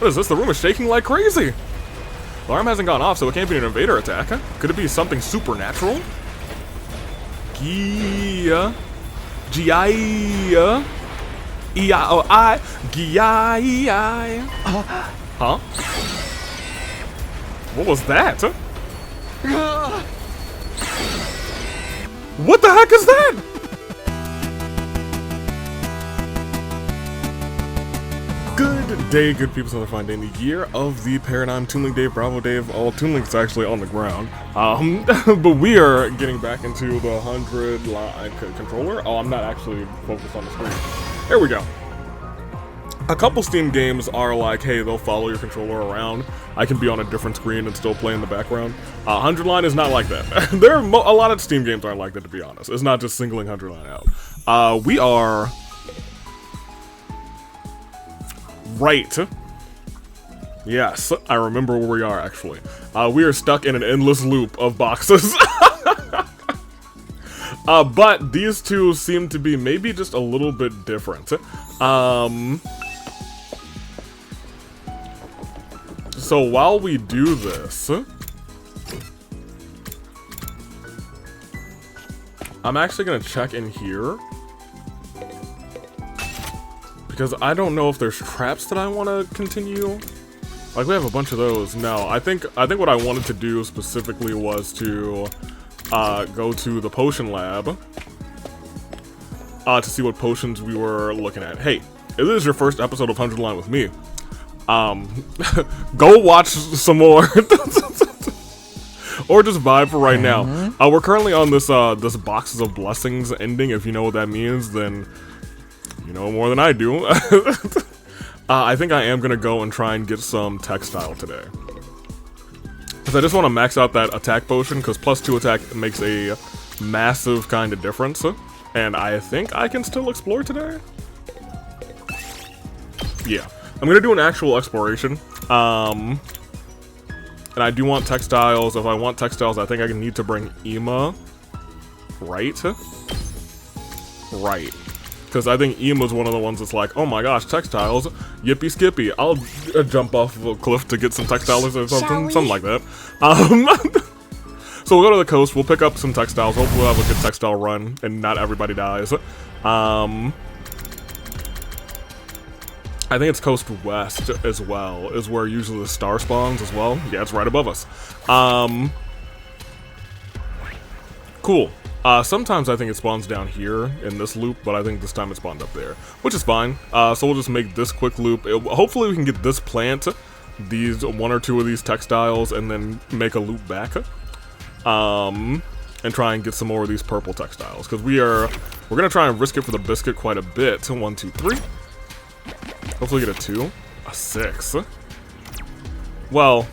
What is this? The room is shaking like crazy. The alarm hasn't gone off, so it can't be an invader attack. Could it be something supernatural? Gia. Gia. E-I-O-I. Gia. Huh? What was that? What the heck is that? Good day, good people. It's another fine day in the year of the paradigm. Toonlink Dave, Bravo Dave. Oh, Toonlink's actually on the ground. But we are getting back into the 100 line controller. Oh, I'm not actually focused on the screen. There we go. A couple Steam games are like, hey, they'll follow your controller around. I can be on a different screen and still play in the background. 100 line is not like that. There are a lot of Steam games aren't like that, to be honest. It's not just singling 100 line out. We are right. Yes, I remember where we are, actually. We are stuck in an endless loop of boxes. But these two seem to be maybe just a little bit different. So while we do this, I'm actually gonna check in here because I don't know if there's traps that I want to continue. Like, we have a bunch of those. No, I think what I wanted to do specifically was to go to the potion lab to see what potions we were looking at. Hey, if this is your first episode of 100 Line with me, go watch some more. Or just vibe for right now. We're currently on this this Boxes of Blessings ending. If you know what that means, then you know more than I do. I think I am gonna go and try and get some textile today, because I just want to max out that attack potion, because +2 attack makes a massive kind of difference. And I think I can still explore today. Yeah. I'm gonna do an actual exploration, and I do want textiles. If I want textiles, I think I need to bring Ema, right? Right, because I think Ema's one of the ones that's like, oh my gosh, textiles, yippee skippy, I'll jump off of a cliff to get some textiles or something like that. So we'll go to the coast, we'll pick up some textiles, hopefully we'll have a good textile run, and not everybody dies. I think it's Coast West as well, is where usually the star spawns as well. Yeah, it's right above us. Cool. Sometimes I think it spawns down here in this loop, but I think this time it spawned up there, which is fine. So we'll just make this quick loop. Hopefully we can get this plant, these 1 or 2 of these textiles, and then make a loop back. And try and get some more of these purple textiles, because we're gonna try and risk it for the biscuit quite a bit. 1, 2, 3. Hopefully get a 2. A 6. Well,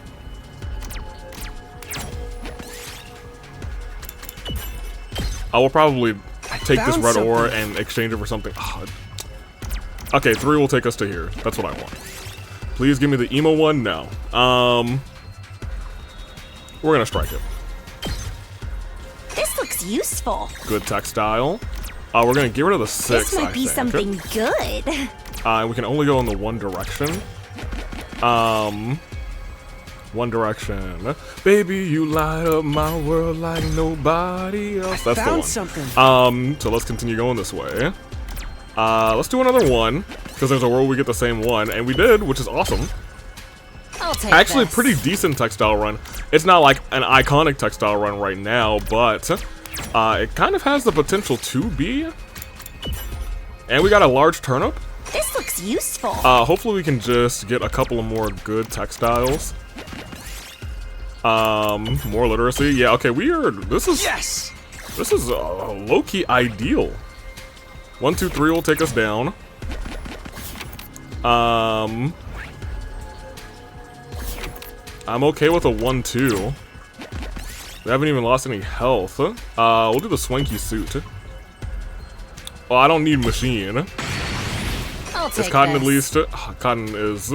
I will probably take this red ore and exchange it for something. Oh. Okay, 3 will take us to here. That's what I want. Please give me the emo one. No. We're gonna strike it. This looks useful. Good textile. We're gonna get rid of the 6. This might be something good. We can only go in the one direction. One direction. Baby, you light up my world like nobody else. That's the one. Something. So let's continue going this way. Let's do another one, because there's a world we get the same one, and we did, which is awesome. I'll take Actually, this. pretty decent textile run. It's not like an iconic textile run right now, but it kind of has the potential to be. And we got a large turnip. This looks useful. Hopefully we can just get a couple of more good textiles. More literacy. Yeah, okay, this is low-key ideal. 1, 2, 3 will take us down. I'm okay with a 1, 2. We haven't even lost any health. We'll do the swanky suit. Well, I don't need machine. Is Cotton at least? Cotton is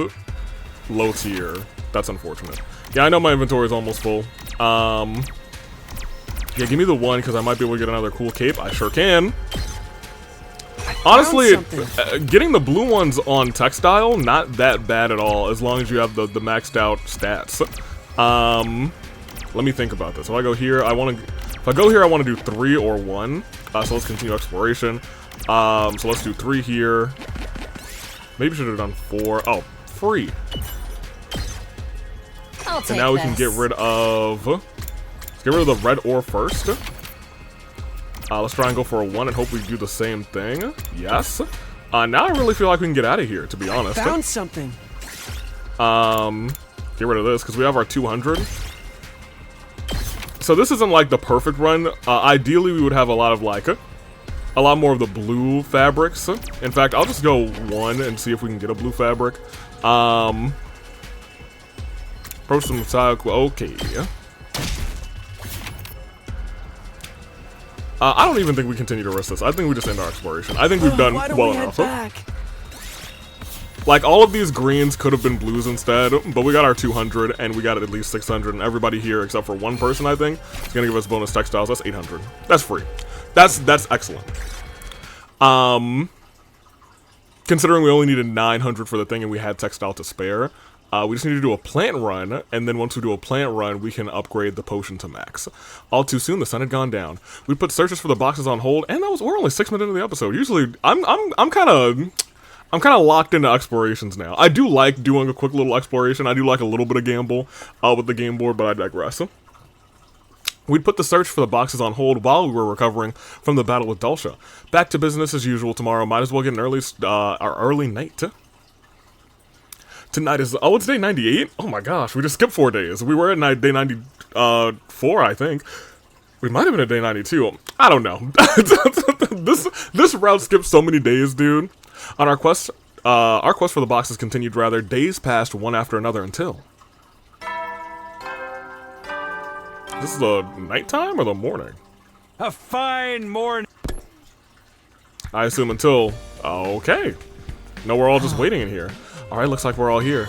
low tier. That's unfortunate. Yeah, I know my inventory is almost full. Yeah, give me the 1, because I might be able to get another cool cape. I sure can. Honestly, getting the blue ones on textile, not that bad at all, as long as you have the maxed out stats. Let me think about this. If I go here, I want to do 3 or 1. So let's continue exploration. So let's do 3 here. Maybe should have done 4. Oh, free. I'll take And now we this. can get rid of... Let's get rid of the red ore first. Let's try and go for a 1 and hope we do the same thing. Yes. Now I really feel like we can get out of here, to be honest. Found something. Get rid of this, because we have our 200. So this isn't like the perfect run. Ideally, we would have a lot of like... a lot more of the blue fabrics. In fact, I'll just go 1 and see if we can get a blue fabric. Approach some style. Okay. I don't even think we continue to risk this. I think we just end our exploration. I think we've done well enough. Like, all of these greens could have been blues instead, but we got our 200, and we got at least 600, and everybody here, except for 1 person, I think, is gonna give us bonus textiles. That's 800. That's free. That's excellent. Considering we only needed 900 for the thing, and we had textile to spare, we just need to do a plant run, and then once we do a plant run, we can upgrade the potion to max. All too soon, the sun had gone down. We put searches for the boxes on hold, and we're only 6 minutes into the episode. Usually, I'm kind of locked into explorations now. I do like doing a quick little exploration. I do like a little bit of gamble with the game board, but I digress. We'd put the search for the boxes on hold while we were recovering from the battle with Dulcia. Back to business as usual tomorrow. Might as well get an early night. Tonight is... Oh, it's day 98? Oh my gosh, we just skipped 4 days. We were at day 94, I think. We might have been at day 92. I don't know. This route skipped so many days, dude. On our quest for the boxes continued rather. Days passed one after another until... This is the nighttime or the morning? A fine morning. I assume until... Okay. No, we're all just waiting in here. Alright, looks like we're all here.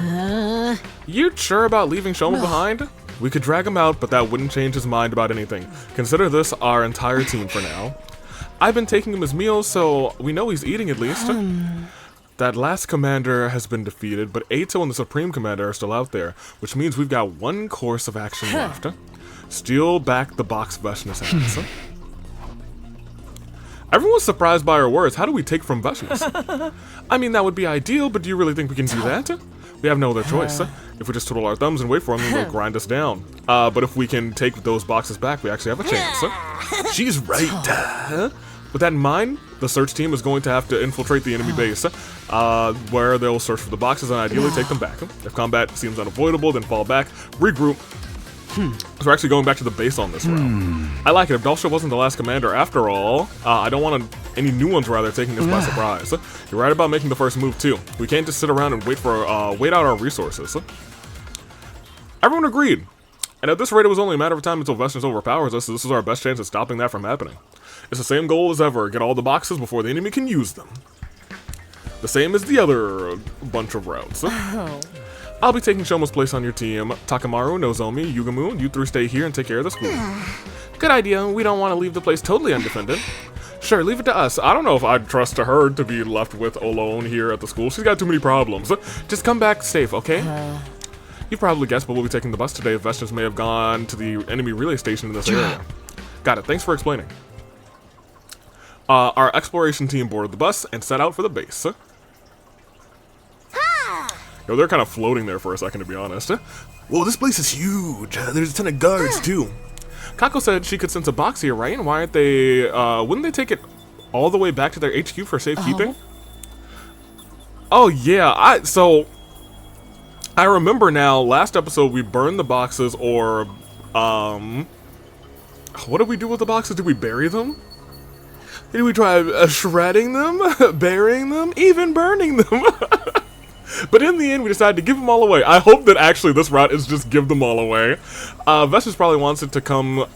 You sure about leaving Shoma behind? We could drag him out, but that wouldn't change his mind about anything. Consider this our entire team for now. I've been taking him his meals, so we know he's eating at least. That last commander has been defeated, but Ato and the Supreme Commander are still out there, which means we've got 1 course of action left. Steal back the box Veshna's hands. Everyone's surprised by our words. How do we take from Veshna's? I mean, that would be ideal, but do you really think we can do that? We have no other choice. If we just twiddle our thumbs and wait for them, they'll grind us down. But if we can take those boxes back, we actually have a chance. She's right. With that in mind, the search team is going to have to infiltrate the enemy base, where they'll search for the boxes and ideally take them back. If combat seems unavoidable, then fall back, regroup. So we're actually going back to the base on this round. I like it. If Dulcia wasn't the last commander after all, I don't want any new ones rather taking us by surprise. You're right about making the first move too. We can't just sit around and wait out our resources. Everyone agreed. And at this rate, it was only a matter of time until Veshna's overpowers us, so this is our best chance at stopping that from happening. It's the same goal as ever, get all the boxes before the enemy can use them. The same as the other bunch of routes. I'll be taking Shoma's place on your team. Takamaru, Nozomi, Yugamu, you 3 stay here and take care of the school. Good idea, we don't want to leave the place totally undefended. Sure, leave it to us. I don't know if I'd trust her to be left with alone here at the school. She's got too many problems. Just come back safe, okay? You've probably guessed, but we'll be taking the bus today. If Veshna's may have gone to the enemy relay station in this area. Got it, thanks for explaining. Our exploration team boarded the bus and set out for the base. Yo, they're kind of floating there for a second, to be honest. Whoa, this place is huge. There's a ton of guards, too. Kako said she could sense a box here, right? And why aren't they, wouldn't they take it all the way back to their HQ for safekeeping? Oh, yeah, so, I remember now, last episode we burned the boxes, or, what did we do with the boxes? Did we bury them? Did we try shredding them, burying them, even burning them? But in the end, we decided to give them all away. I hope that actually this route is just give them all away. Veshna's probably wants it to come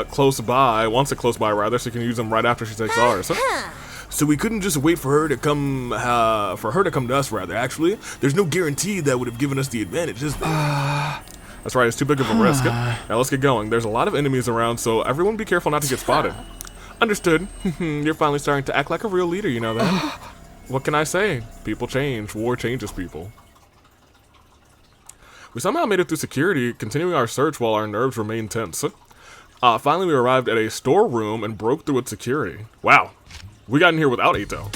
close by, rather, so you can use them right after she takes ours. So we couldn't just wait for her to come, to us, rather, actually. There's no guarantee that would have given us the advantage, is there? That's right, it's too big of a risk. Now let's get going. There's a lot of enemies around, so everyone be careful not to get spotted. Understood. You're finally starting to act like a real leader, you know that? What can I say? People change. War changes people. We somehow made it through security, continuing our search while our nerves remained tense. Finally, we arrived at a storeroom and broke through its security. Wow. We got in here without Ato.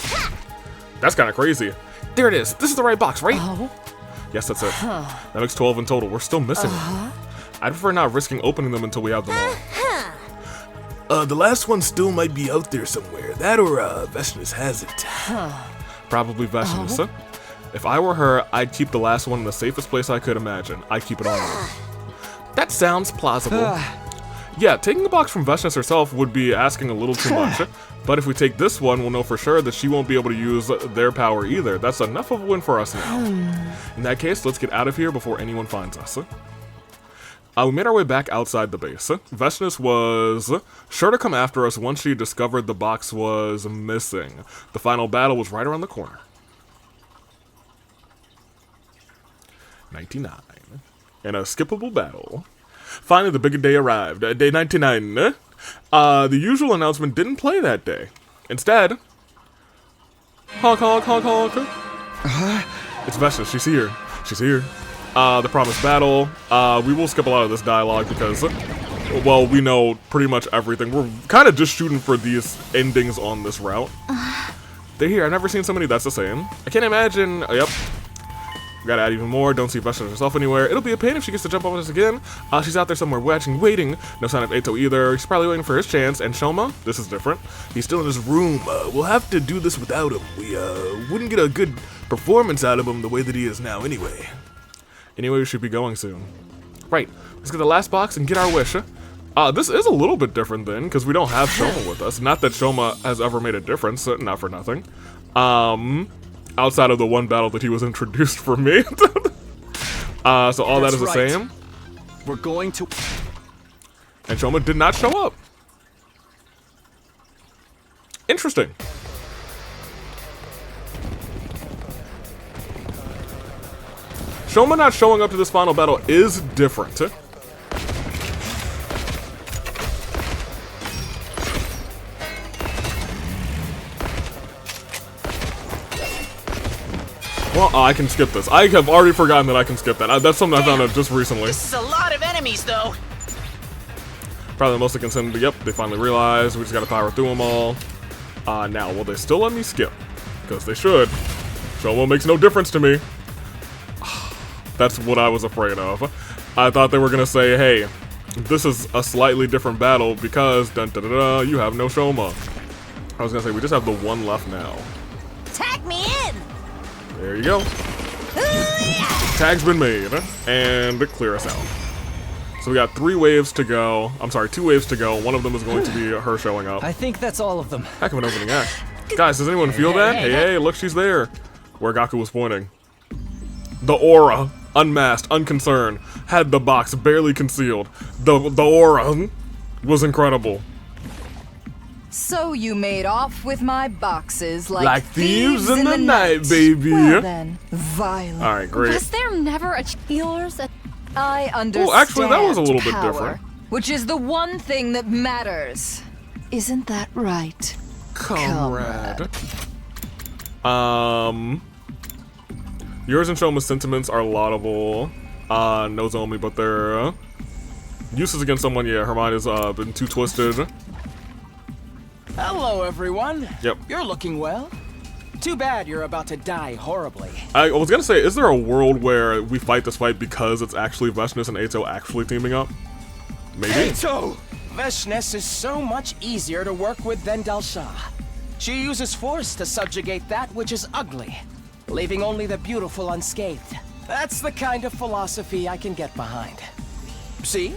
That's kind of crazy. There it is. This is the right box, right? Oh. Yes, that's it. That makes 12 in total. We're still missing them. I'd prefer not risking opening them until we have them all. The last one still might be out there somewhere. That or, Veshnus has it. Probably Veshnus. If I were her, I'd keep the last one in the safest place I could imagine. I'd keep it on her. That sounds plausible. Yeah, taking the box from Veshnus herself would be asking a little too much. But if we take this one, we'll know for sure that she won't be able to use their power either. That's enough of a win for us now. In that case, let's get out of here before anyone finds us. We made our way back outside the base. Veshnus was sure to come after us once she discovered the box was missing. The final battle was right around the corner. 99. In a skippable battle. Finally, the big day arrived. Day 99. The usual announcement didn't play that day. Instead, honk, honk, honk, honk. It's Veshnus. She's here. She's here. The promised battle. We will skip a lot of this dialogue because, well, we know pretty much everything. We're kind of just shooting for these endings on this route. They're here. I've never seen somebody that's the same. I can't imagine. Oh, yep. Gotta add even more. Don't see Veshnus herself anywhere. It'll be a pain if she gets to jump on us again. She's out there somewhere watching, waiting. No sign of Ato either. She's probably waiting for his chance. And Shoma? This is different. He's still in his room. We'll have to do this without him. We, wouldn't get a good performance out of him the way that he is now anyway. Anyway, we should be going soon. Right. Let's get the last box and get our wish. This is a little bit different then, because we don't have Shoma with us. Not that Shoma has ever made a difference. Not for nothing. Outside of the one battle that he was introduced for me. So all that is the same. We're going to... And Shoma did not show up. Interesting. Shoma not showing up to this final battle is different. Well, I can skip this. I have already forgotten that I can skip that. That's something I found out just recently. This is a lot of enemies, though. Probably mostly concerned. Yep, they finally realized we just gotta power through them all. Now, will they still let me skip? Because they should. Shoma makes no difference to me. That's what I was afraid of. I thought they were gonna say, hey, this is a slightly different battle because dun da da da, you have no Shoma. I was gonna say we just have the one left now. Tag me in! There you go. Tag's been made, and clear us out. So we got 3 waves to go. I'm sorry, 2 waves to go. One of them is going to be her showing up. I think that's all of them. Heck of an opening act. Guys, does anyone feel that? Hey, look, she's there. Where Gaku was pointing. The aura, unmasked, unconcerned, had the box barely concealed. The aura was incredible. So you made off with my boxes like thieves in the night, baby. Well then, violent. All right, great. Was there never a healers? I understand. Oh, actually, that was a little bit power, different. Which is the one thing that matters. Isn't that right? Comrade. Yours and Shoma's sentiments are laudable. Nozomi, but their uses against someone, yeah, her mind has been too twisted. Hello, everyone. Yep. You're looking well. Too bad you're about to die horribly. I was gonna say, is there a world where we fight this fight because it's actually Veshnus and Ato actually teaming up? Maybe? Ato! Veshnus is so much easier to work with than Dalsha. She uses force to subjugate that which is ugly, leaving only the beautiful unscathed. That's the kind of philosophy I can get behind. See?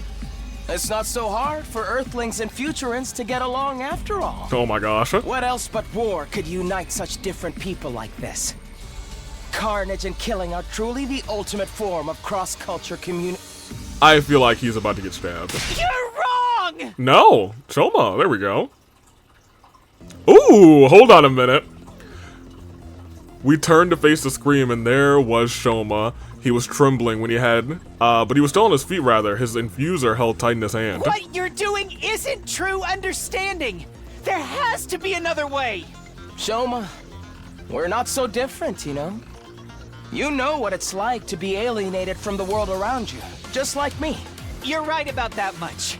It's not so hard for Earthlings and Futurans to get along after all. Oh my gosh. What else but war could unite such different people like this? Carnage and killing are truly the ultimate form of cross-culture community. I feel like he's about to get stabbed. You're wrong! No! Shoma, there we go. Ooh, hold on a minute. We turned to face the scream and there was Shoma. He was trembling when he had, but he was still on his feet rather. His infuser held tight in his hand. What you're doing isn't true understanding. There has to be another way! Shoma, we're not so different, you know? You know what it's like to be alienated from the world around you, just like me. You're right about that much.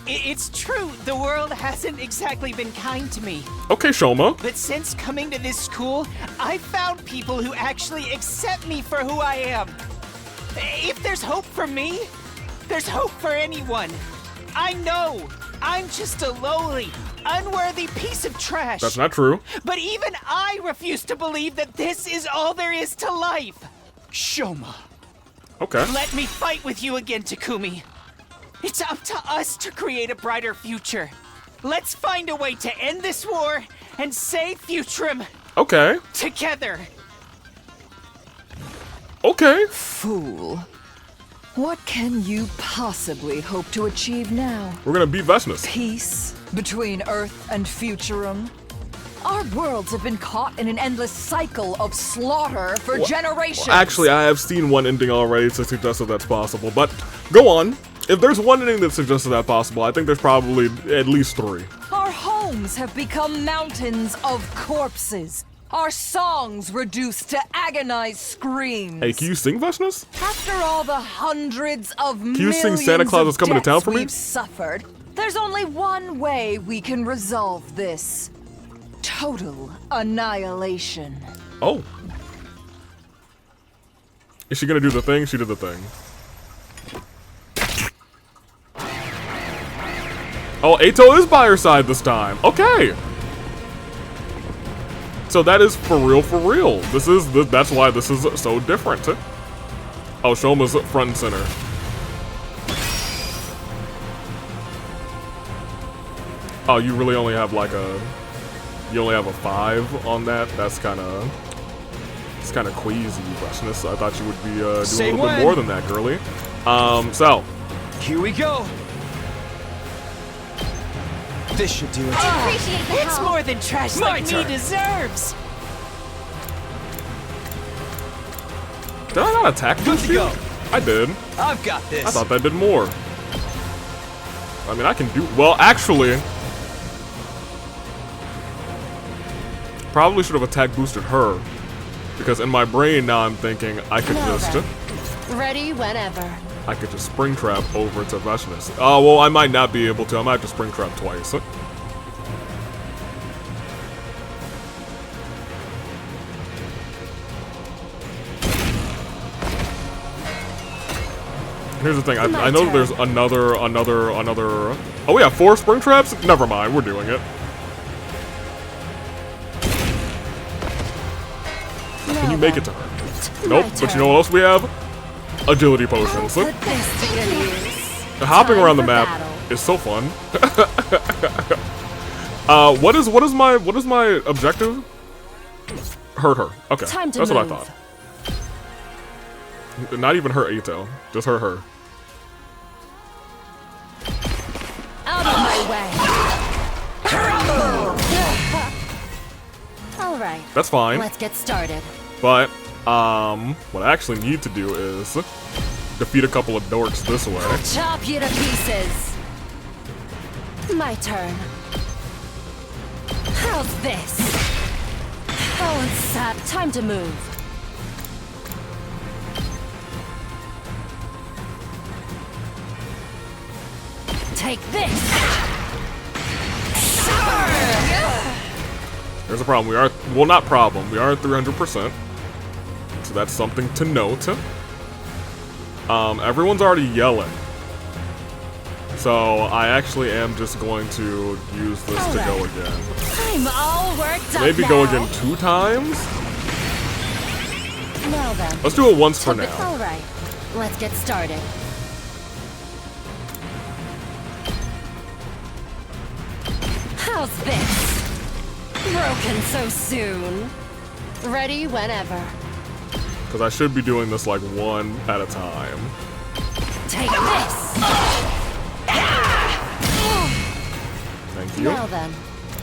It's true, the world hasn't exactly been kind to me. Okay, Shoma. But since coming to this school, I found people who actually accept me for who I am. If there's hope for me, there's hope for anyone. I know, I'm just a lowly, unworthy piece of trash. That's not true. But even I refuse to believe that this is all there is to life. Shoma. Okay. Let me fight with you again, Takumi. It's up to us to create a brighter future. Let's find a way to end this war and save Futurum Okay. together. Okay. Fool. What can you possibly hope to achieve now? We're gonna beat Vesnus. Peace between Earth and Futurum? Our worlds have been caught in an endless cycle of slaughter for generations. Well, actually, I have seen one ending already to suggest that that's possible, but go on. If there's one ending that suggests that possible, I think there's probably at least 3. Our homes have become mountains of corpses. Our songs reduced to agonized screams. Hey, can you sing Vesnus? After all the hundreds of you sing millions Santa Claus of is Coming to Town deaths for me? we've suffered, there's only one way we can resolve this. Total annihilation. Oh. Is she gonna do the thing? She did the thing. Oh, Ato is by her side this time. Okay. So that is for real, for real. That's why this is so different. Oh, Shoma's front and center. Oh, you really only have like you only have a 5 on that? That's it's kinda queasy, Vesnus. I thought you would be doing Say a little bit when. more than that, girly. So. Here we go. This should do it. Appreciate the It's help. more than trash My like me turn. deserves. Did I not attack Good this to go. shield? I did. I've got this. I thought that did more. I mean, I can do... Well, actually... Probably should have attack boosted her. Because in my brain now I'm thinking I could Now just... then. Ready whenever. I could just spring trap over to Vesnus. Oh, well, I might not be able to. I might have to spring trap twice. Here's the thing. I know that there's another... Oh, we have 4 spring traps? Never mind. We're doing it. Can you make it to her? Nope. But you know what else we have? Agility potions. Put this to good use. Hopping Time around the for map battle. is so fun. What is my objective? Hurt her. Okay, Time to that's what I move. thought. Not even hurt Ato, just hurt her. Out of my way. All right. That's fine. Let's get started. But what I actually need to do is defeat a couple of dorks this way. Chop you to pieces. My turn. How's this? Oh, it's sad. Time to move. Take this. There's a problem. We are, well, not problem. We are at 300%. So that's something to note. Everyone's already yelling. So I actually am just going to use this to go again. I'm all worked up Maybe now. go again 2 times? Now then. Let's do it once for now. All right. Let's get started. How's this? Broken so soon. Ready whenever. Because I should be doing this like 1 at a time. Take this. Thank you. Now then,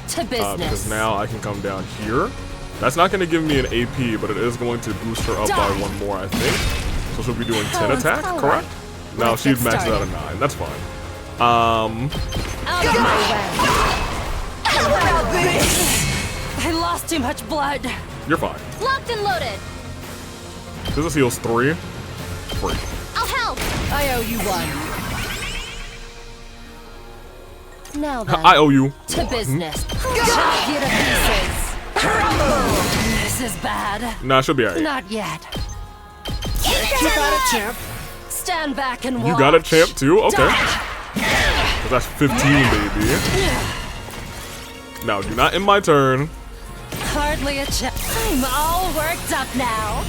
to business. Because now I can come down here. That's not going to give me an AP, but it is going to boost her up by Die. 1 more, I think. So she'll be doing 10 Sounds attack, all correct? right. No, Let's she's get maxed out started. at 9. That's fine. Out of my way. I lost too much blood. You're fine. Locked and loaded. This heals 3. Free. I'll help. I owe you one. Now then. I owe you. To business. Chop you to pieces. This is bad. Nah, she'll be alright. Not yet. You got it, champ. Stand back and watch. You got a champ too? Okay. 'Cause that's 15, baby. Now, do not end my turn. Hardly a champ. I'm all worked up now.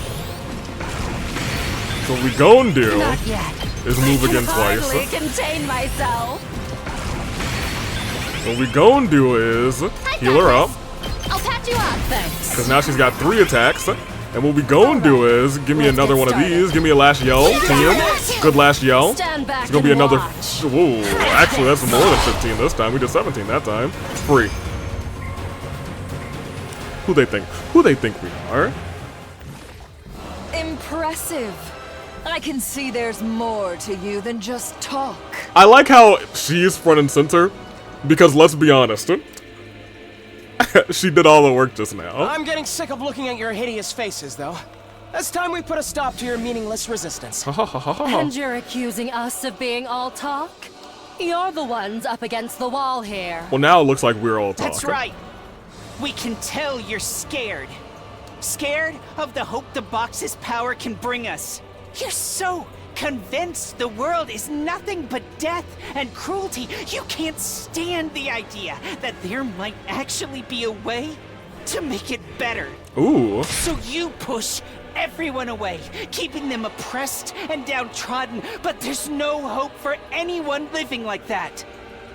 So what we gon' do Not yet. is move again Hardly twice. contain myself. What we gon' do is heal her up. I'll pat you up. Thanks. Because now she's got 3 attacks. And what we gon' do is give me Let's another get one of started. these. Give me a last yell, team. Good last yell. Stand back It's gonna be and another. watch. Whoa, actually, that's more than 15 this time. We did 17 that time. It's free. Who they think? Who they think we are? Impressive. I can see there's more to you than just talk. I like how she's front and center. Because let's be honest. She did all the work just now. I'm getting sick of looking at your hideous faces, though. It's time we put a stop to your meaningless resistance. And you're accusing us of being all talk? You're the ones up against the wall here. Well, now it looks like we're all talking. That's right. We can tell you're scared. Scared of the hope the box's power can bring us. You're so convinced the world is nothing but death and cruelty. You can't stand the idea that there might actually be a way to make it better. Ooh. So you push everyone away, keeping them oppressed and downtrodden, but there's no hope for anyone living like that.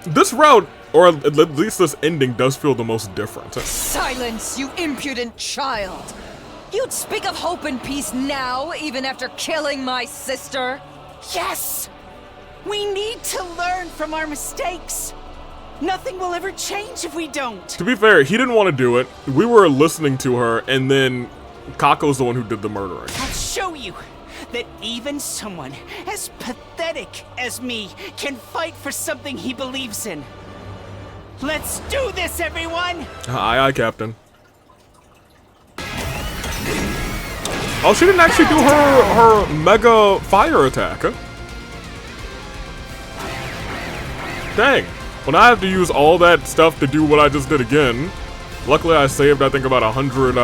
This route, or at least this ending, does feel the most different. Silence, you impudent child. You'd speak of hope and peace now, even after killing my sister? Yes! We need to learn from our mistakes. Nothing will ever change if we don't. To be fair, he didn't want to do it. We were listening to her, and then Kako's the one who did the murdering. I'll show you that even someone as pathetic as me can fight for something he believes in. Let's do this, everyone! Aye, aye, Captain. Oh, she didn't actually do her mega fire attack. Dang. Well, now I have to use all that stuff to do what I just did again. Luckily, I saved, I think, about 100,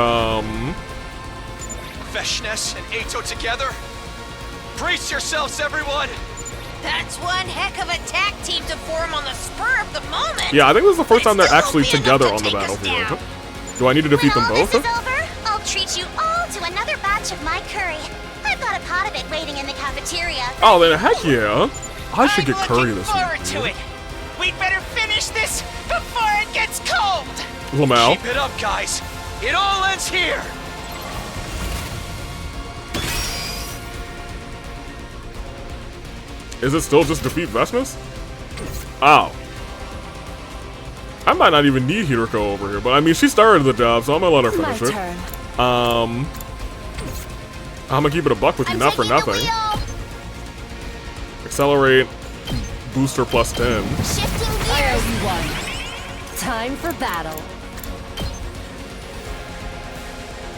Veshnes and Ato together? Brace yourselves, everyone! That's one heck of a tag team to form on the spur of the moment. Yeah, I think this is the first time they're Still actually won't be together enough on to the take us battlefield. down. Do I need to defeat them When all both? this is over, I'll treat you all to another batch of my curry. I've got a pot of it waiting in the cafeteria. Oh, then heck yeah. I should get I'm curry looking this forward week. to it. We'd better finish this before it gets cold. Lmao. Keep it up, guys! It all ends here! Is it still just defeat Veshnes? Oh. I might not even need Hiroko over here, but I mean, she started the job, so I'm gonna let her My finish it. turn. I'm gonna keep it a buck with you, not for nothing. Accelerate, booster plus 10. Shifting I gears. owe you one. Time for battle.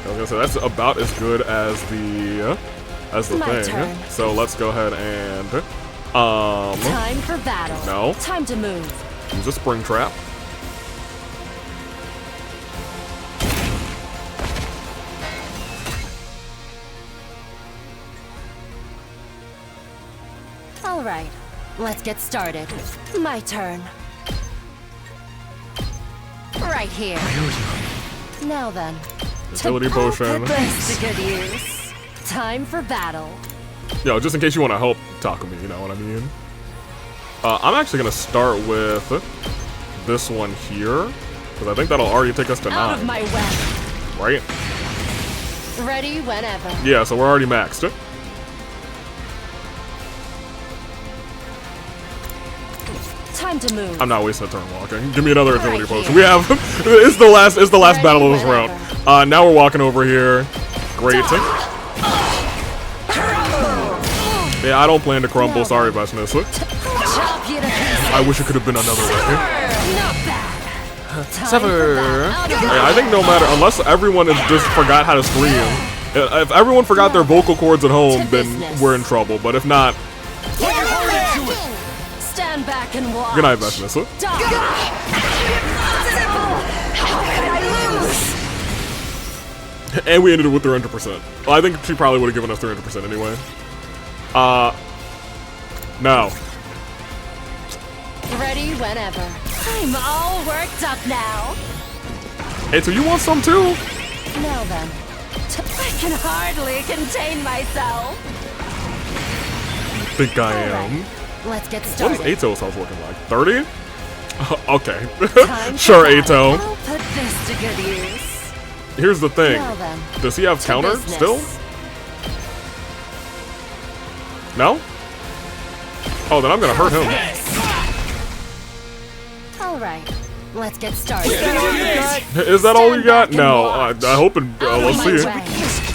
I was gonna say that's about as good as the My thing. turn. So let's go ahead and Time for battle. No. Time to move. use a spring trap. All right, let's get started. My turn. Right here. Now then. Utility potion. Put this to good use. Time for battle. Yo, just in case you want to help Takumi, you know what I mean? I'm actually gonna start with this one here, because I think that'll already take us to Out of 9, my way. right? Ready whenever. Yeah, so we're already maxed. Time to move. I'm not wasting a turn walking. Give me another ability Right potion. here. We have it's the last Ready battle of this whenever. round. Now we're walking over here. Great. Yeah, I don't plan to crumble. Sorry, Veshnes. Chop you to pieces. I wish it could have been another way. Not bad. Sever. Yeah, I think no matter, unless everyone has just forgot how to scream. If everyone forgot their vocal cords at home, then we're in trouble. But if not, Stand back and watch. good night, Vestness. And we ended it with 300%. Well, I think she probably would have given us 300% anyway. Now. Ready whenever. I'm all worked up now. Hey, so you want some too? Now then. I can hardly contain myself. Think I am. Let's get What started. is Ato's house looking like? 30? Okay. Time Sure, for that. Ato. I'll put this to good use. Here's the thing. Now then. Does he have counter business. still? No? Oh, then I'm gonna hurt him. All right. Let's get started. Is that all you got? No. I hope it. Let's see.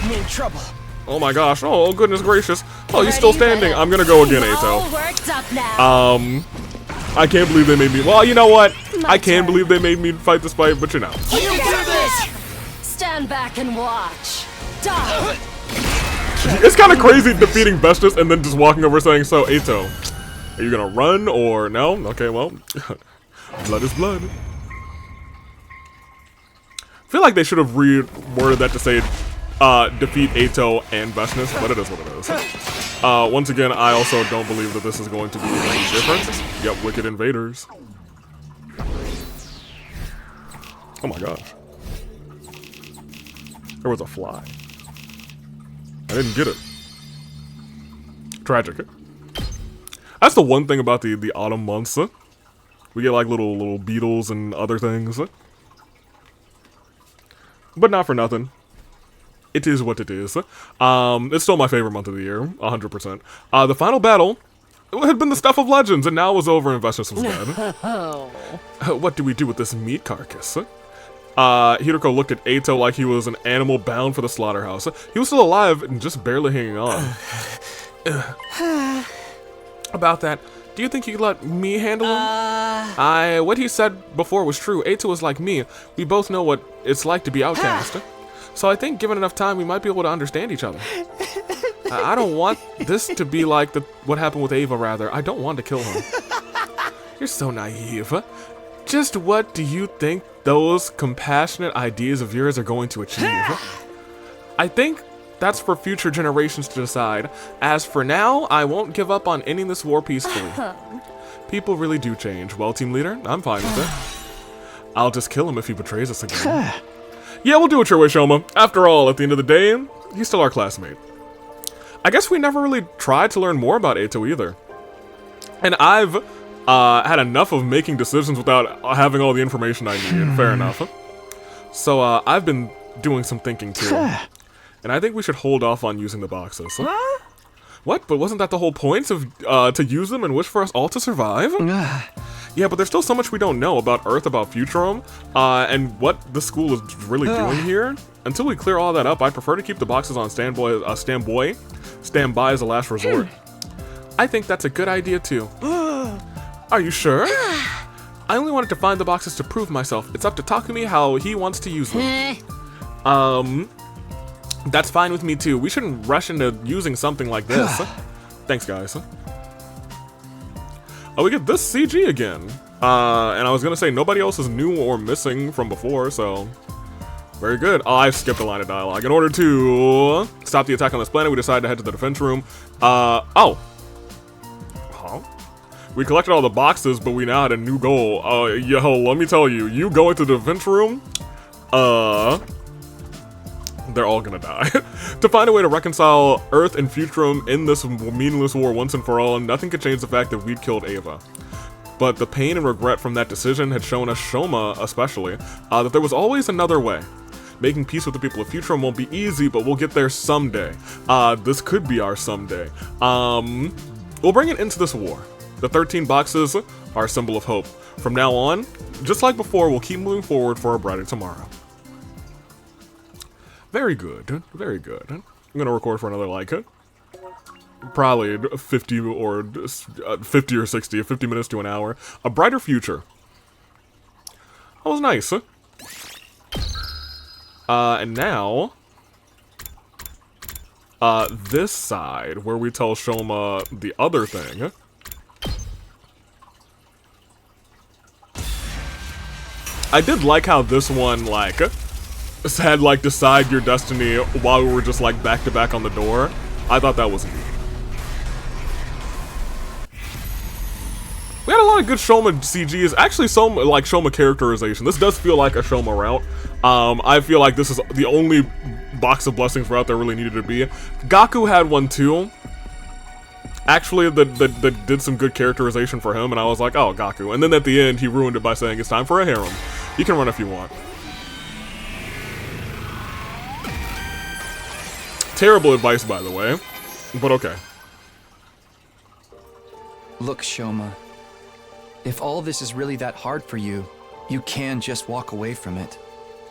Me in trouble. Oh my gosh. Oh, goodness gracious. Oh, he's still standing. I'm gonna go again, All Ato. worked up now. I can't believe they made me. Well, you know what? I can't believe they made me fight this fight, but you know. You do this! Stand back and watch. Die. It's kind of crazy defeating Bestus and then just walking over saying, so, Ato, are you gonna run or no? Okay, well, blood is blood. I feel like they should have reworded that to say, defeat Ato and Bestus, but it is what it is. Once again, I also don't believe that this is going to be any different. Yep, wicked invaders. Oh my gosh. There was a fly. I didn't get it. Tragic. That's the one thing about the autumn months. We get like little beetles and other things. But not for nothing. It is what it is. It's still my favorite month of the year, 100%. The final battle had been the stuff of legends, and now it was over and Vestus was dead. What do we do with this meat carcass? Hiroko looked at Ato like he was an animal bound for the slaughterhouse. He was still alive and just barely hanging on. About that, do you think you could let me handle him? What he said before was true. Ato is like me. We both know what it's like to be outcast. So I think given enough time, we might be able to understand each other. I don't want this to be like what happened with Ava, rather. I don't want to kill him. You're so naive. Just what do you think those compassionate ideas of yours are going to achieve? I think that's for future generations to decide. As for now, I won't give up on ending this war peacefully. People really do change. Well, team leader, I'm fine with it. I'll just kill him if he betrays us again. Yeah, we'll do it your way, Shoma. After all, at the end of the day, he's still our classmate. I guess we never really tried to learn more about Ato either. And I've had enough of making decisions without having all the information I need. Fair enough. So I've been doing some thinking too. And I think we should hold off on using the boxes. What? But wasn't that the whole point of to use them and wish for us all to survive? Yeah, but there's still so much we don't know about Earth, about Futurum, and what the school is really doing here. Until we clear all that up, I'd prefer to keep the boxes on standby as a last resort. I think that's a good idea too. Are you sure? I only wanted to find the boxes to prove myself. It's up to Takumi how he wants to use them. That's fine with me too. We shouldn't rush into using something like this. Thanks, guys. Oh, we get this CG again. And I was gonna say nobody else is new or missing from before, so very good. Oh, I skipped a line of dialogue. In order to stop the attack on this planet, we decided to head to the defense room. We collected all the boxes, but we now had a new goal. Yo, let me tell you, you go into the defense room, they're all gonna die. To find a way to reconcile Earth and Futurum in this meaningless war once and for all, nothing could change the fact that we'd killed Ava. But the pain and regret from that decision had shown us, Shoma especially, that there was always another way. Making peace with the people of Futurum won't be easy, but we'll get there someday. This could be our someday. We'll bring an end to this war. The 13 boxes are a symbol of hope. From now on, just like before, we'll keep moving forward for a brighter tomorrow. Very good, very good. I'm gonna record for another probably 50 or 60, 50 minutes to an hour. A brighter future. That was nice. And now, this side, where we tell Shoma the other thing. I did like how this one, like, had, like, decide your destiny while we were just, like, back to back on the door. I thought that was neat. We had a lot of good Shoma CGs. Actually, some, like, Shoma characterization. This does feel like a Shoma route. I feel like this is the only box of blessings route that really needed to be. Gaku had one, too. Actually, that did some good characterization for him, and I was like, oh, Gaku. And then at the end, he ruined it by saying, it's time for a harem. You can run if you want. Terrible advice, by the way, but okay. Look, Shoma. If all this is really that hard for you, you can just walk away from it.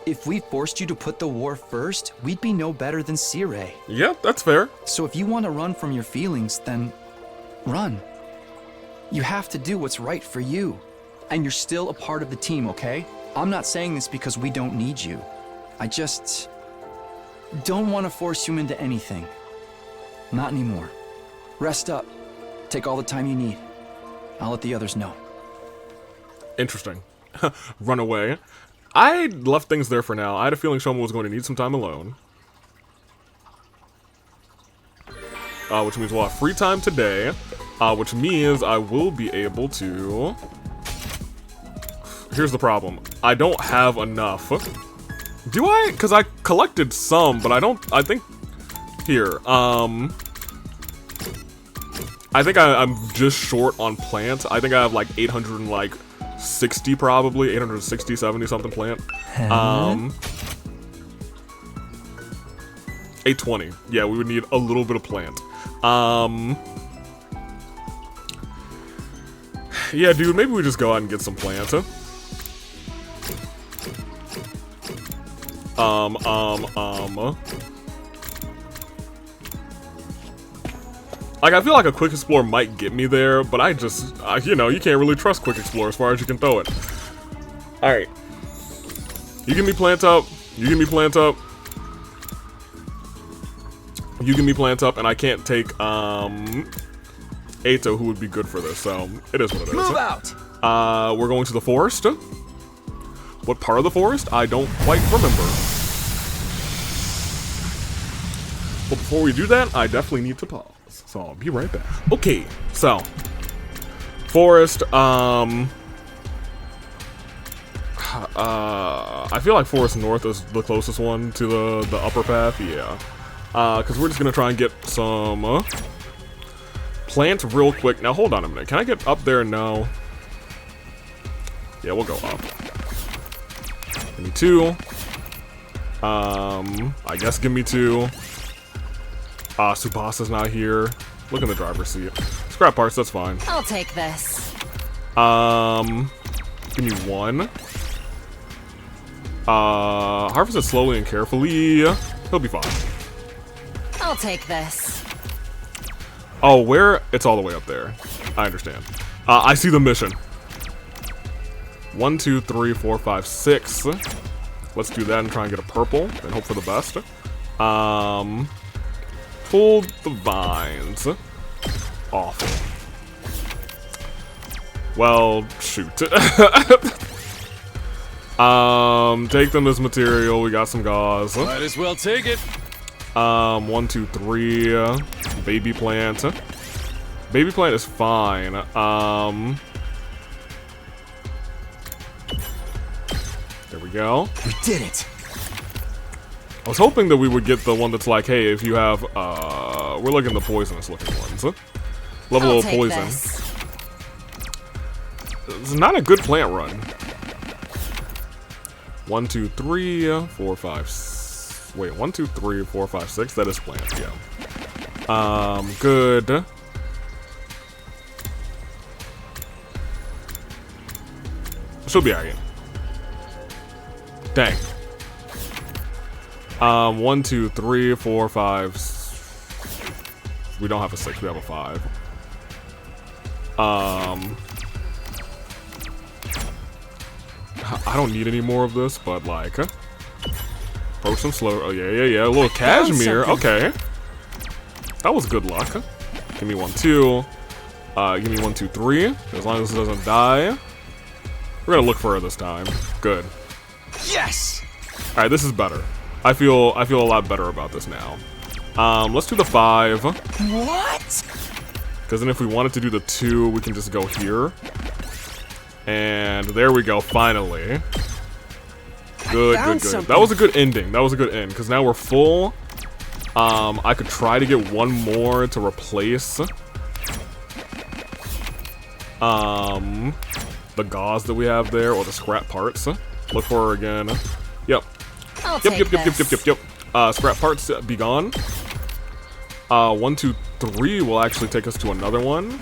If we forced you to put the war first, we'd be no better than Sirei. Yeah, that's fair. So if you want to run from your feelings, then run. You have to do what's right for you. And you're still a part of the team, okay? I'm not saying this because we don't need you. I just don't want to force you into anything. Not anymore. Rest up. Take all the time you need. I'll let the others know. Interesting. Run away. I left things there for now. I had a feeling Shoma was going to need some time alone. Which means we'll have free time today. Which means I will be able to... Here's the problem. I don't have enough. Do I? Because I collected some, but I don't... I think... Here. I think I'm just short on plant. I think I have like 860 probably. 860, 70 something plant. 820. Yeah, we would need a little bit of plant. Yeah, dude, maybe we just go out and get some plants, huh? Like, I feel like a Quick Explore might get me there, but I just, you know, you can't really trust Quick Explore as far as you can throw it. Alright. You give me plant up. You give me plant up. You give me plant up, and I can't take, Eito, who would be good for this, so it is what it is. Move out! We're going to the forest. What part of the forest? I don't quite remember. But before we do that, I definitely need to pause. So I'll be right back. Okay, so forest, I feel like Forest North is the closest one to the upper path, yeah. Because we're just gonna try and get some plants real quick. Now hold on a minute. Can I get up there? No. Yeah, we'll go up. Give me 2. I guess give me 2. Subasa's not here. Look in the driver's seat. Scrap parts, that's fine. I'll take this. Give me 1. Harvest it slowly and carefully. He'll be fine. I'll take this. Oh, where? It's all the way up there. I understand. I see the mission. 1, 2, 3, 4, 5, 6. Let's do that and try and get a purple and hope for the best. Pull the vines. Awful. Well, shoot. Take them as material. We got some gauze. Might as well take it. 1, 2, 3. Baby plant. Baby plant is fine. There we go. We did it! I was hoping that we would get the one that's like, hey, if you have, we're looking at the poisonous looking ones. Level of poison. It's not a good plant run. 1, 2, 3, 4, 5. Wait, 1, 2, 3, 4, 5, 6. That is plant, yeah. Good. She'll be alright. Dang. 1, 2, 3, 4, 5. We don't have a 6, we have a 5. I don't need any more of this, but like, approach them slow. Oh yeah. A little cashmere. Okay, that was good luck. Give me 1, 2. Give me 1, 2, 3. As long as it doesn't die, we're gonna look for her this time. Good. Yes! All right, this is better. I feel a lot better about this now. Let's do the 5. What? Because then if we wanted to do the 2, we can just go here. And there we go, finally. Good. That was a good ending. That was a good end, because now we're full. I could try to get one more to replace the gauze that we have there, or the scrap parts. Look for her again. Yep. Yep. Scrap parts, be gone. 1, 2, 3 will actually take us to another one.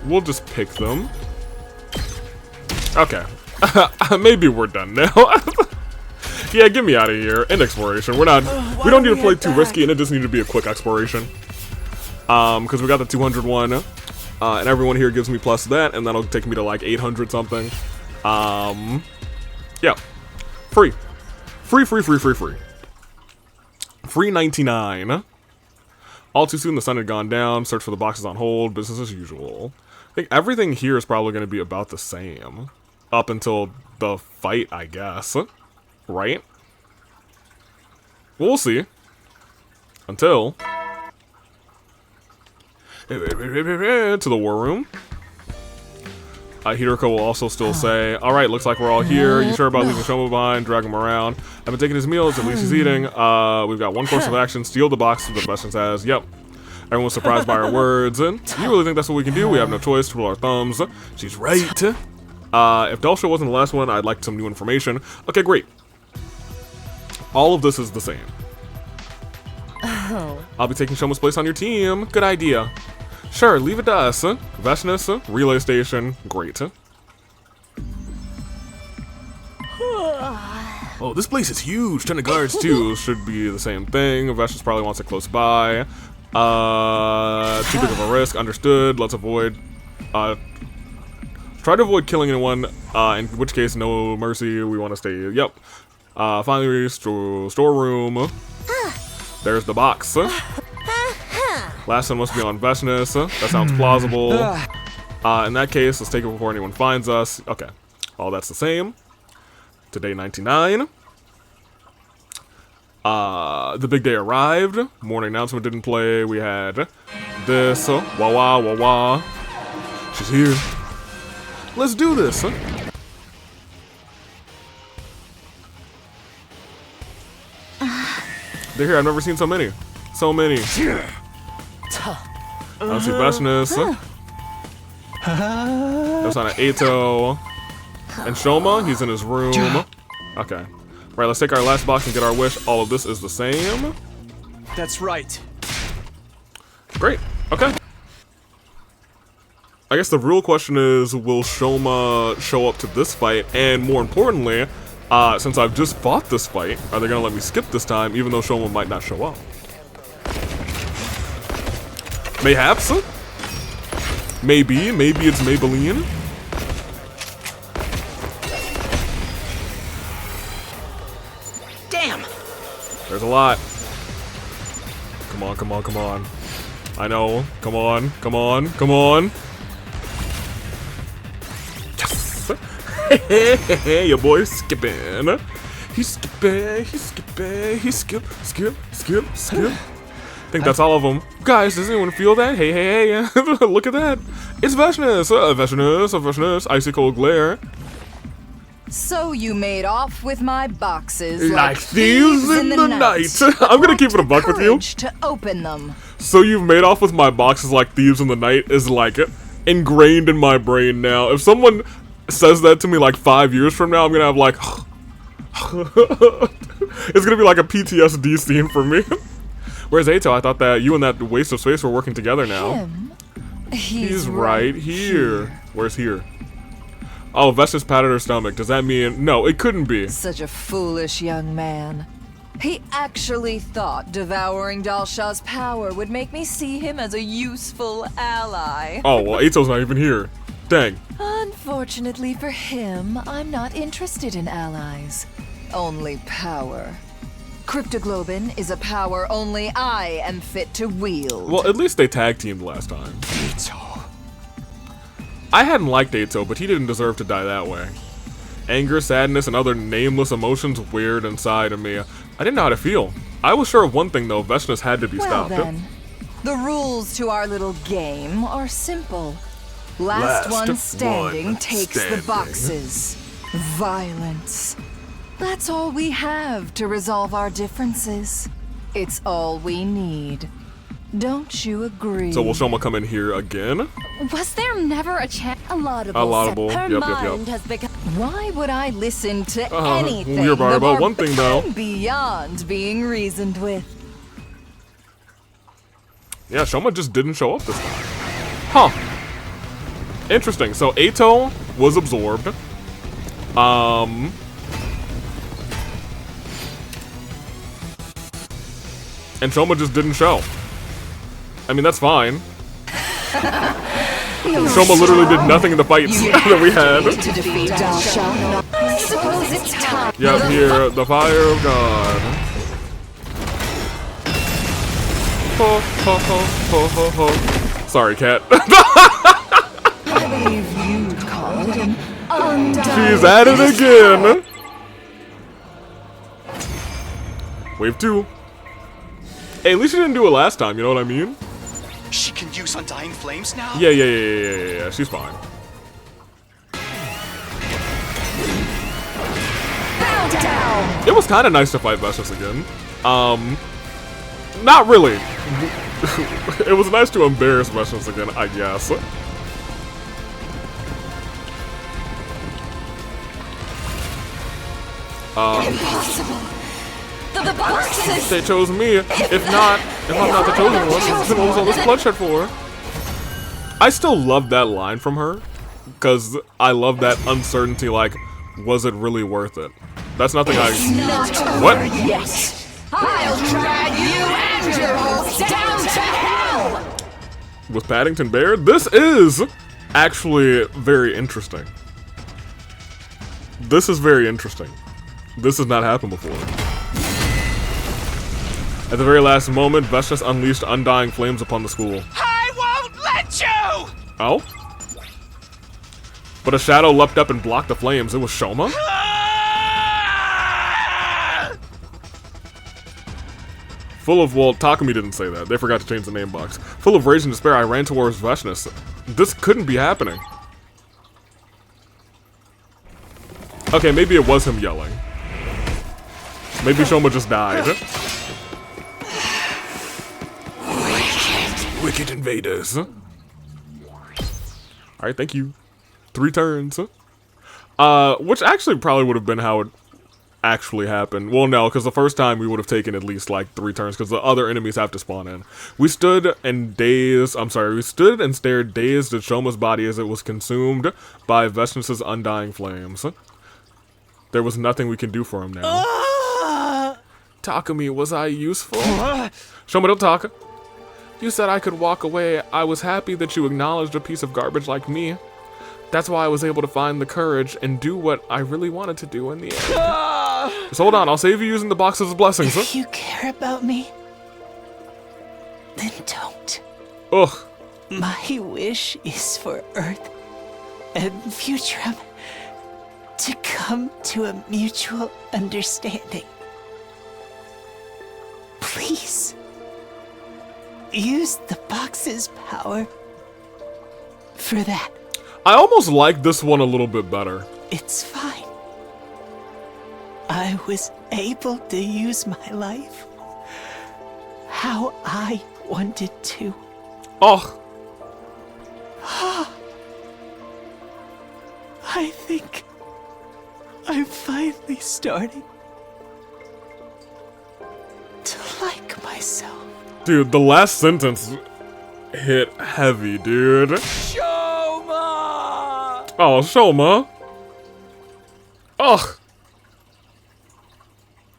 We'll just pick them. Okay. Maybe we're done now. Yeah, get me out of here. End exploration. We don't need to play too risky, and it just need to be a quick exploration. Because we got the 200 one, and everyone here gives me plus that, and that'll take me to like 800 something. Yeah. Free. Free 99. All too soon, the sun had gone down. Search for the boxes on hold. Business as usual. I think everything here is probably going to be about the same. Up until the fight, I guess. Right? We'll see. Until... to the war room. Hiroko will also still say, alright, looks like we're all here. You sure about leaving Shoma behind? Drag him around. I've been taking his meals, at least he's eating. We've got one course of action. Steal the box that the Vestance has. Yep. Everyone's surprised by our words. You really think that's what we can do? We have no choice. Twiddle our thumbs. She's right. If Delsha wasn't the last one, I'd like some new information. Okay, great. All of this is the same. I'll be taking Shoma's place on your team. Good idea. Sure, leave it to us. Vestance, relay station, great. Oh, this place is huge. Ton of guards too. Two should be the same thing. Vestance probably wants it close by. Too big of a risk, understood. Let's avoid. Try to avoid killing anyone, in which case, no mercy. We want to stay. Yep. Finally, storeroom. There's the box. Last one must be on Vestance. That sounds plausible. In that case, let's take it before anyone finds us. Okay. All that's the same. Today 99. The big day arrived. Morning announcement didn't play. We had this. Wah wah wah wah. She's here. Let's do this. They're here. I've never seen so many. So many. I see Vestance. There's on an Eito. And Shoma, he's in his room. Okay. Right, let's take our last box and get our wish. All of this is the same. That's right. Great. Okay. I guess the real question is, will Shoma show up to this fight? And more importantly, since I've just fought this fight, are they gonna let me skip this time, even though Shoma might not show up? Mayhaps? Maybe it's Maybelline. Damn! There's a lot. Come on, come on, come on. I know. Come on, come on, come on. Yes! Hey, your boy's skipping. He's skipping, he's skipping, he's skip. I think that's all of them. Guys, does anyone feel that? Hey. Look at that. It's Vestance. Vestance. Icy cold glare. So you made off with my boxes like thieves in the night. I'm gonna keep it a buck with you. To open them. So you've made off with my boxes like thieves in the night is like ingrained in my brain now. If someone says that to me like 5 years from now, I'm gonna have like it's gonna be like a PTSD scene for me. Where's Eito? I thought that you and that waste of space were working together now. Him? He's right here. Where's here? Oh, Vestance patted her stomach. Does that mean... No, it couldn't be. Such a foolish young man. He actually thought devouring Dalsha's power would make me see him as a useful ally. Oh, well, Eito's not even here. Dang. Unfortunately for him, I'm not interested in allies. Only power. Cryptoglobin is a power only I am fit to wield. Well, at least they tag teamed last time. I hadn't liked Ato, but he didn't deserve to die that way. Anger, sadness, and other nameless emotions weird inside of me. I didn't know how to feel. I was sure of one thing though, Veshna's had to be stopped. Then, the rules to our little game are simple. Last one standing takes the boxes. Violence. That's all we have to resolve our differences. It's all we need. Don't you agree? So will Shoma come in here again? Was there never a chance? A laudable. Her Yep. mind has become. Why would I listen to anything We're right about one thing though. beyond being reasoned with? Yeah, Shoma just didn't show up this time. Huh. Interesting. So Ato was absorbed. And Shoma just didn't show. I mean, that's fine. Shoma literally did nothing in the fights that we had. To defeat Dalsha. I suppose it's time. Yep, here, the fire of God. Ho, ho, ho, ho, ho, ho. Sorry, cat. I believe you'd call it an undying. She's at it again. Wave 2. Hey, at least she didn't do it last time, you know what I mean? She can use Undying Flames now? Yeah, she's fine. Bow down. It was kind of nice to fight Veshnas again. Not really. It was nice to embarrass Veshnas again, I guess. Impossible. The boxes. They chose me. If I'm not the chosen one, then what was all this bloodshed for? I still love that line from her, because I love that uncertainty, like, was it really worth it? That's nothing What? Yes. I'll drag you and your host down to hell. With Paddington Bear? This is actually very interesting. This is very interesting. This has not happened before. At the very last moment, Veshnas unleashed undying flames upon the school. I won't let you! Oh? But a shadow leapt up and blocked the flames. It was Shoma? Full of, well, Takumi didn't say that. They forgot to change the name box. Full of rage and despair, I ran towards Veshnas. This couldn't be happening. Okay, maybe it was him yelling. Maybe Shoma just died. Wicked invaders. Alright, thank you. 3 turns. Which actually probably would have been how it actually happened. Well, no, because the first time we would have taken at least like 3 turns because the other enemies have to spawn in. We stood and stared dazed at Shoma's body as it was consumed by Veshnas' undying flames. There was nothing we can do for him now. Takumi, was I useful? Shoma, don't talk. You said I could walk away. I was happy that you acknowledged a piece of garbage like me. That's why I was able to find the courage and do what I really wanted to do in the end. Just hold on, I'll save you using the boxes of blessings. If you care about me, then don't. Ugh. My wish is for Earth and Futurum to come to a mutual understanding. Please, use the box's power for that. I almost like this one a little bit better. It's fine. I was able to use my life how I wanted to. Oh. I think I'm finally starting to like myself. Dude, the last sentence hit heavy, dude. Shoma! Oh, Shoma. Ugh.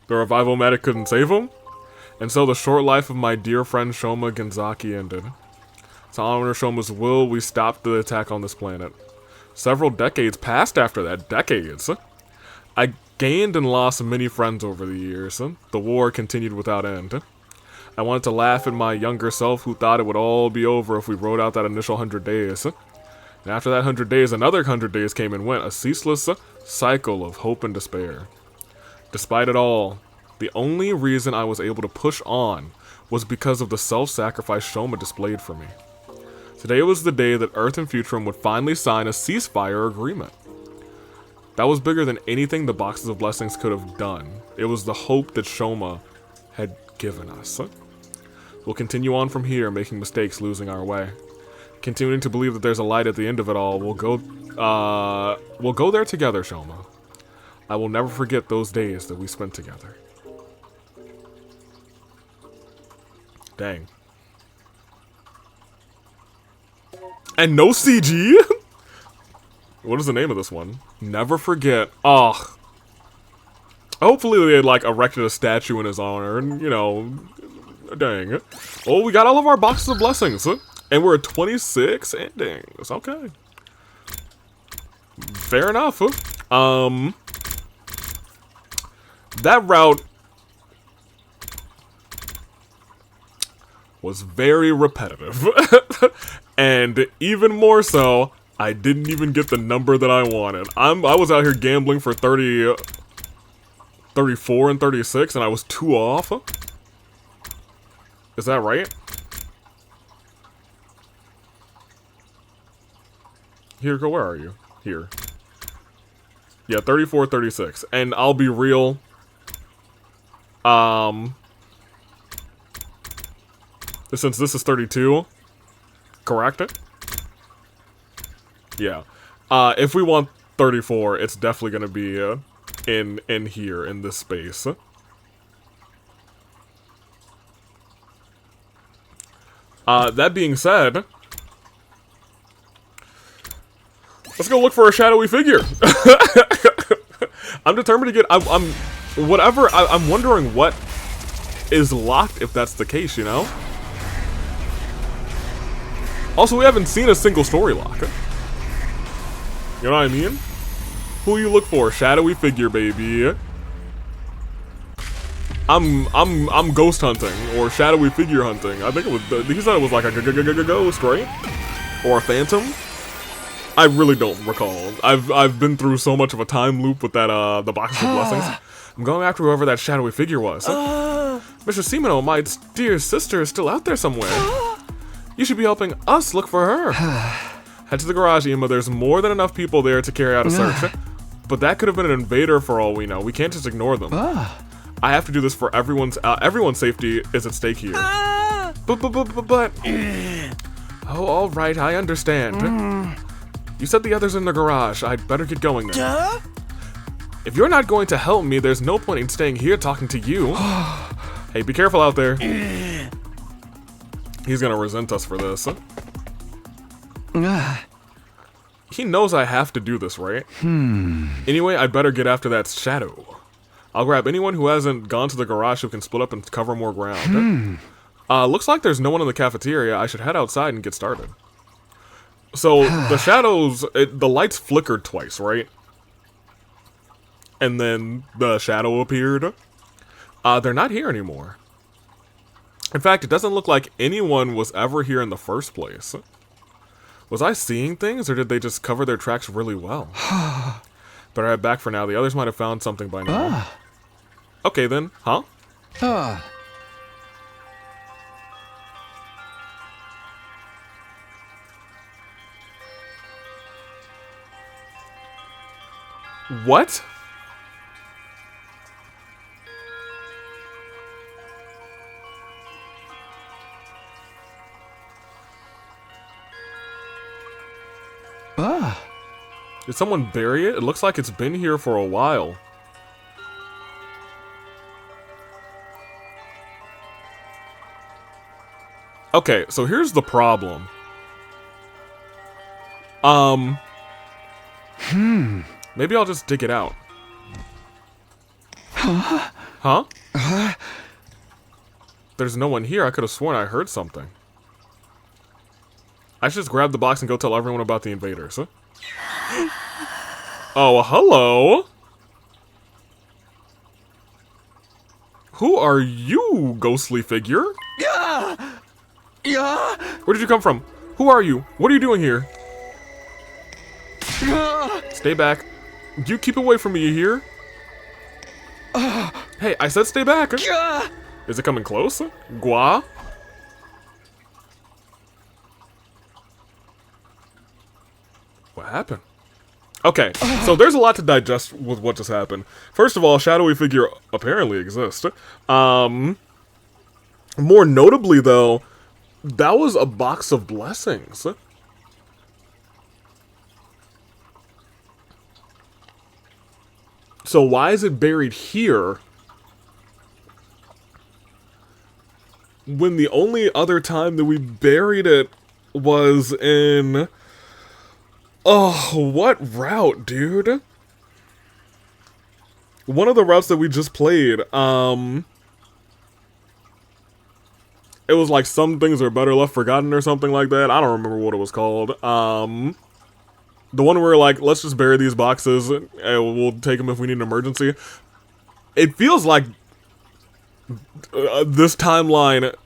The revival medic couldn't save him? And so the short life of my dear friend Shoma Genzaki ended. To honor Shoma's will, we stopped the attack on this planet. Several decades passed after that. Decades. I gained and lost many friends over the years. The war continued without end. I wanted to laugh at my younger self who thought it would all be over if we rode out that initial 100 days. And after that 100 days, another 100 days came and went, a ceaseless cycle of hope and despair. Despite it all, the only reason I was able to push on was because of the self-sacrifice Shoma displayed for me. Today was the day that Earth and Futurum would finally sign a ceasefire agreement. That was bigger than anything the Boxes of Blessings could have done. It was the hope that Shoma had given us. We'll continue on from here, making mistakes, losing our way. Continuing to believe that there's a light at the end of it all, we'll go there together, Shoma. I will never forget those days that we spent together. Dang. And no CG? What is the name of this one? Never forget. Oh. Hopefully they had, like, erected a statue in his honor, and, you know, dang. Oh, we got all of our Boxes of Blessings, and we're at 26 endings. Okay. Fair enough. That route was very repetitive. And even more so, I didn't even get the number that I wanted. I was out here gambling for 30... 34 and 36, and I was 2 off? Is that right? Here, go, where are you? Here. Yeah, 34, 36. And I'll be real. Since this is 32, correct it? Yeah. If we want 34, it's definitely gonna be, in here, in this space. That being said, let's go look for a shadowy figure. I'm determined to get, I'm wondering what is locked if that's the case, you know? Also, we haven't seen a single story lock. You know what I mean? Who you look for? Shadowy figure, baby. I'm ghost hunting or shadowy figure hunting. I think it was. He said it was like a ghost, right? Or a phantom. I really don't recall. I've been through so much of a time loop with that the Boxes of Blessings. I'm going after whoever that shadowy figure was. Mr. Semino, my dear sister, is still out there somewhere. You should be helping us look for her. Head to the garage, Emma. There's more than enough people there to carry out a search. But that could have been an invader for all we know. We can't just ignore them. I have to do this for everyone's safety is at stake here. But oh, all right, I understand. You said the others in the garage. I'd better get going then. If you're not going to help me, there's no point in staying here talking to you. Hey, be careful out there. He's gonna resent us for this. He knows I have to do this, right? Anyway, I'd better get after that shadow. I'll grab anyone who hasn't gone to the garage who can split up and cover more ground. Looks like there's no one in the cafeteria. I should head outside and get started. So, the shadows, the lights flickered twice, right? And then the shadow appeared. They're not here anymore. In fact, it doesn't look like anyone was ever here in the first place. Was I seeing things, or did they just cover their tracks really well? Better head back for now. The others might have found something by now. Okay then, huh? What? Did someone bury it? It looks like it's been here for a while. Okay, so here's the problem. Maybe I'll just dig it out. Huh? There's no one here. I could have sworn I heard something. I should just grab the box and go tell everyone about the invaders. Oh, hello. Who are you, ghostly figure? Yeah. Where did you come from? Who are you? What are you doing here? Stay back. You keep away from me, you hear? Hey, I said stay back. Is it coming close? Gua? What happened? Okay, so there's a lot to digest with what just happened. First of all, shadowy figure apparently exists. More notably, though, that was a box of blessings. So why is it buried here when the only other time that we buried it was in... Oh, what route, dude? One of the routes that we just played, it was like some things are better left forgotten or something like that. I don't remember what it was called. The one where like, let's just bury these boxes and we'll take them if we need an emergency. It feels like this timeline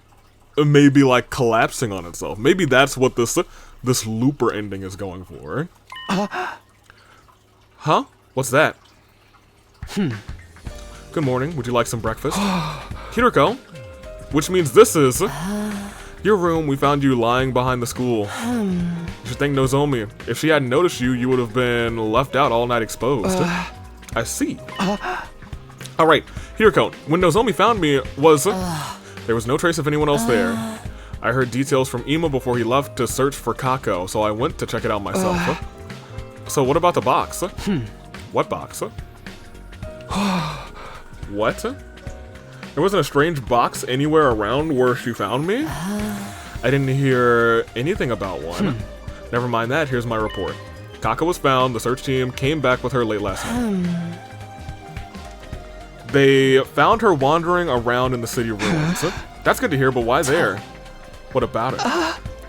may be like collapsing on itself. Maybe that's what this looper ending is going for. Huh? What's that? Good morning. Would you like some breakfast? Kiriko, which means this is your room. We found you lying behind the school. You should thank Nozomi. If she hadn't noticed you, you would have been left out all night exposed. I see. Alright, Kiriko, when Nozomi found me, there was no trace of anyone else there. I heard details from Ima before he left to search for Kako, so I went to check it out myself. So what about the box? What box? What? There wasn't a strange box anywhere around where she found me? I didn't hear anything about one. Never mind that, here's my report. Kako was found, the search team came back with her late last night. They found her wandering around in the city ruins. That's good to hear, but why there? What about it?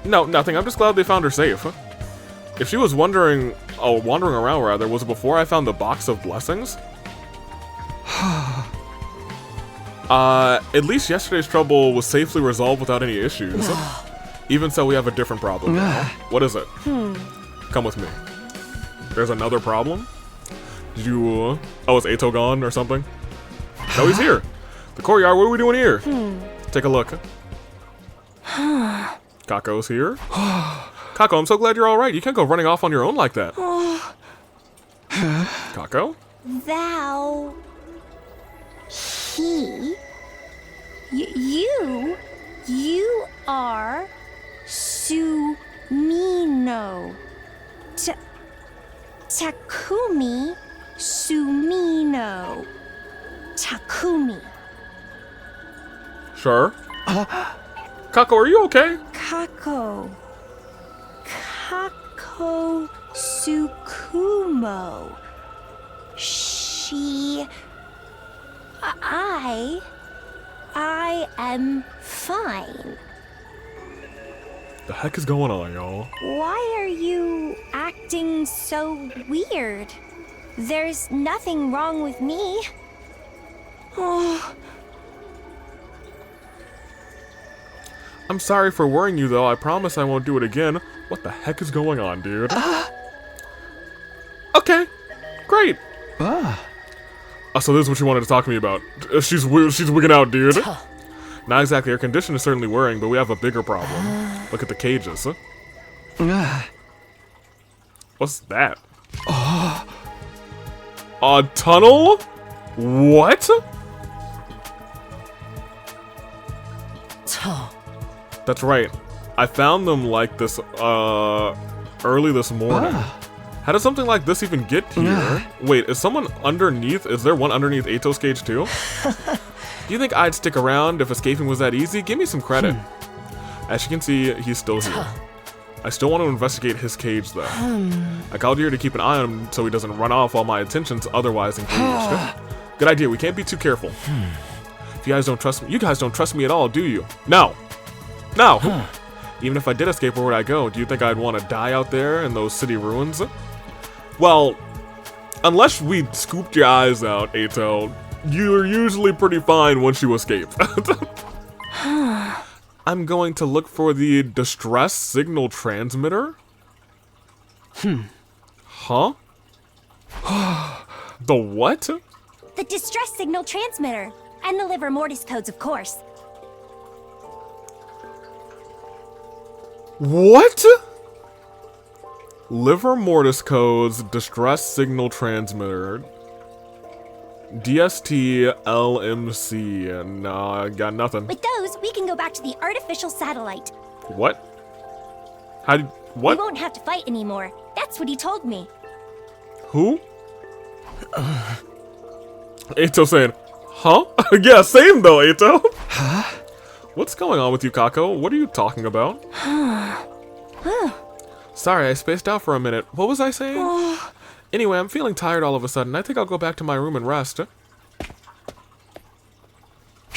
No, nothing. I'm just glad they found her safe. If she was wandering around rather, was it before I found the box of blessings? At least yesterday's trouble was safely resolved without any issues. Even so, we have a different problem now. What is it? Come with me. There's another problem? Did you, oh, is Eito gone or something? No, he's here. The courtyard, what are we doing here? Take a look. Kako's here. Kako, I'm so glad you're alright. You can't go running off on your own like that. Kako? Thou. He. You are Sumino. Takumi Sumino. Takumi. Sure. Kako, are you okay? Kako Tsukumo. I am fine. The heck is going on, y'all? Why are you acting so weird? There's nothing wrong with me. Oh. I'm sorry for worrying you, though. I promise I won't do it again. What the heck is going on, dude? Okay, great. So this is what you wanted to talk to me about. She's wigging out, dude. Not exactly. Her condition is certainly worrying, but we have a bigger problem. Look at the cages. What's that? A tunnel? What? That's right. I found them like this, early this morning. How does something like this even get here? Wait, is someone underneath? Is there one underneath Eito's cage too? Do you think I'd stick around if escaping was that easy? Give me some credit. As you can see, he's still here. I still want to investigate his cage though. I called here to keep an eye on him so he doesn't run off while my attention's otherwise engaged. Good idea, we can't be too careful. If you guys don't trust me, you guys don't trust me at all, do you? No. No. Even if I did escape, where would I go? Do you think I'd want to die out there in those city ruins? Well, unless we scooped your eyes out, Ato, you're usually pretty fine once you escape. I'm going to look for the distress signal transmitter. Huh? The what? The distress signal transmitter. And the liver mortis codes, of course. What? Liver mortis codes, distress signal transmitter. DST, LMC, nah, got nothing. With those, we can go back to the artificial satellite. What? How did, what? We won't have to fight anymore. That's what he told me. Who? Ato saying, huh? Yeah, same though, Ato. Huh? What's going on with you, Kako? What are you talking about? Sorry, I spaced out for a minute. What was I saying? Anyway, I'm feeling tired all of a sudden. I think I'll go back to my room and rest.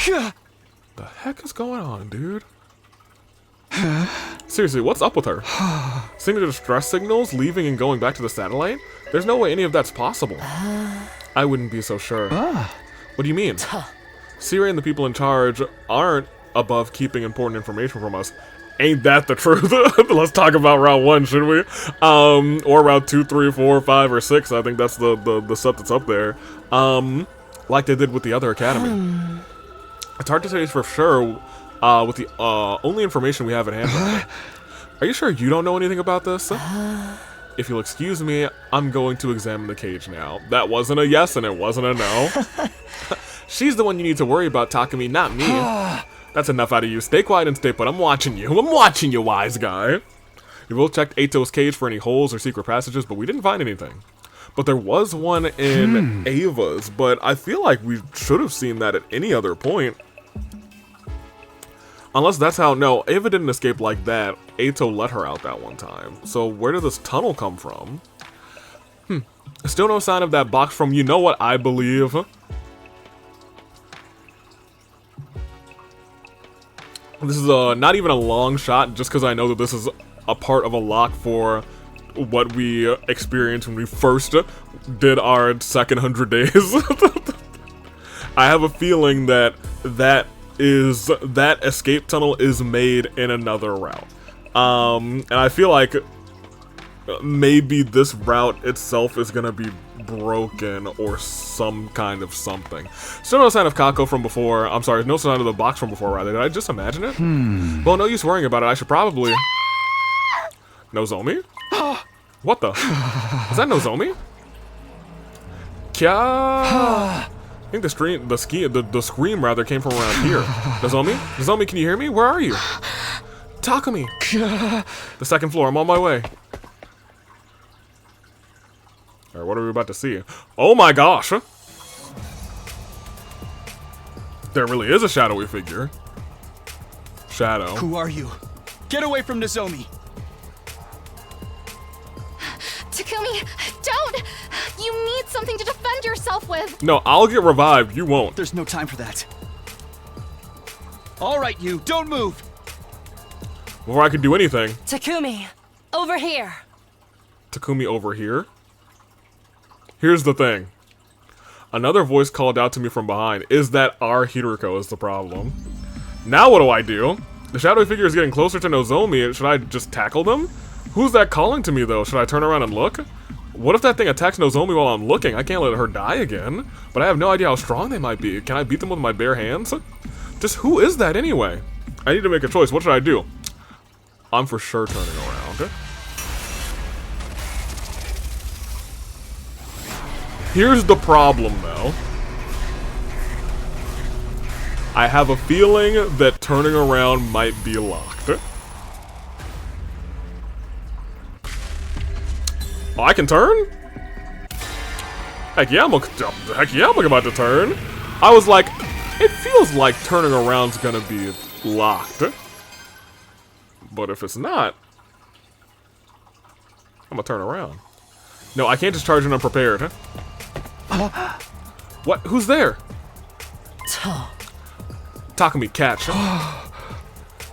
The heck is going on, dude? Seriously, what's up with her? Seeing the distress signals, leaving and going back to the satellite? There's no way any of that's possible. I wouldn't be so sure. What do you mean? Siri and the people in charge aren't above keeping important information from us. Ain't that the truth? Let's talk about Route 1, should we? Or Route 2, 3, 4, 5, or 6. I think that's the stuff that's up there. Like they did with the other academy. It's hard to say for sure with the only information we have at hand right now. Are you sure you don't know anything about this? If you'll excuse me, I'm going to examine the cage now. That wasn't a yes and it wasn't a no. She's the one you need to worry about, Takumi, not me. That's enough out of you. Stay quiet and stay put. I'm watching you. I'm watching you, wise guy. We both checked Ato's cage for any holes or secret passages, but we didn't find anything. But there was one in Ava's, but I feel like we should have seen that at any other point. Unless that's how... No, Ava didn't escape like that. Ato let her out that one time. So where did this tunnel come from? Still no sign of that box from... You know what I believe? This is not even a long shot, just because I know that this is a part of a lock for what we experienced when we first did our second 100 days. I have a feeling that that escape tunnel is made in another route. And I feel like maybe this route itself is gonna be broken or some kind of something. Still no sign of Kako from before. I'm sorry, no sign of the box from before, rather. Did I just imagine it? Well, no use worrying about it. I should probably... Nozomi? What the? Is that Nozomi? Kya? I think the scream rather came from around here. Nozomi? Nozomi, can you hear me? Where are you? Takumi! The second floor, I'm on my way. Alright, what are we about to see? Oh my gosh! There really is a shadowy figure. Shadow. Who are you? Get away from Nozomi! Takumi, don't! You need something to defend yourself with! No, I'll get revived, you won't. There's no time for that. Alright, you, don't move! Before I could do anything. Takumi, over here. Takumi over here? Here's the thing. Another voice called out to me from behind. Is that our Hiroko is the problem? Now what do I do? The shadowy figure is getting closer to Nozomi. Should I just tackle them? Who's that calling to me though? Should I turn around and look? What if that thing attacks Nozomi while I'm looking? I can't let her die again. But I have no idea how strong they might be. Can I beat them with my bare hands? Just who is that anyway? I need to make a choice. What should I do? I'm for sure turning around. Here's the problem, though. I have a feeling that turning around might be locked. Oh, I can turn? Heck yeah, I'm about to turn. I was like, it feels like turning around's gonna be locked. But if it's not, I'm gonna turn around. No, I can't just charge when I'm prepared. What? Who's there? Takumi, catch.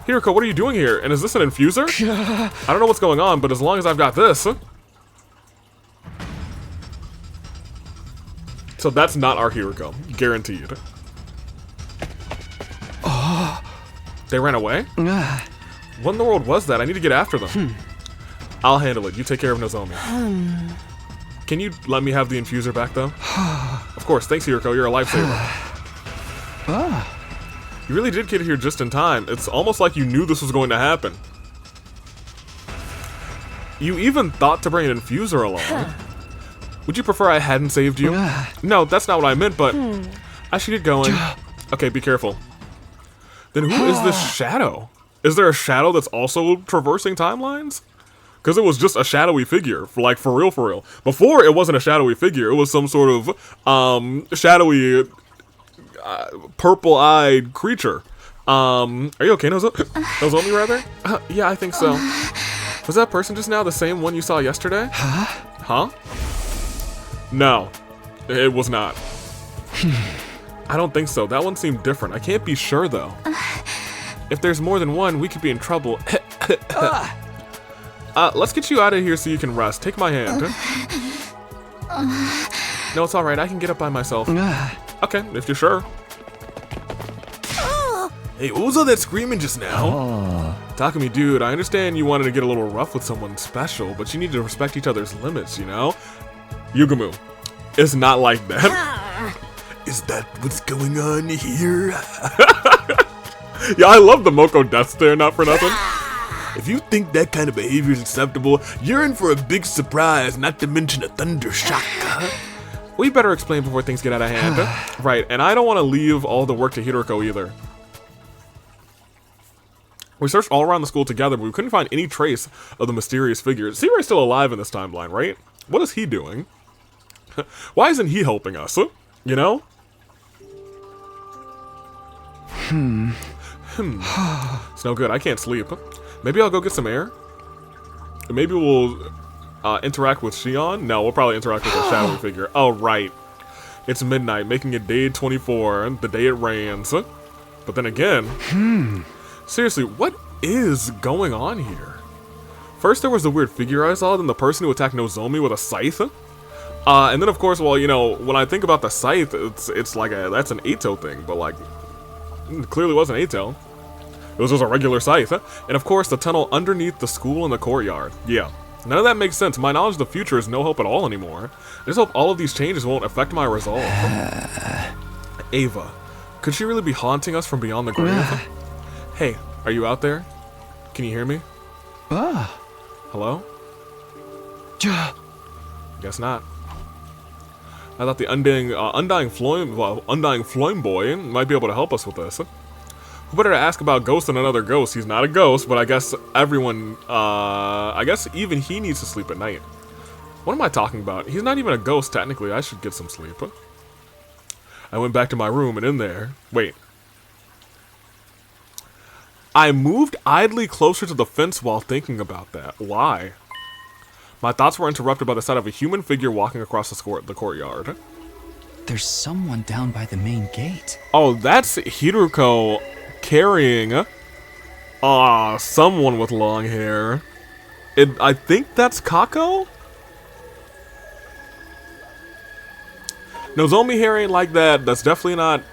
Hiroko, what are you doing here? And is this an infuser? I don't know what's going on, but as long as I've got this. So that's not our Hiroko. Guaranteed. They ran away? What in the world was that? I need to get after them. I'll handle it. You take care of Nozomi. Can you let me have the infuser back, though? Of course. Thanks, Hiroko. You're a lifesaver. You really did get here just in time. It's almost like you knew this was going to happen. You even thought to bring an infuser along. Would you prefer I hadn't saved you? No, that's not what I meant, but I should get going. Okay, be careful. Then who is this shadow? Is there a shadow that's also traversing timelines? Because it was just a shadowy figure, like for real. Before, it wasn't a shadowy figure. It was some sort of shadowy, purple-eyed creature. Are you okay, Nozomi, rather? Yeah, I think so. Was that person just now the same one you saw yesterday? Huh? No, it was not. I don't think so. That one seemed different. I can't be sure, though. If there's more than one, we could be in trouble. Let's get you out of here so you can rest. Take my hand. No, it's alright. I can get up by myself. Okay, if you're sure. Hey, what was all that screaming just now? Takumi, dude, I understand you wanted to get a little rough with someone special, but you need to respect each other's limits, you know? Yugumu, it's not like that. Is that what's going on here? Yeah, I love the Moko death stare, not for nothing. If you think that kind of behavior is acceptable, you're in for a big surprise, not to mention a thunder shock. We better explain before things get out of hand. Right, and I don't want to leave all the work to Hiroko either. We searched all around the school together, but we couldn't find any trace of the mysterious figure. Seaway's still alive in this timeline, right? What is he doing? Why isn't he helping us? You know? It's no good. I can't sleep. Maybe I'll go get some air? Maybe we'll interact with Shion? No, we'll probably interact with a shadowy figure. Oh, right. It's midnight, making it day 24, the day it rains. But then again... Seriously, what is going on here? First there was the weird figure I saw, then the person who attacked Nozomi with a scythe. And then of course, well, you know, when I think about the scythe, it's like that's an Eito thing, but like, it clearly wasn't Eito. It was just a regular scythe. And of course, the tunnel underneath the school and the courtyard. Yeah, none of that makes sense. My knowledge of the future is no hope at all anymore. I just hope all of these changes won't affect my resolve. Ava, could she really be haunting us from beyond the grave? Hey, are you out there? Can you hear me? Hello? Guess not. I thought the undying flame boy might be able to help us with this. Who better to ask about Ghost than another ghost? He's not a ghost, but I guess everyone, I guess even he needs to sleep at night. What am I talking about? He's not even a ghost, technically. I should get some sleep. I went back to my room and in there... Wait. I moved idly closer to the fence while thinking about that. Why? My thoughts were interrupted by the sight of a human figure walking across the courtyard. There's someone down by the main gate. Oh, that's Hiroko carrying someone with long hair. I think that's Kako? Nozomi hair ain't like that. That's definitely not...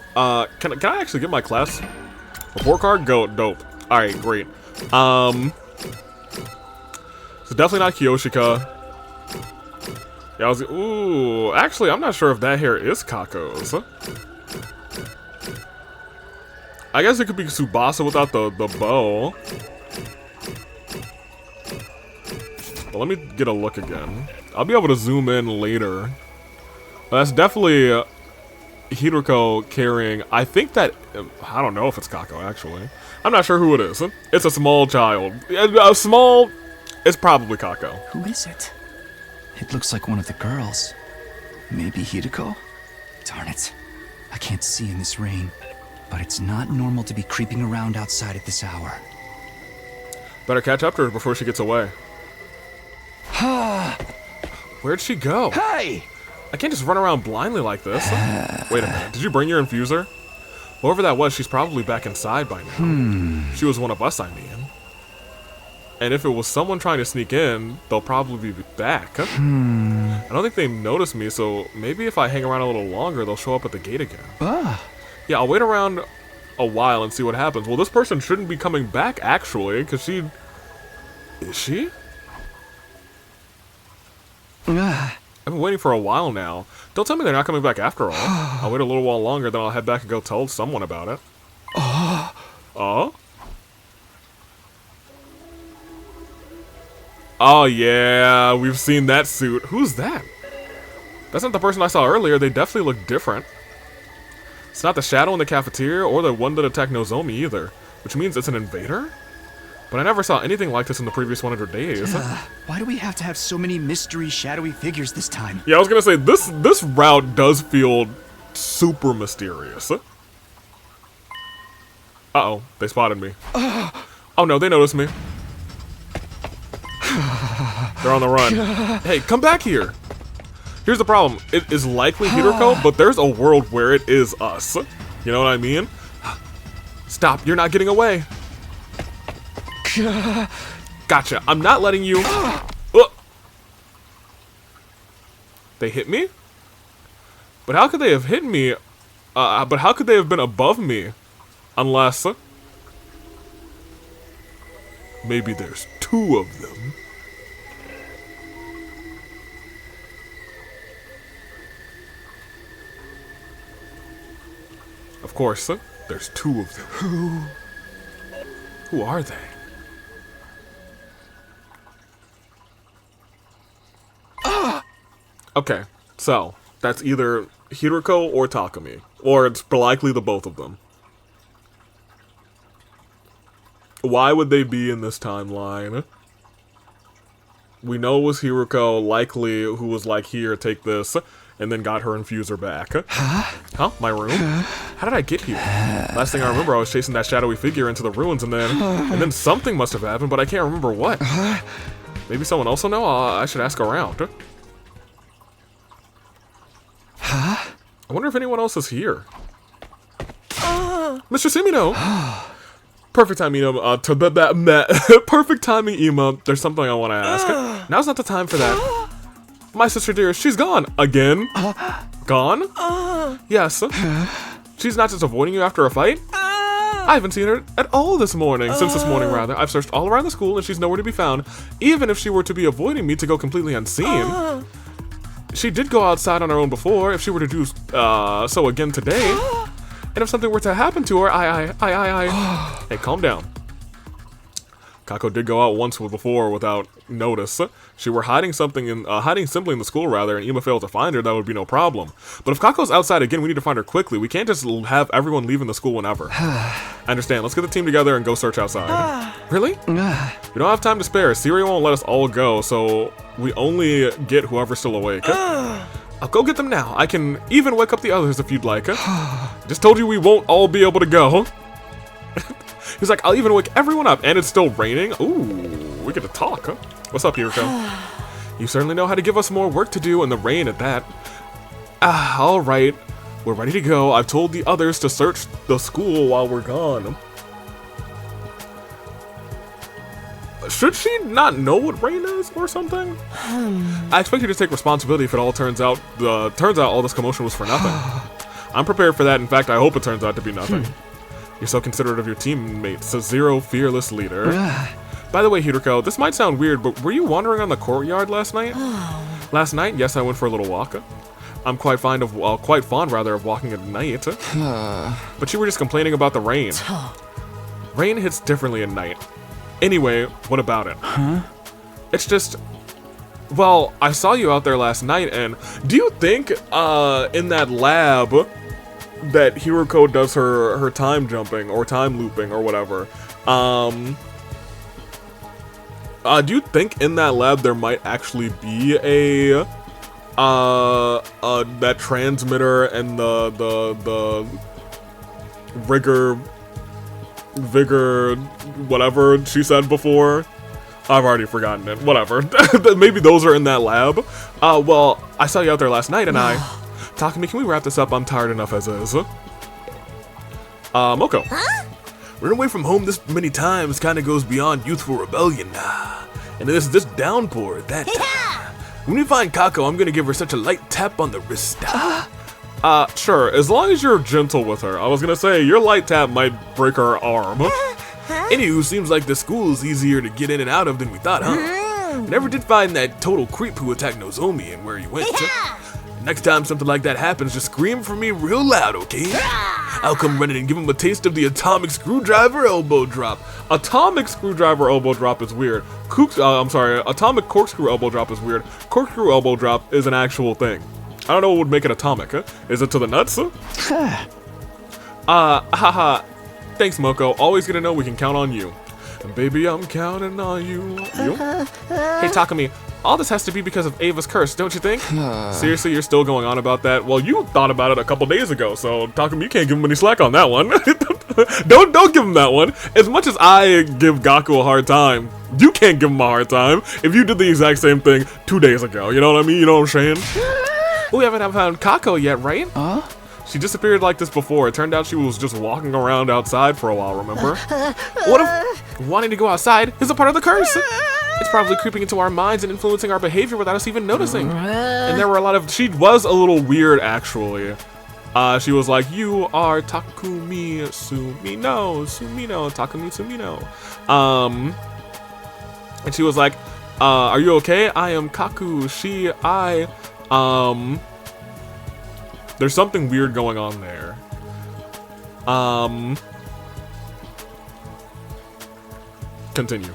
Can I actually get my class report card? Go, dope. Alright, great. So definitely not Kiyoshika. Yeah, ooh, actually, I'm not sure if that hair is Kako's. I guess it could be Tsubasa without the bow. But let me get a look again. I'll be able to zoom in later. But that's definitely Hiroko carrying, I think that, I don't know if it's Kako, actually. I'm not sure who it is. It's a small child. It's probably Kako. Who is it? It looks like one of the girls. Maybe Hiroko? Darn it. I can't see in this rain. But it's not normal to be creeping around outside at this hour. Better catch up to her before she gets away. Where'd she go? Hey! I can't just run around blindly like this. Wait a minute. Did you bring your infuser? Whoever that was, she's probably back inside by now. She was one of us, I mean. And if it was someone trying to sneak in, they'll probably be back. I don't think they noticed me, so maybe if I hang around a little longer, they'll show up at the gate again. Yeah, I'll wait around a while and see what happens. Well, this person shouldn't be coming back, actually, because she... Is she? I've been waiting for a while now. Don't tell me they're not coming back after all. I'll wait a little while longer, then I'll head back and go tell someone about it. Oh? Oh yeah, we've seen that suit. Who's that? That's not the person I saw earlier. They definitely look different. It's not the shadow in the cafeteria or the one that attacked Nozomi either, which means it's an invader? But I never saw anything like this in the previous 100 days. Why do we have to have so many mystery, shadowy figures this time? Yeah, I was gonna say, this route does feel super mysterious. Uh-oh, they spotted me. Oh no, they noticed me. They're on the run. Hey, come back here. Here's the problem. It is likely Hiroko, but there's a world where it is us. You know what I mean? Stop, you're not getting away. Gotcha, I'm not letting you. They hit me? But how could they have hit me? But how could they have been above me? Unless... maybe there's two of them. Of course, there's two of them. Who are they? Okay, so that's either Hiroko or Takumi, or it's likely the both of them. Why would they be in this timeline? We know it was Hiroko, likely, who was like, here, take this, and then got her infuser back. Huh? My room? How did I get here? Last thing I remember, I was chasing that shadowy figure into the ruins, and then something must have happened, but I can't remember what. Maybe someone else will know? I should ask around. I wonder if anyone else is here. Mr. Sumino! Perfect timing, perfect timing, Ima. There's something I want to ask. Now's not the time for that. My sister dear, she's gone. Again? Gone? Yes. She's not just avoiding you after a fight? I haven't seen her at all this morning. Since this morning, rather. I've searched all around the school and she's nowhere to be found. Even if she were to be avoiding me to go completely unseen. She did go outside on her own before. If she were to do so again today. And if something were to happen to her, Hey, calm down. Kako did go out once before without notice. She were hiding simply in the school rather, and Ima failed to find her, that would be no problem. But if Kako's outside again, we need to find her quickly. We can't just have everyone leaving the school whenever. I understand. Let's get the team together and go search outside. Really? We don't have time to spare. Siri won't let us all go, so we only get whoever's still awake. I'll go get them now. I can even wake up the others if you'd like. Just told you we won't all be able to go. He's like, I'll even wake everyone up, and it's still raining. Ooh, we get to talk, huh? What's up, Hiroko? You certainly know how to give us more work to do in the rain at that. All right. We're ready to go. I've told the others to search the school while we're gone. Should she not know what rain is or something? I expect you to take responsibility if it all turns out all this commotion was for nothing. I'm prepared for that. In fact, I hope it turns out to be nothing. You're so considerate of your teammates, a zero fearless leader. By the way, Hiroko, this might sound weird, but were you wandering on the courtyard last night? Last night, yes, I went for a little walk. I'm quite fond of walking at night. But you were just complaining about the rain. Rain hits differently at night. Anyway, what about it? It's just, well, I saw you out there last night, and do you think in that lab that Hiroko does her time jumping or time looping or whatever, do you think in that lab there might actually be a that transmitter and the vigor, whatever she said before? I've already forgotten it. Whatever. Maybe those are in that lab. Well, I saw you out there last night, and Takumi, can we wrap this up? I'm tired enough as is. Moko. Huh? Running away from home this many times kind of goes beyond youthful rebellion. And this downpour, that... When we find Kako, I'm gonna give her such a light tap on the wrist. Sure, as long as you're gentle with her. I was gonna say, your light tap might break her arm. Anywho, seems like the school's easier to get in and out of than we thought, huh? Never did find that total creep who attacked Nozomi and where he went. Next time something like that happens, just scream for me real loud, okay? I'll come running and give him a taste of the atomic screwdriver elbow drop. Atomic screwdriver elbow drop is weird. Atomic corkscrew elbow drop is weird. Corkscrew elbow drop is an actual thing. I don't know what would make it atomic. Is it to the nuts? Haha. Thanks, Moko. Always gonna know we can count on you. And baby, I'm counting on you. Hey, Takumi. All this has to be because of Ava's curse, don't you think? Seriously, you're still going on about that? Well, you thought about it a couple days ago, so Takumi, you can't give him any slack on that one. Don't give him that one. As much as I give Gaku a hard time, you can't give him a hard time if you did the exact same thing 2 days ago. You know what I mean? You know what I'm saying? We haven't found Kako yet, right? She disappeared like this before. It turned out she was just walking around outside for a while, remember? What if wanting to go outside is a part of the curse? It's probably creeping into our minds and influencing our behavior without us even noticing. And there were a lot of... She was a little weird, actually. She was like, you are Takumi Sumino, Takumi Sumino. And she was like, are you okay? I am Kaku, there's something weird going on there. Continue.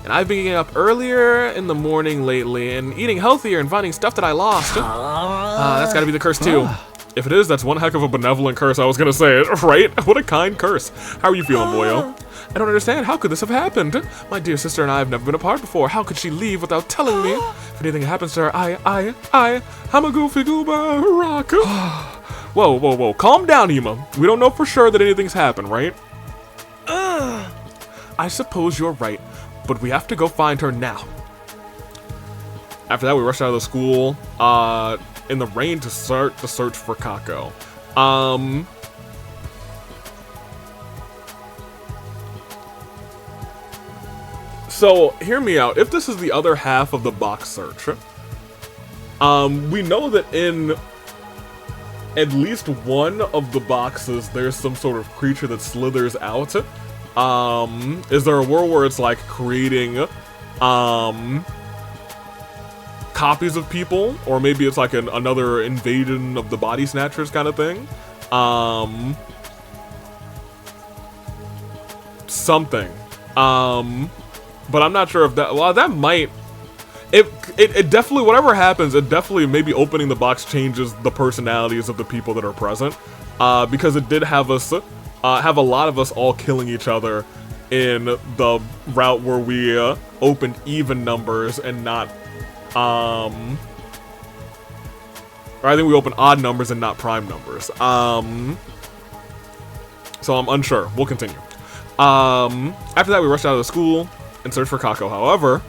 And I've been getting up earlier in the morning lately and eating healthier and finding stuff that I lost. That's gotta be the curse too. If it is, that's one heck of a benevolent curse, I was gonna say it, right? What a kind curse. How are you feeling, boyo? I don't understand. How could this have happened? My dear sister and I have never been apart before. How could she leave without telling me? If anything happens to her, I'm a goofy gooba rock. Whoa. Calm down, Ima. We don't know for sure that anything's happened, right? I suppose you're right, but we have to go find her now. After that, we rushed out of the school in the rain to start the search for Kako. So, hear me out. If this is the other half of the box search, we know that in at least one of the boxes, there's some sort of creature that slithers out. Is there a world where it's like creating, copies of people? Or maybe it's like another invasion of the body snatchers kind of thing? Something. But I'm not sure if that, well, that might, it definitely, whatever happens, it definitely, maybe opening the box changes the personalities of the people that are present. Because it did have us, have a lot of us all killing each other in the route where we opened even numbers and not, or I think we opened odd numbers and not prime numbers. So I'm unsure. We'll continue. After that, we rushed out of the school and searched for Kako. However,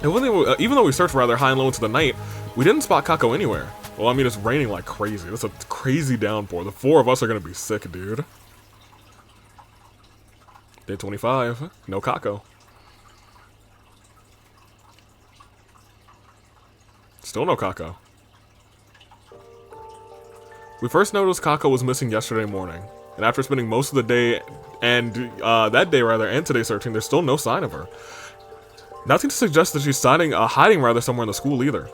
even though we searched rather high and low into the night, we didn't spot Kako anywhere. Well, I mean, it's raining like crazy. It's a crazy downpour. The four of us are gonna be sick, dude. Day 25. No Kako. Still no Kako. We first noticed Kako was missing yesterday morning. And after spending most of the day, and today searching, there's still no sign of her. Nothing to suggest that she's hiding somewhere in the school either.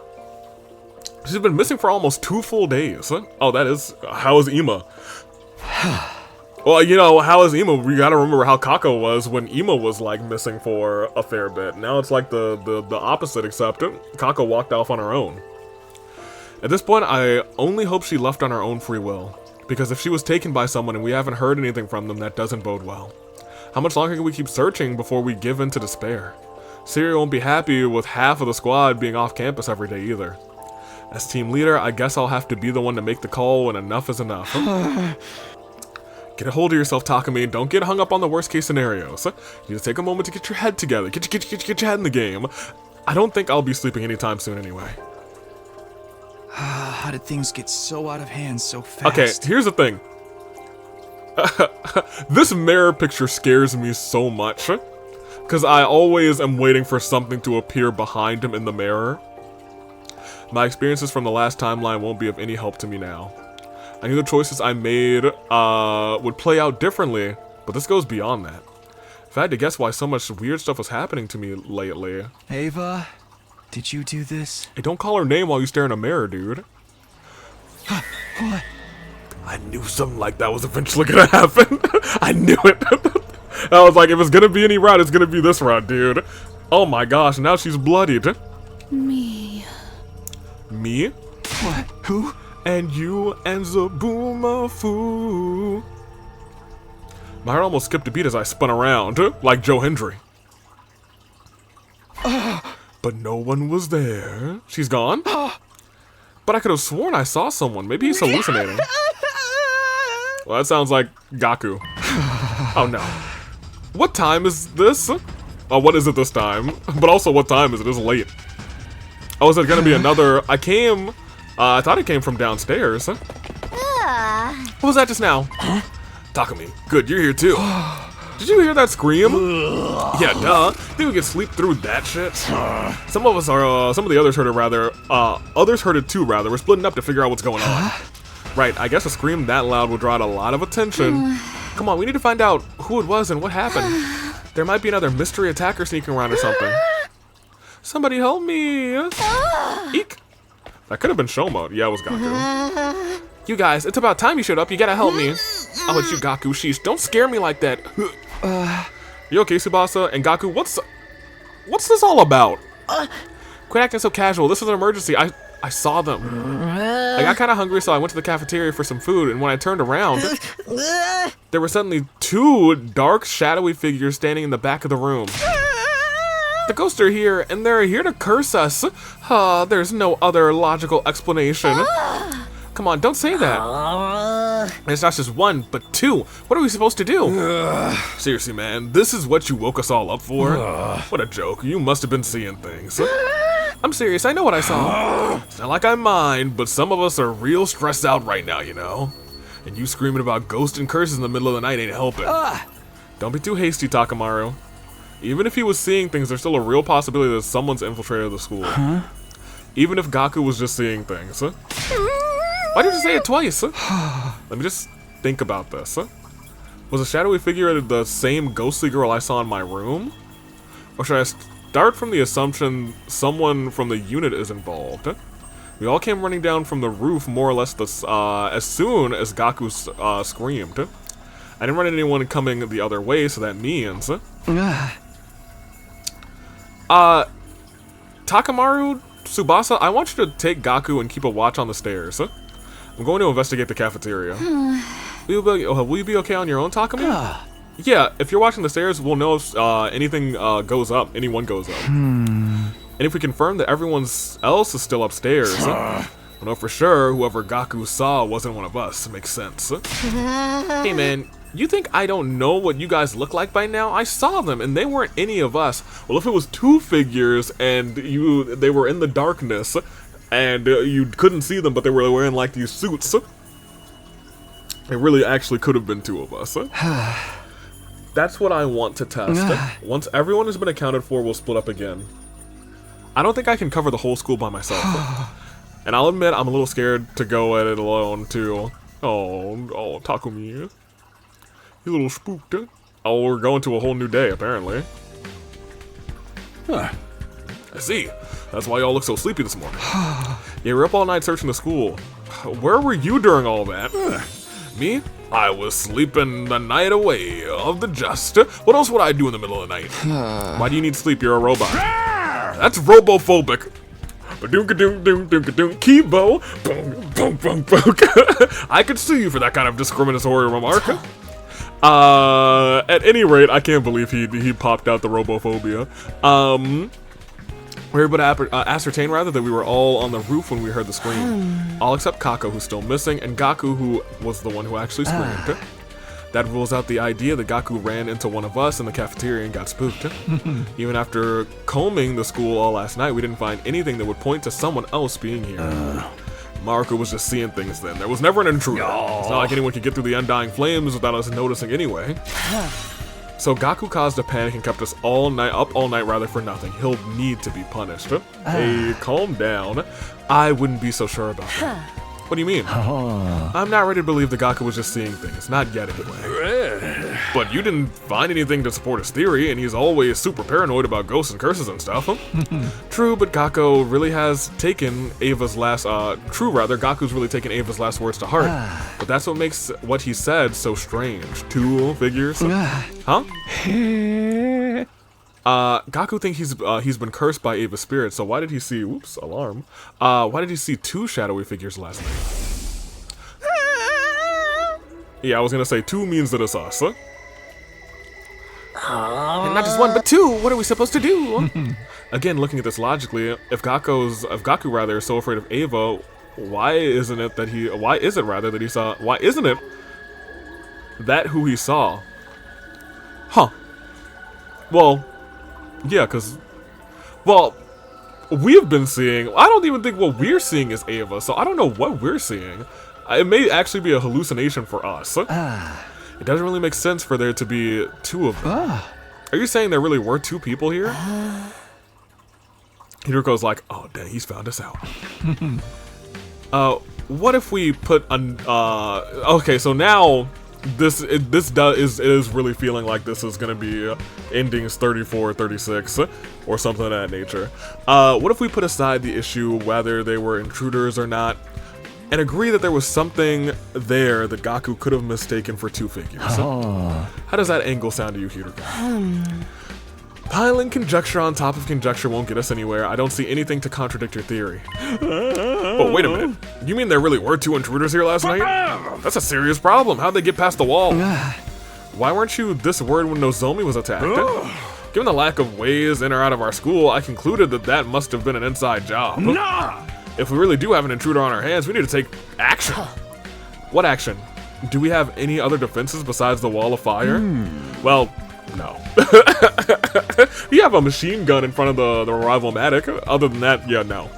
She's been missing for almost 2 full days. Oh, that is, how is Ima? Well, you know, how is Ima? We gotta remember how Kako was when Ima was, like, missing for a fair bit. Now it's like the opposite, except Kako walked off on her own. At this point, I only hope she left on her own free will. Because if she was taken by someone and we haven't heard anything from them, that doesn't bode well. How much longer can we keep searching before we give in to despair? Siri won't be happy with half of the squad being off campus every day either. As team leader, I guess I'll have to be the one to make the call when enough is enough. Get a hold of yourself, Takumi, and don't get hung up on the worst case scenarios. You need to take a moment to get your head together. Get your head in the game. I don't think I'll be sleeping anytime soon anyway. How did things get so out of hand so fast? Okay, here's the thing. This mirror picture scares me so much. Because I always am waiting for something to appear behind him in the mirror. My experiences from the last timeline won't be of any help to me now. I knew the choices I made would play out differently, but this goes beyond that. If I had to guess why so much weird stuff was happening to me lately. Ava, did you do this? Hey, don't call her name while you stare in a mirror, dude. What? I knew something like that was eventually gonna happen. I knew it. I was like, if it's gonna be any route, it's gonna be this route, dude. Oh my gosh, now she's bloodied. Me. Me? What? Who? And you and Zaboomafoo. My heart almost skipped a beat as I spun around, like Joe Hendry. But no one was there. She's gone? But I could have sworn I saw someone. Maybe he's hallucinating. Well, that sounds like Gaku. Oh no. What time is this? Oh, what is it this time? But also, what time is it? It's late. Oh, is it gonna be another? I thought it came from downstairs. What was that just now? Takumi, good, you're here too. Did you hear that scream? Yeah, duh. Think we could sleep through that shit? Some of us are, some of the others heard it rather. Others heard it too rather. We're splitting up to figure out what's going on. Right, I guess a scream that loud will draw out a lot of attention. Come on, we need to find out who it was and what happened. There might be another mystery attacker sneaking around or something. Somebody help me! Eek! That could have been show mode. Yeah, it was Gaku. You guys, it's about time you showed up. You gotta help me. Oh, it's you, Gaku. Sheesh, don't scare me like that. You okay, Tsubasa? And Gaku, what's this all about? Quit acting so casual. This is an emergency. I saw them. I got kind of hungry, so I went to the cafeteria for some food, and when I turned around, there were suddenly two dark, shadowy figures standing in the back of the room. The ghosts are here, and they're here to curse us. There's no other logical explanation. Come on, don't say that. It's not just one, but two. What are we supposed to do? Seriously, man, this is what you woke us all up for? What a joke. You must have been seeing things. I'm serious, I know what I saw. It's not like I mind, but some of us are real stressed out right now, you know? And you screaming about ghosts and curses in the middle of the night ain't helping. Don't be too hasty, Takamaru. Even if he was seeing things, there's still a real possibility that someone's infiltrated the school. Even if Gaku was just seeing things. Why did you say it twice? Let me just think about this. Was the shadowy figure the same ghostly girl I saw in my room? Or should I start from the assumption someone from the unit is involved? We all came running down from the roof more or less as soon as Gaku screamed. I didn't run into anyone coming the other way, so that means... Takamaru, Tsubasa, I want you to take Gaku and keep a watch on the stairs. I'm going to investigate the cafeteria. Will you be okay on your own, Takumi? Yeah, if you're watching the stairs, we'll know if anything goes up, anyone goes up. And if we confirm that everyone else is still upstairs, we'll know for sure whoever Gaku saw wasn't one of us. Makes sense. Hey man, you think I don't know what you guys look like by now? I saw them and they weren't any of us. Well, if it was two figures and they were in the darkness and you couldn't see them, but they were wearing like these suits, it really actually could have been two of us. That's what I want to test. Once everyone has been accounted for, we'll split up again. I don't think I can cover the whole school by myself. And I'll admit, I'm a little scared to go at it alone, too. Oh, Takumi. You a little spooked. Oh, we're going to a whole new day, apparently. I see. That's why y'all look so sleepy this morning. Yeah, we're up all night searching the school. Where were you during all that? Me? I was sleeping the night away of the just. What else would I do in the middle of the night? Why do you need sleep? You're a robot. That's robophobic. Ba-doom-ka-doom-doom-doom-ka-doom. Kibo. Boom, boom, boom, boom. I could sue you for that kind of discriminatory remark. At any rate, I can't believe he popped out the robophobia. We were able to ascertain, rather, that we were all on the roof when we heard the scream. All except Kako, who's still missing, and Gaku, who was the one who actually screamed. That rules out the idea that Gaku ran into one of us in the cafeteria and got spooked. Even after combing the school all last night, we didn't find anything that would point to someone else being here. Maruko was just seeing things then. There was never an intruder. It's not like anyone could get through the undying flames without us noticing anyway. So Gaku caused a panic and kept us up all night rather for nothing. He'll need to be punished. Hey, calm down. I wouldn't be so sure about that. What do you mean? I'm not ready to believe that Gaku was just seeing things. Not yet, anyway. But you didn't find anything to support his theory, and he's always super paranoid about ghosts and curses and stuff. True, but Gaku really has taken Ava's last... Gaku's really taken Ava's last words to heart. But that's what makes what he said so strange. Two figures? Huh? Gaku thinks he's been cursed by Ava's spirit, so why did he see, whoops, alarm. Why did he see two shadowy figures last night? Yeah, I was gonna say two means that it's us. And not just one, but two, what are we supposed to do? Again, looking at this logically, if Gaku is so afraid of Ava, why isn't it that he who he saw? Huh. Well, yeah, because, well, we have been seeing, I don't even think what we're seeing is Ava, so I don't know what we're seeing. It may actually be a hallucination for us. It doesn't really make sense for there to be two of them. Are you saying there really were two people here? Hiruko's like, oh, dang, he's found us out. What if we put okay, so now this is really feeling like this is gonna be endings 34, 36, or something of that nature. What if we put aside the issue whether they were intruders or not, and agree that there was something there that Gaku could have mistaken for two figures? How does that angle sound to you, Hiruko? Piling conjecture on top of conjecture won't get us anywhere. I don't see anything to contradict your theory. Oh, wait a minute. You mean there really were two intruders here last night? That's a serious problem. How'd they get past the wall? Why weren't you this worried when Nozomi was attacked? Given the lack of ways in or out of our school, I concluded that that must have been an inside job. If we really do have an intruder on our hands, we need to take action. What action? Do we have any other defenses besides the wall of fire? Well, no. You have a machine gun in front of the rival-matic. Other than that, yeah, no.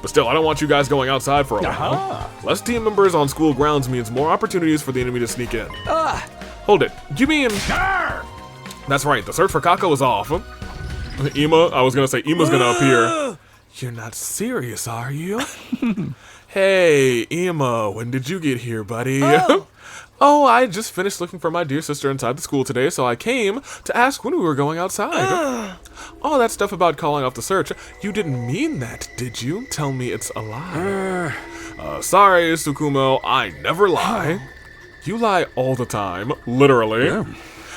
But still, I don't want you guys going outside for a while. Less team members on school grounds means more opportunities for the enemy to sneak in. Hold it. You mean... That's right, the search for Kako is off. I was gonna say Ima's gonna appear. You're not serious, are you? Hey, Ima, when did you get here, buddy? Oh, I just finished looking for my dear sister inside the school today, so I came to ask when we were going outside. All that stuff about calling off the search, you didn't mean that, did you? Tell me it's a lie. Sorry, Tsukumo, I never lie. You lie all the time, literally.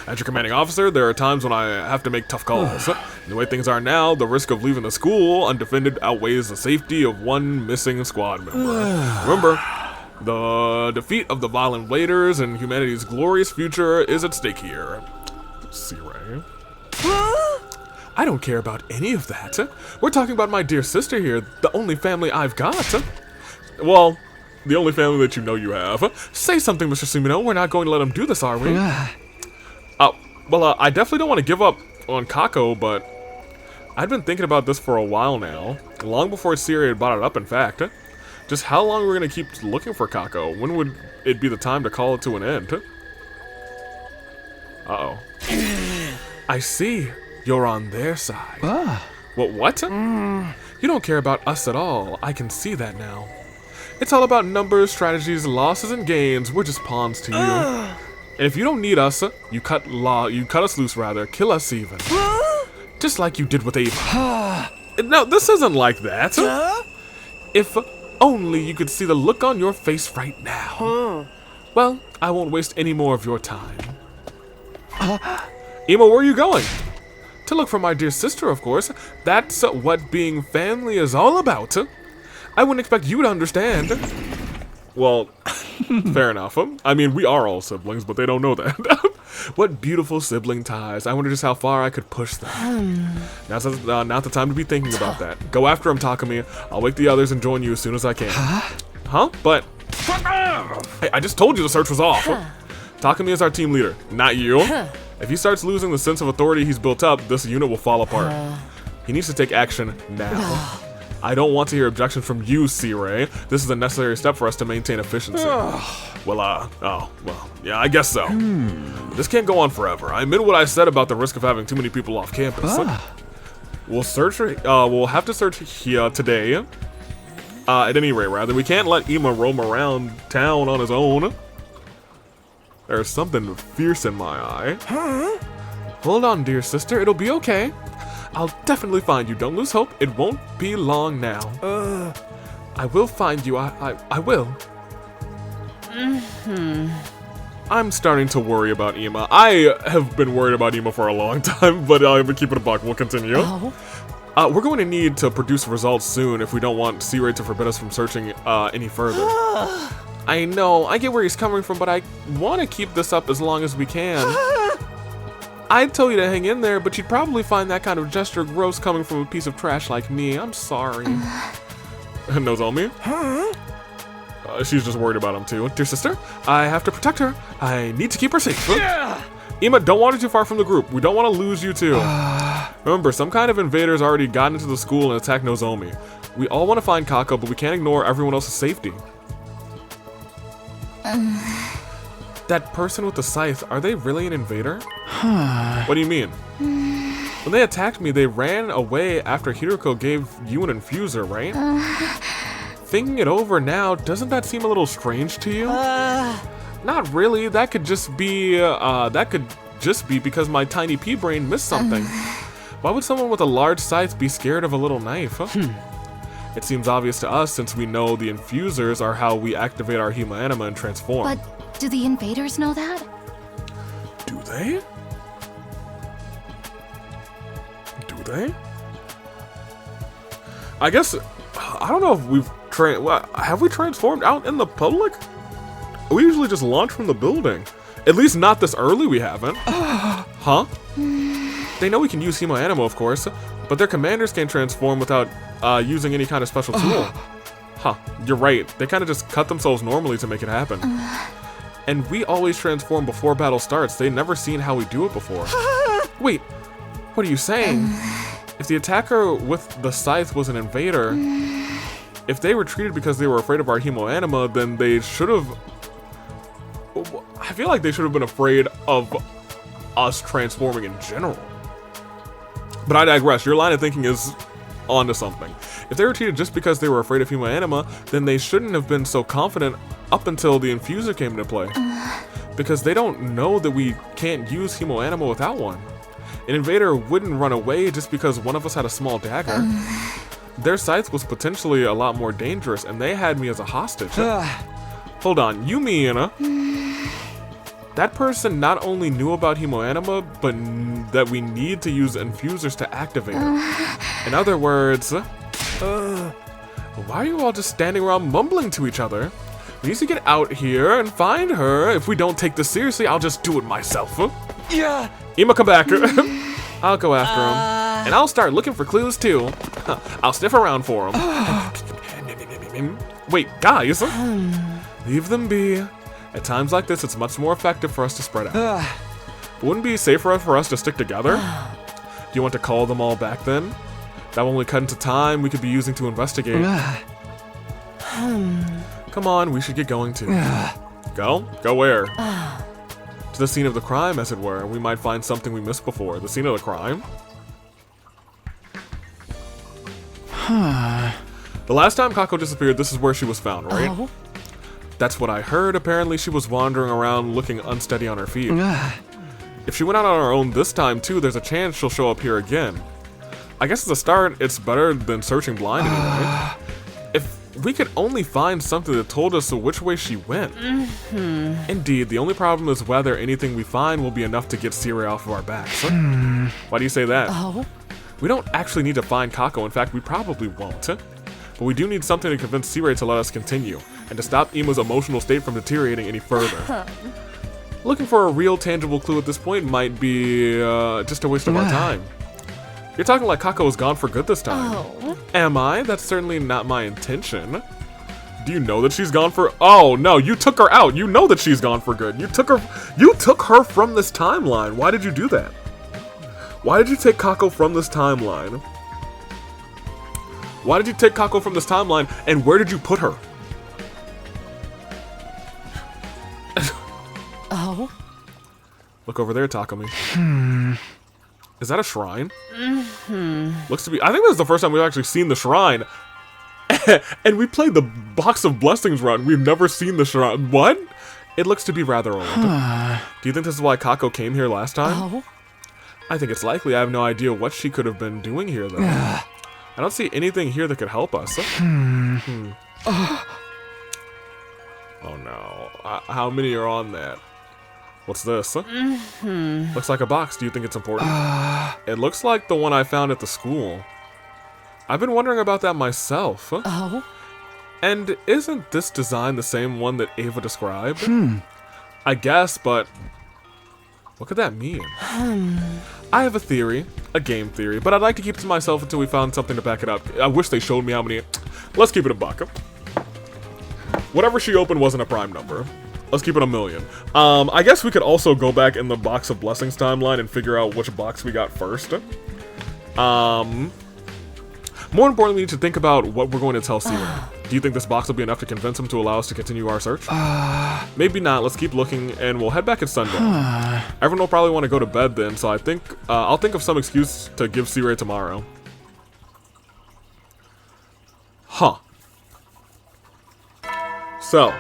As your commanding officer, there are times when I have to make tough calls. The way things are now, the risk of leaving the school undefended outweighs the safety of one missing squad member. Remember, the defeat of the violent bladers and humanity's glorious future is at stake here. C-Ray. I don't care about any of that. We're talking about my dear sister here, the only family I've got. Well, the only family that you know you have. Say something, Mr. Sumino. We're not going to let him do this, are we? Well, I definitely don't want to give up on Kako, but I've been thinking about this for a while now. Long before Siri had brought it up, in fact. Just how long we're going to keep looking for Kako? When would it be the time to call it to an end? Uh-oh. I see. You're on their side. What? You don't care about us at all. I can see that now. It's all about numbers, strategies, losses, and gains. We're just pawns to you. And if you don't need us, you cut us loose rather, kill us even. Just like you did with Ava. No, this isn't like that. If only you could see the look on your face right now. Well, I won't waste any more of your time. Ima, where are you going? To look for my dear sister, of course. That's what being family is all about. I wouldn't expect you to understand. Well, fair enough. I mean, we are all siblings, but they don't know that. What beautiful sibling ties. I wonder just how far I could push them. Now's not the time to be thinking about that. Go after him, Takumi. I'll wake the others and join you as soon as I can. Huh? But... Hey, I just told you the search was off. Takumi is our team leader, not you. If he starts losing the sense of authority he's built up, this unit will fall apart. He needs to take action now. I don't want to hear objections from you, C-Ray. This is a necessary step for us to maintain efficiency. Yeah, I guess so. This can't go on forever. I admit what I said about the risk of having too many people off campus. We'll have to search here today. At any rate, rather, we can't let Ema roam around town on his own. There's something fierce in my eye. Hold on, dear sister, it'll be okay. I'll definitely find you, don't lose hope. It won't be long now. I will find you, I will. I'm starting to worry about Ema. I have been worried about Ema for a long time, but I'll keep it a buck. We'll continue. We're going to need to produce results soon if we don't want C-Ray to forbid us from searching any further. I know, I get where he's coming from, but I want to keep this up as long as we can. I'd tell you to hang in there, but you'd probably find that kind of gesture gross coming from a piece of trash like me. I'm sorry. Nozomi? She's just worried about him too. Dear sister, I have to protect her. I need to keep her safe. Ema, don't wander too far from the group. We don't want to lose you too. Remember, some kind of invader's already gotten into the school and attacked Nozomi. We all want to find Kako, but we can't ignore everyone else's safety. That person with the scythe, are they really an invader? What do you mean? When they attacked me, they ran away after Hiroko gave you an infuser, right? Thinking it over now, doesn't that seem a little strange to you? Not really. That could just be because my tiny pea brain missed something. Why would someone with a large scythe be scared of a little knife? It seems obvious to us since we know the infusers are how we activate our hemoanima and transform. But do the invaders know that? Do they? Do they? I guess, I don't know if we've have we transformed out in the public? We usually just launch from the building. At least not this early we haven't. Huh? They know we can use hemoanima, of course, but their commanders can't transform without using any kind of special tool. Huh, you're right. They kind of just cut themselves normally to make it happen. And we always transform before battle starts. They've never seen how we do it before. Wait, what are you saying? If the attacker with the scythe was an invader, if they retreated because they were afraid of our hemoanima, then they should have... I feel like they should have been afraid of us transforming in general. But I digress. Your line of thinking is onto something. If they retreated just because they were afraid of hemoanima, then they shouldn't have been so confident up until the infuser came into play. Because they don't know that we can't use hemoanima without one. An invader wouldn't run away just because one of us had a small dagger. Their scythe was potentially a lot more dangerous, and they had me as a hostage. Hold on, you mean... that person not only knew about hemoanima, but that we need to use infusers to activate it. In other words... why are you all just standing around mumbling to each other? We need to get out here and find her. If we don't take this seriously, I'll just do it myself. Yeah. Ema, come back. I'll go after him. And I'll start looking for clues too. I'll sniff around for him. Wait, guys. Leave them be. At times like this, it's much more effective for us to spread out. Wouldn't it be safer for us to stick together? Do you want to call them all back then? That will only cut into time we could be using to investigate. Come on, we should get going too. Go? Go where? To the scene of the crime, as it were. We might find something we missed before. The scene of the crime? The last time Kako disappeared, this is where she was found, right? That's what I heard. Apparently she was wandering around looking unsteady on her feet. If she went out on her own this time too, there's a chance she'll show up here again. I guess as a start, it's better than searching blind anyway. If we could only find something that told us which way she went. Indeed, the only problem is whether anything we find will be enough to get C-Ray off of our backs. Why do you say that? We don't actually need to find Kako. In fact, we probably won't. But we do need something to convince C-Ray to let us continue, and to stop Ema's emotional state from deteriorating any further. Looking for a real tangible clue at this point might be just a waste of our time. You're talking like Kako is gone for good this time. Am I? That's certainly not my intention. Do you know that she's gone for... Oh, no, you took her out. You know that she's gone for good. You took her from this timeline. Why did you do that? Why did you take Kako from this timeline? Why did you take Kako from this timeline, and where did you put her? Oh? Look over there, Takumi. Is that a shrine? Looks to be. I think this is the first time we've actually seen the shrine. And we played the Box of Blessings run. We've never seen the shrine. What? It looks to be rather old. Do you think this is why Kako came here last time? Oh? I think it's likely. I have no idea what she could have been doing here, though. I don't see anything here that could help us. Oh no. How many are on that? What's this? Looks like a box. Do you think it's important? It looks like the one I found at the school. I've been wondering about that myself. Oh? And isn't this design the same one that Ava described? I guess, but what could that mean? I have a theory, a game theory, but I'd like to keep it to myself until we found something to back it up. I wish they showed me how many. Let's keep it a buck. Whatever she opened wasn't a prime number. Let's keep it 1,000,000. I guess we could also go back in the Box of Blessings timeline and figure out which box we got first. More importantly, we need to think about what we're going to tell Siren. Do you think this box will be enough to convince him to allow us to continue our search? Maybe not. Let's keep looking, and we'll head back at sundown. Everyone will probably want to go to bed then, so I think I'll think of some excuse to give Siren tomorrow. Huh. So,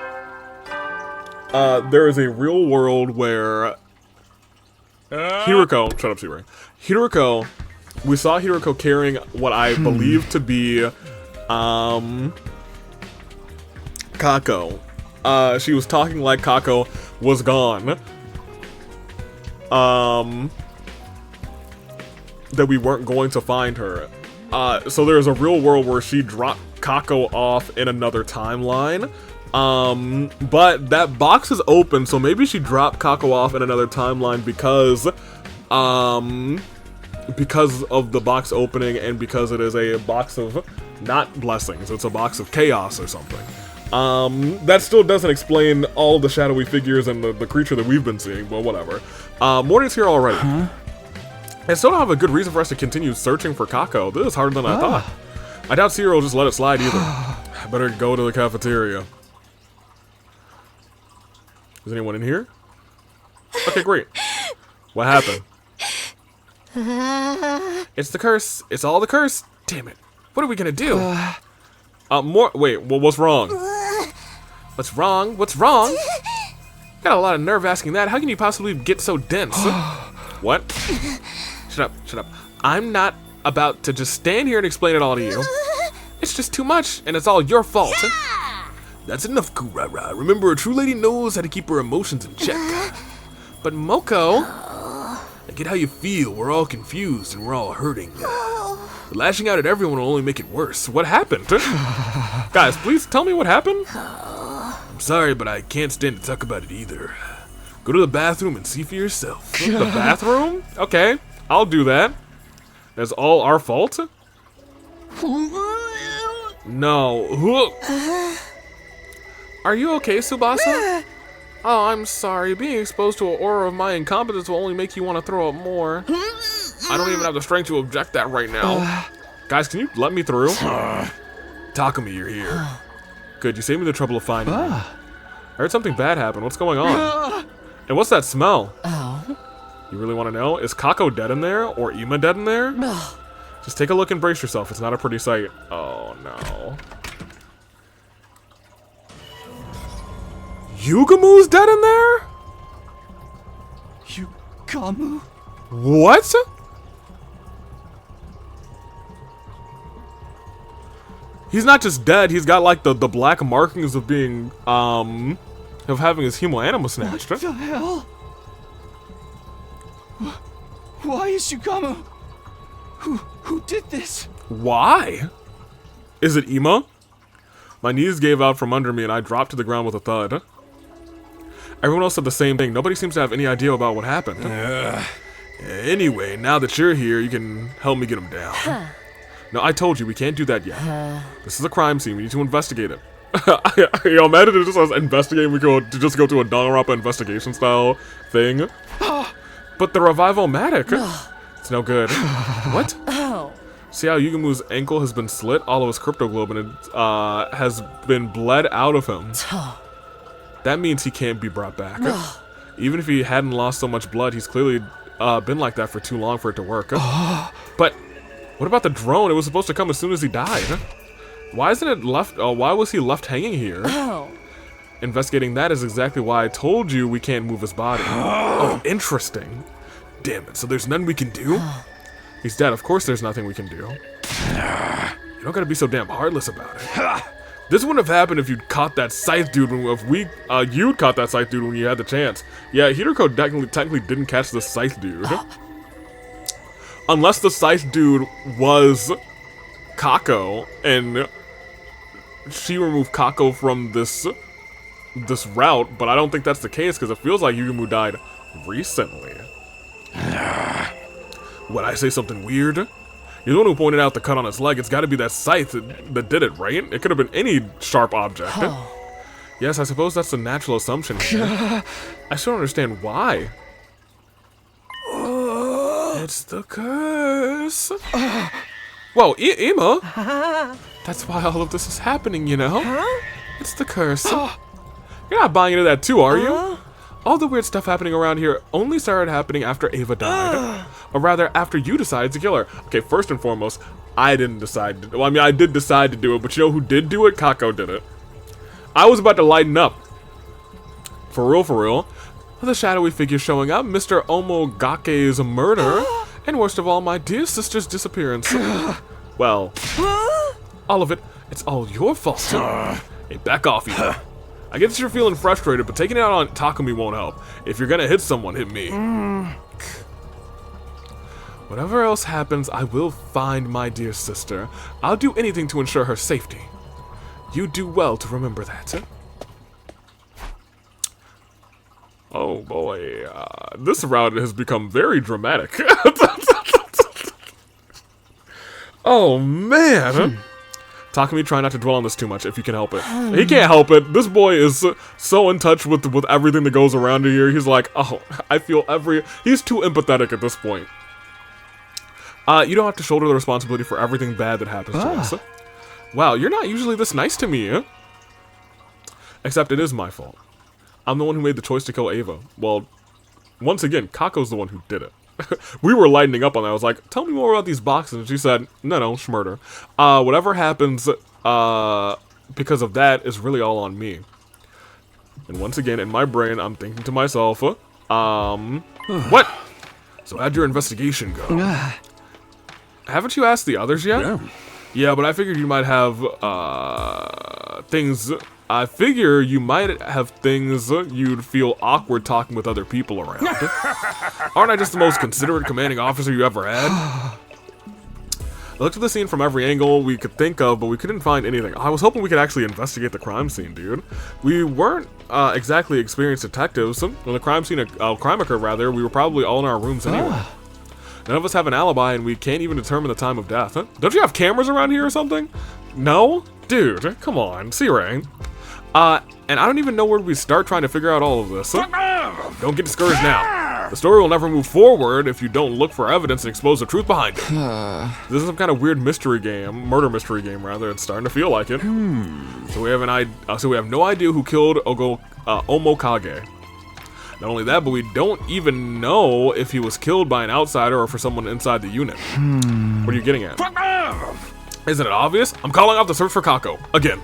there is a real world where Hiroko, shut up, Siren. Hiroko, we saw Hiroko carrying what I believe to be, Kako. She was talking like Kako was gone. That we weren't going to find her. So there's a real world where she dropped Kako off in another timeline. But that box is open, so maybe she dropped Kako off in another timeline because of the box opening and because it is a box of not blessings, it's a box of chaos or something. That still doesn't explain all the shadowy figures and the creature that we've been seeing, but whatever. Morning's here already. I still don't have a good reason for us to continue searching for Kako. This is harder than I thought. I doubt Sierra will just let it slide either. I better go to the cafeteria. Is anyone in here? Okay, great. What happened? It's the curse. It's all the curse. Damn it. What are we gonna do? Wait, well, what's wrong? What's wrong? What's wrong? Got a lot of nerve asking that. How can you possibly get so dense? What? Shut up, shut up. I'm not about to just stand here and explain it all to you. It's just too much, and it's all your fault. That's enough, Kurara. Remember, a true lady knows how to keep her emotions in check. But Moko, I get how you feel. We're all confused and we're all hurting. Lashing out at everyone will only make it worse. What happened? Guys, please tell me what happened. I'm sorry, but I can't stand to talk about it either. Go to the bathroom and see for yourself. The bathroom? Okay, I'll do that. That's all our fault? No. Are you okay, Tsubasa? Oh, I'm sorry. Being exposed to an aura of my incompetence will only make you want to throw up more. I don't even have the strength to object that right now. Guys, can you let me through? Takumi, you're here. Good, you saved me the trouble of finding me. I heard something bad happen. What's going on? And what's that smell? Oh? You really want to know? Is Kako dead in there? Or Ima dead in there? Just take a look and brace yourself. It's not a pretty sight. Oh, no. Yugamu's dead in there? Yugamu? What? He's not just dead, he's got like the black markings of being, of having his hemoanima snatched. What the hell? Why is Yugamu? Who did this? Why? Is it Ima? My knees gave out from under me and I dropped to the ground with a thud. Everyone else said the same thing. Nobody seems to have any idea about what happened. Anyway, now that you're here, you can help me get him down. No, I told you, we can't do that yet. This is a crime scene. We need to investigate it. Yo, imagine it just says investigate. We could just go to a Danganronpa investigation style thing. But the revival-matic. It's no good. What? Oh. See how Yugamu's ankle has been slit? All of his cryptoglobin has been bled out of him. That means he can't be brought back. Even if he hadn't lost so much blood, he's clearly been like that for too long for it to work. But what about the drone? It was supposed to come as soon as he died. Why isn't it left? Why was he left hanging here? Investigating that is exactly why I told you we can't move his body. Oh, interesting. Damn it, so there's nothing we can do? He's dead, of course there's nothing we can do. You don't gotta be so damn heartless about it. This wouldn't have happened if you'd caught that scythe dude you'd caught that scythe dude when you had the chance. Yeah, Hideko technically didn't catch the scythe dude. Unless the scythe dude was Kako, and she removed Kako from this route, but I don't think that's the case because it feels like Yugamu died recently. Would I say something weird? You're the one who pointed out the cut on his leg. It's got to be that scythe that did it, right? It could have been any sharp object. Yes, I suppose that's the natural assumption here. I still don't understand why. It's the curse. Whoa, Ima! That's why all of this is happening, you know? It's the curse. You're not buying into that too, are you? All the weird stuff happening around here only started happening after Ava died. Or rather, after you decided to kill her. Okay, first and foremost, I didn't decide to. Well, I mean, I did decide to do it, but you know who did do it? Kako did it. I was about to lighten up. For real, for real. The shadowy figure showing up, Mr. Omogake's murder, and worst of all, my dear sister's disappearance. Well, all of it, it's all your fault. Hey, back off, you. I get that you're feeling frustrated, but taking it out on Takumi won't help. If you're gonna hit someone, hit me. Whatever else happens, I will find my dear sister. I'll do anything to ensure her safety. You do well to remember that. Oh boy, this route has become very dramatic. Oh man! Takumi, try not to dwell on this too much if you can help it. He can't help it. This boy is so in touch with everything that goes around here. He's like, oh, I feel he's too empathetic at this point. You don't have to shoulder the responsibility for everything bad that happens to us. Wow, you're not usually this nice to me, eh? Except it is my fault. I'm the one who made the choice to kill Ava. Well, once again, Kako's the one who did it. We were lightening up on that. I was like, tell me more about these boxes. And she said, no, schmurder. Whatever happens because of that is really all on me. And once again, in my brain, I'm thinking to myself, what? So how'd your investigation go? Haven't you asked the others yet? Yeah, but I figured you might have things... I figure you might have things you'd feel awkward talking with other people around. Aren't I just the most considerate commanding officer you ever had? I looked at the scene from every angle we could think of, but we couldn't find anything. I was hoping we could actually investigate the crime scene, dude. We weren't exactly experienced detectives. When the crime occurred, rather, we were probably all in our rooms anyway. None of us have an alibi, and we can't even determine the time of death. Don't you have cameras around here or something? No? Dude, come on, C-Ray. And I don't even know where we start trying to figure out all of this. Don't get discouraged now. The story will never move forward if you don't look for evidence and expose the truth behind it. This is some kind of weird mystery game, murder mystery game rather. It's starting to feel like it. So we have no idea who killed Omokage. Not only that, but we don't even know if he was killed by an outsider or for someone inside the unit. What are you getting at? Isn't it obvious? I'm calling off the search for Kako again.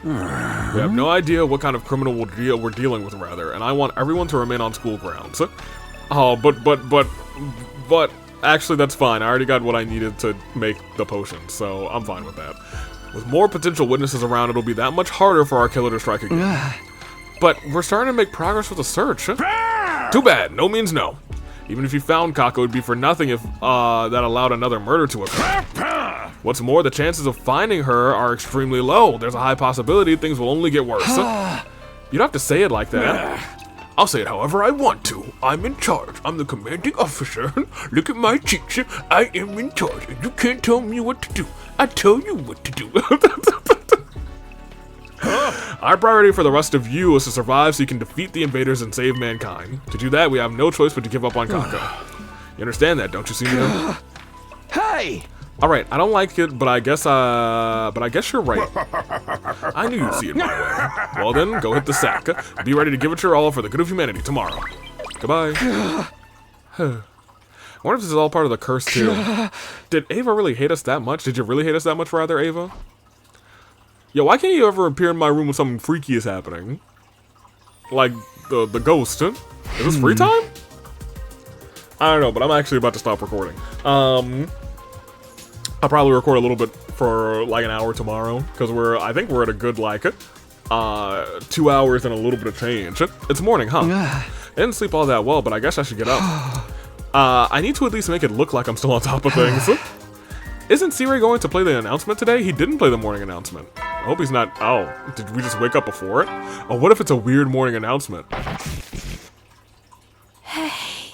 We have no idea what kind of criminal we're dealing with, rather, and I want everyone to remain on school grounds. Oh, but actually, that's fine. I already got what I needed to make the potion, so I'm fine with that. With more potential witnesses around, it'll be that much harder for our killer to strike again. But we're starting to make progress with the search. Too bad. No means no. Even if you found Kako, it'd be for nothing if that allowed another murder to occur. What's more, the chances of finding her are extremely low. There's a high possibility things will only get worse. You don't have to say it like that. I'll say it however I want to. I'm in charge. I'm the commanding officer. Look at my cheeks. I am in charge, and you can't tell me what to do. I tell you what to do. Our priority for the rest of you is to survive so you can defeat the invaders and save mankind. To do that, we have no choice but to give up on Kako. You understand that, don't you, Senior? Hey! All right, I don't like it, but I guess you're right. I knew you'd see it my way. Well then, go hit the sack. Be ready to give it your all for the good of humanity tomorrow. Goodbye. I wonder if this is all part of the curse too. Did Ava really hate us that much? Did you really hate us that much, rather, Ava? Yo, why can't you ever appear in my room when something freaky is happening? Like the ghost, huh? Is this free time? I don't know, but I'm actually about to stop recording. I'll probably record a little bit for like an hour tomorrow, because I think we're at a good like 2 hours and a little bit of change. It's morning, huh? I didn't sleep all that well, but I guess I should get up. I need to at least make it look like I'm still on top of things. Isn't Siri going to play the announcement today? He didn't play the morning announcement. I hope he's not. Oh, did we just wake up before it? Oh, what if it's a weird morning announcement? Hey.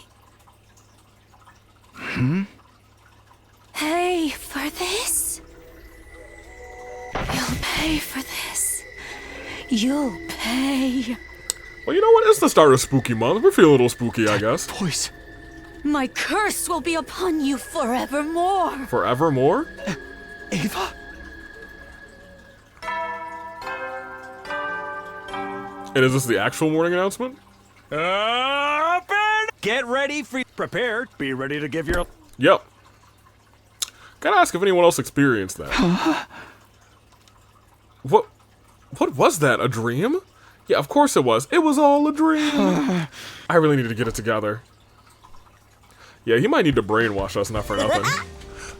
Pay for this? You'll pay for this. You'll pay. Well, you know what? It's the start of spooky month. We're feeling a little spooky, I guess. Voice. My curse will be upon you forevermore. Forevermore? Ava? And is this the actual morning announcement? Get ready, prepared. Be ready to give your... Yep. Gotta ask if anyone else experienced that. What was that? A dream? Yeah, of course it was. It was all a dream. I really need to get it together. Yeah, he might need to brainwash us, not for nothing.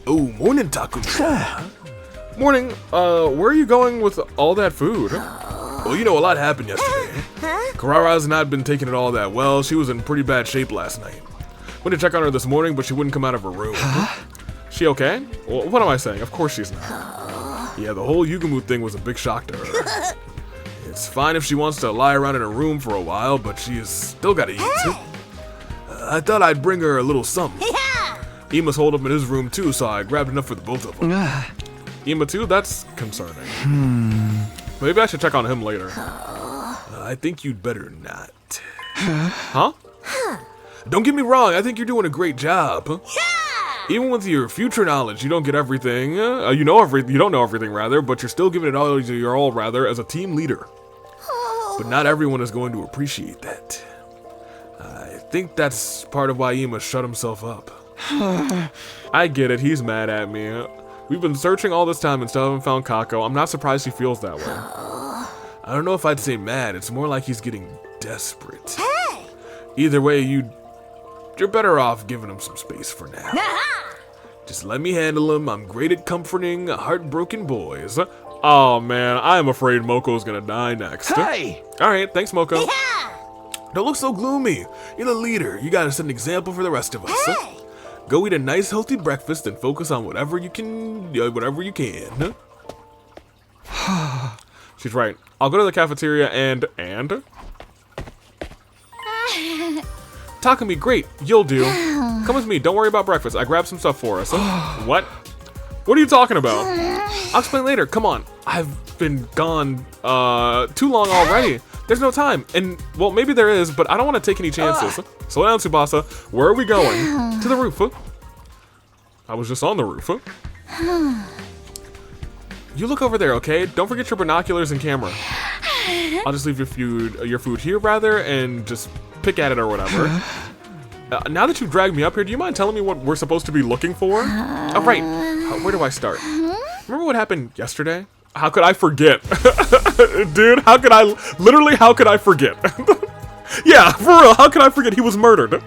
Oh, morning, Taco. Morning. Where are you going with all that food? Well, you know, a lot happened yesterday. Carrara's not been taking it all that well. She was in pretty bad shape last night. Went to check on her this morning, but she wouldn't come out of her room. She okay? Well, what am I saying? Of course she's not. Yeah, the whole Yugamu thing was a big shock to her. It's fine if she wants to lie around in her room for a while, but she's still gotta eat. I thought I'd bring her a little something. Ima's holed up in his room too, so I grabbed enough for the both of them. Ima too? That's concerning. Maybe I should check on him later. I think you'd better not. Huh? Don't get me wrong, I think you're doing a great job. Even with your future knowledge, you don't get everything. You don't know everything, rather, but you're still giving it all your all, rather, as a team leader. But not everyone is going to appreciate that. I think that's part of why Ima shut himself up. I get it, he's mad at me. We've been searching all this time and still haven't found Kako. I'm not surprised he feels that way. I don't know if I'd say mad, it's more like he's getting desperate. Either way, you're better off giving him some space for now. Just let me handle him. I'm great at comforting heartbroken boys. Oh man, I am afraid Moko's gonna die next. Hey! Alright, thanks Moko. Don't look so gloomy. You're the leader. You gotta set an example for the rest of us. Go eat a nice healthy breakfast and focus on whatever you can. She's right. I'll go to the cafeteria and? Takumi, great. You'll do. Come with me. Don't worry about breakfast. I grabbed some stuff for us. What? What are you talking about? I'll explain later. Come on. I've been gone too long already. There's no time. And, well, maybe there is, but I don't want to take any chances. Slow down, Tsubasa. Where are we going? To the roof. I was just on the roof. You look over there, okay? Don't forget your binoculars and camera. I'll just leave your food here, rather, and just pick at it or whatever. Now that you've dragged me up here, do you mind telling me what we're supposed to be looking for? Oh, right. Where do I start? Remember what happened yesterday? How could I forget? Dude, how could I forget? Yeah, for real, how could I forget he was murdered?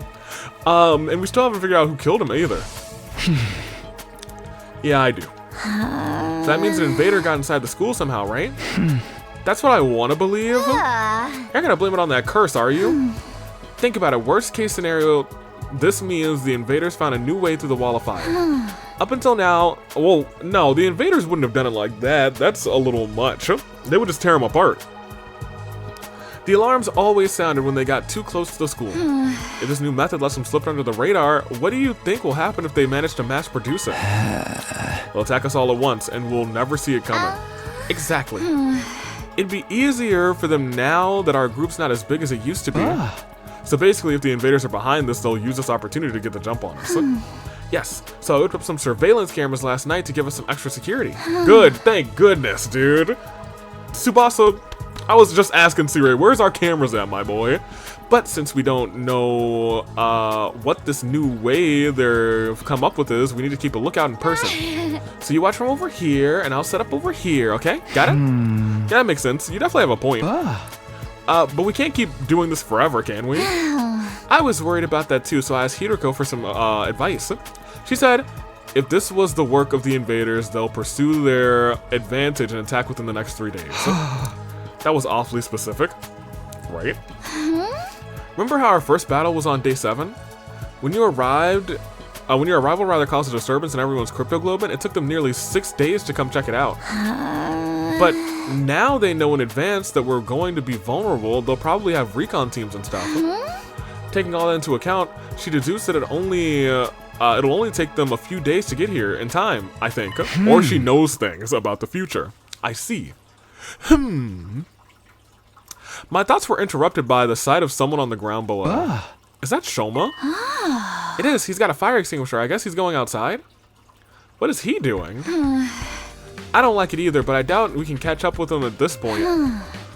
And we still haven't figured out who killed him either. Yeah, I do. So that means an invader got inside the school somehow, right? That's what I want to believe. You're not gonna blame it on that curse, are you? Think about it. Worst case scenario, this means the invaders found a new way through the wall of fire. Up until now, well, no, the invaders wouldn't have done it like that. That's a little much. They would just tear them apart. The alarms always sounded when they got too close to the school. If this new method lets them slip under the radar, what do you think will happen if they manage to mass produce it? They'll attack us all at once, and we'll never see it coming. Exactly. It'd be easier for them now that our group's not as big as it used to be. So basically, if the invaders are behind this, they'll use this opportunity to get the jump on us. Yes, so I whipped up some surveillance cameras last night to give us some extra security. Good, thank goodness, dude. Tsubasa, I was just asking Sirei, where's our cameras at, my boy? But since we don't know what this new way they've come up with is, we need to keep a lookout in person. So you watch from over here, and I'll set up over here, okay? Got it? Yeah, that makes sense. You definitely have a point. But we can't keep doing this forever, can we? I was worried about that too, so I asked Hiroko for some advice. She said, if this was the work of the invaders, they'll pursue their advantage and attack within the next 3 days. That was awfully specific, right? Remember how our first battle was on day 7? When your arrival caused a disturbance in everyone's crypto globin, it took them nearly 6 days to come check it out. But now they know in advance that we're going to be vulnerable. They'll probably have recon teams and stuff. Taking all that into account, she deduced that it'll only take them a few days to get here in time, I think. Or she knows things about the future. I see. My thoughts were interrupted by the sight of someone on the ground below. Is that Shoma? It is. He's got a fire extinguisher. I guess he's going outside. What is he doing? I don't like it either, but I doubt we can catch up with him at this point.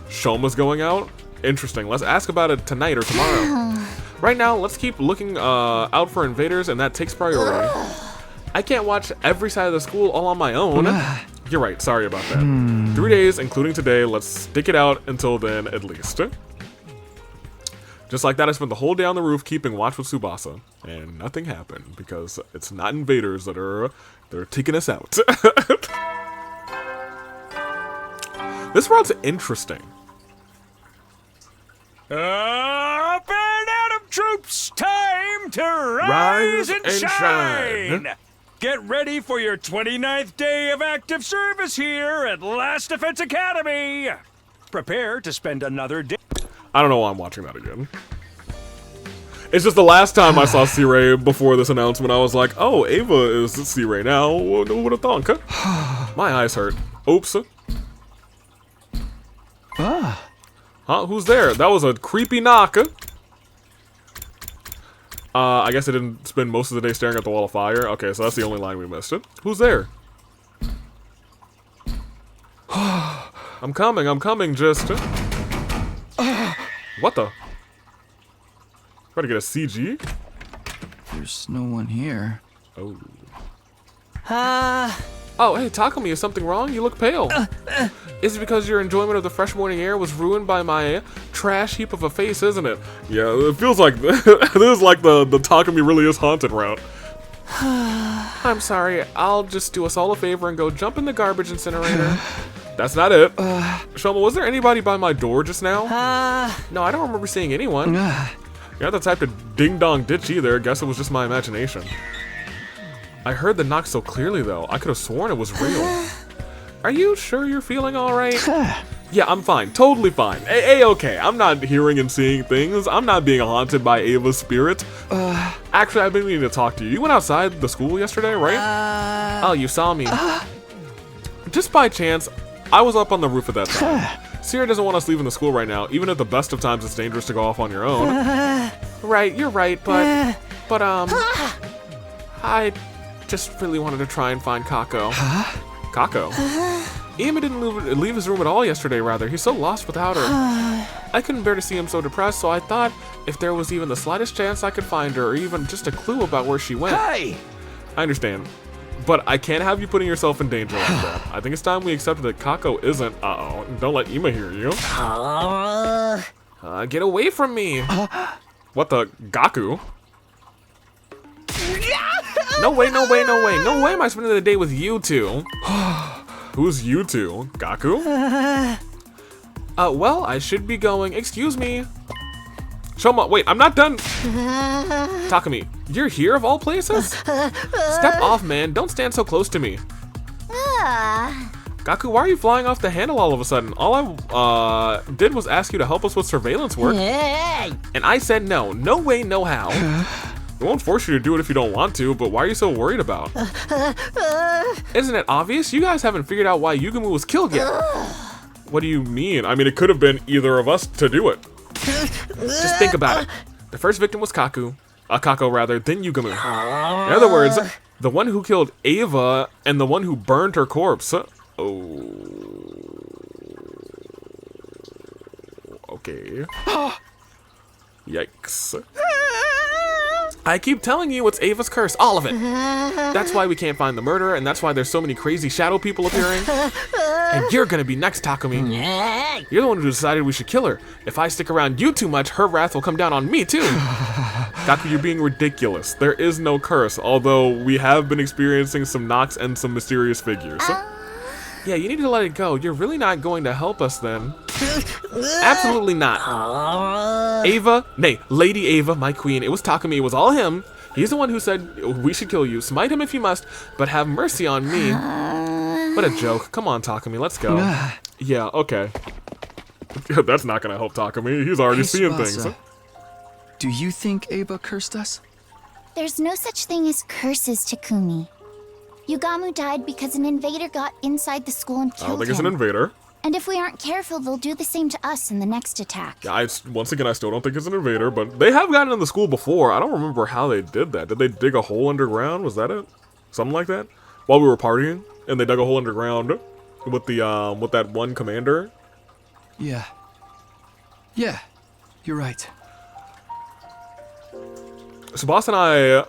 Shoma's going out? Interesting. Let's ask about it tonight or tomorrow. Right now, let's keep looking out for invaders, and that takes priority. I can't watch every side of the school all on my own. You're right, sorry about that. 3 days, including today, let's stick it out until then at least. Just like that, I spent the whole day on the roof keeping watch with Tsubasa, and nothing happened because it's not invaders that they're taking us out. This route's interesting. Up and out of troops, time to rise and shine. Get ready for your 29th day of active service here at Last Defense Academy. Prepare to spend another day. I don't know why I'm watching that again. It's just the last time I saw C-Ray before this announcement, I was like, oh, Ava is C-Ray now. What would have thunk? My eyes hurt. Oops. Huh? Who's there? That was a creepy knock. I guess I didn't spend most of the day staring at the wall of fire. Okay, so that's the only line we missed. Who's there? I'm coming, just... What the? Try to get a CG? There's no one here. Oh. Oh, hey, Takumi, is something wrong? You look pale. Is it because your enjoyment of the fresh morning air was ruined by my trash heap of a face, isn't it? Yeah, it feels like this is like the Takumi really is haunted route. I'm sorry, I'll just do us all a favor and go jump in the garbage incinerator. That's not it. Shoma, was there anybody by my door just now? No, I don't remember seeing anyone. You're not the type to ding-dong ditch either. Guess it was just my imagination. I heard the knock so clearly, though. I could have sworn it was real. Are you sure you're feeling all right? Yeah, I'm fine. Totally fine. A-okay. I'm not hearing and seeing things. I'm not being haunted by Ava's spirit. Actually, I've been meaning to talk to you. You went outside the school yesterday, right? Oh, you saw me. Just by chance, I was up on the roof at that time. Sierra doesn't want us leaving the school right now. Even at the best of times, it's dangerous to go off on your own. Right, you're right, but I just really wanted to try and find Kako. Kako? Ema didn't leave his room at all yesterday, rather. He's so lost without her. I couldn't bear to see him so depressed, so I thought if there was even the slightest chance I could find her, or even just a clue about where she went. Hey! I understand. But I can't have you putting yourself in danger like that. I think it's time we accepted that Kako isn't... Uh-oh. Don't let Ema hear you. Get away from me! What the... Gaku? No way, no way, no way. No way am I spending the day with you two. Who's you two? Gaku? Well, I should be going. Excuse me. Shoma, wait, I'm not done. Takumi, you're here of all places? Step off, man. Don't stand so close to me. Gaku, why are you flying off the handle all of a sudden? All I did was ask you to help us with surveillance work. And I said no. No way, no how. We won't force you to do it if you don't want to, but why are you so worried about? Isn't it obvious? You guys haven't figured out why Yugumu was killed yet. What do you mean? I mean, it could have been either of us to do it. Just think about it. The first victim was Kaku. Kako rather, then Yugamu. In other words, the one who killed Ava and the one who burned her corpse. Oh. Okay. Yikes. I keep telling you, it's Ava's curse, all of it. That's why we can't find the murderer, and that's why there's so many crazy shadow people appearing. And you're gonna be next, Takumi. You're the one who decided we should kill her. If I stick around you too much, her wrath will come down on me too. Taku, you're being ridiculous. There is no curse, although we have been experiencing some knocks and some mysterious figures. Yeah, you need to let it go. You're really not going to help us then. Absolutely not. Ava, nay, Lady Ava, my queen, it was Takumi, it was all him. He's the one who said we should kill you. Smite him if you must, but have mercy on me. What a joke. Come on, Takumi, let's go. Yeah, okay. That's not gonna help Takumi. He's already seeing things. Do you think Ava cursed us? There's no such thing as curses, Takumi. Yugamu died because an invader got inside the school and killed him. I don't think it's an invader. And if we aren't careful, they'll do the same to us in the next attack. Yeah, once again, I still don't think it's an invader, but they have gotten in the school before. I don't remember how they did that. Did they dig a hole underground? Was that it? Something like that? While we were partying, and they dug a hole underground with the with that one commander? Yeah. Yeah, you're right. So Boss and I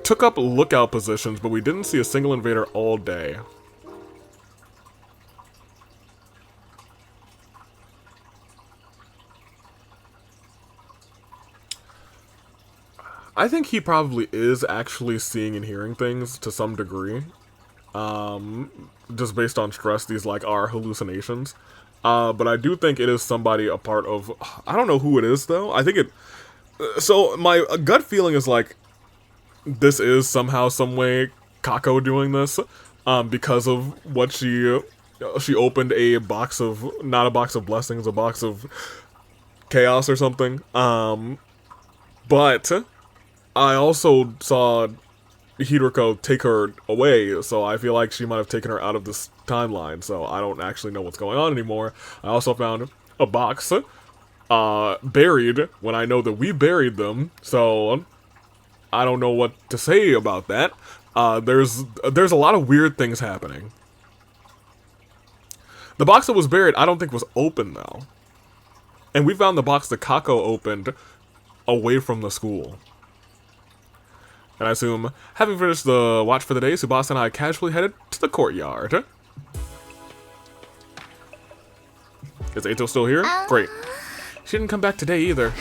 took up lookout positions, but we didn't see a single invader all day. I think he probably is actually seeing and hearing things to some degree. Just based on stress, these like are hallucinations. But I do think it is somebody a part of, I don't know who it is though. I think it, so my gut feeling is like, this is somehow, some way Kako doing this, because of what she opened a box of, not a box of blessings, a box of chaos or something. But I also saw Hiroko take her away, so I feel like she might have taken her out of this timeline, so I don't actually know what's going on anymore. I also found a box buried when I know that we buried them, so I don't know what to say about that. There's a lot of weird things happening. The box that was buried, I don't think was open though. And we found the box that Kako opened away from the school. And I assume, having finished the watch for the day, Tsubasa and I casually headed to the courtyard. Is Eito still here? Great. She didn't come back today either.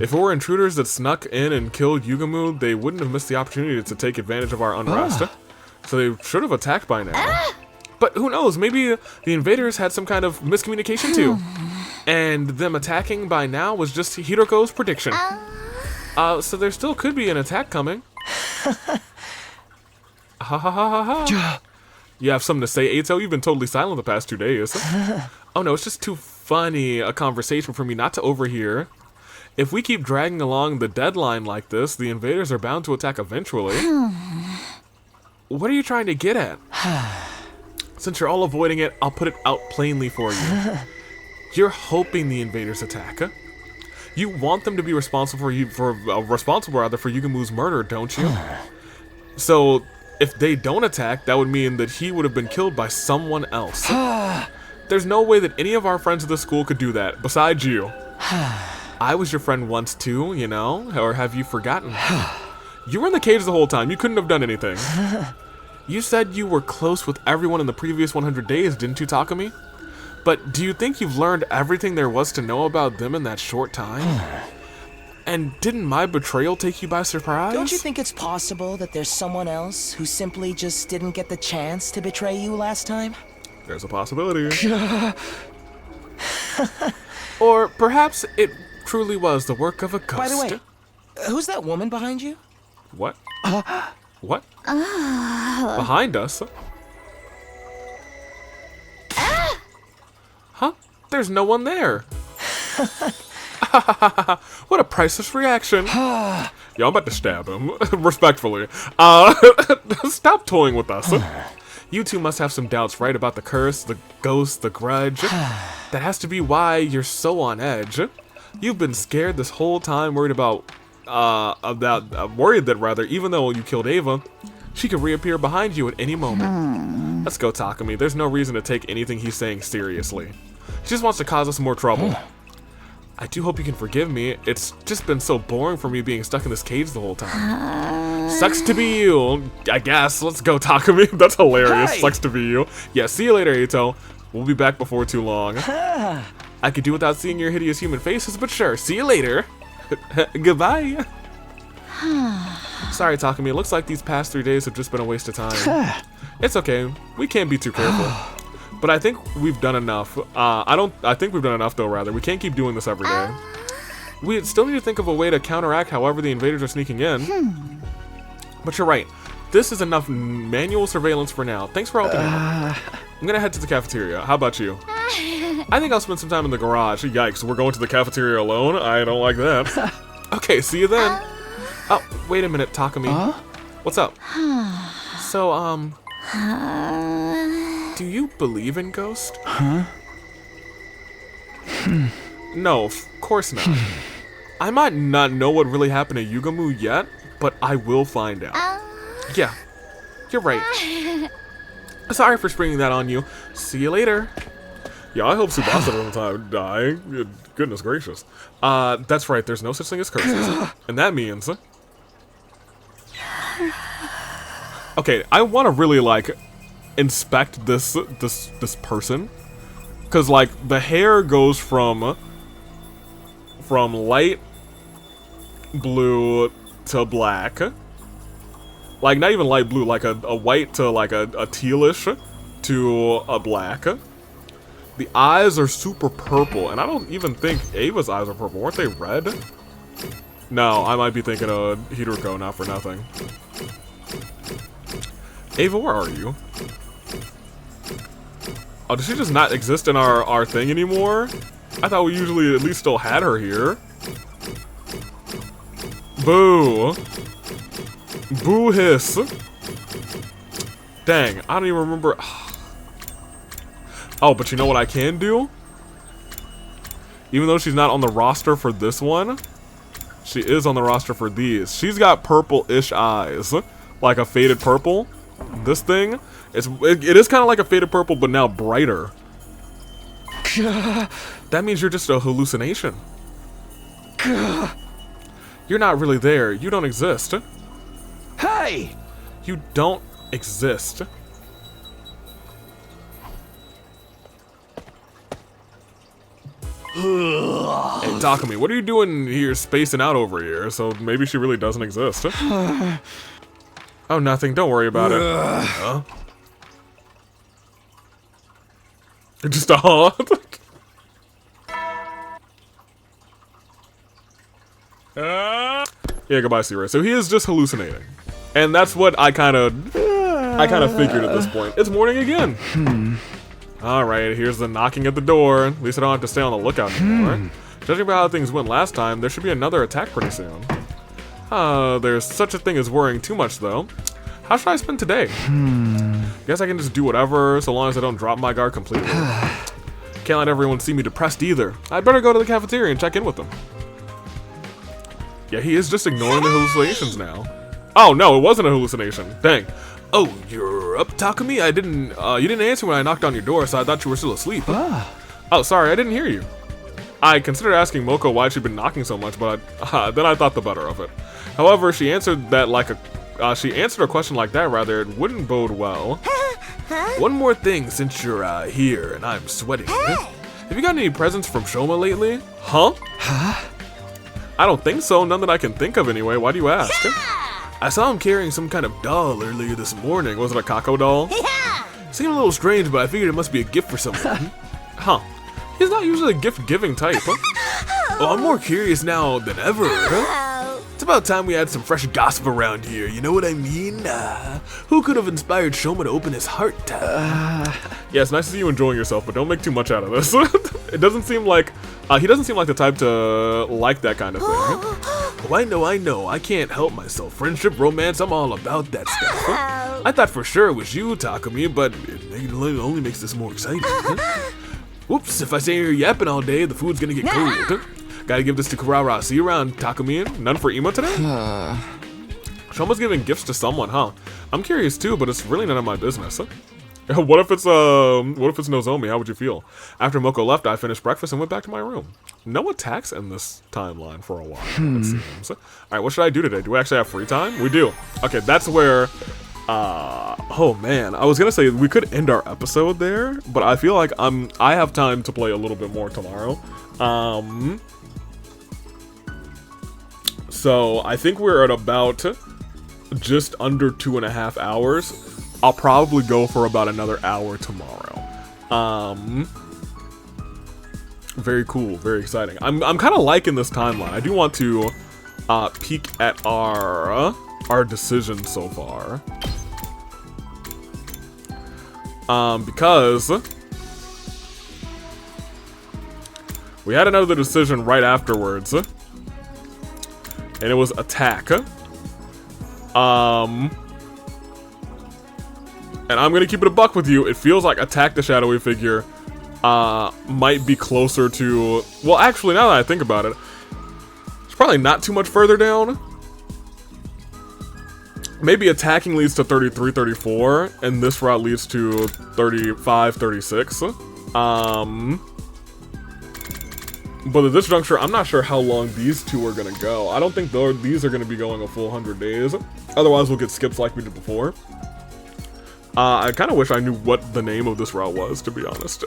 If it were intruders that snuck in and killed Yugamu, they wouldn't have missed the opportunity to take advantage of our unrest. So they should have attacked by now. But who knows, maybe the invaders had some kind of miscommunication too. And them attacking by now was just Hiroko's prediction. So there still could be an attack coming. Ha ha ha ha ha. You have something to say, Eito? You've been totally silent the past 2 days. Oh no, it's just too funny a conversation for me not to overhear. If we keep dragging along the deadline like this, the invaders are bound to attack eventually. What are you trying to get at? Since you're all avoiding it, I'll put it out plainly for you. You're hoping the invaders attack. You want them to be responsible for Yugamu's murder, don't you? So if they don't attack, that would mean that he would have been killed by someone else. There's no way that any of our friends at the school could do that, besides you. I was your friend once too, you know? Or have you forgotten? You were in the cage the whole time. You couldn't have done anything. You said you were close with everyone in the previous 100 days, didn't you, Takumi? But do you think you've learned everything there was to know about them in that short time? And didn't my betrayal take you by surprise? Don't you think it's possible that there's someone else who simply just didn't get the chance to betray you last time? There's a possibility. Or perhaps it truly was the work of a ghost. By the way, who's that woman behind you? What? What? Behind us? Huh? There's no one there. What a priceless reaction. Yo, I'm about to stab him. Respectfully. Stop toying with us. You two must have some doubts, right, about the curse, the ghost, the grudge. That has to be why you're so on edge. You've been scared this whole time, worried about worried that rather, even though you killed Ava, she could reappear behind you at any moment. Let's go, Takumi. There's no reason to take anything he's saying seriously. He just wants to cause us more trouble. I do hope you can forgive me. It's just been so boring for me being stuck in this cage the whole time. Sucks to be you, I guess. Let's go, Takumi. That's hilarious. Hey. Sucks to be you. Yeah, see you later, Ito. We'll be back before too long. I could do without seeing your hideous human faces, but sure. See you later. Goodbye. Sorry, Takumi. It looks like these past 3 days have just been a waste of time. It's okay. We can't be too careful. But I think we've done enough. I think we've done enough, though, rather. We can't keep doing this every day. We still need to think of a way to counteract however the invaders are sneaking in. But you're right. This is enough manual surveillance for now. Thanks for helping out. I'm gonna head to the cafeteria. How about you? I think I'll spend some time in the garage. Yikes, we're going to the cafeteria alone? I don't like that. Okay, see you then. Oh, wait a minute, Takumi. What's up? So, do you believe in ghosts? No, of course not. I might not know what really happened to Yugamu yet, but I will find out. Yeah, you're right. Sorry for springing that on you. See you later. Yeah, I hope Tsubasa doesn't die. Goodness gracious. That's right, there's no such thing as curses. And that means... Okay, I want to really, like, inspect this person. Because, like, the hair goes from light blue to black. Like, not even light blue, like a white to, like, a tealish to a black. The eyes are super purple, and I don't even think Ava's eyes are purple. Weren't they red? No, I might be thinking of Hiruko, not for nothing. Ava, where are you? Oh, does she just not exist in our thing anymore? I thought we usually at least still had her here. Boo. Boo hiss. Dang, I don't even remember. Oh, but you know what I can do? Even though she's not on the roster for this one, she is on the roster for these. She's got purple-ish eyes. Like a faded purple. This thing, it is kind of like a faded purple, but now brighter. That means you're just a hallucination. You're not really there. You don't exist. Hey! You don't exist. Hey, Takumi, what are you doing here spacing out over here? So maybe she really doesn't exist. Oh, nothing. Don't worry about it. Huh? Just a huh? Yeah, goodbye, Searay. So he is just hallucinating. And that's what I kind of figured at this point. It's morning again. Alright, here's the knocking at the door. At least I don't have to stay on the lookout anymore. Judging by how things went last time, there should be another attack pretty soon. There's such a thing as worrying too much, though. How should I spend today? Guess I can just do whatever, so long as I don't drop my guard completely. Can't let everyone see me depressed either. I'd better go to the cafeteria and check in with them. Yeah, he is just ignoring the hallucinations now. Oh, no, it wasn't a hallucination. Dang. Oh, you're up, Takumi? You didn't answer when I knocked on your door, so I thought you were still asleep. Oh, sorry, I didn't hear you. I considered asking Moko why she'd been knocking so much, but then I thought the better of it. However, she answered that like she answered a question like that, rather, it wouldn't bode well. One more thing, since you're here and I'm sweating. Have you gotten any presents from Shoma lately? Huh? I don't think so, none that I can think of anyway. Why do you ask? I saw him carrying some kind of doll earlier this morning. Was it a Kako doll? Seemed a little strange, but I figured it must be a gift for someone. Huh. He's not usually a gift-giving type. Oh, I'm more curious now than ever. It's about time we had some fresh gossip around here, you know what I mean? Who could have inspired Shoma to open his heart? Yeah, it's nice to see you enjoying yourself, but don't make too much out of this. It doesn't seem like, he doesn't seem like the type to like that kind of thing. Oh, I know, I can't help myself. Friendship, romance, I'm all about that stuff. I thought for sure it was you, Takumi, but it only makes this more exciting. Whoops, if I stay here yapping all day, the food's gonna get cold. Gotta give this to Kurara. See you around, Takumi. None for Emo today? Shoma's giving gifts to someone, huh? I'm curious too, but it's really none of my business. What if it's Nozomi? How would you feel? After Moko left, I finished breakfast and went back to my room. No attacks in this timeline for a while, it seems. Alright, what should I do today? Do we actually have free time? We do. Okay, that's where oh man, I was gonna say we could end our episode there, but I feel like I have time to play a little bit more tomorrow. So I think we're at about just under 2.5 hours. I'll probably go for about another hour tomorrow. Very cool, very exciting. I'm kind of liking this timeline. I do want to peek at our decisions so far. Because we had another decision right afterwards, and it was attack. And I'm gonna keep it a buck with you. It feels like attack the shadowy figure might be closer to, well, actually, now that I think about it, it's probably not too much further down. Maybe attacking leads to 33, 34, and this route leads to 35, 36. But at this juncture, I'm not sure how long these two are gonna go. I don't think these are gonna be going a full 100 days. Otherwise, we'll get skips like we did before. I kind of wish I knew what the name of this route was, to be honest.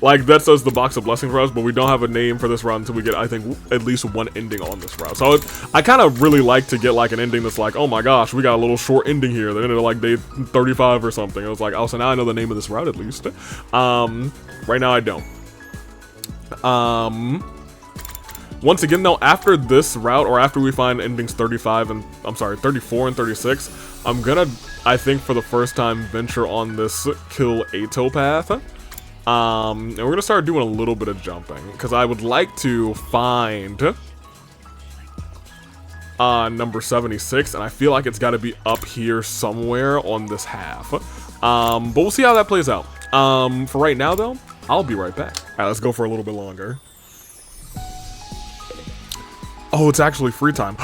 Like, that says the Box of Blessings route, but we don't have a name for this route until we get, I think, at least one ending on this route. So I kind of really like to get, like, an ending that's like, oh my gosh, we got a little short ending here. They ended at, like, day 35 or something. I was like, oh, so now I know the name of this route at least. Right now I don't. Once again, though, after this route, or after we find endings 34 and 36, I'm gonna, I think, for the first time, venture on this kill Ato path. And we're gonna start doing a little bit of jumping, because I would like to find number 76, and I feel like it's gotta be up here somewhere on this half. But we'll see how that plays out. For right now, though, I'll be right back. Alright, let's go for a little bit longer. Oh, it's actually free time.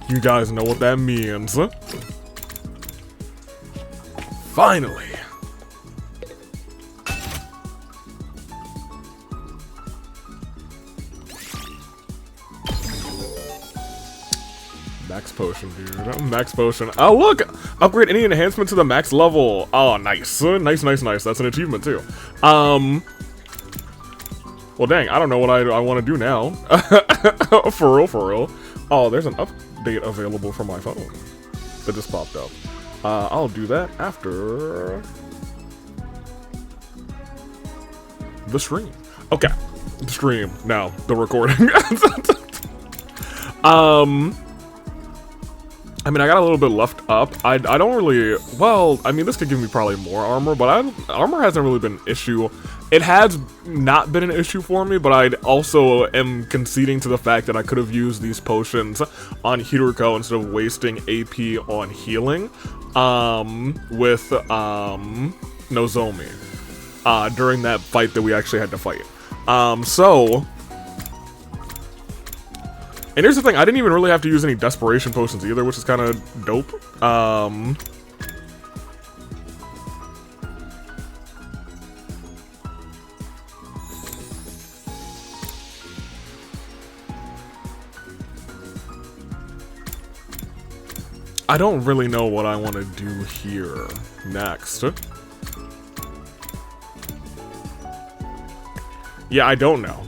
You guys know what that means. Finally. Max potion, dude. Max potion. Oh, look! Upgrade any enhancement to the max level. Oh, nice. Nice, nice, nice. That's an achievement, too. Well, dang, I don't know what I want to do now. For real, for real. Oh, there's an update available for my phone that just popped up. I'll do that after the stream. Okay, the stream. Now, the recording. I mean, I got a little bit left up. I don't really, well, I mean, this could give me probably more armor, but armor hasn't really been an issue. It has not been an issue for me, but I also am conceding to the fact that I could have used these potions on Hiruko instead of wasting AP on healing with Nozomi during that fight that we actually had to fight. And here's the thing, I didn't even really have to use any desperation potions either, which is kind of dope. I don't really know what I want to do here next. Yeah, I don't know,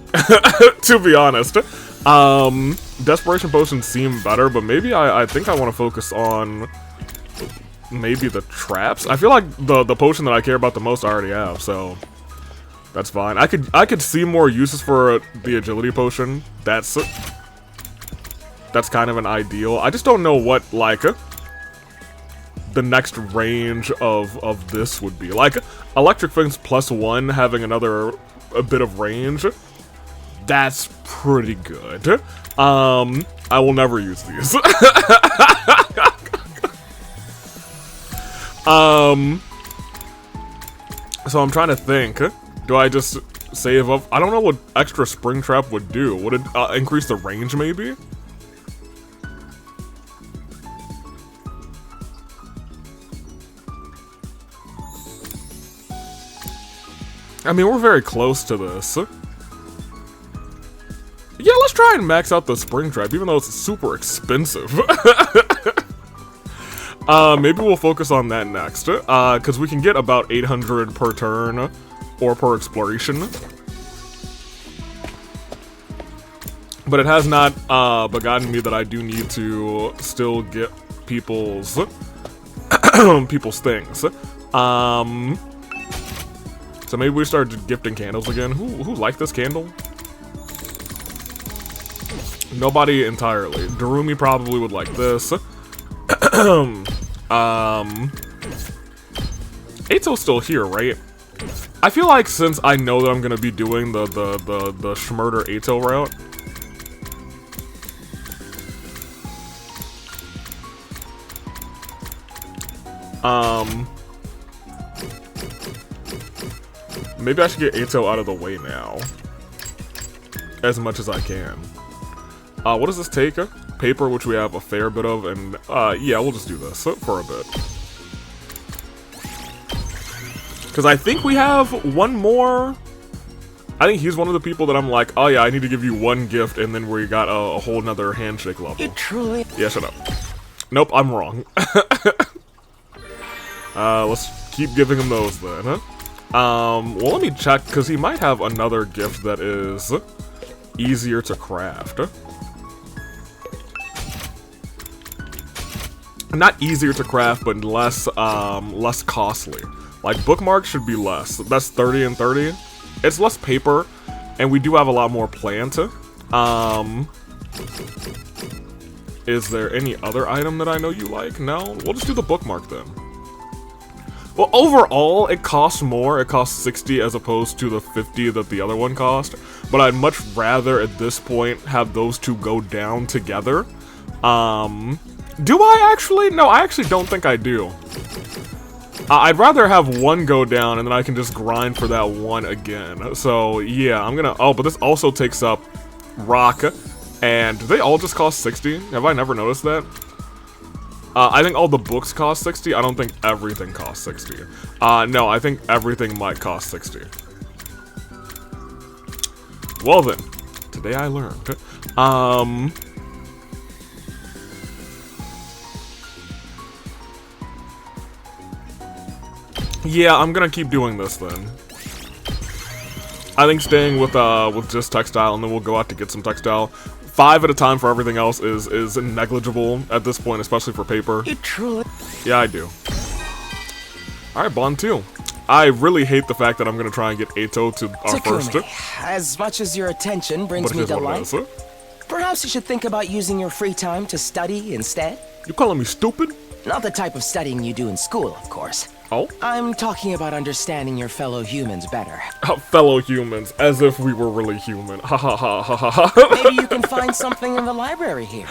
to be honest. Desperation potions seem better, but maybe I think I want to focus on maybe the traps. I feel like the potion that I care about the most I already have, so that's fine. I could see more uses for the agility potion. That's kind of an ideal. I just don't know what, like, the next range of this would be. Like, Electric Fence +1 having a bit of range, that's pretty good. I will never use these. So I'm trying to think. Do I just save up. I don't know what extra spring trap would do. Would it increase the range, maybe? I mean, we're very close to this. Yeah, let's try and max out the spring trap, even though it's super expensive. Maybe we'll focus on that next, because we can get about 800 per turn, or per exploration. But it has not, begotten me that I do need to still get people's, people's things. So maybe we start gifting candles again. Who liked this candle? Nobody entirely. Darumi probably would like this. Eito's still here, right? I feel like since I know that I'm gonna be doing the Schmurder Eito route, maybe I should get Eito out of the way now. As much as I can. What does this take? Paper, which we have a fair bit of, and, yeah, we'll just do this for a bit. Because I think we have one more. I think he's one of the people that I'm like, oh yeah, I need to give you one gift, and then we got a whole nother handshake level. You truly... Yeah, shut up. Nope, I'm wrong. Let's keep giving him those then, huh? Well, let me check, because he might have another gift that is easier to craft. Not easier to craft, but less, less costly. Like, bookmarks should be less. That's 30 and 30. It's less paper, and we do have a lot more plant. Is there any other item that I know you like? No? We'll just do the bookmark then. Well, overall, it costs more. It costs 60 as opposed to the 50 that the other one cost. But I'd much rather, at this point, have those two go down together. Do I actually? No, I actually don't think I do. I'd rather have one go down, and then I can just grind for that one again. So, yeah, I'm gonna... Oh, but this also takes up rock. And do they all just cost 60? Have I never noticed that? I think all the books cost 60. I don't think everything costs 60. No, I think everything might cost 60. Well then, today I learned. Yeah, I'm gonna keep doing this then. I think staying with just textile, and then we'll go out to get some textile. 5 at a time for everything else is negligible at this point, especially for paper. You truly... Yeah, I do. Alright, Bond 2. I really hate the fact that I'm gonna try and get Eito to our Takumi, first. as much as your attention brings me delight, perhaps you should think about using your free time to study instead? You calling me stupid? Not the type of studying you do in school, of course. Oh? I'm talking about understanding your fellow humans better. Fellow humans, as if we were really human. Ha ha ha ha ha. Maybe you can find something in the library here.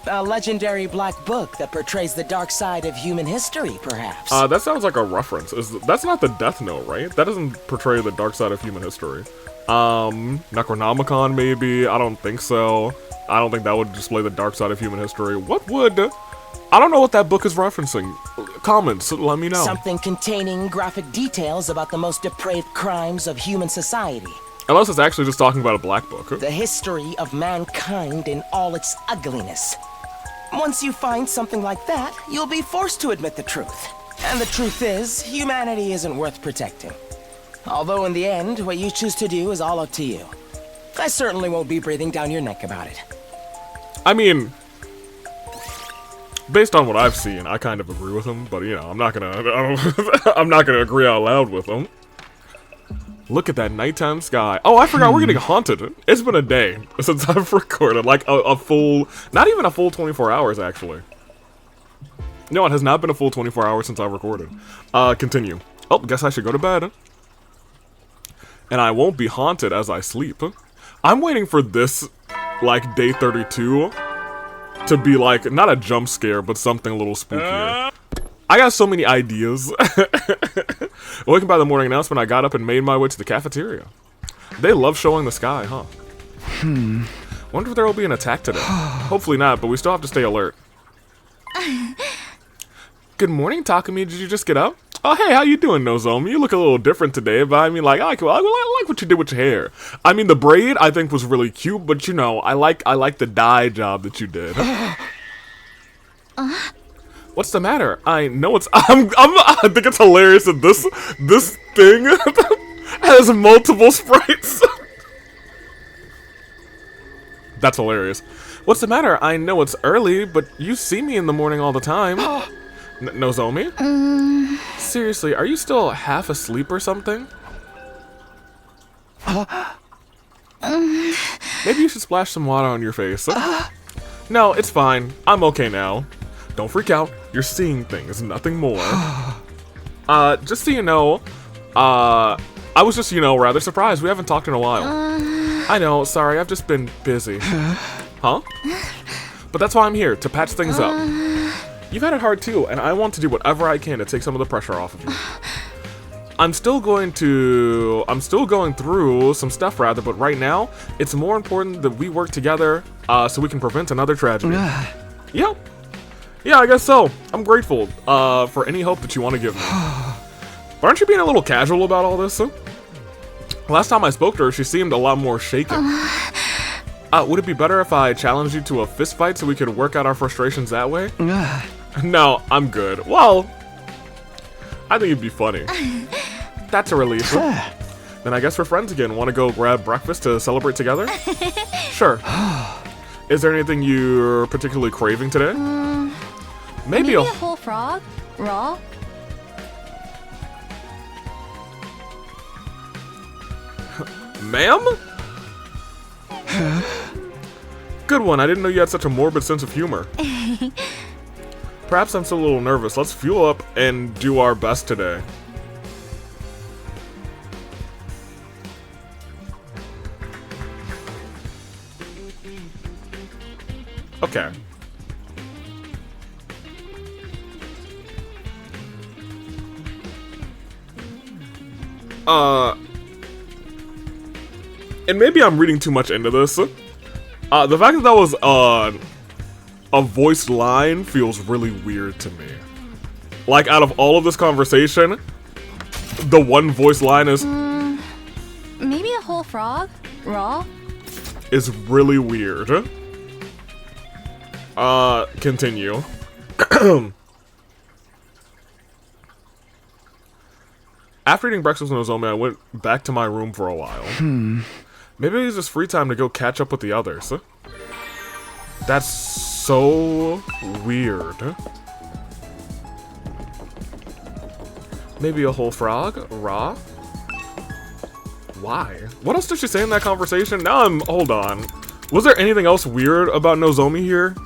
A legendary black book that portrays the dark side of human history, perhaps. That sounds like a reference. That's not the Death Note, right? That doesn't portray the dark side of human history. Necronomicon, maybe? I don't think so. I don't think that would display the dark side of human history. What would... I don't know what that book is referencing. Comments, let me know. Something containing graphic details about the most depraved crimes of human society. Unless it's actually just talking about a black book. The history of mankind in all its ugliness. Once you find something like that, you'll be forced to admit the truth. And the truth is, humanity isn't worth protecting. Although in the end, what you choose to do is all up to you. I certainly won't be breathing down your neck about it. I mean... based on what I've seen, I kind of agree with him, but you know, I'm not gonna agree out loud with him. Look at that nighttime sky. Oh, I forgot we're getting haunted. It's been a day since I've recorded, like a full, not even a full 24 hours actually. No, it has not been a full 24 hours since I've recorded. Continue. Oh, guess I should go to bed. And I won't be haunted as I sleep. I'm waiting for this, like, day 32 to be like, not a jump scare, but something a little spookier. I got so many ideas. Waking by the morning announcement, I got up and made my way to the cafeteria. They love showing the sky, huh? Wonder if there will be an attack today. Hopefully not, but we still have to stay alert. Good morning, Takumi. Did you just get up? Oh, hey, how you doing, Nozomi? You look a little different today, but I mean, like, I like what you did with your hair. I mean, the braid I think was really cute, but you know, I like the dye job that you did. What's the matter? I know it's. I think it's hilarious that this thing has multiple sprites. That's hilarious. What's the matter? I know it's early, but you see me in the morning all the time. Nozomi? Seriously, are you still half asleep or something? Maybe you should splash some water on your face. No, it's fine. I'm okay now. Don't freak out. You're seeing things, nothing more. Just so you know, I was just, you know, rather surprised. We haven't talked in a while. I know, sorry, I've just been busy. Huh? But that's why I'm here, to patch things up. You've had it hard too, and I want to do whatever I can to take some of the pressure off of you. I'm still going through some stuff rather, but right now, it's more important that we work together so we can prevent another tragedy. Yeah, I guess so. I'm grateful for any help that you want to give me. But aren't you being a little casual about all this? Last time I spoke to her, she seemed a lot more shaken. Would it be better if I challenged you to a fist fight so we could work out our frustrations that way? No, I'm good. Well, I think it'd be funny. That's a relief. Then I guess we're friends again. Want to go grab breakfast to celebrate together? Sure. Is there anything you're particularly craving today? Maybe a whole frog? Raw? Ma'am? Good one. I didn't know you had such a morbid sense of humor. Perhaps I'm still a little nervous. Let's fuel up and do our best today. Okay. And maybe I'm reading too much into this. The fact that that was a voiced line feels really weird to me. Like, out of all of this conversation, the one voiced line is... maybe a whole frog? Raw? Is really weird. Continue. After eating breakfast with Nozomi, I went back to my room for a while. Maybe it was just free time to go catch up with the others. That's so weird. Maybe a whole frog? Raw? Why? What else did she say in that conversation? Now I'm... Hold on. Was there anything else weird about Nozomi here?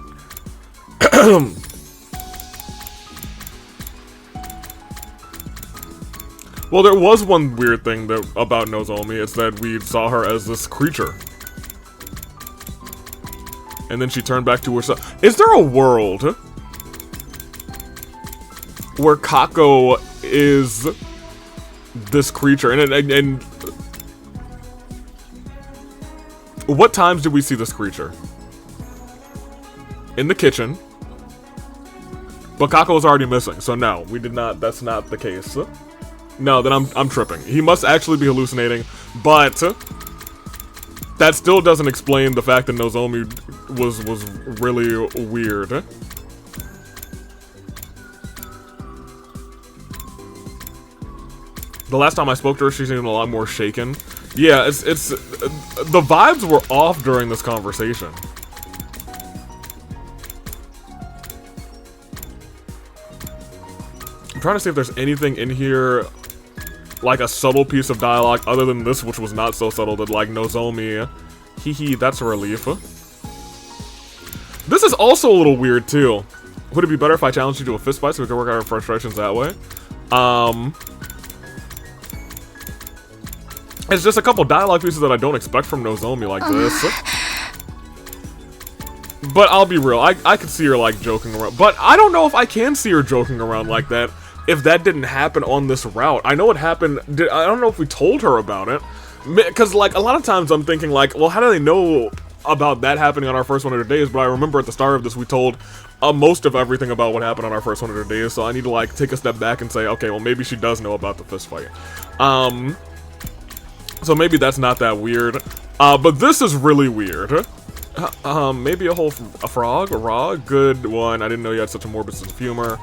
Well, there was one weird thing about Nozomi. It's that we saw her as this creature. And then she turned back to herself. Is there a world where Kako is this creature? And what times did we see this creature? In the kitchen. But Kako was already missing, so no, we did not. That's not the case. No, then I'm tripping. He must actually be hallucinating, but that still doesn't explain the fact that Nozomi was really weird. The last time I spoke to her, she seemed a lot more shaken. Yeah, it's the vibes were off during this conversation. I'm trying to see if there's anything in here, like a subtle piece of dialogue other than this, which was not so subtle, that like Nozomi, hee, that's a relief. This is also a little weird too. Would it be better if I challenged you to a fist fight so we could work out our frustrations that way? It's just a couple dialogue pieces that I don't expect from Nozomi like this. But I'll be real, I could see her like joking around, but I don't know if I can see her joking around like that if that didn't happen on this route. I know it happened, I don't know if we told her about it, Because, like, a lot of times I'm thinking, like, well, how do they know about that happening on our first 100 days? But I remember at the start of this, we told most of everything about what happened on our first 100 days, so I need to, like, take a step back and say, okay, well, maybe she does know about the fist fight. So maybe that's not that weird. But this is really weird. Maybe a frog? A raw? Good one. I didn't know you had such a morbid sense of humor.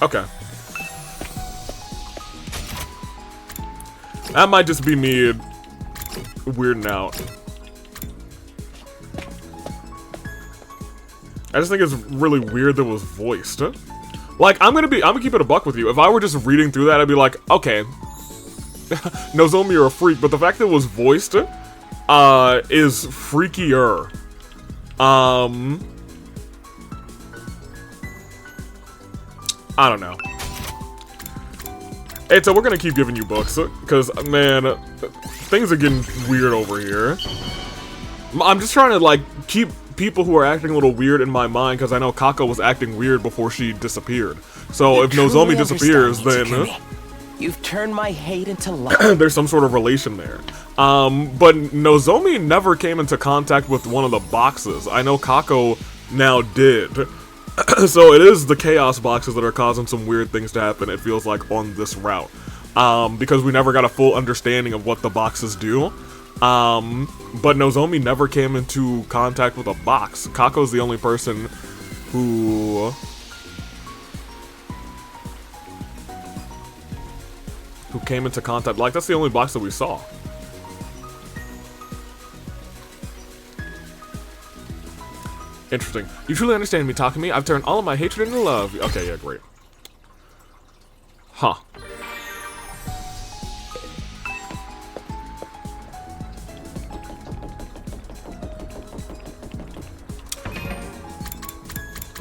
Okay. That might just be me weirding out. I just think it's really weird that it was voiced. Like, I'm gonna keep it a buck with you. If I were just reading through that, I'd be like, okay, Nozomi, you're a freak, but the fact that it was voiced, is freakier. I don't know. Hey, so we're gonna keep giving you books, because, man, things are getting weird over here. I'm just trying to, like, keep people who are acting a little weird in my mind, because I know Kako was acting weird before she disappeared. So if Nozomi disappears, then... You've turned my hate into love. There's some sort of relation there. But Nozomi never came into contact with one of the boxes. I know Kako now did. So it is the chaos boxes that are causing some weird things to happen, it feels like, on this route. Because we never got a full understanding of what the boxes do. But Nozomi never came into contact with a box. Kako's the only person who came into contact. Like, that's the only box that we saw. Interesting. You truly understand me, Takumi. I've turned all of my hatred into love. Okay, yeah, great. Huh.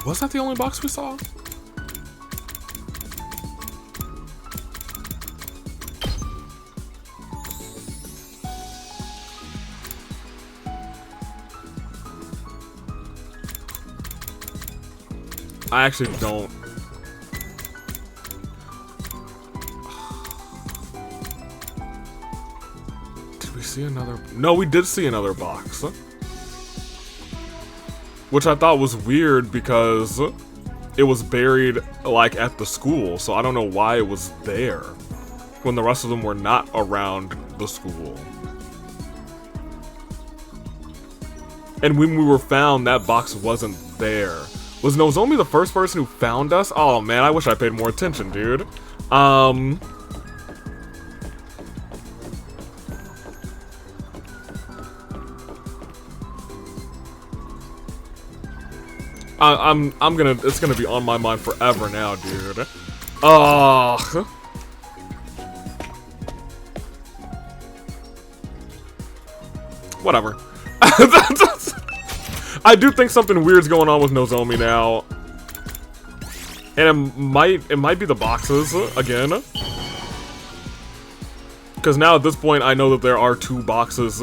Was that the only box we saw? I actually don't. Did we see another? No, we did see another box. Which I thought was weird because it was buried, like, at the school. So I don't know why it was there when the rest of them were not around the school. And when we were found, that box wasn't there. Was Nozomi the first person who found us? Oh man, I wish I paid more attention, dude. I'm gonna, it's gonna be on my mind forever now, dude. Ugh. Whatever. I do think something weird's going on with Nozomi now. And it might be the boxes again. Because now at this point I know that there are two boxes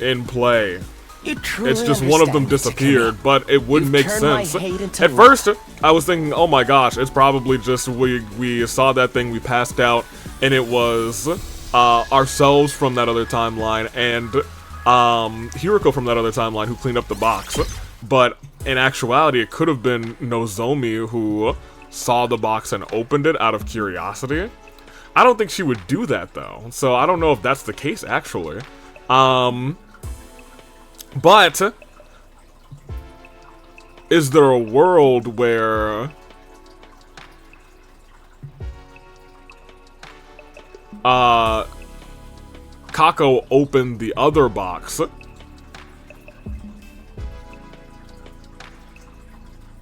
in play. It's just one of them disappeared, but it wouldn't make sense. At first, I was thinking, oh my gosh, it's probably just we saw that thing, we passed out, and it was ourselves from that other timeline, and Hiroko from that other timeline who cleaned up the box. But in actuality, it could have been Nozomi who saw the box and opened it out of curiosity. I don't think she would do that though, so I don't know if that's the case actually. But is there a world where Kako opened the other box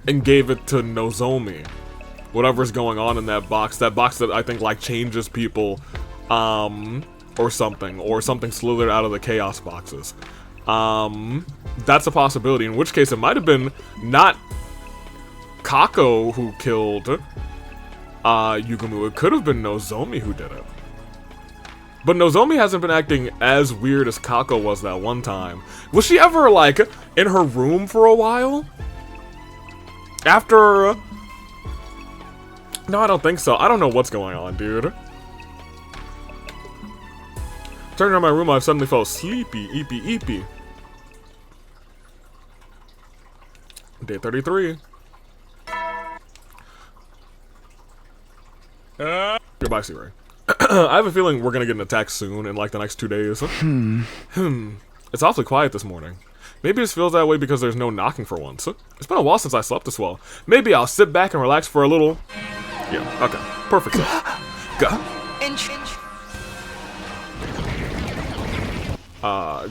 and gave it to Nozomi? Whatever's going on in that box that I think like changes people, or something slithered out of the chaos boxes. That's a possibility, in which case it might have been not Kako who killed Yugumu, it could have been Nozomi who did it. But Nozomi hasn't been acting as weird as Kako was that one time. Was she ever, like, in her room for a while? After... No, I don't think so. I don't know what's going on, dude. Turning around my room, I suddenly felt sleepy, eepy. Day 33. Goodbye, C-Ray. I have a feeling we're gonna get an attack soon, in like the next 2 days. It's awfully quiet this morning. Maybe it feels that way because there's no knocking for once. It's been a while since I slept this well. Maybe I'll sit back and relax for a little... Yeah, okay. Perfect.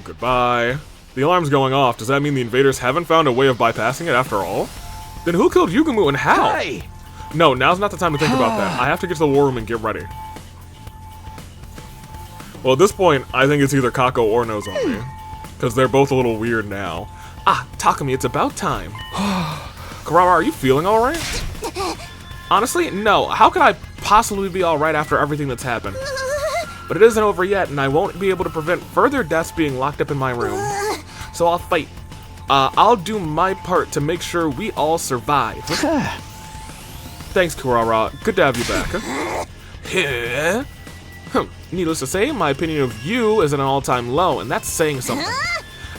Goodbye. The alarm's going off. Does that mean the invaders haven't found a way of bypassing it after all? Then who killed Yugumu and how? Hey! No, now's not the time to think about that. I have to get to the war room and get ready. Well, at this point, I think it's either Kako or Nozomi. Because they're both a little weird now. Ah, Takumi, it's about time. Kurara, are you feeling alright? Honestly, no. How could I possibly be alright after everything that's happened? But it isn't over yet, and I won't be able to prevent further deaths being locked up in my room. So I'll fight. I'll do my part to make sure we all survive. Thanks, Kurara. Good to have you back. Needless to say, my opinion of you is at an all-time low, and that's saying something.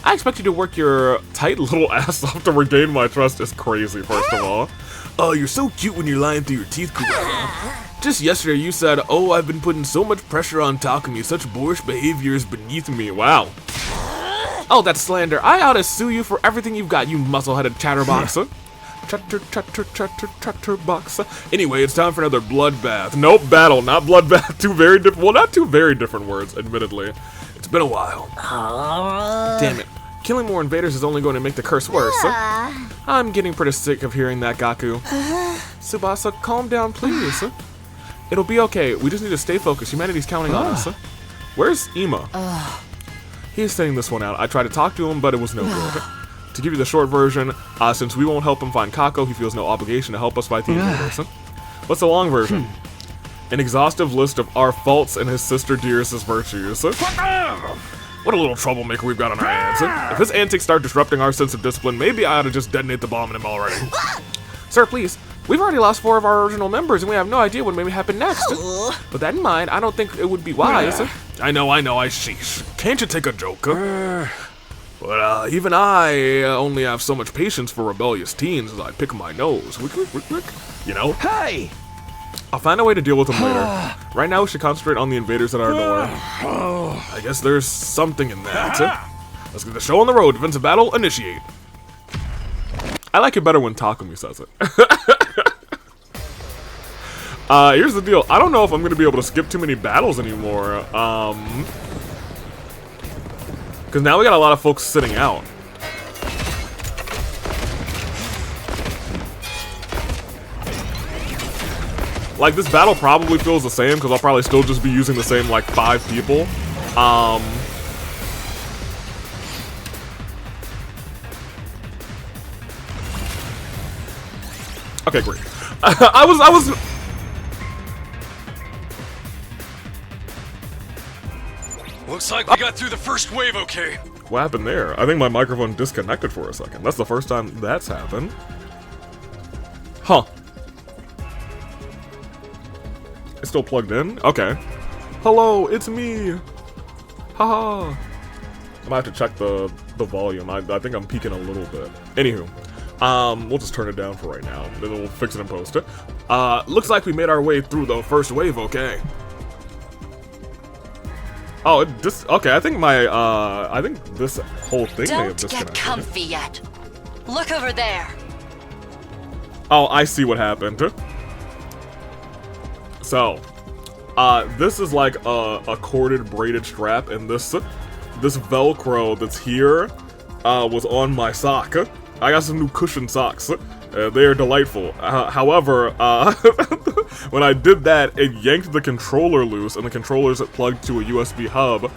I expect you to work your tight little ass off to regain my trust is crazy, first of all. Oh, you're so cute when you're lying through your teeth, Kurara. Just yesterday you said, oh, I've been putting so much pressure on Takumi, such boorish behavior is beneath me. Wow. Oh, that's slander. I ought to sue you for everything you've got, you muscle-headed chatterbox. Chatterbox. Anyway, it's time for another bloodbath. Nope, battle, not bloodbath. Two very different, well, not two very different words, admittedly. It's been a while. Damn it. Killing more invaders is only going to make the curse worse. I'm getting pretty sick of hearing that, Gaku. Tsubasa, calm down, please. It'll be okay. We just need to stay focused. Humanity's counting on us. Where's Ima? He's sitting this one out. I tried to talk to him, but it was no good. To give you the short version, since we won't help him find Kako, he feels no obligation to help us fight the invaders. What's the long version? An exhaustive list of our faults and his sister Dearest's virtues. What a little troublemaker we've got on our hands. If his antics start disrupting our sense of discipline, maybe I ought to just detonate the bomb in him already. Sir, please. We've already lost 4 of our original members, and we have no idea what may happen next. With that in mind, I don't think it would be wise. I know, sheesh. Can't you take a joke? But even I only have so much patience for rebellious teens as I pick my nose. You know? Hey! I'll find a way to deal with them later. Right now, we should concentrate on the invaders at our door. I guess there's something in that. Let's get the show on the road. Defensive battle, initiate. I like it better when Takumi says it. Here's the deal. I don't know if I'm going to be able to skip too many battles anymore. Because now we got a lot of folks sitting out. Like, this battle probably feels the same, because I'll probably still just be using the same, like, 5 people. Okay, great. I was... Looks like we got through the first wave, okay? What happened there? I think my microphone disconnected for a second. That's the first time that's happened. Huh. It's still plugged in? Okay. Hello, it's me! Haha! I might have to check the volume. I think I'm peaking a little bit. Anywho. We'll just turn it down for right now. Then we'll fix it and post it. Looks like we made our way through the first wave, okay? Oh, okay, I think I think this whole thing may have disconnected. Don't get comfy yet. Look over there. Oh, I see what happened. So, this is like a corded braided strap, and this Velcro that's here was on my sock. I got some new cushion socks. They are delightful. However, when I did that, it yanked the controller loose, and the controller's plugged to a USB hub,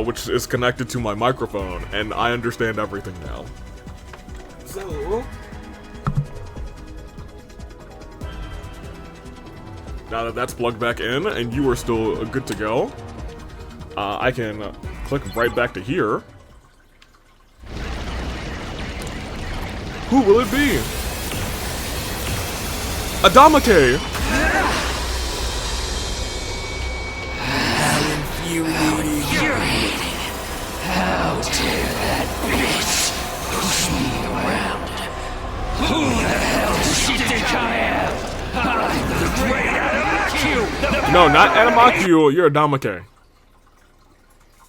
which is connected to my microphone, and I understand everything now. So... now that that's plugged back in, and you are still good to go, I can click right back to here. Who will it be? Adamake! How infuriating. No, not Adamaku, you're a Damake.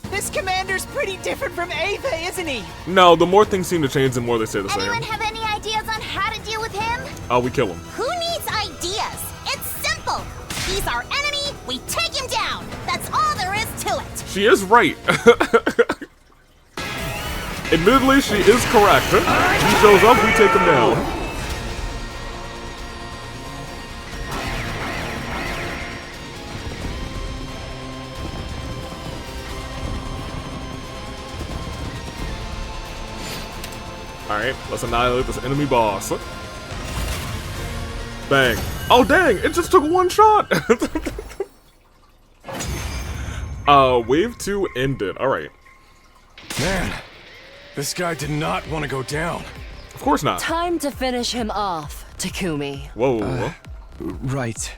This commander's pretty different from Ava, isn't he? No, the more things seem to change, the more they stay the same. Anyone have any ideas on how to deal with him? Oh, we kill him. Who needs ideas? It's simple. He's our enemy, we take him down. That's all there is to it. She is right. Admittedly, she is correct. He shows up, we take him down. Alright, let's annihilate this enemy boss. Bang. Oh dang, it just took one shot! Wave 2 ended, alright. Man, this guy did not want to go down. Of course not. Time to finish him off, Takumi. Whoa. Right.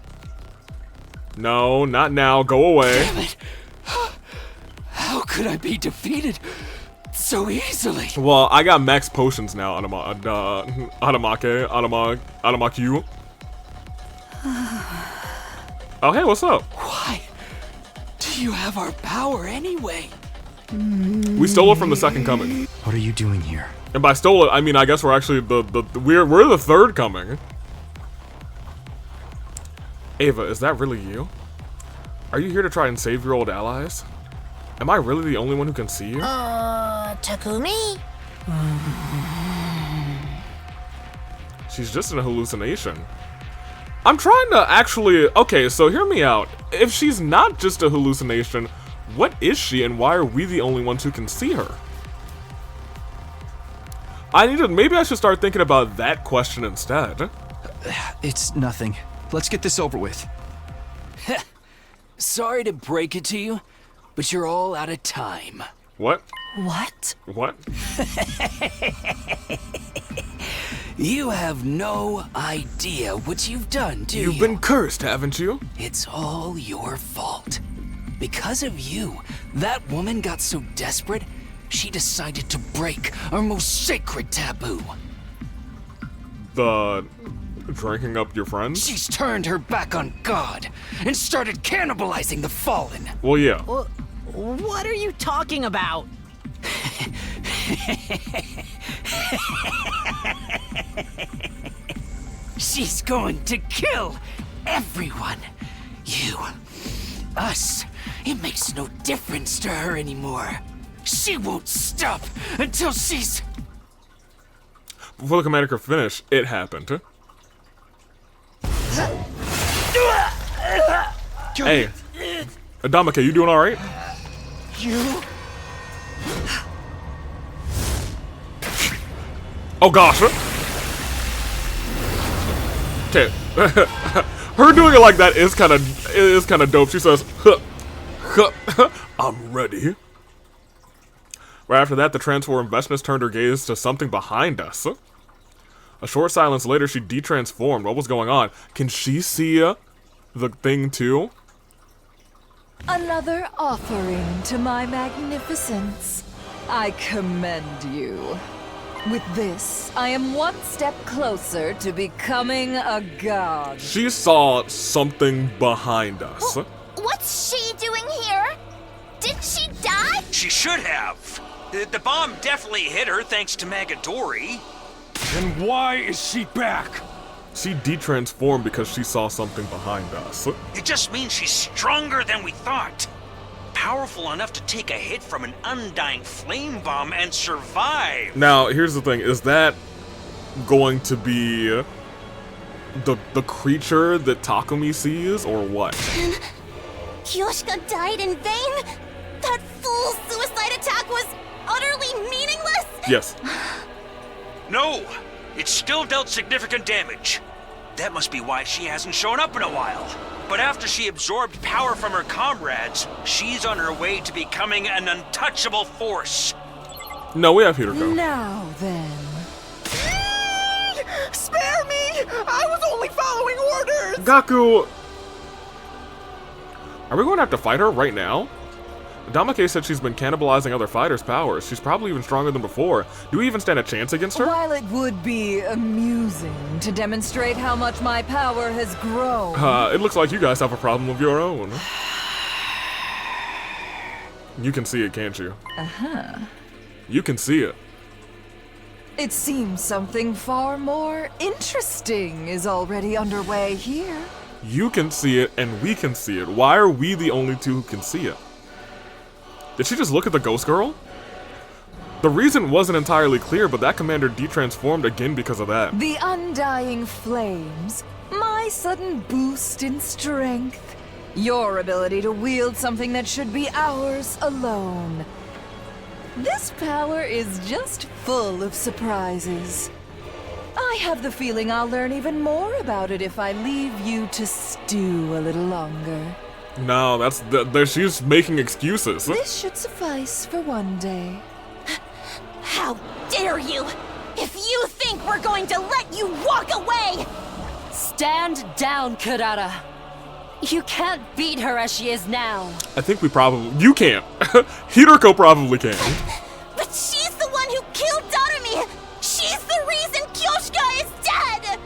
No, not now, go away. Damn it. How could I be defeated so easily? Well, I got max potions now, Adamaku. Oh, hey, what's up? Why do you have our power anyway? We stole it from the Second Coming. What are you doing here? And by stole it, I mean I guess we're actually we're the Third Coming. Ava, is that really you? Are you here to try and save your old allies? Am I really the only one who can see you? Takumi? She's just in a hallucination. I'm trying to actually... Okay, so hear me out. If she's not just a hallucination, what is she and why are we the only ones who can see her? Maybe I should start thinking about that question instead. It's nothing. Let's get this over with. Sorry to break it to you, but you're all out of time. What? What? What? You have no idea what you've done, do you? You've been cursed, haven't you? It's all your fault. Because of you, that woman got so desperate, she decided to break our most sacred taboo. The... drinking up your friends? She's turned her back on God and started cannibalizing the fallen. Well, yeah. What are you talking about? She's going to kill everyone. You, us. It makes no difference to her anymore. She won't stop until she's... Before the commander could finish, it happened. Hey, Adamake, you doing alright? You... Oh gosh. Okay. Her doing it like that is kind of dope. She says, "I'm ready." Right after that, the transformed Veshness turned her gaze to something behind us. A short silence later, she detransformed. What was going on? Can she see the thing too? Another offering to my magnificence. I commend you. With this, I am one step closer to becoming a god. She saw something behind us. What's she doing here? Did she die? She should have. The bomb definitely hit her thanks to Magadori. Then why is she back? She detransformed because she saw something behind us. It just means she's stronger than we thought. Powerful enough to take a hit from an undying flame bomb and survive. Now, here's the thing. Is that going to be the creature that Takumi sees, or what? Kyoshika died in vain? That fool's suicide attack was utterly meaningless? Yes. No, it still dealt significant damage. That must be why she hasn't shown up in a while. But after she absorbed power from her comrades, she's on her way to becoming an untouchable force. No, we have Hideko. Now then. Spare me! I was only following orders! Gaku! Are we going to have to fight her right now? Damake said she's been cannibalizing other fighters' powers. She's probably even stronger than before. Do we even stand a chance against her? While it would be amusing to demonstrate how much my power has grown. It looks like you guys have a problem of your own. You can see it, can't you? Uh-huh. You can see it. It seems something far more interesting is already underway here. You can see it, and we can see it. Why are we the only two who can see it? Did she just look at the ghost girl? The reason wasn't entirely clear, but that commander de-transformed again because of that. The undying flames, my sudden boost in strength, your ability to wield something that should be ours alone. This power is just full of surprises. I have the feeling I'll learn even more about it if I leave you to stew a little longer. No, she's making excuses. This should suffice for one day. How dare you! If you think we're going to let you walk away! Stand down, Kurara. You can't beat her as she is now. I think we probably... You can't. Hiroko probably can. But she's the one who killed Darumi! She's the reason Kyoshika is dead!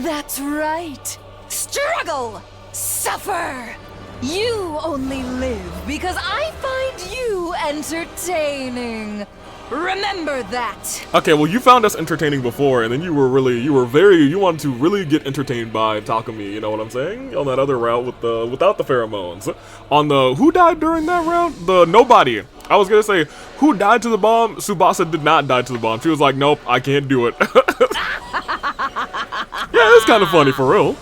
That's right. Struggle! Suffer! You only live because I find you entertaining. Remember that. Okay, well, you found us entertaining before, and then you wanted to really get entertained by Takumi, you know what I'm saying? On that other route without the pheromones. On the, who died during that route? The nobody. I was gonna say, who died to the bomb? Tsubasa did not die to the bomb. She was like, nope, I can't do it. Yeah, it's kind of funny, for real.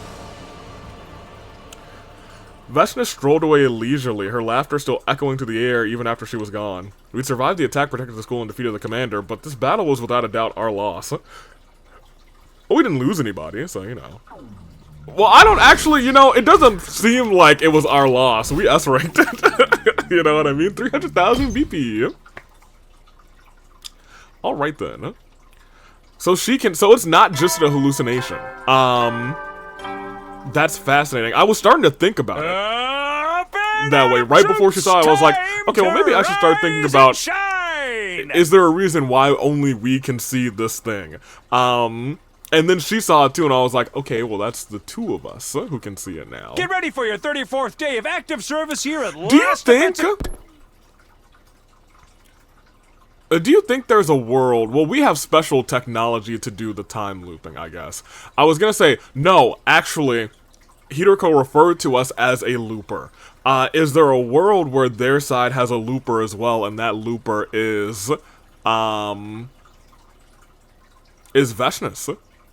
Veshna strolled away leisurely, her laughter still echoing to the air even after she was gone. We'd survived the attack, protected the school, and defeated the commander, but this battle was without a doubt our loss. Well, we didn't lose anybody, so, you know. Well, I don't actually, you know, it doesn't seem like it was our loss. We S-ranked it. You know what I mean? 300,000 BP. Alright then. So it's not just a hallucination. That's fascinating. I was starting to think about it that way. Right before she saw it, I was like, okay, well, maybe I should start thinking about, is there a reason why only we can see this thing? And then she saw it too, and I was like, okay, well, that's the two of us who can see it now. Get ready for your 34th day of active service here at Do you think there's a world... Well, we have special technology to do the time looping, I guess. I was gonna say, no, actually, Hiroko referred to us as a looper. Is there a world where their side has a looper as well, and that looper is Veshna's?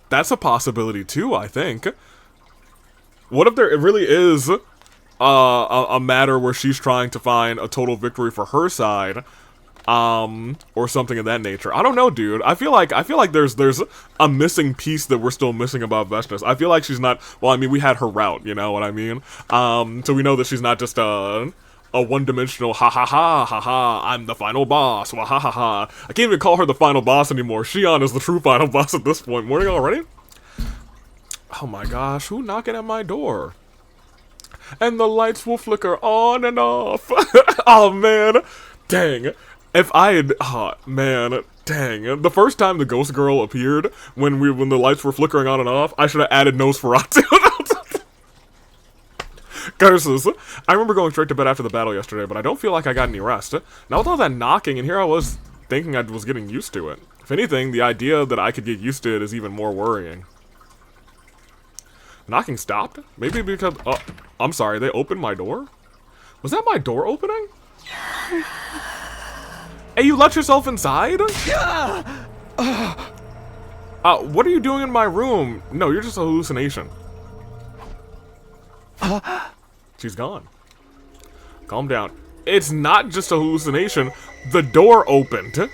That's a possibility too, I think. What if there really is a matter where she's trying to find a total victory for her side? Or something of that nature. I don't know, dude. I feel like there's a missing piece that we're still missing about Veshna. I feel like she's not, well, I mean, we had her route, you know what I mean? So we know that she's not just a one-dimensional ha ha ha ha ha, I'm the final boss, wah ha ha ha. I can't even call her the final boss anymore. Shion is the true final boss at this point. Morning already? Oh my gosh, who knocking at my door? And the lights will flicker on and off. Oh man, dang. If I had, oh man, dang. The first time the ghost girl appeared, when the lights were flickering on and off, I should have added Nosferatu. Curses. I remember going straight to bed after the battle yesterday, but I don't feel like I got any rest. Now with all that knocking, and here I was thinking I was getting used to it. If anything, the idea that I could get used to it is even more worrying. Knocking stopped? Maybe because, oh, I'm sorry, they opened my door? Was that my door opening? Hey, you let yourself inside? What are you doing in my room? No, you're just a hallucination. She's gone. Calm down. It's not just a hallucination. The door opened.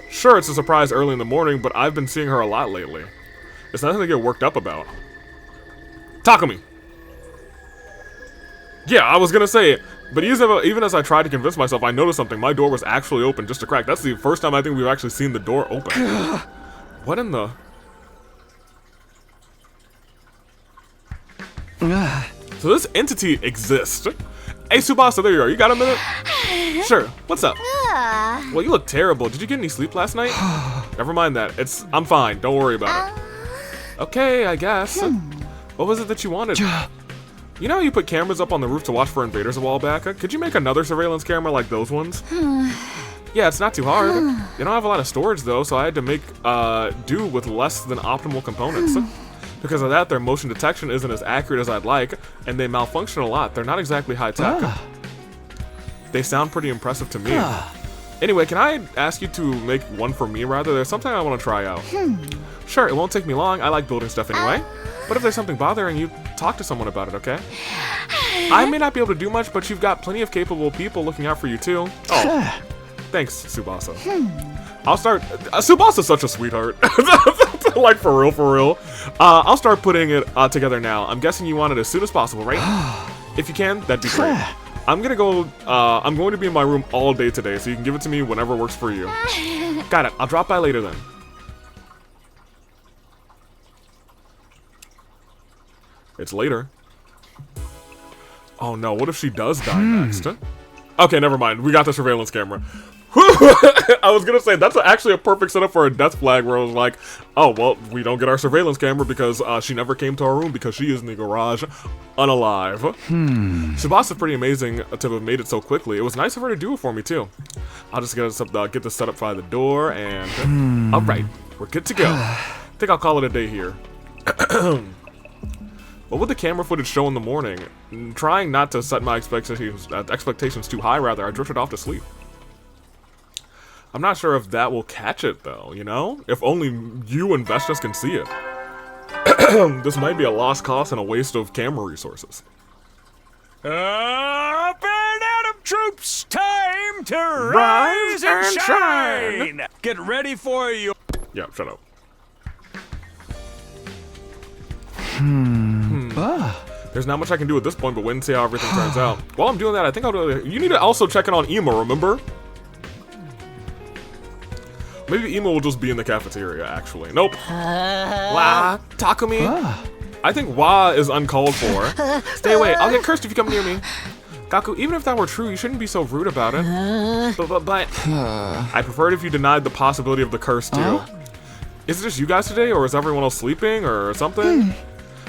Sure, it's a surprise early in the morning, but I've been seeing her a lot lately. It's nothing to get worked up about. Takumi! Yeah, I was gonna say it. But even as I tried to convince myself, I noticed something. My door was actually open just a crack. That's the first time I think we've actually seen the door open. What in the... So this entity exists. Hey, Tsubasa, there you are. You got a minute? Sure. What's up? Well, you look terrible. Did you get any sleep last night? Never mind that. I'm fine. Don't worry about it. Okay, I guess. What was it that you wanted? You know how you put cameras up on the roof to watch for invaders a while back? Could you make another surveillance camera like those ones? Yeah, it's not too hard. They don't have a lot of storage though, so I had to make do with less than optimal components. Because of that, their motion detection isn't as accurate as I'd like, and they malfunction a lot. They're not exactly high-tech. They sound pretty impressive to me. Anyway, can I ask you to make one for me, rather? There's something I want to try out. Sure, it won't take me long. I like building stuff anyway. But if there's something bothering you, talk to someone about it, okay? I may not be able to do much, but you've got plenty of capable people looking out for you, too. Oh, thanks, Tsubasa. I'll start... Tsubasa's such a sweetheart. Like, for real. I'll start putting it together now. I'm guessing you want it as soon as possible, right? If you can, that'd be great. I'm going to be in my room all day today, so you can give it to me whenever works for you. Got it. I'll drop by later then. It's later. Oh no, what if she does die next? Okay, never mind. We got the surveillance camera. I was gonna say, that's actually a perfect setup for a death flag where I was like, oh, well, we don't get our surveillance camera because she never came to our room because she is in the garage, unalive. Tsubasa's pretty amazing to have made it so quickly. It was nice of her to do it for me, too. I'll just get this set up by the door, and... Alright, we're good to go. I think I'll call it a day here. What would the camera footage show in the morning? Trying not to set my expectations too high, rather, I drifted off to sleep. I'm not sure if that will catch it, though, you know? If only you investors can see it. This might be a lost cause and a waste of camera resources. Up and out of troops! Time to rise and shine! Get ready for you. Yeah, shut up. There's not much I can do at this point, but wait and see how everything turns out. While I'm doing that, I think I'll do... You need to also check in on Ema, remember? Maybe Ema will just be in the cafeteria, actually. Nope. Wa, Takumi. I think Wa is uncalled for. Stay away. I'll get cursed if you come near me. Gaku, even if that were true, you shouldn't be so rude about it. But I prefer it if you denied the possibility of the curse, too. Is it just you guys today, or is everyone else sleeping, or something?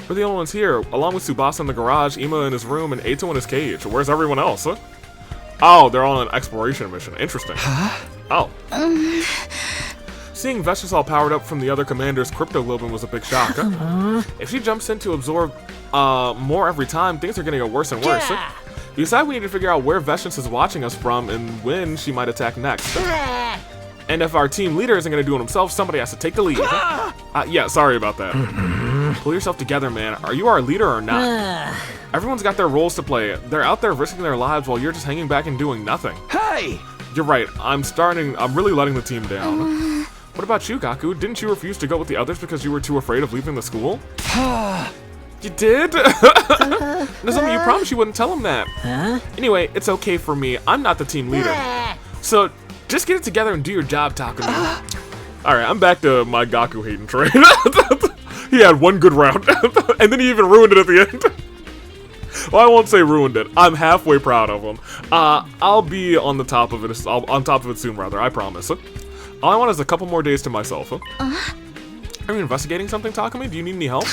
We're the only ones here, along with Tsubasa in the garage, Ema in his room, and Eito in his cage. Where's everyone else? Oh, they're on an exploration mission. Interesting. Oh. Seeing Vestice all powered up from the other commander's cryptoglobin was a big shock. If she jumps in to absorb more every time, things are gonna get worse and worse. We decide we need to figure out where Vestice is watching us from and when she might attack next. And if our team leader isn't gonna do it himself, somebody has to take the lead. Yeah, sorry about that. Pull yourself together, man. Are you our leader or not? Everyone's got their roles to play. They're out there risking their lives while you're just hanging back and doing nothing. Hey! You're right. I'm really letting the team down. What about you, Gaku? Didn't you refuse to go with the others because you were too afraid of leaving the school? You did? Nozomi, you promised you wouldn't tell him that. Anyway, it's okay for me. I'm not the team leader. So, just get it together and do your job, Takumi. Alright, I'm back to my Gaku hating train. He had one good round, and then he even ruined it at the end. Well, I won't say ruined it. I'm halfway proud of him. I'll be on the top of it. On top of it soon, rather. I promise. All I want is a couple more days to myself. Are you investigating something, Takumi? Do you need any help?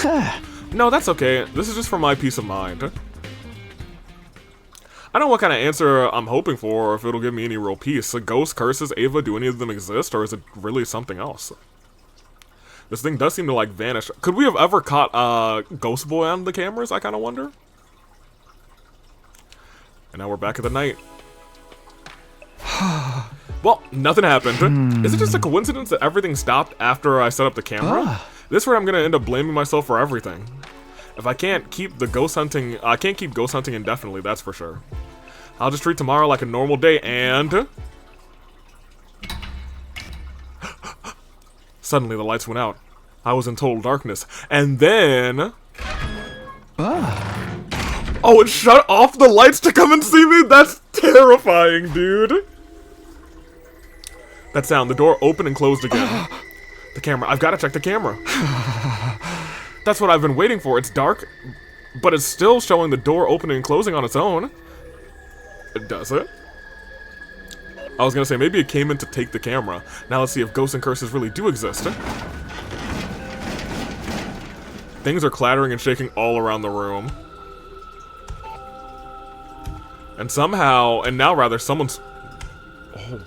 No, that's okay. This is just for my peace of mind. I don't know what kind of answer I'm hoping for, or if it'll give me any real peace. Ghosts, curses, Ava, do any of them exist, or is it really something else? This thing does seem to, like, vanish. Could we have ever caught Ghost Boy on the cameras, I kind of wonder? And now we're back at the night. Well, nothing happened. Is it just a coincidence that everything stopped after I set up the camera? This is where I'm gonna end up blaming myself for everything. If I can't keep the ghost hunting, I can't keep ghost hunting indefinitely, that's for sure. I'll just treat tomorrow like a normal day, and... Suddenly the lights went out. I was in total darkness. And then... Oh, it shut off the lights to come and see me? That's terrifying, dude. That sound, the door opened and closed again. The camera, I've got to check the camera. That's what I've been waiting for. It's dark, But it's still showing the door opening and closing on its own. Does it? I was gonna say, maybe it came in to take the camera. Now let's see if ghosts and curses really do exist. Things are clattering and shaking all around the room. And somehow, and now rather, someone's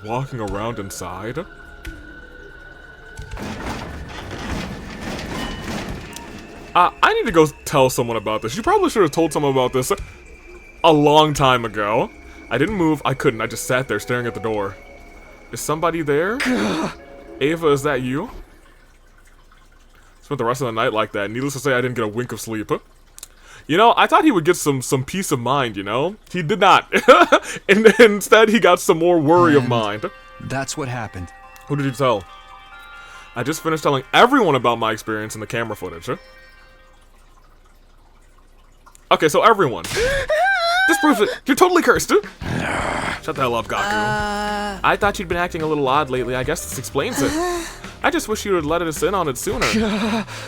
walking around inside. I need to go tell someone about this. You probably should have told someone about this a long time ago. I didn't move. I couldn't. I just sat there staring at the door. Is somebody there? Ava, is that you? Spent the rest of the night like that. Needless to say, I didn't get a wink of sleep. You know, I thought he would get some peace of mind, you know? He did not. And instead, he got some more worry of mind. That's what happened. Who did you tell? I just finished telling everyone about my experience in the camera footage. Okay, so everyone. This proves it. You're totally cursed. Shut the hell up, Gaku. I thought you'd been acting a little odd lately. I guess this explains it. I just wish you would let us in on it sooner.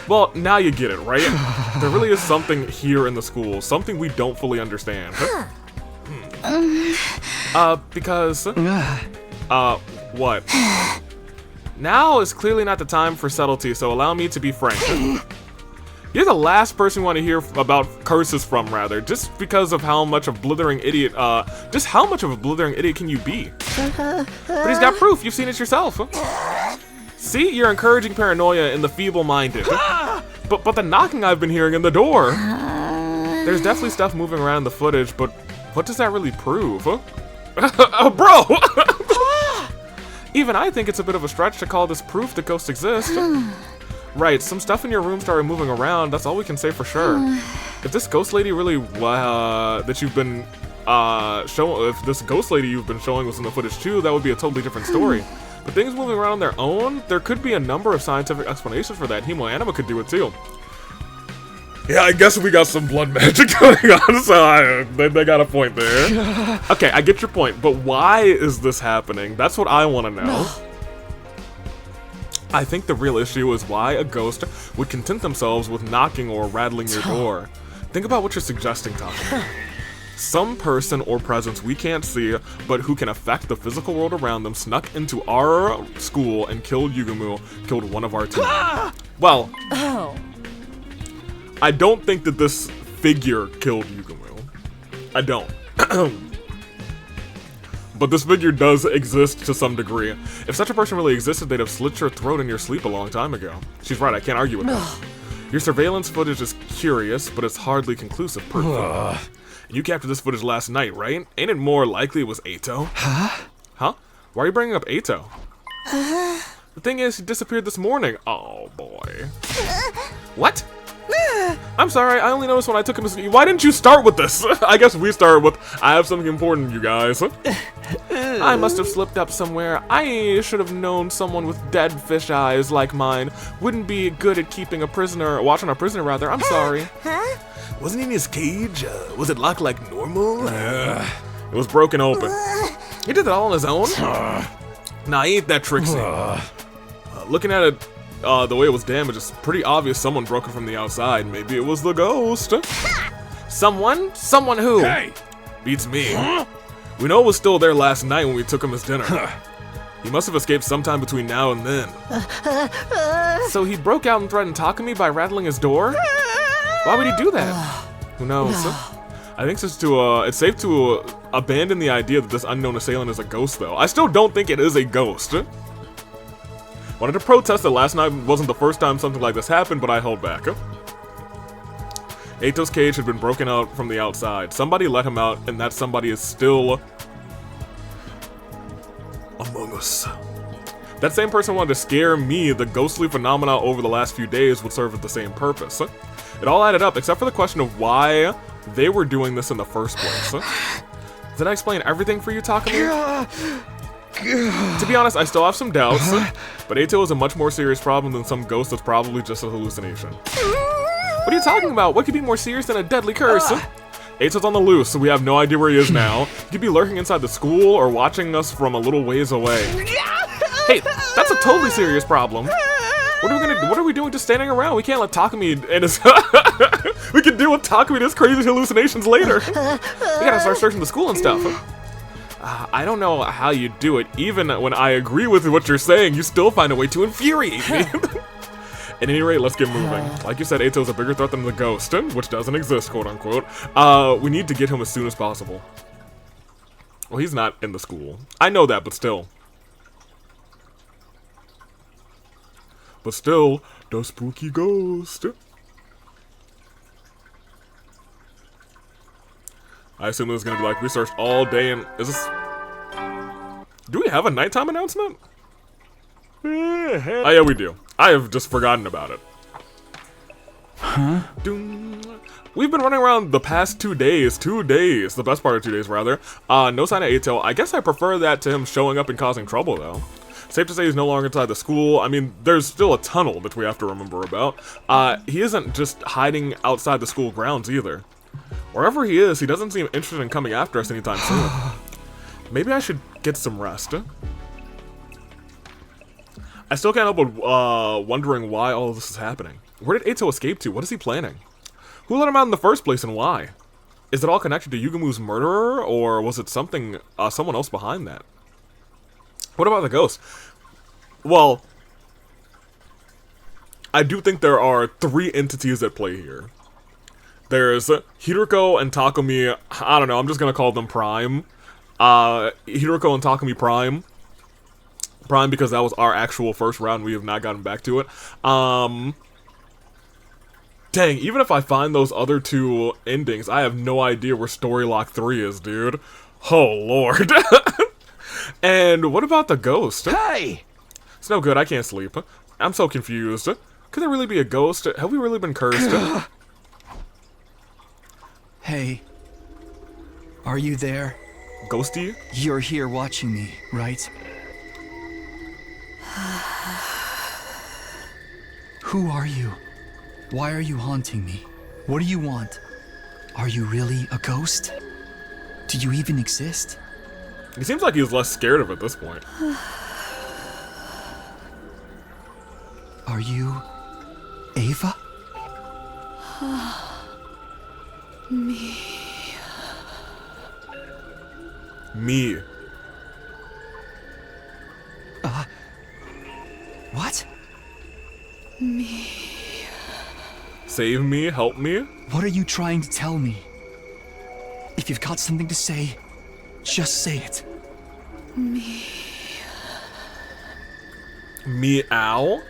Well, now you get it, right? There really is something here in the school. Something we don't fully understand. Because... what? Now is clearly not the time for subtlety, so allow me to be frank. You're the last person we want to hear about curses from, rather, just because of how much of a blithering idiot, just how much of a blithering idiot can you be? But he's got proof, you've seen it yourself. See, you're encouraging paranoia in the feeble-minded. But the knocking I've been hearing in the door. There's definitely stuff moving around in the footage, but what does that really prove? Bro! Even I think it's a bit of a stretch to call this proof that ghosts exist. Right, some stuff in your room started moving around, that's all we can say for sure. If this ghost lady really, that you've been, if this ghost lady you've been showing was in the footage too, that would be a totally different story. But things moving around on their own, there could be a number of scientific explanations for that. Hemoanima could do it too. Yeah, I guess we got some blood magic going on, so they got a point there. Okay, I get your point, but why is this happening? That's what I want to know. I think the real issue is why a ghost would content themselves with knocking or rattling your door. Think about what you're suggesting, Taka. Some person or presence we can't see, but who can affect the physical world around them, snuck into our school and killed Yugumu, killed one of our team. Well, I don't think that this figure killed Yugumu. I don't. But this figure does exist to some degree. If such a person really existed, they'd have slit your throat in your sleep a long time ago. She's right, I can't argue with that. Your surveillance footage is curious, but it's hardly conclusive proof. And you captured this footage last night, right? Ain't it more likely it was Eito? Huh? Why are you bringing up Eito? The thing is, he disappeared this morning. Oh, boy. What? I'm sorry, I only noticed when I took him to... Why didn't you start with this? I guess we started with, I have something important, you guys. I must have slipped up somewhere. I should have known someone with dead fish eyes like mine wouldn't be good at keeping a prisoner, watching a prisoner rather. I'm sorry. Wasn't he in his cage? Was it locked like normal? It was broken open. He did it all on his own? Nah, he ain't that tricksy. Looking at it, the way it was damaged, it's pretty obvious someone broke it from the outside. Maybe it was the ghost. Someone? Someone who? Hey! Beats me. We know it was still there last night when we took him as dinner. He must have escaped sometime between now and then. So he broke out and threatened Takumi by rattling his door? Why would he do that? Who knows? I think it's safe to abandon the idea that this unknown assailant is a ghost, though. I still don't think it is a ghost. Wanted to protest that last night wasn't the first time something like this happened, but I held back. Eito's cage had been broken out from the outside. Somebody let him out, and that somebody is still among us. That same person wanted to scare me. The ghostly phenomena over the last few days would serve at the same purpose. It all added up, except for the question of why they were doing this in the first place. Did I explain everything for you, Takumi? To be honest, I still have some doubts, but Eito is a much more serious problem than some ghost that's probably just a hallucination. What are you talking about? What could be more serious than a deadly curse? Eito's on the loose, so we have no idea where he is now. He could be lurking inside the school or watching us from a little ways away. Hey, that's a totally serious problem. What are we doing just standing around? We can't let Takumi and his we can deal with Takumi and his crazy hallucinations later. We gotta start searching the school and stuff. I don't know how you do it. Even when I agree with what you're saying, you still find a way to infuriate me. At any rate, let's get moving. Like you said, Eito's a bigger threat than the ghost, which doesn't exist, quote unquote. We need to get him as soon as possible. Well, he's not in the school. I know that, but still. But still, the spooky ghost. I assume this is gonna be like, we searched all day and is this... Do we have a nighttime announcement? Oh yeah, we do. I have just forgotten about it. Huh? We've been running around the past 2 days. 2 days. The best part of 2 days, rather. No sign of Eito. I guess I prefer that to him showing up and causing trouble, though. Safe to say he's no longer inside the school. I mean, there's still a tunnel that we have to remember about. He isn't just hiding outside the school grounds, either. Wherever he is, he doesn't seem interested in coming after us anytime soon. Maybe I should get some rest. I still can't help but wondering why all of this is happening. Where did Eito escape to? What is he planning? Who let him out in the first place and why? Is it all connected to Yugamu's murderer, or was it something, someone else behind that? What about the ghost? Well, I do think there are 3 entities at play here. There's Hiroko and Takumi, I don't know, I'm just gonna call them Prime. Hiroko and Takumi Prime. Prime because that was our actual first round, we have not gotten back to it. Dang, even if I find those other 2 endings, I have no idea where Story Lock 3 is, dude. Oh, Lord. And what about the ghost? Hey! It's no good, I can't sleep. I'm so confused. Could there really be a ghost? Have we really been cursed? Hey. Are you there? Ghosty? You're here watching me, right? Who are you? Why are you haunting me? What do you want? Are you really a ghost? Do you even exist? He seems like he's less scared of it at this point. Are you Ava? Me. Me. What? Me. Save me, help me? What are you trying to tell me? If you've got something to say, just say it. Me. Meow?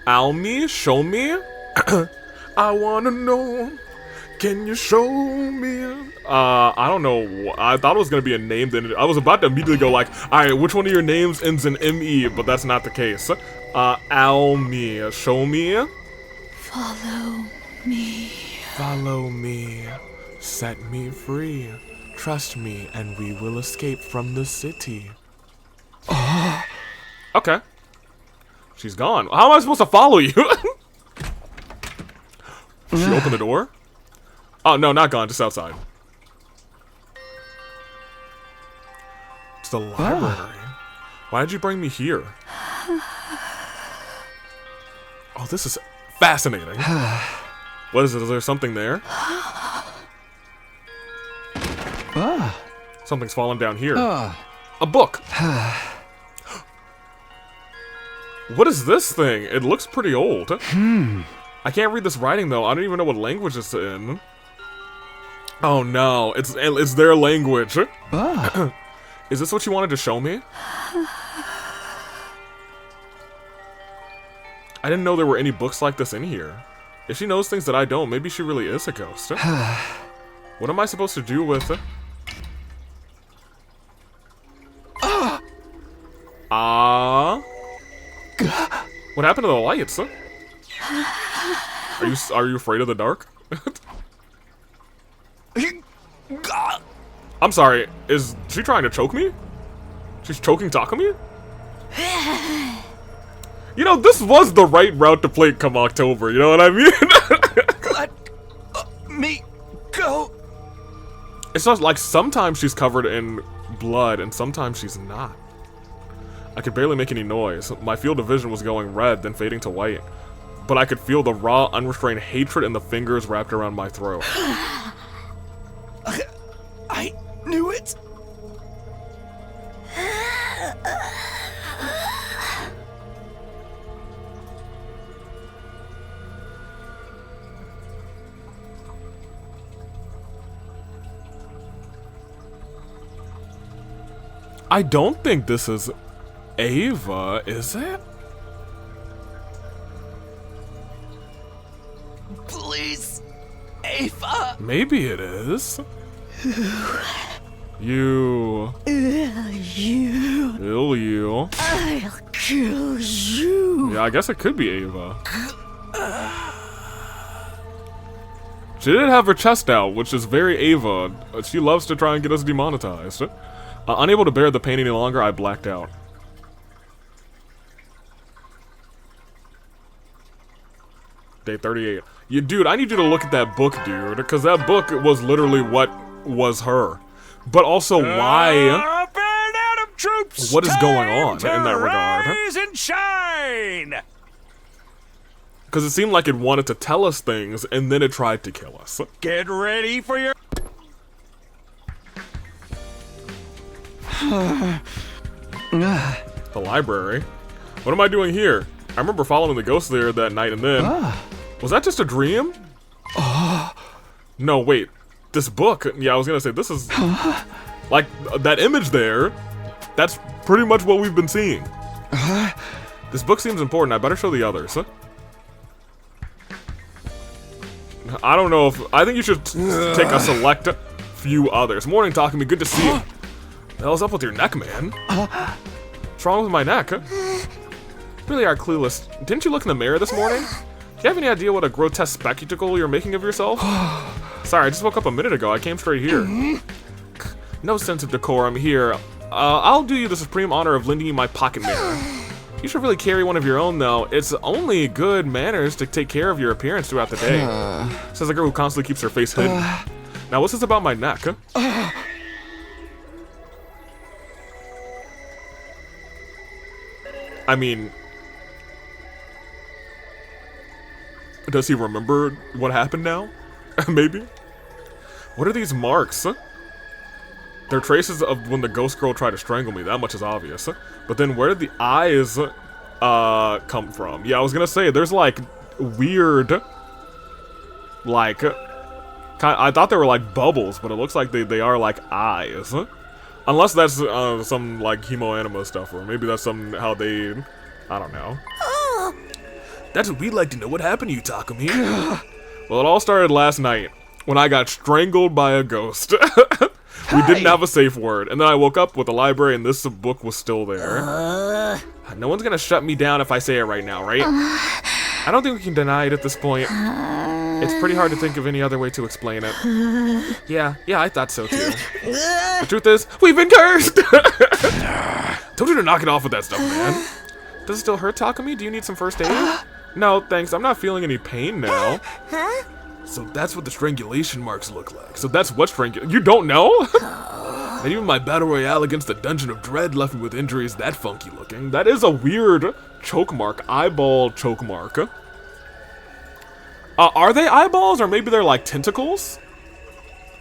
Ow me? Show me? I wanna know. Can you show me? I don't know. I thought it was gonna be a name. Then I was about to immediately go like, alright, which one of your names ends in M-E? But that's not the case. Ow me. Show me? Follow me. Follow me. Set me free. Trust me, and we will escape from the city. Okay. She's gone. How am I supposed to follow you? She opened the door? Oh, no, not gone. Just outside. It's the library. Why did you bring me here? Oh, this is fascinating. What is it? Is there something there? Something's fallen down here. A book. What is this thing? It looks pretty old. I can't read this writing though. I don't even know what language it's in. Oh no, it's their language. Is this what you wanted to show me? I didn't know there were any books like this in here. If she knows things that I don't, maybe she really is a ghost. What am I supposed to do with it? What happened to the lights? Are you afraid of the dark? I'm sorry, is she trying to choke me? She's choking Takumi? You know, this was the right route to play come October, you know what I mean? Let me go. It's not like sometimes she's covered in blood and sometimes she's not. I could barely make any noise. My field of vision was going red, then fading to white. But I could feel the raw, unrestrained hatred in the fingers wrapped around my throat. I knew it! I don't think this is Ava, is it? Please, Ava! Maybe it is. You. You. I'll kill you. Yeah, I guess it could be Ava. She did have her chest out, which is very Ava. She loves to try and get us demonetized. Unable to bear the pain any longer, I blacked out. Day 38. Dude, I need you to look at that book, dude, because that book was literally what was her. But also, why? Up and Adam troops! What is going on in that regard? Rise and shine! Because it seemed like it wanted to tell us things, and then it tried to kill us. Get ready for your... The library? What am I doing here? I remember following the ghost there that night, and then... Was that just a dream? No, wait. This book? Yeah, I was gonna say, this is... Like, that image there, that's pretty much what we've been seeing. This book seems important. I better show the others. I don't know if... I think you should take a select few others. Morning, Takumi. Good to see you. The hell's up with your neck, man? What's wrong with my neck? Really are clueless. Didn't you look in the mirror this morning? Do you have any idea what a grotesque spectacle you're making of yourself? Sorry, I just woke up a minute ago. I came straight here. No sense of decorum here. I'll do you the supreme honor of lending you my pocket mirror. You should really carry one of your own, though. It's only good manners to take care of your appearance throughout the day. Says a girl who constantly keeps her face hidden. Now, what's this about my neck? I mean... Does he remember what happened now? Maybe? What are these marks? They're traces of when the ghost girl tried to strangle me, that much is obvious. But then where did the eyes come from? Yeah, I was gonna say, there's like weird, like, I thought they were like bubbles, but it looks like they are like eyes. Unless that's some like hemoanima stuff, or maybe that's how they, I don't know. That's what we'd like to know. What happened to you, Takumi? Well, it all started last night when I got strangled by a ghost. We didn't have a safe word, and then I woke up with the library and this book was still there. No one's gonna shut me down if I say it right now, right? I don't think we can deny it at this point. It's pretty hard to think of any other way to explain it. Yeah, I thought so too. The truth is, we've been cursed! Told you to knock it off with that stuff, man. Does it still hurt, Takumi? Do you need some first aid? No, thanks. I'm not feeling any pain now. So that's what the strangulation marks look like. So that's what You don't know? And even my battle royale against the Dungeon of Dread left me with injuries that funky looking. That is a weird choke mark. Eyeball choke mark. Are they eyeballs, or maybe they're like tentacles?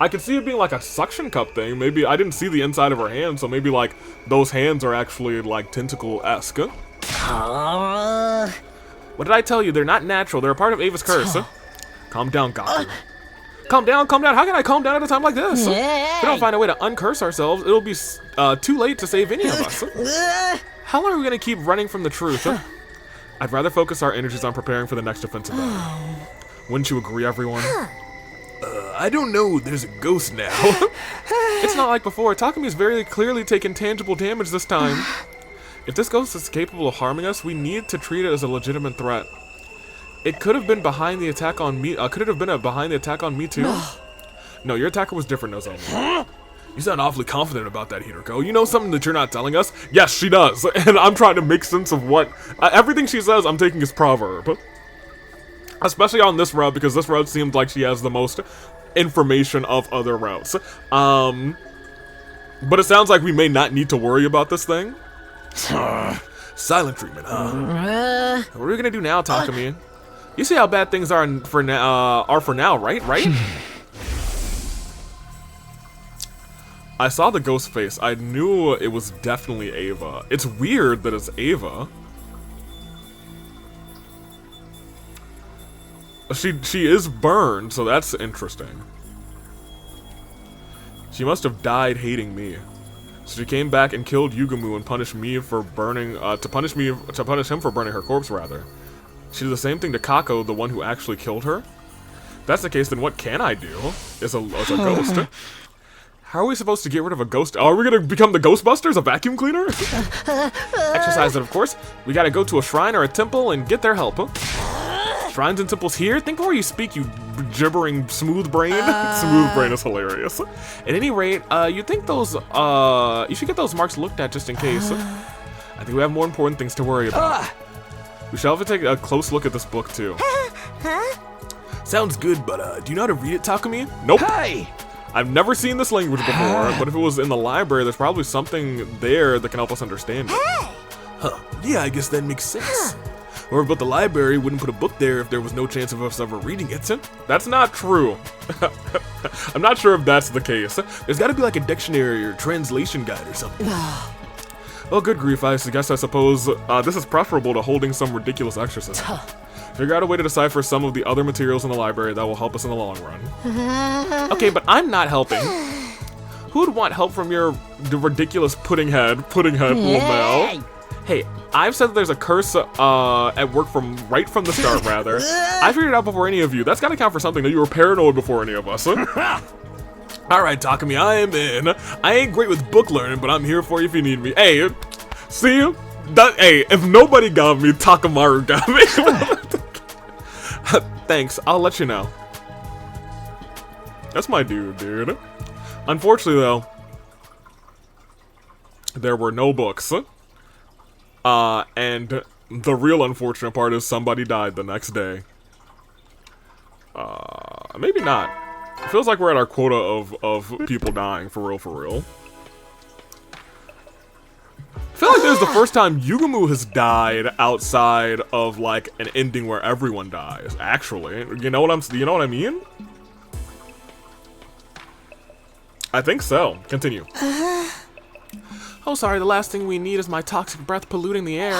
I could see it being like a suction cup thing. Maybe I didn't see the inside of her hand, so maybe like those hands are actually like tentacle-esque. What did I tell you? They're not natural. They're a part of Ava's curse. Calm down, Gaku. Calm down, calm down. How can I calm down at a time like this? If we don't find a way to uncurse ourselves, it'll be too late to save any of us. How long are we going to keep running from the truth? I'd rather focus our energies on preparing for the next offensive battle. Wouldn't you agree, everyone? I don't know. There's a ghost now. It's not like before. Takumi's very clearly taken tangible damage this time. If this ghost is capable of harming us, we need to treat it as a legitimate threat. It could have been behind the attack on me. Could it have been behind the attack on me too? No, your attacker was different, Nozomi. You sound awfully confident about that, Hiroko. You know something that you're not telling us? Yes, she does. And I'm trying to make sense of what... everything she says, I'm taking as proverb. Especially on this route, because this route seems like she has the most information of other routes. But it sounds like we may not need to worry about this thing. Silent treatment, huh? What are we gonna do now, Takumi? You see how bad things are for now, right? I saw the ghost face. I knew it was definitely Ava. It's weird that it's Ava. She is burned, so that's interesting. She must have died hating me. So she came back and killed Yugumu and punished me for burning, to punish him for burning her corpse, rather. She did the same thing to Kako, the one who actually killed her. If that's the case, then what can I do as a ghost? How are we supposed to get rid of a ghost? Are we gonna become the Ghostbusters, a vacuum cleaner? Exercise it, of course. We gotta go to a shrine or a temple and get their help. Shrines and temples here? Think before you speak, you gibbering smooth brain. Smooth brain is hilarious. At any rate, you think those, you should get those marks looked at just in case. I think we have more important things to worry about. We shall have to take a close look at this book, too. Sounds good, but, do you know how to read it, Takumi? Nope. Hey! I've never seen this language before, but if it was in the library, there's probably something there that can help us understand it. Huh. Yeah, I guess that makes sense. Whoever built the library wouldn't put a book there if there was no chance of us ever reading it. That's not true. I'm not sure if that's the case. There's gotta be like a dictionary or translation guide or something. Well, good grief, I suppose this is preferable to holding some ridiculous exorcism. Figure out a way to decipher some of the other materials in the library that will help us in the long run. Okay, but I'm not helping. Who would want help from the ridiculous pudding head, lmao? Hey, I've said that there's a curse at work right from the start, rather. I figured it out before any of you. That's gotta count for something, that you were paranoid before any of us. Alright, Takumi, I am in. I ain't great with book learning, but I'm here for you if you need me. Hey, see? Hey, if nobody got me, Takamaru got me. Thanks, I'll let you know. That's my dude. Unfortunately, though, there were no books. And the real unfortunate part is somebody died the next day. Maybe not. It feels like we're at our quota of people dying, for real. I feel like this is the first time Yugumu has died outside of, like, an ending where everyone dies, actually. You know what I mean? I think so. Continue. Oh, sorry, the last thing we need is my toxic breath polluting the air.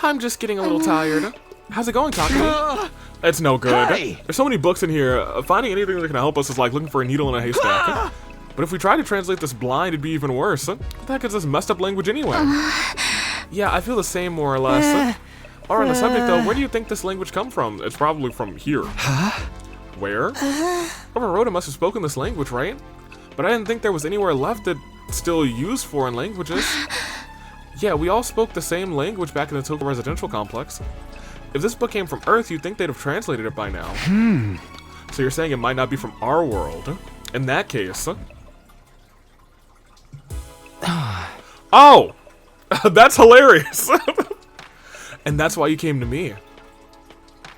I'm just getting a little tired. How's it going, Takumi? It's no good. Hey. There's so many books in here. Finding anything that can help us is like looking for a needle in a haystack. But if we try to translate this blind, it'd be even worse. What the heck is this messed up language anyway? Yeah, I feel the same, more or less. Or on the subject, though, where do you think this language come from? It's probably from here. Where? Whoever wrote it must have spoken this language, right? But I didn't think there was anywhere left that still used foreign languages. Yeah, we all spoke the same language back in the Tokyo residential complex. If this book came from Earth, you'd think they'd have translated it by now. So you're saying it might not be from our world? In that case... Oh! That's hilarious! And that's why you came to me.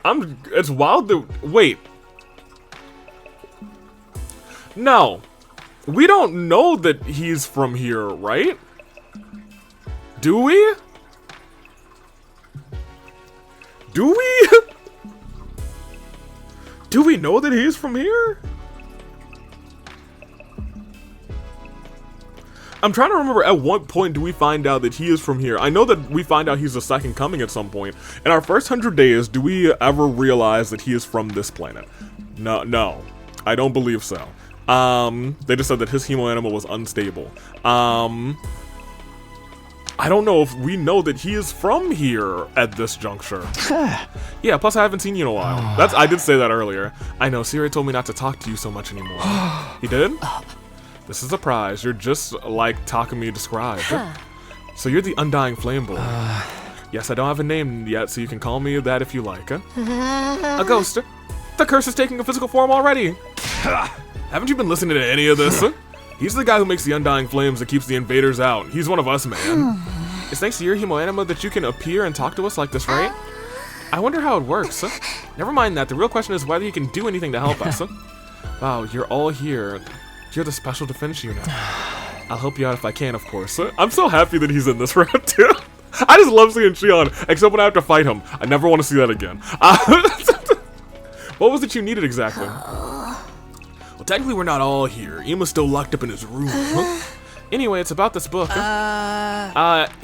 It's wild that... Wait. No. We don't know that he's from here, right? Do we? Do we? Do we know that he's from here? I'm trying to remember at what point do we find out that he is from here. I know that we find out he's the second coming at some point. In our first 100 days, do we ever realize that he is from this planet? No. I don't believe so. They just said that his hemo animal was unstable. I don't know if we know that he is from here at this juncture. Yeah, plus I haven't seen you in a while. I did say that earlier. I know, Siri told me not to talk to you so much anymore. He did? This is a prize. You're just like Takumi described. So you're the Undying Flame Boy. Yes, I don't have a name yet, so you can call me that if you like. A ghost. The curse is taking a physical form already. Haven't you been listening to any of this? He's the guy who makes the undying flames that keeps the invaders out. He's one of us, man. It's thanks to your hemoanima that you can appear and talk to us like this, right? I wonder how it works. Never mind that. The real question is whether you can do anything to help us. Wow, you're all here. You're the special defense unit. I'll help you out if I can, of course. I'm so happy that he's in this round, too. I just love seeing Shion, except when I have to fight him. I never want to see that again. What was it you needed exactly? Well, technically we're not all here. Ima's still locked up in his room. Anyway, it's about this book.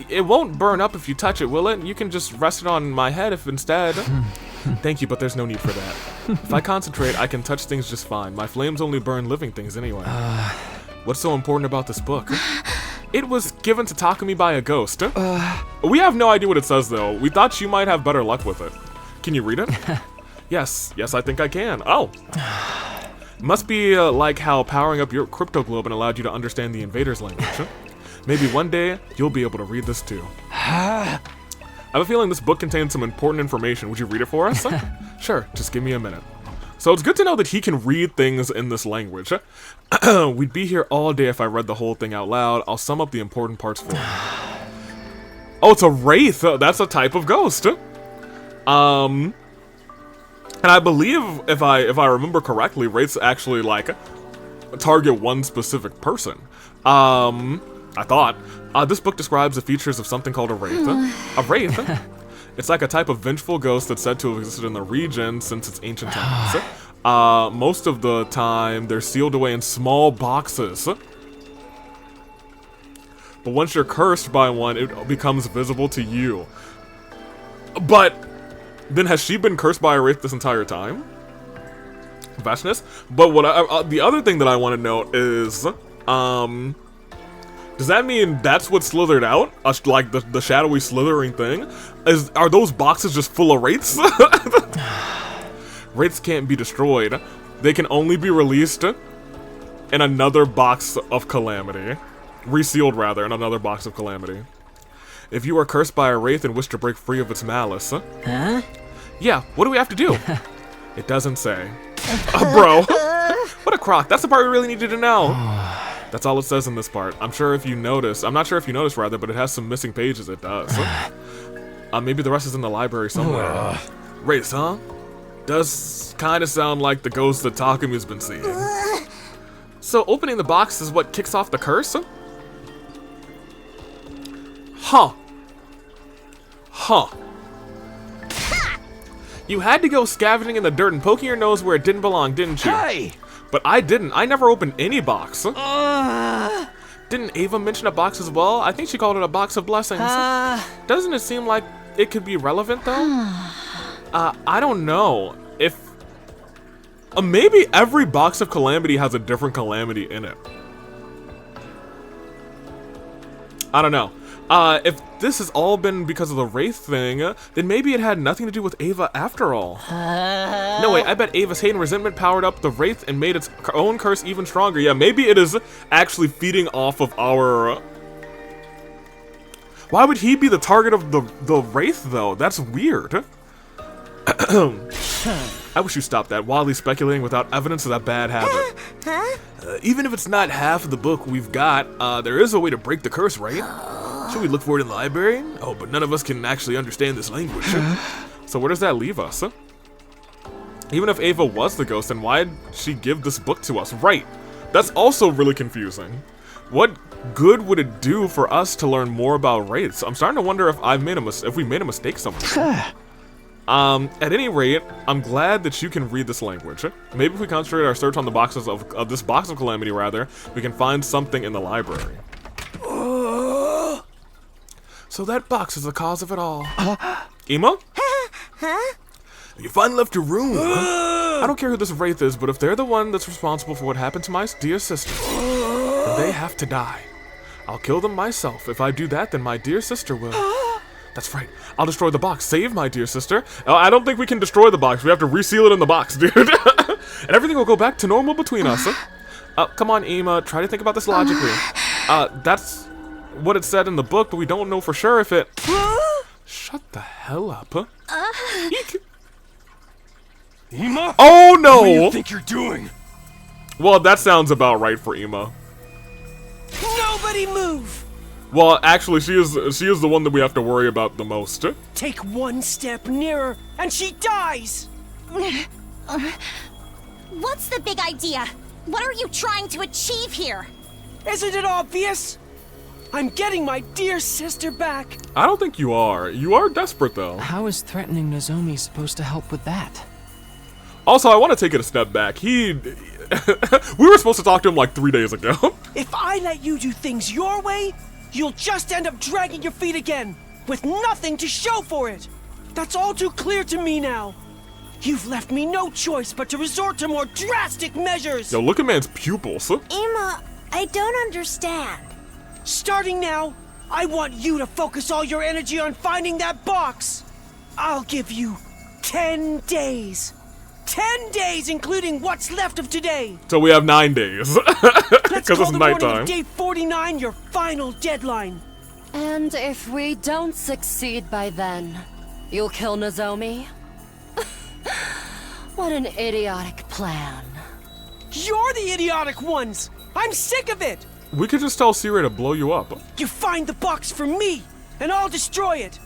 It won't burn up if you touch it, will it? You can just rest it on my head if instead. Thank you, but there's no need for that. If I concentrate, I can touch things just fine. My flames only burn living things anyway. What's so important about this book? It was given to Takumi by a ghost. We have no idea what it says, though. We thought you might have better luck with it. Can you read it? Yes, I think I can. Oh. Must be like how powering up your cryptoglobin allowed you to understand the invaders' language. Maybe one day, you'll be able to read this too. I have a feeling this book contains some important information. Would you read it for us? Sure, just give me a minute. So it's good to know that he can read things in this language. We'd be here all day if I read the whole thing out loud. I'll sum up the important parts for you. Oh, it's a wraith. That's a type of ghost. And I believe, if I remember correctly, wraiths actually like target one specific person. I thought. This book describes the features of something called a wraith. A wraith? It's like a type of vengeful ghost that's said to have existed in the region since its ancient times. Most of the time, they're sealed away in small boxes. But once you're cursed by one, it becomes visible to you. But then has she been cursed by a wraith this entire time? Vastness? But what the other thing that I want to note is, does that mean that's what slithered out? Like the shadowy slithering thing? Are those boxes just full of wraiths? Wraiths can't be destroyed. They can only be released in another box of Calamity. Resealed, rather, in another box of Calamity. If you are cursed by a wraith and wish to break free of its malice... Huh? Yeah, what do we have to do? It doesn't say. Bro. What a crock. That's the part we really needed to know. That's all it says in this part. I'm not sure if you noticed, rather, but it has some missing pages. It does. Maybe the rest is in the library somewhere. Wraiths, huh? Does kind of sound like the ghost that Takumi's been seeing. So opening the box is what kicks off the curse? Huh. You had to go scavenging in the dirt and poking your nose where it didn't belong, didn't you? Hey! But I didn't. I never opened any box. Didn't Ava mention a box as well? I think she called it a box of blessings. Doesn't it seem like it could be relevant, though? I don't know. If... maybe every box of Calamity has a different Calamity in it. I don't know. If this has all been because of the Wraith thing, then maybe it had nothing to do with Ava after all. No way, I bet Ava's hate and resentment powered up the Wraith and made its own curse even stronger. Yeah, maybe it is actually feeding off of our... Why would he be the target of the Wraith, though? That's weird. I wish you stopped that. Wildly speculating without evidence is a bad habit. Even if it's not half of the book we've got, there is a way to break the curse, right? Should we look for it in the library? Oh, but none of us can actually understand this language. So where does that leave us? Even if Ava was the ghost, then why'd she give this book to us? Right. That's also really confusing. What good would it do for us to learn more about wraiths? I'm starting to wonder if we made a mistake somewhere. At any rate, I'm glad that you can read this language. Maybe if we concentrate our search on the boxes of this box of Calamity, rather, we can find something in the library. So that box is the cause of it all. Emo? You finally left your room. I don't care who this wraith is, but if they're the one that's responsible for what happened to my dear sister, then they have to die. I'll kill them myself. If I do that, then my dear sister will. That's right. I'll destroy the box. Save my dear sister. I don't think we can destroy the box. We have to reseal it in the box, dude. And everything will go back to normal between us. Come on, Ema. Try to think about this logically. That's what it said in the book, but we don't know for sure if it... Shut the hell up. Ema? Oh, no! What do you think you're doing? Well, that sounds about right for Ema. Nobody move! Well, actually, she is the one that we have to worry about the most. Take one step nearer, and she dies! What's the big idea? What are you trying to achieve here? Isn't it obvious? I'm getting my dear sister back. I don't think you are. You are desperate, though. How is threatening Nozomi supposed to help with that? Also, I want to take it a step back. We were supposed to talk to him like 3 days ago. If I let you do things your way, you'll just end up dragging your feet again, with nothing to show for it. That's all too clear to me now. You've left me no choice but to resort to more drastic measures. Yo, look at man's pupils. Emma, I don't understand. Starting now, I want you to focus all your energy on finding that box. I'll give you 10 days. 10 days, including what's left of today. So we have 9 days. Let's call it's the morning nighttime. of day 49 your final deadline. And if we don't succeed by then, you'll kill Nozomi? What an idiotic plan. You're the idiotic ones. I'm sick of it. We could just tell Siri to blow you up. You find the box for me, and I'll destroy it.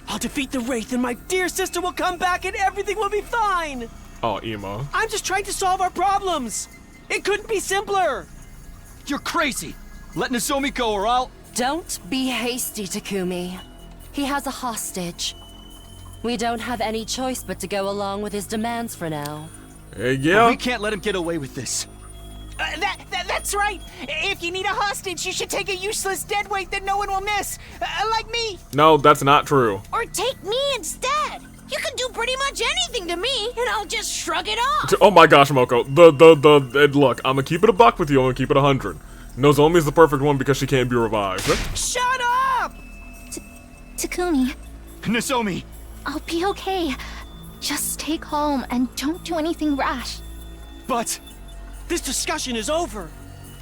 I'll defeat the Wraith, and my dear sister will come back, and everything will be fine. Oh, Ema. I'm just trying to solve our problems. It couldn't be simpler. You're crazy. Let Nozomi go or I'll... Don't be hasty, Takumi. He has a hostage. We don't have any choice but to go along with his demands for now. Yeah. We can't let him get away with this. That's right. If you need a hostage, you should take a useless deadweight that no one will miss, like me. No, that's not true. Or take me instead. You can do pretty much anything to me, and I'll just shrug it off. Oh my gosh, Moko. Look, I'm gonna keep it a buck with you. I'm gonna keep it 100. Nozomi's the perfect one because she can't be revived. Shut up! Takumi, Nozomi! I'll be okay. Just stay calm and don't do anything rash. But this discussion is over.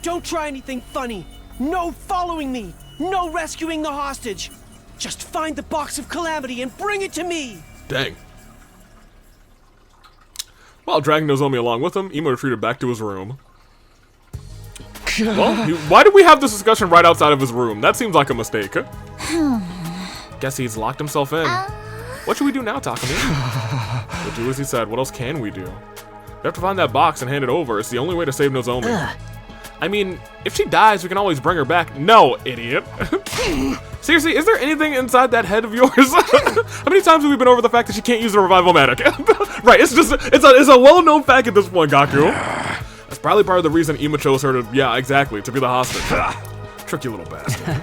Don't try anything funny. No following me. No rescuing the hostage. Just find the box of Calamity and bring it to me. Dang. While dragging Nozomi along with him, Emo retreated back to his room. Well, why did we have this discussion right outside of his room? That seems like a mistake. Guess he's locked himself in. What should we do now, Takumi? We'll do as he said. What else can we do? We have to find that box and hand it over. It's the only way to save Nozomi. I mean, if she dies, we can always bring her back. No, idiot. Seriously, is there anything inside that head of yours? How many times have we been over the fact that she can't use the revival magic? Right, it's a well-known fact at this point, Gaku. That's probably part of the reason Ema chose her to, yeah, exactly, to be the hostage. Tricky little bastard.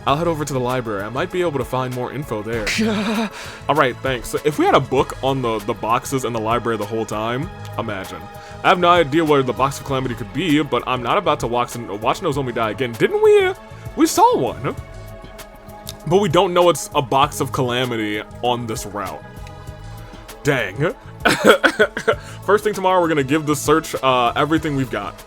I'll head over to the library. I might be able to find more info there. Alright, thanks. So if we had a book on the boxes in the library the whole time, imagine. I have no idea where the box of Calamity could be, but I'm not about to watch Nozomi die again. Didn't we? We saw one. But we don't know it's a box of Calamity on this route. Dang. First thing tomorrow, we're going to give this search everything we've got.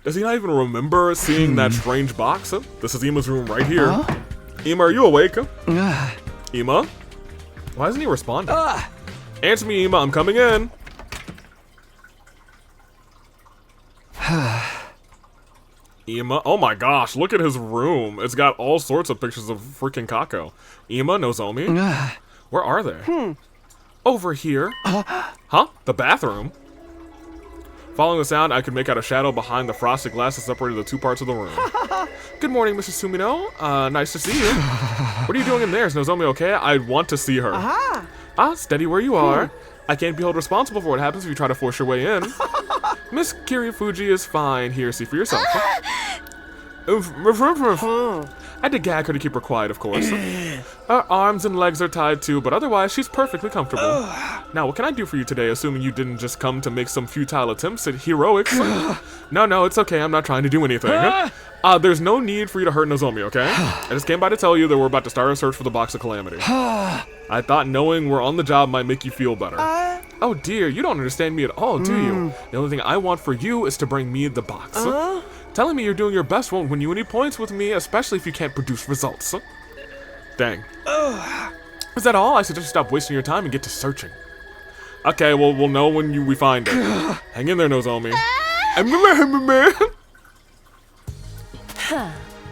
Does he not even remember seeing that strange box? This is Ema's room right here. Huh? Ema, are you awake? Ema? Why isn't he responding? Answer me, Ema, I'm coming in. Ema, oh my gosh, look at his room. It's got all sorts of pictures of freaking Kako. Ema, Nozomi? Where are they? Over here. Huh? The bathroom? Following the sound, I could make out a shadow behind the frosted glass that separated the two parts of the room. Good morning, Mrs. Sumino. Nice to see you. What are you doing in there? Is Nozomi okay? I want to see her. Steady where you are. I can't be held responsible for what happens if you try to force your way in. Miss Kirifuji is fine. Here, see for yourself. I had to gag her to keep her quiet, of course. Her arms and legs are tied too, but otherwise she's perfectly comfortable. Now, what can I do for you today, assuming you didn't just come to make some futile attempts at heroics? No, it's okay. I'm not trying to do anything. There's no need for you to hurt Nozomi, okay? I just came by to tell you that we're about to start a search for the box of Calamity. I thought knowing we're on the job might make you feel better. Oh dear, you don't understand me at all, do you? The only thing I want for you is to bring me the box. Telling me you're doing your best won't win you any points with me, especially if you can't produce results. Dang. Is that all? I suggest you stop wasting your time and get to searching. Okay, well, we'll know when we find it. Hang in there, Nozomi.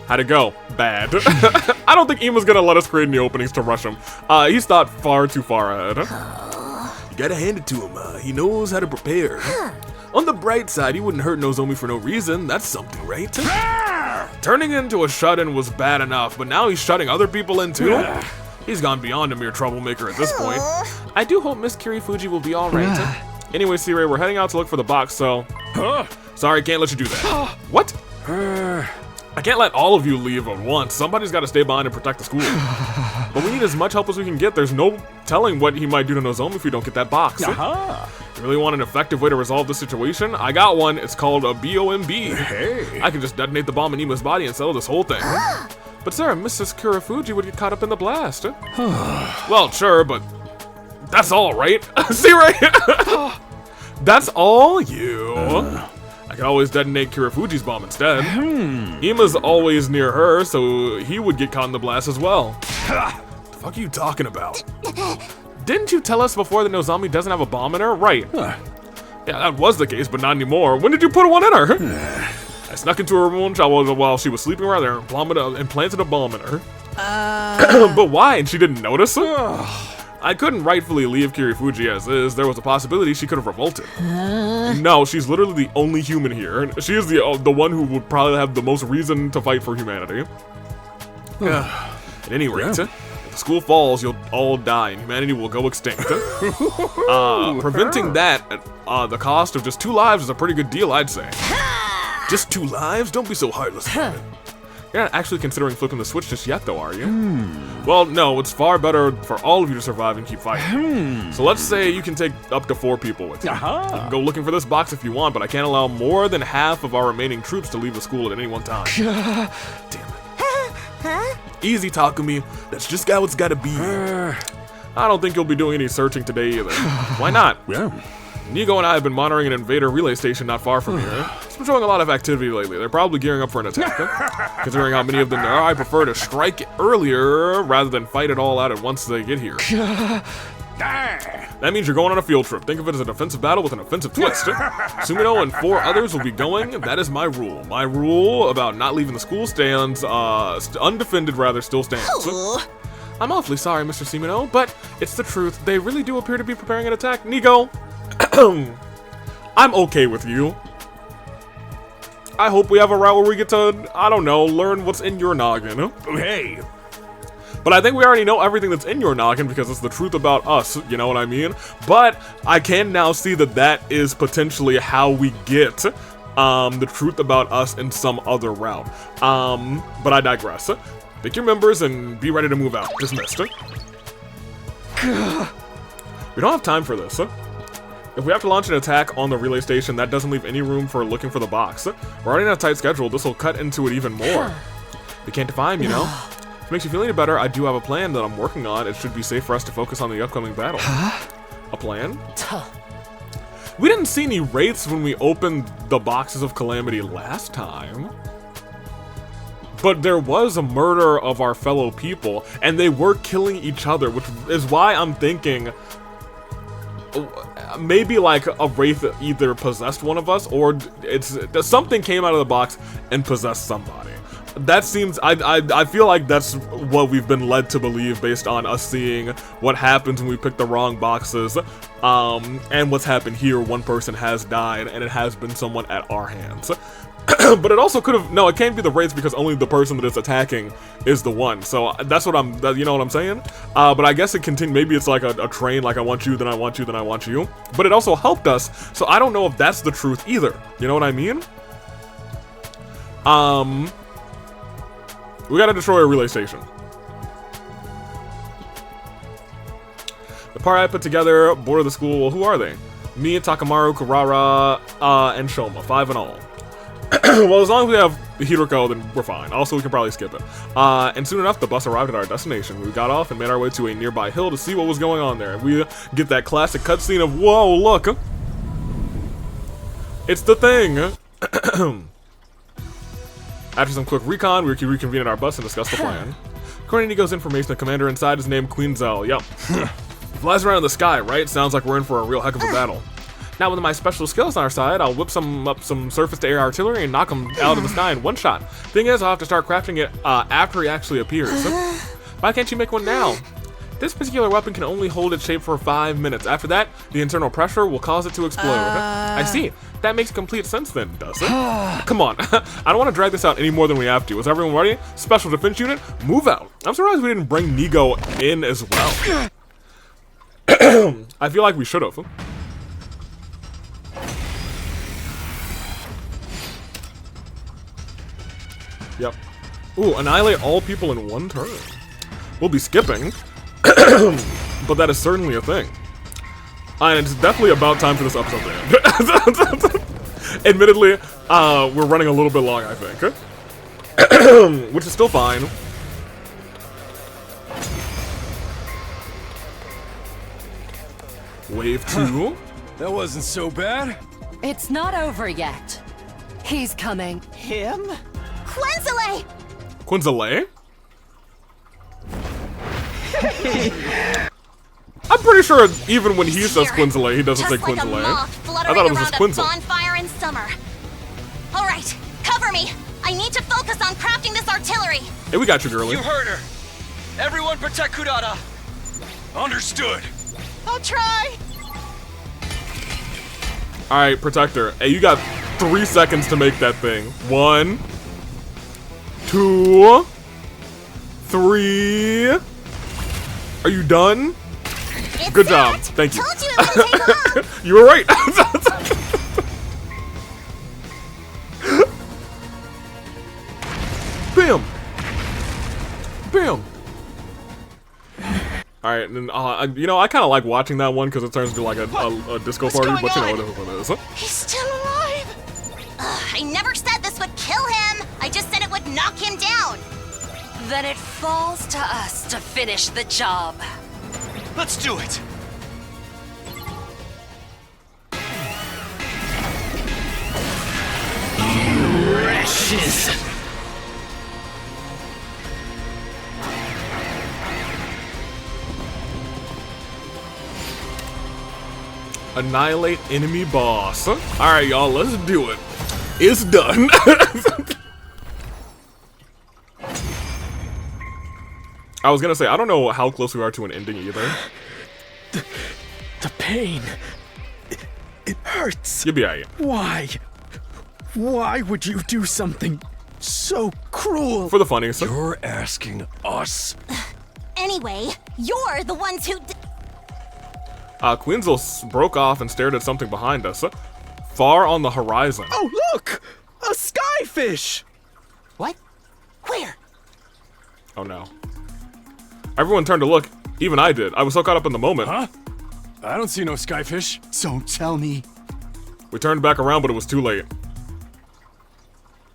How'd it go? Bad. I don't think Ema's gonna let us create any openings to rush him. He's thought far too far ahead. You gotta hand it to him. He knows how to prepare. On the bright side, he wouldn't hurt Nozomi for no reason. That's something, right? Turning into a shut-in was bad enough, but now he's shutting other people in too? He's gone beyond a mere troublemaker at this point. I do hope Miss Kirifuji will be alright. Anyway, C-Ray, we're heading out to look for the box, so... Sorry, can't let you do that. What? I can't let all of you leave at once. Somebody's got to stay behind and protect the school. But we need as much help as we can get. There's no telling what he might do to Nozomi if we don't get that box. You really want an effective way to resolve this situation? I got one. It's called a BOMB. Hey. I can just detonate the bomb in Ima's body and settle this whole thing. But sir, Mrs. Kirifuji would get caught up in the blast. Well, sure, but that's all, right? See, right? That's all you. I could always detonate Kirifuji's bomb instead. Ima's always near her, so he would get caught in the blast as well. The fuck are you talking about? Didn't you tell us before that Nozomi doesn't have a bomb in her? Right. Yeah, that was the case, but not anymore. When did you put one in her? I snuck into her room while she was sleeping right there and implanted a bomb in her. But why? And she didn't notice? I couldn't rightfully leave Kirifuji as is. There was a possibility she could have revolted. No, she's literally the only human here. She is the one who would probably have the most reason to fight for humanity. At any rate, if the school falls, you'll all die and humanity will go extinct. Preventing that at the cost of just 2 lives is a pretty good deal, I'd say. Just 2 lives? Don't be so heartless about it. You're not actually considering flipping the switch just yet, though, are you? Well, no, it's far better for all of you to survive and keep fighting. So let's say you can take up to 4 people with you. You can go looking for this box if you want, but I can't allow more than half of our remaining troops to leave the school at any one time. Damn it. Easy, Takumi. That's just how it's gotta be. I don't think you'll be doing any searching today either. Why not? Nigo and I have been monitoring an invader relay station not far from here. It's been showing a lot of activity lately. They're probably gearing up for an attack. Considering how many of them there are, I prefer to strike earlier rather than fight it all out at once they get here. That means you're going on a field trip. Think of it as a defensive battle with an offensive twist. Sumino and 4 others will be going. That is my rule. My rule about not leaving the school stands, undefended rather, still stands. I'm awfully sorry, Mr. Sumino, but it's the truth. They really do appear to be preparing an attack. Nigo, I'm okay with you. I hope we have a route where we get to, I don't know, learn what's in your noggin. Hey. But I think we already know everything that's in your noggin because it's the truth about us, you know what I mean? But I can now see that that is potentially how we get the truth about us in some other route. But I digress. Pick your members and be ready to move out. Dismissed. We don't have time for this. If we have to launch an attack on the relay station, that doesn't leave any room for looking for the box. We're already on a tight schedule. This will cut into it even more. We can't defy him, you know? If it makes you feel any better, I do have a plan that I'm working on. It should be safe for us to focus on the upcoming battle. A plan? We didn't see any wraiths when we opened the boxes of Calamity last time. But there was a murder of our fellow people, and they were killing each other, which is why I'm thinking maybe like a wraith either possessed one of us, or something came out of the box and possessed somebody. That seems, I feel like that's what we've been led to believe based on us seeing what happens when we pick the wrong boxes, and what's happened here. One person has died, and it has been someone at our hands. But it also could have, no, it can't be the wraiths because only the person that is attacking is the one. So that's what you know what I'm saying? But I guess it continued, maybe it's like a train, like I want you, then I want you, then I want you. But it also helped us, so I don't know if that's the truth either. You know what I mean? We gotta destroy a relay station. The party I put together, board of the school, well, who are they? Me, Takamaru, Kurara, and Shoma, 5 in all. Well, as long as we have Hiroko, then we're fine. Also, we can probably skip it. And soon enough, the bus arrived at our destination. We got off and made our way to a nearby hill to see what was going on there. We get that classic cutscene of, whoa, look! It's the thing! After some quick recon, we reconvene at our bus and discuss the plan. According to Nico's information, the commander inside is named Queen Zell. Yup. Flies around in the sky, right? Sounds like we're in for a real heck of a battle. Now with my special skills on our side, I'll whip up some surface-to-air artillery and knock him out of the sky in one shot. Thing is, I'll have to start crafting it after he actually appears. Why can't you make one now? This particular weapon can only hold its shape for 5 minutes. After that, the internal pressure will cause it to explode. I see. That makes complete sense then, does it? Come on. I don't want to drag this out any more than we have to. Is everyone ready? Special defense unit, move out. I'm surprised we didn't bring Nigo in as well. I feel like we should have. Yep. Ooh, annihilate all people in one turn. We'll be skipping, but that is certainly a thing. And it's definitely about time for this episode to end. Admittedly, we're running a little bit long, I think. Which is still fine. Wave 2. That wasn't so bad. It's not over yet. He's coming. Him? Quinzale! Quinzale? I'm pretty sure even when he says Quinzale, he doesn't say Quinzale. I thought it was just Quinzel. Bonfire in summer. All right, cover me. I need to focus on crafting this artillery. Hey, we got you, girlie. You heard her. Everyone protect Kudata. Understood. I'll try. Alright, Protector. Hey, you got 3 seconds to make that thing. 1, 2, 3. Are you done? Good job. Thank you. Told you it wouldn't take long. You were right. Bam. Bam. Alright, and you know, I kind of like watching that one because it turns into like a disco party, but you know, it is what it is. He's still alive. I never said this would kill him. I just said it would knock him down. Then it falls to us to finish the job. Let's do it. Precious. Annihilate enemy boss. Alright, y'all, let's do it. It's done. I was gonna say, I don't know how close we are to an ending either. The pain. It hurts. You'll be alright. Why? Why would you do something so cruel? For the funny. You're asking us. Anyway, you're the ones who. Quinzel broke off and stared at something behind us. Far on the horizon. Oh, look! A skyfish! What? Where? Oh no. Everyone turned to look. Even I did. I was so caught up in the moment. Huh? I don't see no skyfish. So tell me. We turned back around, but it was too late.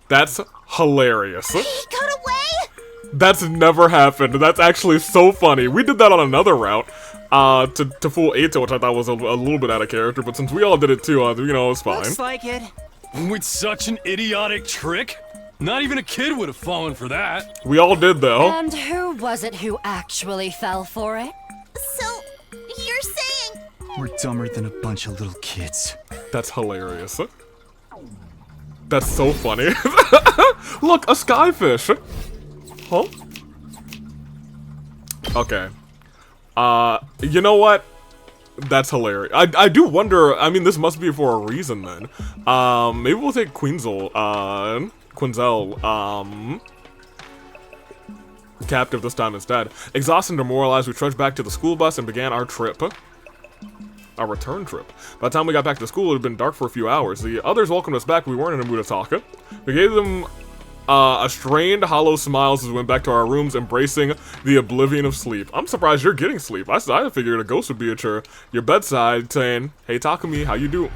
That's hilarious. He got away? That's never happened. That's actually so funny. We did that on another route. To fool Eito, which I thought was a little bit out of character, but since we all did it too, you know, it's fine. Looks like it. With such an idiotic trick? Not even a kid would have fallen for that. We all did, though. And who was it who actually fell for it? So, you're saying... We're dumber than a bunch of little kids. That's hilarious. That's so funny. Look, a skyfish. Huh? Okay. You know what? That's hilarious. I do wonder, I mean, this must be for a reason then. Maybe we'll take Quinzel, captive this time instead. Exhausted and demoralized, we trudged back to the school bus and began our trip. Our return trip. By the time we got back to school, it had been dark for a few hours. The others welcomed us back, we weren't in a mood to talk. We gave them a strained, hollow smiles as we went back to our rooms, embracing the oblivion of sleep. I'm surprised you're getting sleep. I figured a ghost would be at your bedside saying, "Hey, Takumi, how you do?"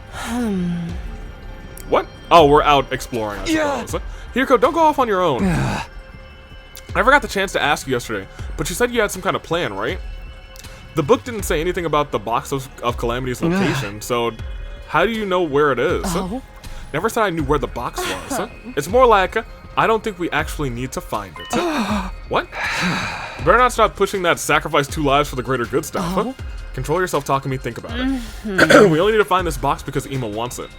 What? Oh, we're out exploring, I suppose. Hiriko, don't go off on your own. I never got the chance to ask you yesterday, but you said you had some kind of plan, right? The book didn't say anything about the box of Calamity's location, so how do you know where it is? Oh. Never said I knew where the box was. It's more like, I don't think we actually need to find it. What? Better not stop pushing that sacrifice 2 lives for the greater good stuff. Control yourself, Takumi, think about it. We only need to find this box because Ima wants it.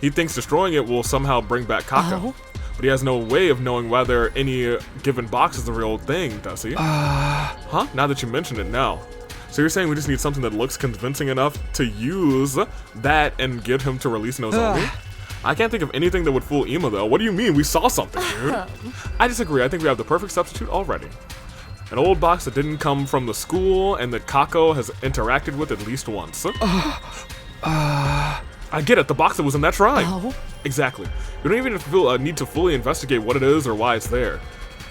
He thinks destroying it will somehow bring back Kako. But he has no way of knowing whether any given box is the real thing, does he? Huh? Now that you mention it, no. So you're saying we just need something that looks convincing enough to use that and get him to release Nozomi? I can't think of anything that would fool Ima, though. What do you mean? We saw something, dude. I disagree. I think we have the perfect substitute already. An old box that didn't come from the school and that Kako has interacted with at least once. I get it. The box that was in that shrine. Oh. Exactly. We don't even need to fully investigate what it is or why it's there.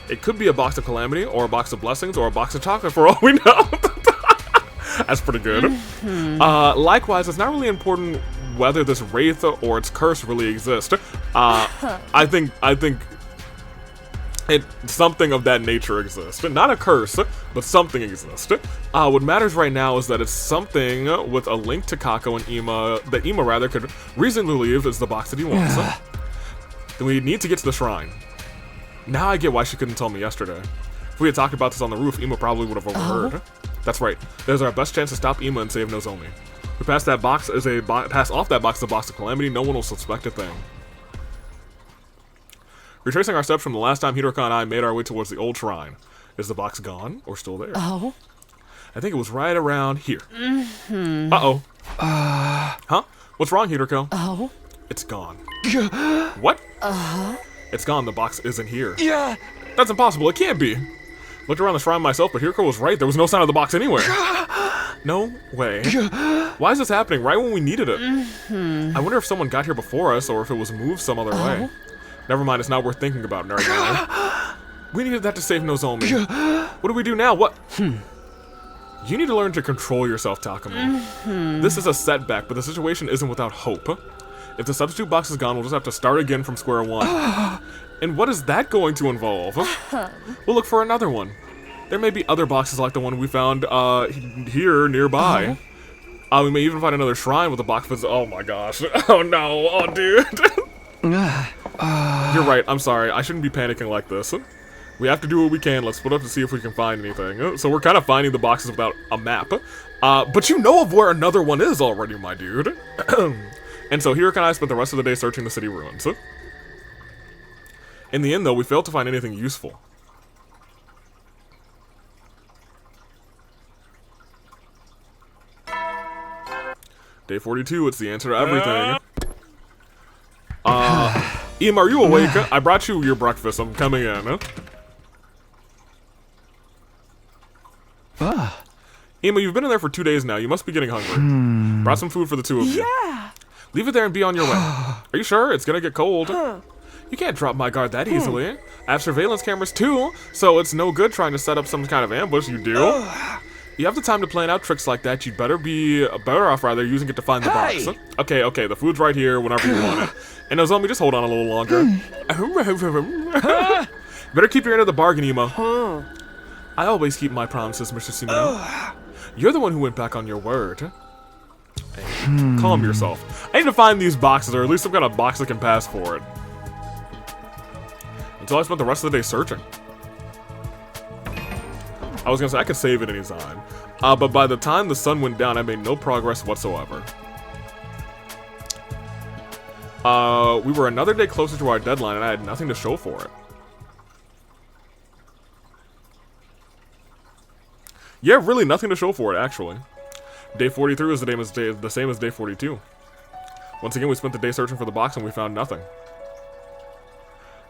It could be a box of calamity, or a box of blessings, or a box of chocolate for all we know. That's pretty good. Likewise, it's not really important whether this wraith or its curse really exists. I think something of that nature exists. Not a curse, but something exists. What matters right now is that it's something with a link to Kako and Ima, that Ima rather could reasonably believe is the box that he wants. Then we need to get to the shrine. Now I get why she couldn't tell me yesterday. If we had talked about this on the roof, Ima probably would have overheard. That's right. There's our best chance to stop Ima and save Nozomi. If we pass that box as a pass off that box as a box of calamity, no one will suspect a thing. Retracing our steps from the last time Hiroka and I made our way towards the old shrine. Is the box gone or still there? Oh. I think it was right around here. Uh-oh. Huh? What's wrong, Hiroka? Oh. It's gone. What? It's gone. The box isn't here. Yeah. That's impossible. It can't be. Looked around the shrine myself, but Hiroka was right. There was no sign of the box anywhere. No way. Why is this happening right when we needed it? I wonder if someone got here before us or if it was moved some other way. Never mind, it's not worth thinking about right now. We needed that to save Nozomi. What do we do now? What? You need to learn to control yourself, Takumi. This is a setback, but the situation isn't without hope. If the substitute box is gone, we'll just have to start again from square one. And what is that going to involve? We'll look for another one. There may be other boxes like the one we found here nearby. We may even find another shrine with a box that's... Oh my gosh. Oh no. Oh dude. You're right. I'm sorry. I shouldn't be panicking like this. We have to do what we can. Let's split up to see if we can find anything. So we're kind of finding the boxes without a map. But you know of where another one is already, my dude. And so Hiroka and I spent the rest of the day searching the city ruins. In the end, though, we failed to find anything useful. Day 42, it's the answer to everything. Em, are you awake? I brought you your breakfast. I'm coming in. Emma, you've been in there for 2 days now. You must be getting hungry. Brought some food for the two of you. Yeah. Leave it there and be on your way. Are you sure? It's gonna get cold. You can't drop my guard that easily. I have surveillance cameras too, so it's no good trying to set up some kind of ambush. You do. You have the time to plan out tricks like that. You'd better be better off rather using it to find the box. Okay, the food's right here whenever you want it. And Nozomi, just hold on a little longer. Better keep your end of the bargain, Ema. I always keep my promises, Mr. Sumino. You're the one who went back on your word. Hey, calm yourself. I need to find these boxes, or at least some kind of box that can pass for it. Until I spent the rest of the day searching. I was gonna say I could save it anytime. But by the time the sun went down, I made no progress whatsoever. We were another day closer to our deadline, and I had nothing to show for it. Yeah, really nothing to show for it, actually. Day 43 was the same as day 42. Once again, we spent the day searching for the box, and we found nothing.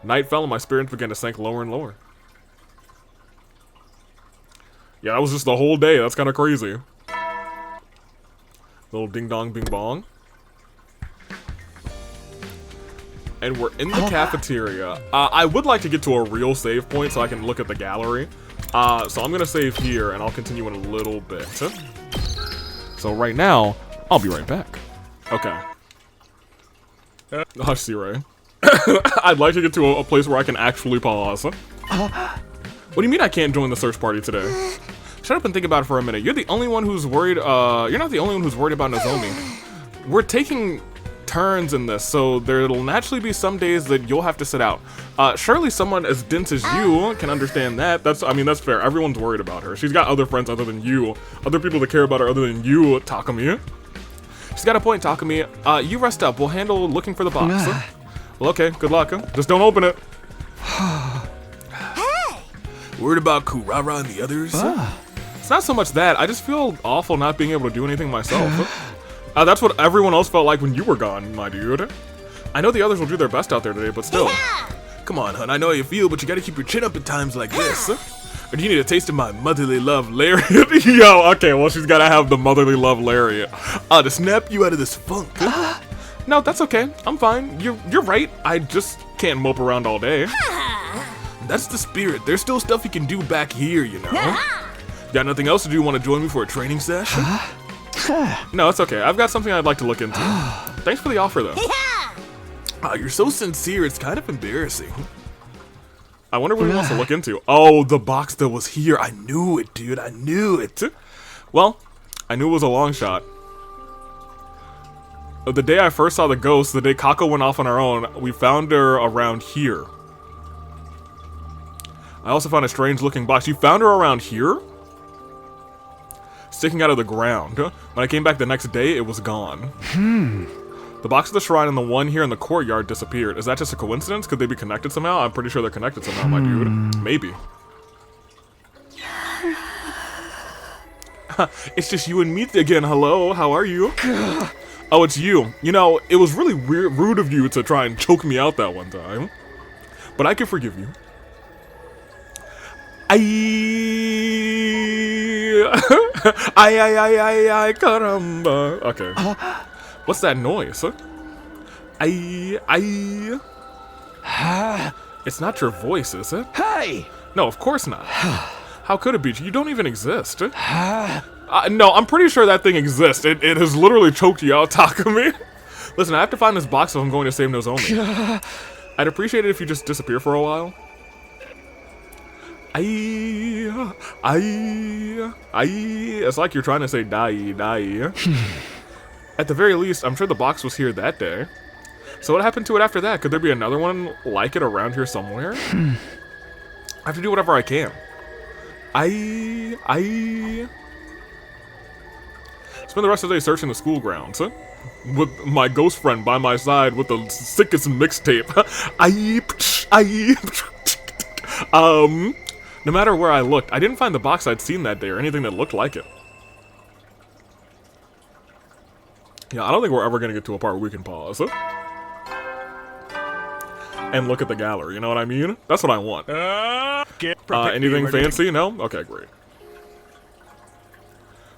Night fell, and my spirits began to sink lower and lower. Yeah, that was just the whole day. That's kind of crazy. Little ding-dong, bing-bong. And we're in the cafeteria. I would like to get to a real save point so I can look at the gallery. So I'm going to save here, and I'll continue in a little bit. So right now, I'll be right back. Okay. Hush, C-Ray. I'd like to get to a place where I can actually pause. What do you mean I can't join the search party today? Shut up and think about it for a minute. You're the only one who's worried, you're not the only one who's worried about Nozomi. We're taking turns in this, so there'll naturally be some days that you'll have to sit out. Surely someone as dense as you can understand that. That's fair. Everyone's worried about her. She's got other friends other than you. Other people that care about her other than you, Takumi. She's got a point, Takumi. You rest up. We'll handle looking for the box. Well, okay, good luck. Just don't open it. Hey! Worried about Kurara and the others? It's not so much that. I just feel awful not being able to do anything myself. That's what everyone else felt like when you were gone, my dude. I know the others will do their best out there today, but still. Yeah! Come on, hun, I know how you feel, but you gotta keep your chin up at times like this. Or do you need a taste of my motherly love lariat? Yo, okay, well, she's gotta have the motherly love lariat. To snap you out of this funk. No, that's okay. I'm fine. You're right. I just can't mope around all day. That's the spirit. There's still stuff you can do back here, you know? Got nothing else to do? Want to join me for a training session? No, it's okay. I've got something I'd like to look into. Thanks for the offer, though. You're so sincere, it's kind of embarrassing. I wonder what he wants to look into. Oh, the box that was here. I knew it, dude. I knew it. Well, I knew it was a long shot. The day I first saw the ghost, the day Kako went off on her own, we found her around here. I also found a strange looking box. You found her around here? Sticking out of the ground. When I came back the next day, it was gone. The box of the shrine and the one here in the courtyard disappeared. Is that just a coincidence? Could they be connected somehow? I'm pretty sure they're connected somehow, my dude. Maybe. It's just you and me again. Hello, how are you? Oh, it's you. You know, it was really rude of you to try and choke me out that one time. But I can forgive you. Ay, caramba. Okay. What's that noise? It's not your voice, is it? Hey! No, of course not. How could it be? You don't even exist. No, I'm pretty sure that thing exists. It has literally choked you out, Takumi. Listen, I have to find this box if I'm going to save Nozomi. I'd appreciate it if you just disappear for a while. It's like you're trying to say die. At the very least, I'm sure the box was here that day. So what happened to it after that? Could there be another one like it around here somewhere? I have to do whatever I can. Spend the rest of the day searching the school grounds, with my ghost friend by my side with the sickest mixtape. No matter where I looked, I didn't find the box I'd seen that day or anything that looked like it. Yeah, I don't think we're ever gonna get to a part where we can pause. And look at the gallery, you know what I mean? That's what I want. Anything fancy? No? Okay, great.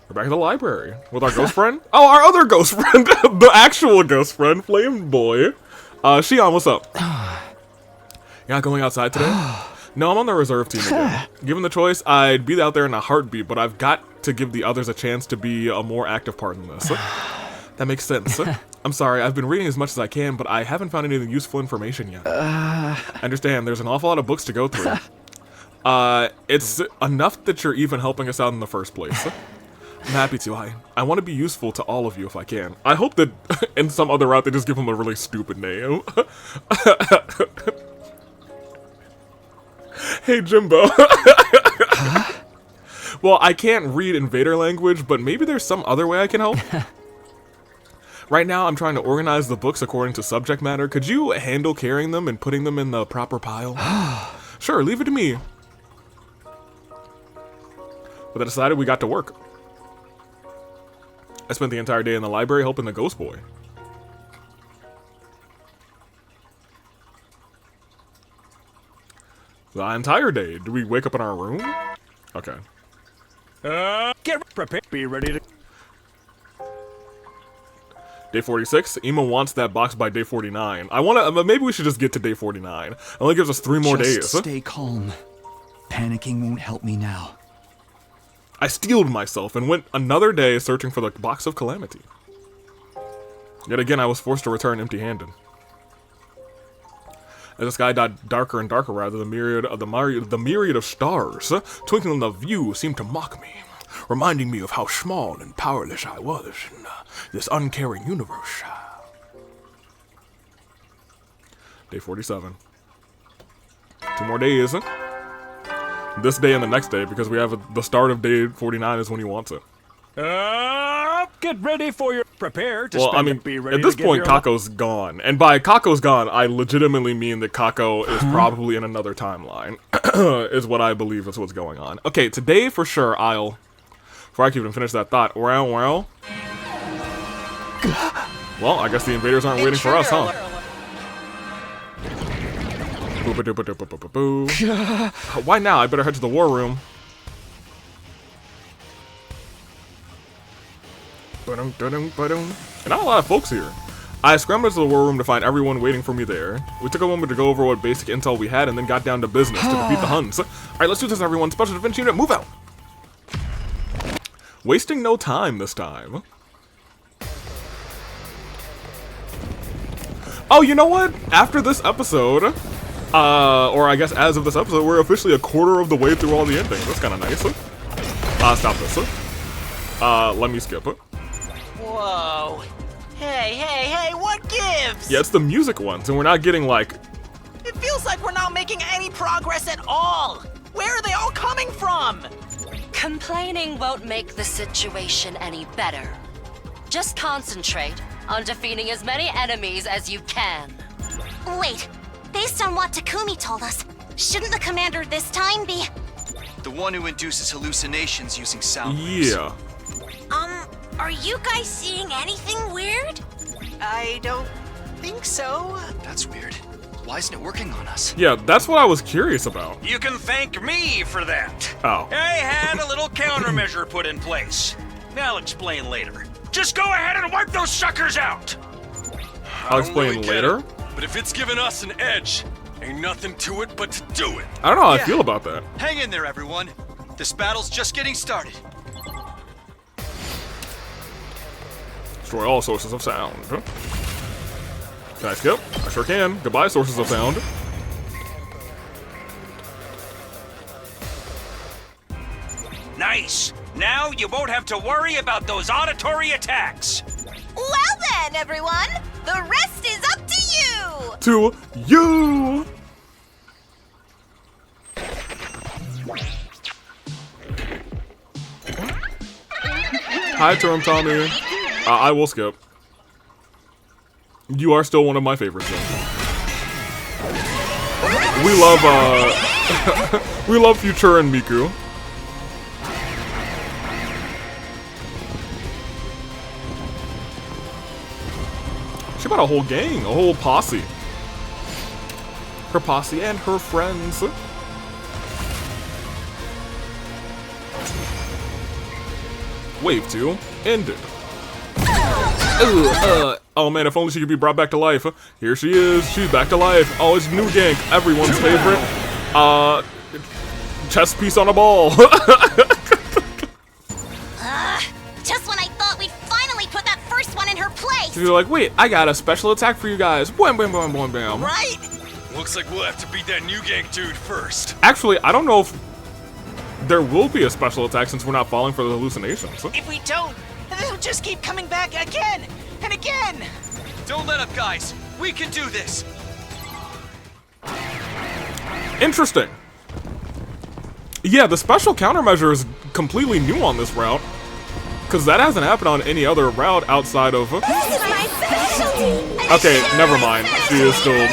We're back at the library with our ghost friend. Oh, our other ghost friend! The actual ghost friend, Flame Boy. Shion, what's up? You're not going outside today? No, I'm on the reserve team again. Given the choice, I'd be out there in a heartbeat, but I've got to give the others a chance to be a more active part in this. That makes sense. I'm sorry, I've been reading as much as I can, but I haven't found any useful information yet. I understand, there's an awful lot of books to go through. It's enough that you're even helping us out in the first place. I'm happy to. I want to be useful to all of you if I can. I hope that in some other route they just give him a really stupid name. Hey, Jimbo. Well, I can't read Invader language, but maybe there's some other way I can help. Right now, I'm trying to organize the books according to subject matter. Could you handle carrying them and putting them in the proper pile? Sure, leave it to me. But I decided we got to work. I spent the entire day in the library helping the ghost boy. The entire day. Did we wake up in our room? Okay. Get prepared. Be ready to... Day 46. Ema wants that box by day 49. I want to... maybe we should just get to day 49. It only gives us 3 more days. Just stay calm. Panicking won't help me now. I steeled myself and went another day searching for the box of Calamity. Yet again, I was forced to return empty-handed. As the sky got darker and darker, rather, the myriad of stars twinkling in the view seemed to mock me, reminding me of how small and powerless I was in this uncaring universe. Day 47. 2 more days. This day and the next day, because we have the start of day 49 is when he wants it. Get ready for your prepare to Well, I spend mean, be ready at this to give point, your Kako's gone. And by Kako's gone, I legitimately mean that Kako is probably in another timeline, is what I believe is what's going on. Okay, today for sure, before I can even finish that thought, well, I guess the invaders aren't waiting for us, huh? Why now? I better head to the war room. And not a lot of folks here. I scrambled to the war room to find everyone waiting for me there. We took a moment to go over what basic intel we had and then got down to business to defeat the Huns. Alright, let's do this, everyone. Special Defense Unit, move out! Wasting no time this time. Oh, you know what? After this episode, or I guess as of this episode, we're officially a quarter of the way through all the endings. That's kind of nice. Stop this. Let me skip it. Whoa. Hey, what gives? Yeah, it's the music ones, and we're not getting, like... It feels like we're not making any progress at all. Where are they all coming from? Complaining won't make the situation any better. Just concentrate on defeating as many enemies as you can. Wait, based on what Takumi told us, shouldn't the commander this time be... The one who induces hallucinations using sound waves. Yeah. Are you guys seeing anything weird? I don't think so. That's weird. Why isn't it working on us? Yeah, that's what I was curious about. You can thank me for that. Oh. I had a little countermeasure put in place. I'll explain later. Just go ahead and wipe those suckers out! I'll explain later. But if it's giving us an edge, ain't nothing to it but to do it. I don't know how I feel about that. Hang in there, everyone. This battle's just getting started. Destroy all sources of sound. Can I skip? I sure can. Goodbye, sources of sound. Nice. Now you won't have to worry about those auditory attacks. Well then, everyone, the rest is up to you! To you! Hi, Term Tommy. I will skip. You are still one of my favorites, though. We love, we love Future and Miku. She brought a whole gang, a whole posse. Her posse and her friends. Wave 2 ended. Oh man, if only she could be brought back to life. Here she is, she's back to life. Oh, it's New Gank, everyone's favorite. Chess piece on a ball. Just when I thought we'd finally put that first one in her place! So you're like, wait, I got a special attack for you guys. Bam, bam, bam, bam, bam. Right? Looks like we'll have to beat that new gank dude first. Actually, I don't know if there will be a special attack since we're not falling for the hallucinations. If we don't, they'll just keep coming back again and again! Don't let up, guys. We can do this. Interesting. Yeah, the special countermeasure is completely new on this route. Because that hasn't happened on any other route outside of... This is my specialty! Okay, never mind. She is still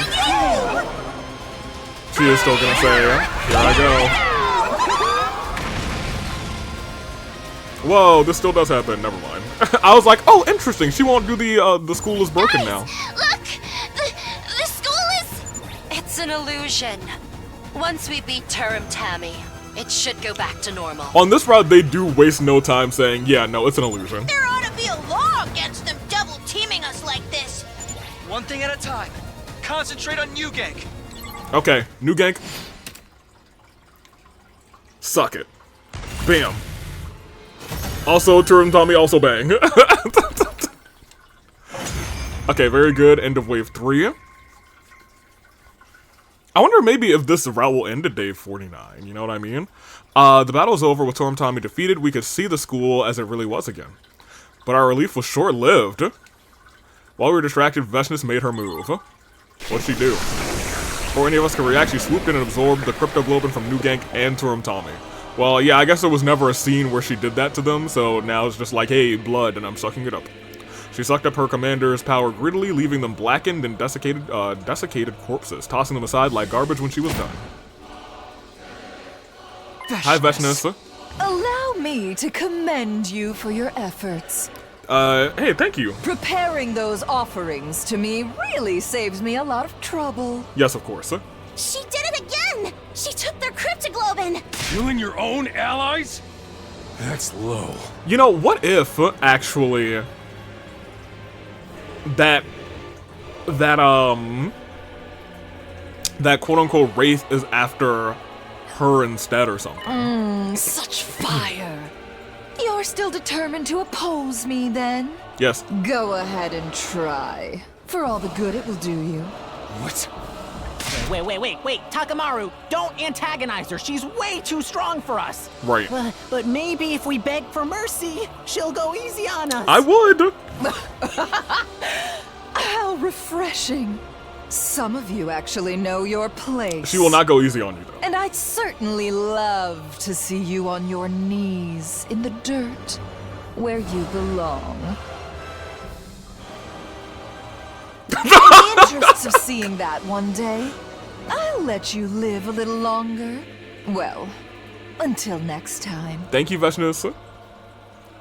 gonna say, here I go. Whoa, this still does happen. Never mind. I was like, oh, interesting. She won't do the school is broken now. Look! The school is... It's an illusion. Once we beat Turum Tammy, it should go back to normal. On this route, they do waste no time saying, yeah, no, it's an illusion. There ought to be a law against them double teaming us like this. One thing at a time. Concentrate on new gank. Okay, New Gank. Suck it. Bam. Also, Turum Tommy also bang. Okay, very good. End of wave 3. I wonder maybe if this route will end at day 49, you know what I mean? The battle's over with Turum Tommy defeated. We could see the school as it really was again. But our relief was short-lived. While we were distracted, Veshness made her move. What'd she do? Before any of us could react, she swooped in and absorbed the Crypto Globin from New Gank and Turum Tommy. Well, yeah, I guess there was never a scene where she did that to them, so now it's just like, hey, blood, and I'm sucking it up. She sucked up her commander's power greedily, leaving them blackened and desiccated corpses, tossing them aside like garbage when she was done. Hi, Veshness. Allow me to commend you for your efforts. Hey, thank you. Preparing those offerings to me really saves me a lot of trouble. Yes, of course. She did it again! She took their cryptoglobin! Killing your own allies? That's low. You know, what if, actually, that quote-unquote wraith is after her instead or something? Such fire. You're still determined to oppose me, then? Yes. Go ahead and try. For all the good it will do you. What? Wait, Takamaru, don't antagonize her. She's way too strong for us. Right. But maybe if we beg for mercy, she'll go easy on us. I would. How refreshing. Some of you actually know your place. She will not go easy on you, though. And I'd certainly love to see you on your knees in the dirt, where you belong. In the interests of seeing that one day, I'll let you live a little longer. Well, until next time. Thank you, Veshness.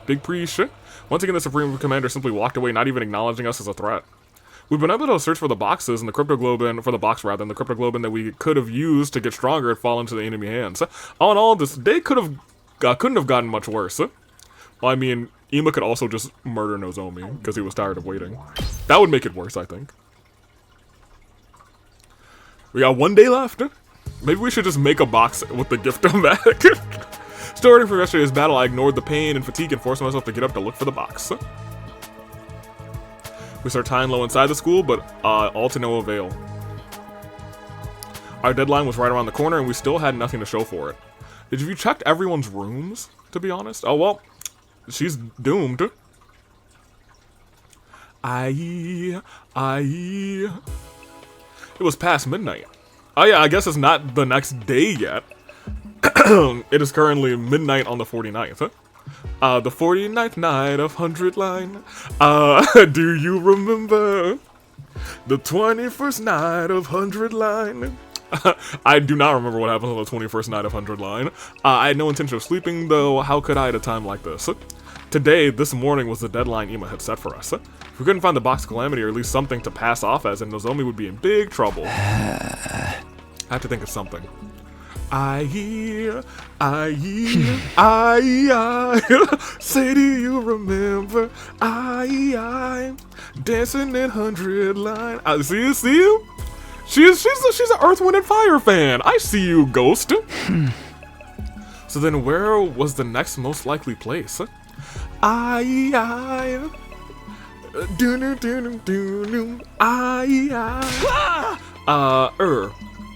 Big appreciation. Once again, the Supreme Commander simply walked away, not even acknowledging us as a threat. We've been able to search for the boxes and the cryptoglobin, for the box rather, and the cryptoglobin that we could have used to get stronger had fallen into the enemy hands. All in all, this day couldn't have gotten much worse. Well, I mean, Ima could also just murder Nozomi, because he was tired of waiting. That would make it worse, I think. We got 1 day left. Maybe we should just make a box with the gift on back. Still ready for yesterday's battle, I ignored the pain and fatigue and forced myself to get up to look for the box. We start tying low inside the school, but all to no avail. Our deadline was right around the corner, and we still had nothing to show for it. Did you check everyone's rooms, to be honest? Oh, well, she's doomed. It was past midnight. Oh yeah, I guess it's not the next day yet. It is currently midnight on the 49th. The 49th night of 100 Line. Do you remember the 21st night of 100 Line? I do not remember what happened on the 21st night of 100 Line. I had no intention of sleeping, though. How could I at a time like this? Today, this morning, was the deadline Ima had set for us. If we couldn't find the box of Calamity, or at least something to pass off as, and Nozomi would be in big trouble. I have to think of something. Say, do you remember? Dancing in 100 Line. See you? She's an Earth, Wind, and Fire fan. I see you, Ghost. So then, where was the next most likely place? Why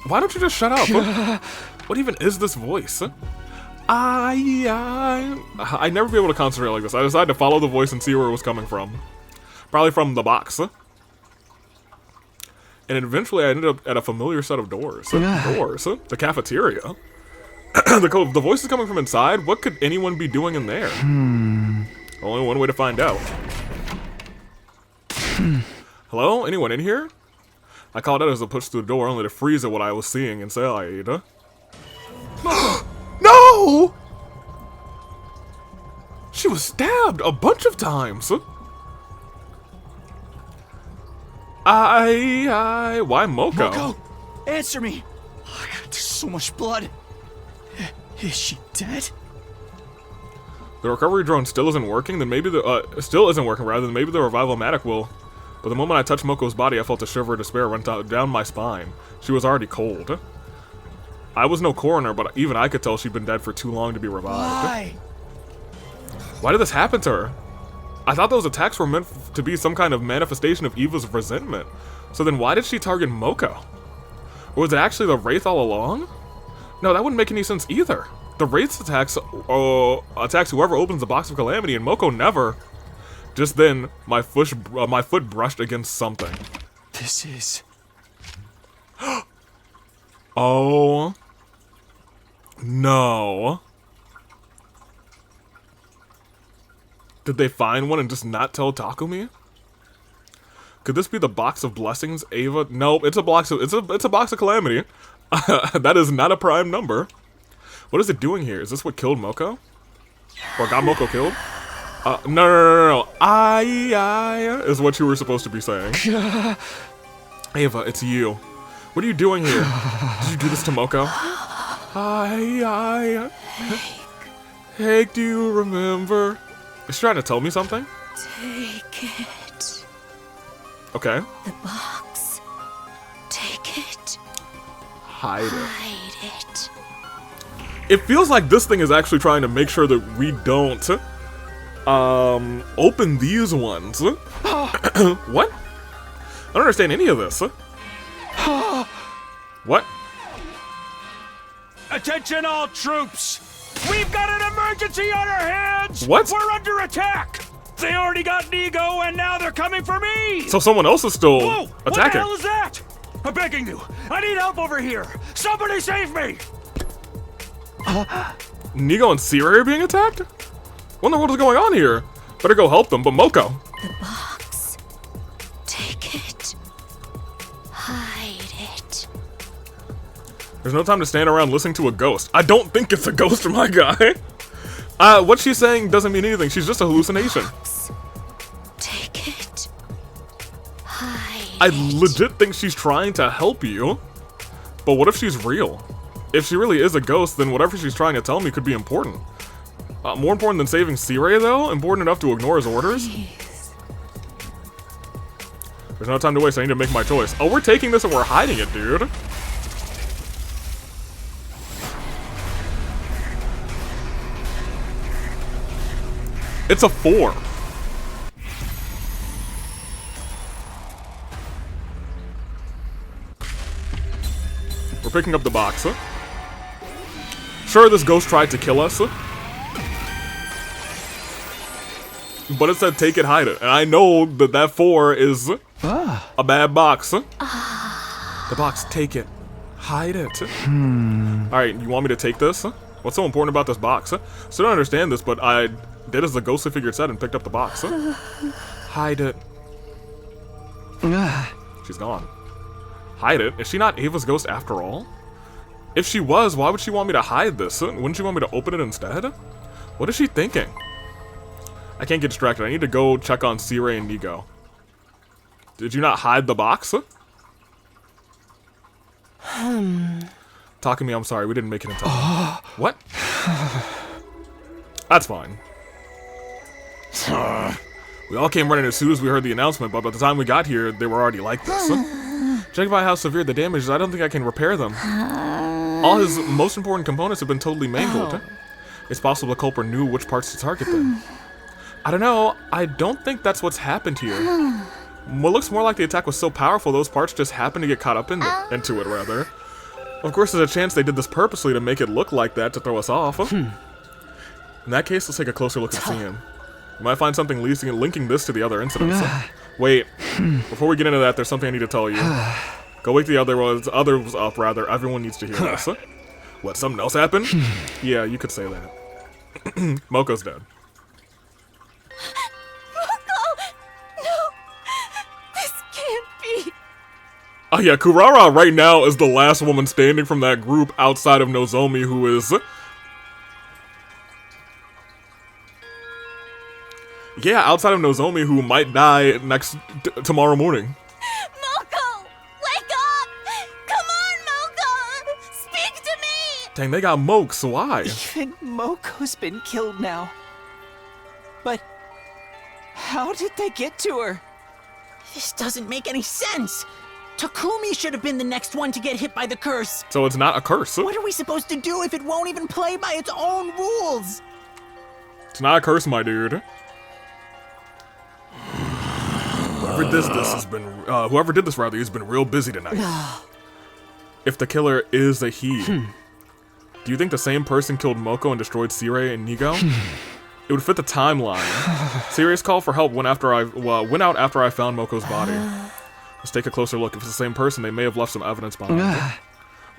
don't you just shut up? What even is this voice? I'd never be able to concentrate like this. I decided to follow the voice and see where it was coming from. Probably from the box. And eventually I ended up at a familiar set of doors. The cafeteria. The voice is coming from inside? What could anyone be doing in there? Only one way to find out. Hello? Anyone in here? I called out as I pushed through the door, only to freeze at what I was seeing inside. No! She was stabbed a bunch of times. Why Moko? Moko, answer me. Oh, God, there's so much blood. Is she dead? The recovery drone still isn't working, then maybe then maybe the revival-matic will. But the moment I touched Moko's body, I felt a shiver of despair run down my spine. She was already cold. I was no coroner, but even I could tell she'd been dead for too long to be revived. Why did this happen to her? I thought those attacks were meant to be some kind of manifestation of Eva's resentment. So then why did she target Moko? Or was it actually the Wraith all along? No, that wouldn't make any sense either. The Wraith's attacks whoever opens the box of Calamity, and Moko never. Just then, my foot brushed against something. This is... Oh. No. Did they find one and just not tell Takumi? Could this be the box of blessings, Ava? Nope, it's a box of it's a box of Calamity. That is not a prime number. What is it doing here? Is this what killed Moko? Or got Moko killed? No. I is what you were supposed to be saying. Ava, it's you. What are you doing here? Did you do this to Moko? Hey, do you remember? Is she trying to tell me something? Take it. Okay. The box. Take it. Hide it. Hide it. It feels like this thing is actually trying to make sure that we don't open these ones. What? I don't understand any of this. What? Attention all troops! We've got an emergency on our hands! What? We're under attack! They already got Nigo and now they're coming for me! So someone else is still Whoa! attacking. What the hell is that? I'm begging you! I need help over here! Somebody save me! Nigo and Siri are being attacked? What in the world is going on here? Better go help them, but Moko. The box. Take it. Hide it. There's no time to stand around listening to a ghost. I don't think it's a ghost, my guy. What she's saying doesn't mean anything. She's just a hallucination. Take it. Hide I legit think she's trying to help you. But what if she's real? If she really is a ghost, then whatever she's trying to tell me could be important. More important than saving Sirei, though? Important enough to ignore his orders? There's no time to waste. I need to make my choice. Oh, we're taking this and we're hiding it, dude. It's a 4. We're picking up the box. Sure, this ghost tried to kill us. But it said take it, hide it. And I know that that 4 is a bad box. The box, take it. Hide it. Alright, you want me to take this? What's so important about this box? Still don't understand this, but I did as the ghostly figure said and picked up the box. Hide it. She's gone. Hide it? Is she not Ava's ghost after all? If she was, why would she want me to hide this? Wouldn't she want me to open it instead? What is she thinking? I can't get distracted. I need to go check on Sirei and Nigo. Did you not hide the box? Takumi, I'm sorry. We didn't make it in time. What? That's fine. We all came running as soon as we heard the announcement, but by the time we got here, they were already like this. Judging by how severe the damage is, I don't think I can repair them. All his most important components have been totally mangled. It's possible the culprit knew which parts to target them. I don't know. I don't think that's what's happened here. What looks more like the attack was so powerful, those parts just happened to get caught up into it, rather. Of course, there's a chance they did this purposely to make it look like that to throw us off. In that case, let's take a closer look and see him. We might find something linking this to the other incidents. Wait, before we get into that, there's something I need to tell you. Go wake the others up, rather. Everyone needs to hear this. What, something else happened? Yeah, you could say that. Moko's dead. Oh yeah, Kurara right now is the last woman standing from that group outside of Nozomi who is... Yeah, outside of Nozomi who might die tomorrow morning. Moko! Wake up! Come on, Moko! Speak to me! Dang, they got Mokes, why? Even Moko's been killed now. But how did they get to her? This doesn't make any sense. Takumi should have been the next one to get hit by the curse. So it's not a curse. What are we supposed to do if it won't even play by its own rules? It's not a curse, my dude. Whoever did this has been real busy tonight. If the killer is a he, do you think the same person killed Moko and destroyed Sirei and Nigo? It would fit the timeline. Sirei's call for help went out after I found Moko's body. Let's take a closer look. If it's the same person, they may have left some evidence behind.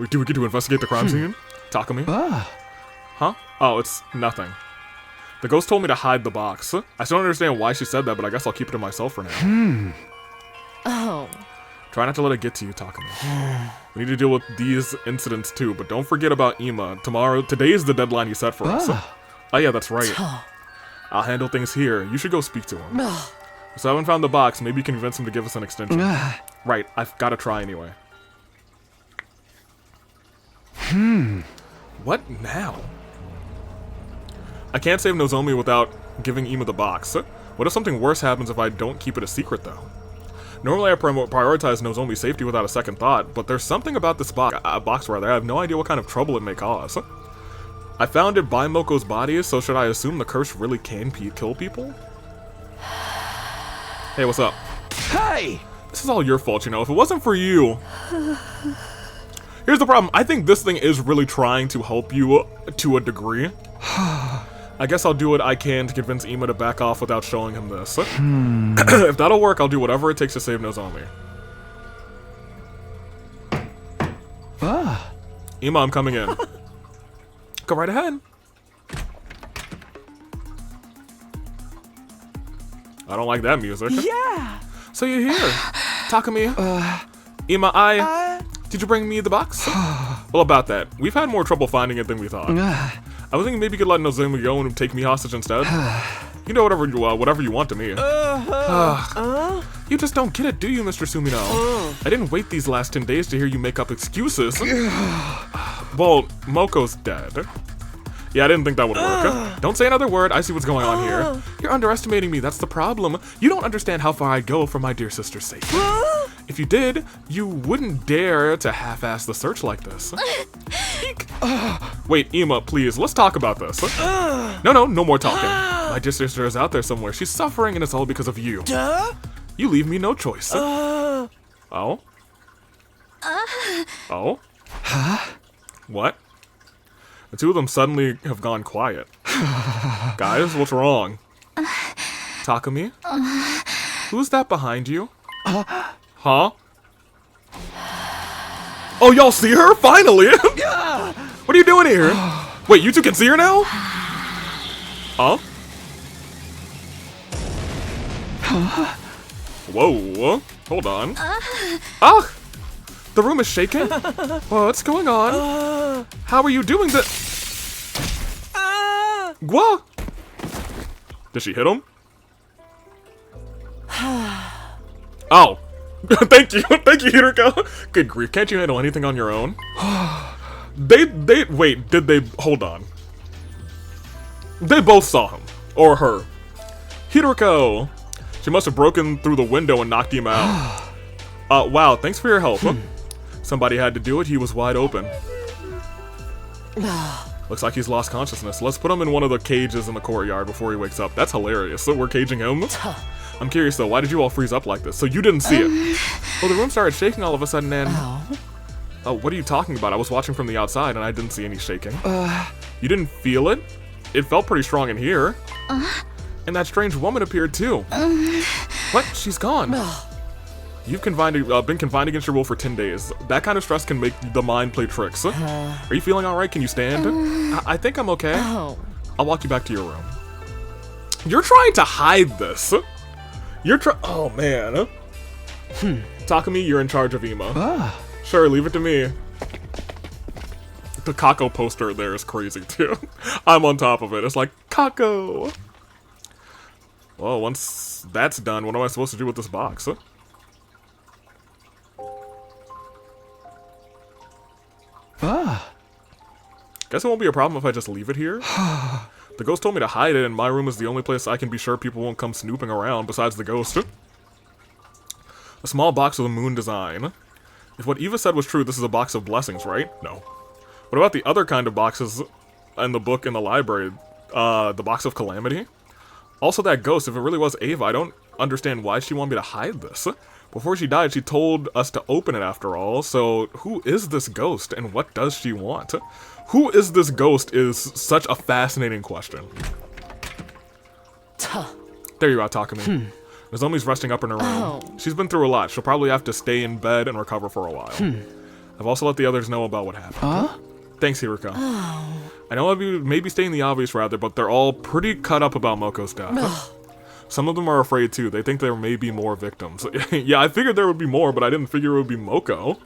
Do we get to investigate the crime scene? Takumi? Huh? Oh, it's nothing. The ghost told me to hide the box. I still don't understand why she said that, but I guess I'll keep it to myself for now. Oh. Try not to let it get to you, Takumi. We need to deal with these incidents too, but don't forget about Ima. Today is the deadline you set for us. Oh yeah, that's right. I'll handle things here. You should go speak to him. So I haven't found the box. Maybe you can convince him to give us an extension. Right, I've got to try anyway. What now? I can't save Nozomi without giving Ima the box. What if something worse happens if I don't keep it a secret, though? Normally I prioritize Nozomi's safety without a second thought, but there's something about this box I have no idea what kind of trouble it may cause. I found it by Moko's body, so should I assume the curse really can kill people? Hey, what's up? Hey! This is all your fault, you know. If it wasn't for you... Here's the problem. I think this thing is really trying to help you to a degree. I guess I'll do what I can to convince Ima to back off without showing him this. If that'll work, I'll do whatever it takes to save Nozomi. Ima, I'm coming in. Go right ahead. I don't like that music. Yeah! So you're here. Takumi. Ima, did you bring me the box? Well, about that. We've had more trouble finding it than we thought. I was thinking maybe you could let Nozomi go and take me hostage instead. You know whatever you want to me. You just don't get it, do you, Mr. Sumino? I didn't wait these last 10 days to hear you make up excuses. Well, Moko's dead. Yeah, I didn't think that would work. Don't say another word, I see what's going on here. You're underestimating me, that's the problem. You don't understand how far I'd go for my dear sister's sake. If you did, you wouldn't dare to half-ass the search like this. Wait, Ima, please, let's talk about this. No more talking. My dear sister is out there somewhere. She's suffering and it's all because of you. You leave me no choice. Oh? Oh? What? The two of them suddenly have gone quiet. Guys, what's wrong? Takumi? Who's that behind you? Huh? Oh, y'all see her? Finally! What are you doing here? Wait, you two can see her now? Huh? Whoa, hold on. Ah! The room is shaking? What's going on? How are you doing this? What? Did she hit him? Oh. Thank you, Hiroko. Good grief, can't you handle anything on your own? Hold on. They both saw him. Or her. Hiroko. She must have broken through the window and knocked him out. Wow, thanks for your help. Somebody had to do it, he was wide open. Looks like he's lost consciousness. Let's put him in one of the cages in the courtyard before he wakes up. That's hilarious. So we're caging him? I'm curious though, why did you all freeze up like this? So you didn't see it? Well, the room started shaking all of a sudden and... Oh, what are you talking about? I was watching from the outside and I didn't see any shaking. You didn't feel it? It felt pretty strong in here. And that strange woman appeared too. What? She's gone. You've been confined against your will for 10 days. That kind of stress can make the mind play tricks. Are you feeling alright? Can you stand? I think I'm okay. I'll walk you back to your room. You're trying to hide this. Oh man. Takumi, you're in charge of Ima. Sure, leave it to me. The Kako poster there is crazy too. I'm on top of it. It's like, Kako! Well, once that's done, what am I supposed to do with this box? Guess it won't be a problem if I just leave it here. The ghost told me to hide it, and my room is the only place I can be sure people won't come snooping around besides the ghost. A small box with a moon design. If what Eva said was true, this is a box of blessings, right? No. What about the other kind of boxes in the book in the library? The box of Calamity? Also that ghost, if it really was Ava, I don't understand why she wanted me to hide this. Before she died, she told us to open it after all, so who is this ghost and what does she want? Who is this ghost is such a fascinating question. There you are, Takumi. Nozomi's resting up in her room. She's been through a lot. She'll probably have to stay in bed and recover for a while. I've also let the others know about what happened. Thanks, Hiroko. I know you may be stating the obvious rather, but they're all pretty cut up about Moko's death. Some of them are afraid too. They think there may be more victims. Yeah, I figured there would be more, but I didn't figure it would be Moko.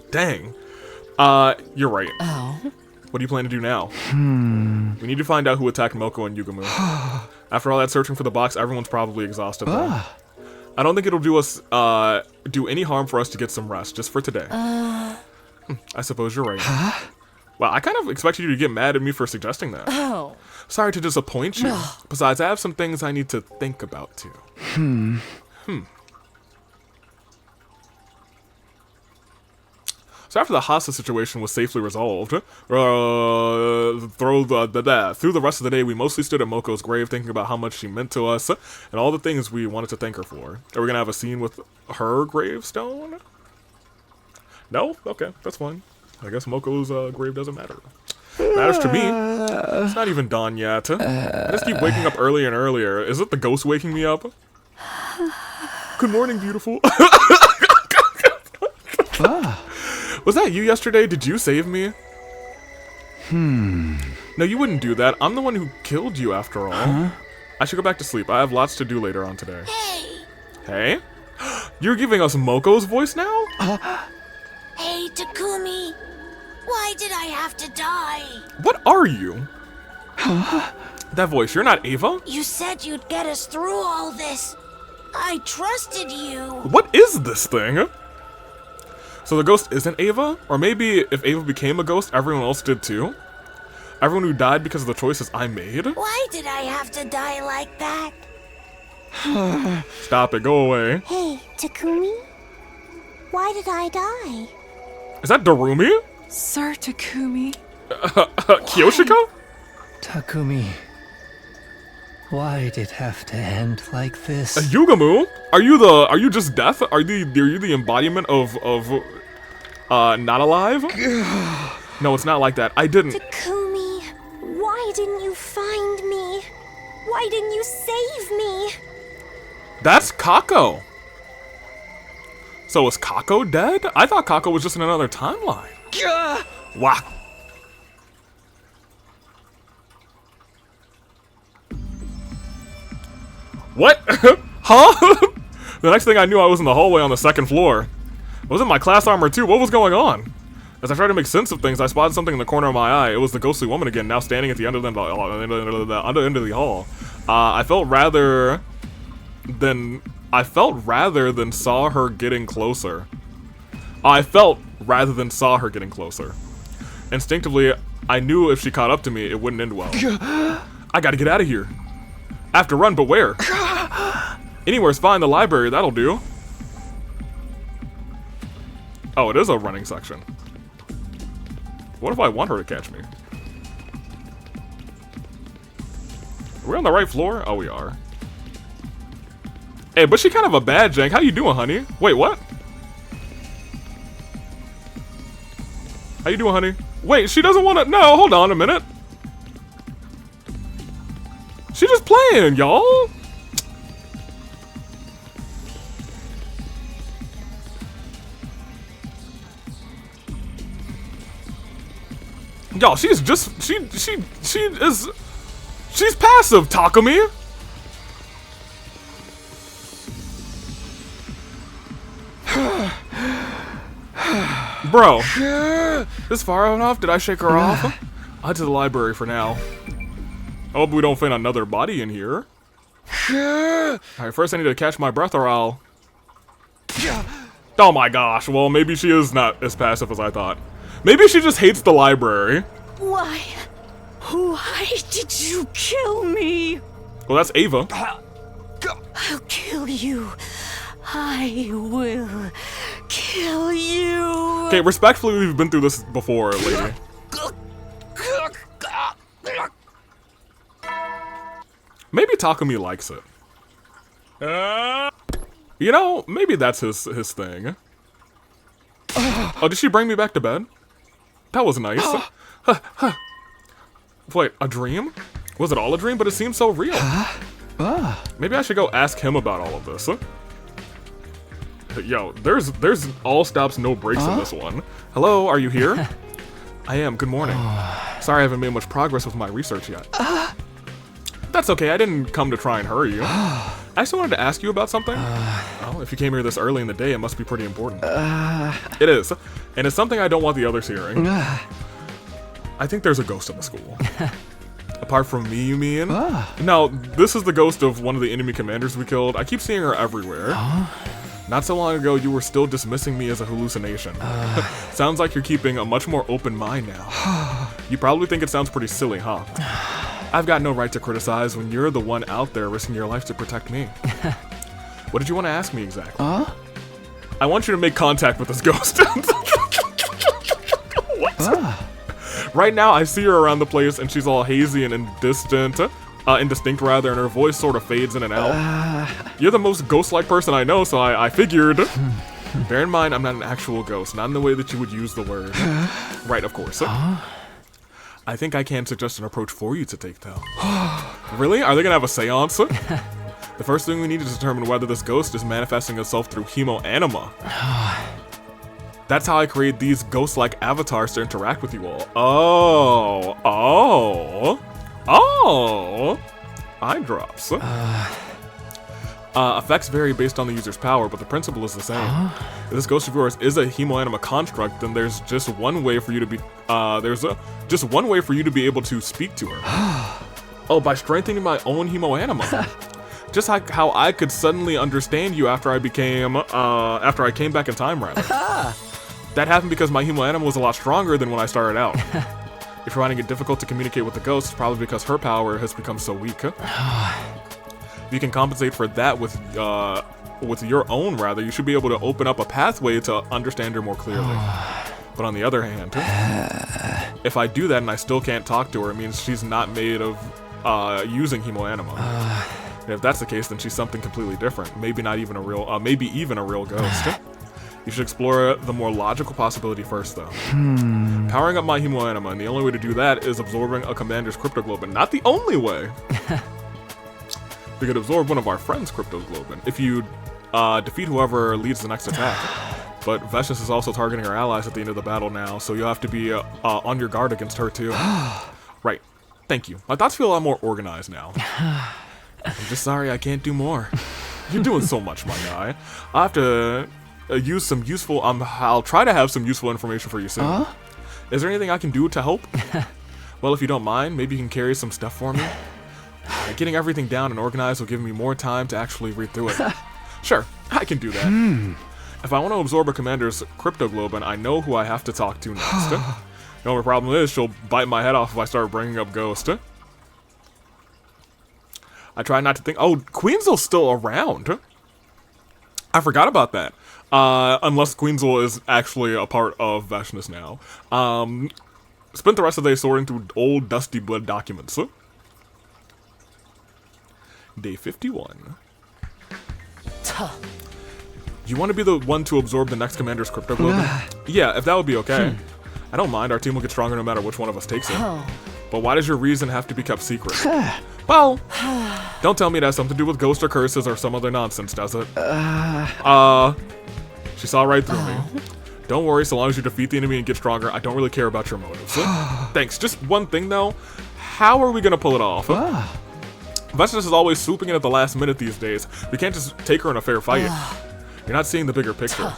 Dang. You're right. Oh? What do you plan to do now? We need to find out who attacked Moko and Yugamu. After all that searching for the box, everyone's probably exhausted though. I don't think it'll do us, do any harm for us to get some rest, just for today. I suppose you're right. Well, I kind of expected you to get mad at me for suggesting that. Oh. Sorry to disappoint you. Besides, I have some things I need to think about too. So after the hostage situation was safely resolved, through the rest of the day, we mostly stood at Moko's grave thinking about how much she meant to us and all the things we wanted to thank her for. Are we gonna have a scene with her gravestone? No? Okay, that's fine. I guess Moko's grave doesn't matter. Matters to me. It's not even dawn yet. I just keep waking up earlier and earlier. Is it the ghost waking me up? Good morning, beautiful. Was that you yesterday? Did you save me? No, you wouldn't do that. I'm the one who killed you after all. I should go back to sleep. I have lots to do later on today. Hey? You're giving us Moko's voice now? Hey, Takumi. Why did I have to die? What are you? That voice, you're not Ava? You said you'd get us through all this. I trusted you. What is this thing? So the ghost isn't Ava? Or maybe if Ava became a ghost, everyone else did too? Everyone who died because of the choices I made? Why did I have to die like that? Stop it, go away. Hey, Takumi? Why did I die? Is that Darumi? Sir Takumi. Kyoshika? Takumi. Why did it have to end like this? Yugamu? Are you just death? Are you the embodiment of not alive? No, it's not like that. I didn't. Takumi, why didn't you find me? Why didn't you save me? That's Kako. So is Kako dead? I thought Kako was just in another timeline. Wow. What? Huh? The next thing I knew, I was in the hallway on the second floor. I was in my class armor too. What was going on? As I tried to make sense of things, I spotted something in the corner of my eye. It was the ghostly woman again, now standing at the end of the hall. I felt rather than saw her getting closer. Instinctively, I knew if she caught up to me, it wouldn't end well. I gotta get out of here. I have to run, but where? Anywhere's fine, the library, that'll do. Oh, it is a running section. What if I want her to catch me? Are we on the right floor? Oh, we are. Hey, but she kind of a bad jank. How you doing, honey? Wait, what? How you doing, honey? Wait, she doesn't want to... No, hold on a minute. She just playing, y'all. Y'all, she's just... She's passive, Takumi. Bro, this far enough? Did I shake her off? I'll head to the library for now. I hope we don't find another body in here. Alright, first I need to catch my breath or I'll... Oh my gosh, well maybe she is not as passive as I thought. Maybe she just hates the library. Why did you kill me? Well, that's Ava. I'll kill you. I will kill you. Okay, respectfully, we've been through this before, lady. Maybe Takumi likes it. You know, maybe that's his thing. Oh, did she bring me back to bed? That was nice. Wait, a dream? Was it all a dream? But it seemed so real. Maybe I should go ask him about all of this. Yo, there's all stops, no breaks in this one. Hello, are you here? I am. Good morning. Sorry I haven't made much progress with my research yet. That's okay. I didn't come to try and hurry you. I just wanted to ask you about something. Well, if you came here this early in the day, it must be pretty important. It is. And it's something I don't want the others hearing. I think there's a ghost in the school. Apart from me, you mean? No, this is the ghost of one of the enemy commanders we killed. I keep seeing her everywhere. Not so long ago, you were still dismissing me as a hallucination. Sounds like you're keeping a much more open mind now. You probably think it sounds pretty silly, huh? I've got no right to criticize when you're the one out there risking your life to protect me. What did you want to ask me exactly? I want you to make contact with this ghost. What? Right now, I see her around the place, and she's all hazy and indistinct, and her voice sort of fades in and out. You're the most ghost-like person I know, so I figured. Bear in mind, I'm not an actual ghost, not in the way that you would use the word. Right, of course. I think I can suggest an approach for you to take, though. Really? Are they gonna have a seance? The first thing we need is to determine whether this ghost is manifesting itself through hemoanima. That's how I create these ghost-like avatars to interact with you all. Oh! Eye drops. Effects vary based on the user's power, but the principle is the same. If this ghost of yours is a hemoanima construct, then there's just one way for you to be just one way for you to be able to speak to her. Oh, by strengthening my own hemoanima. Just like how I could suddenly understand you after I came back in time, rather. That happened because my hemoanima was a lot stronger than when I started out. If you're finding it difficult to communicate with the ghost, it's probably because her power has become so weak. If you can compensate for that with your own, rather, you should be able to open up a pathway to understand her more clearly. But on the other hand, if I do that and I still can't talk to her, it means she's not made of using hemoanima. And if that's the case, then she's something completely different. Maybe even a real ghost. You should explore the more logical possibility first, though. Powering up my hemoanima, and the only way to do that is absorbing a commander's cryptoglobin. Not the only way! We could absorb one of our friends' cryptoglobin if you defeat whoever leads the next attack. But Veshnis is also targeting her allies at the end of the battle now, so you'll have to be on your guard against her too. Right. Thank you. My thoughts feel a lot more organized now. I'm just sorry I can't do more. You're doing so much, my guy. I'll have to use some useful, I'll try to have some useful information for you soon. Is there anything I can do to help? Well, if you don't mind, maybe you can carry some stuff for me. Getting everything down and organized will give me more time to actually read through it. Sure, I can do that. If I want to absorb a commander's cryptoglobin, I know who I have to talk to next. The only problem is she'll bite my head off if I start bringing up Ghost. I try not to think. Oh, Queenzel's still around. I forgot about that. Unless Queenzel is actually a part of Veshnis now. Spent the rest of the day sorting through old dusty blood documents. Day 51. You want to be the one to absorb the next commander's cryptoglobin? Yeah, if that would be okay. I don't mind, our team will get stronger no matter which one of us takes it. But why does your reason have to be kept secret? Well, don't tell me it has something to do with ghosts or curses or some other nonsense, does it? She saw right through me. Don't worry, so long as you defeat the enemy and get stronger, I don't really care about your motives. Thanks. Just one thing though, how are we gonna pull it off? Veshnis is always swooping in at the last minute these days. We can't just take her in a fair fight. You're not seeing the bigger picture.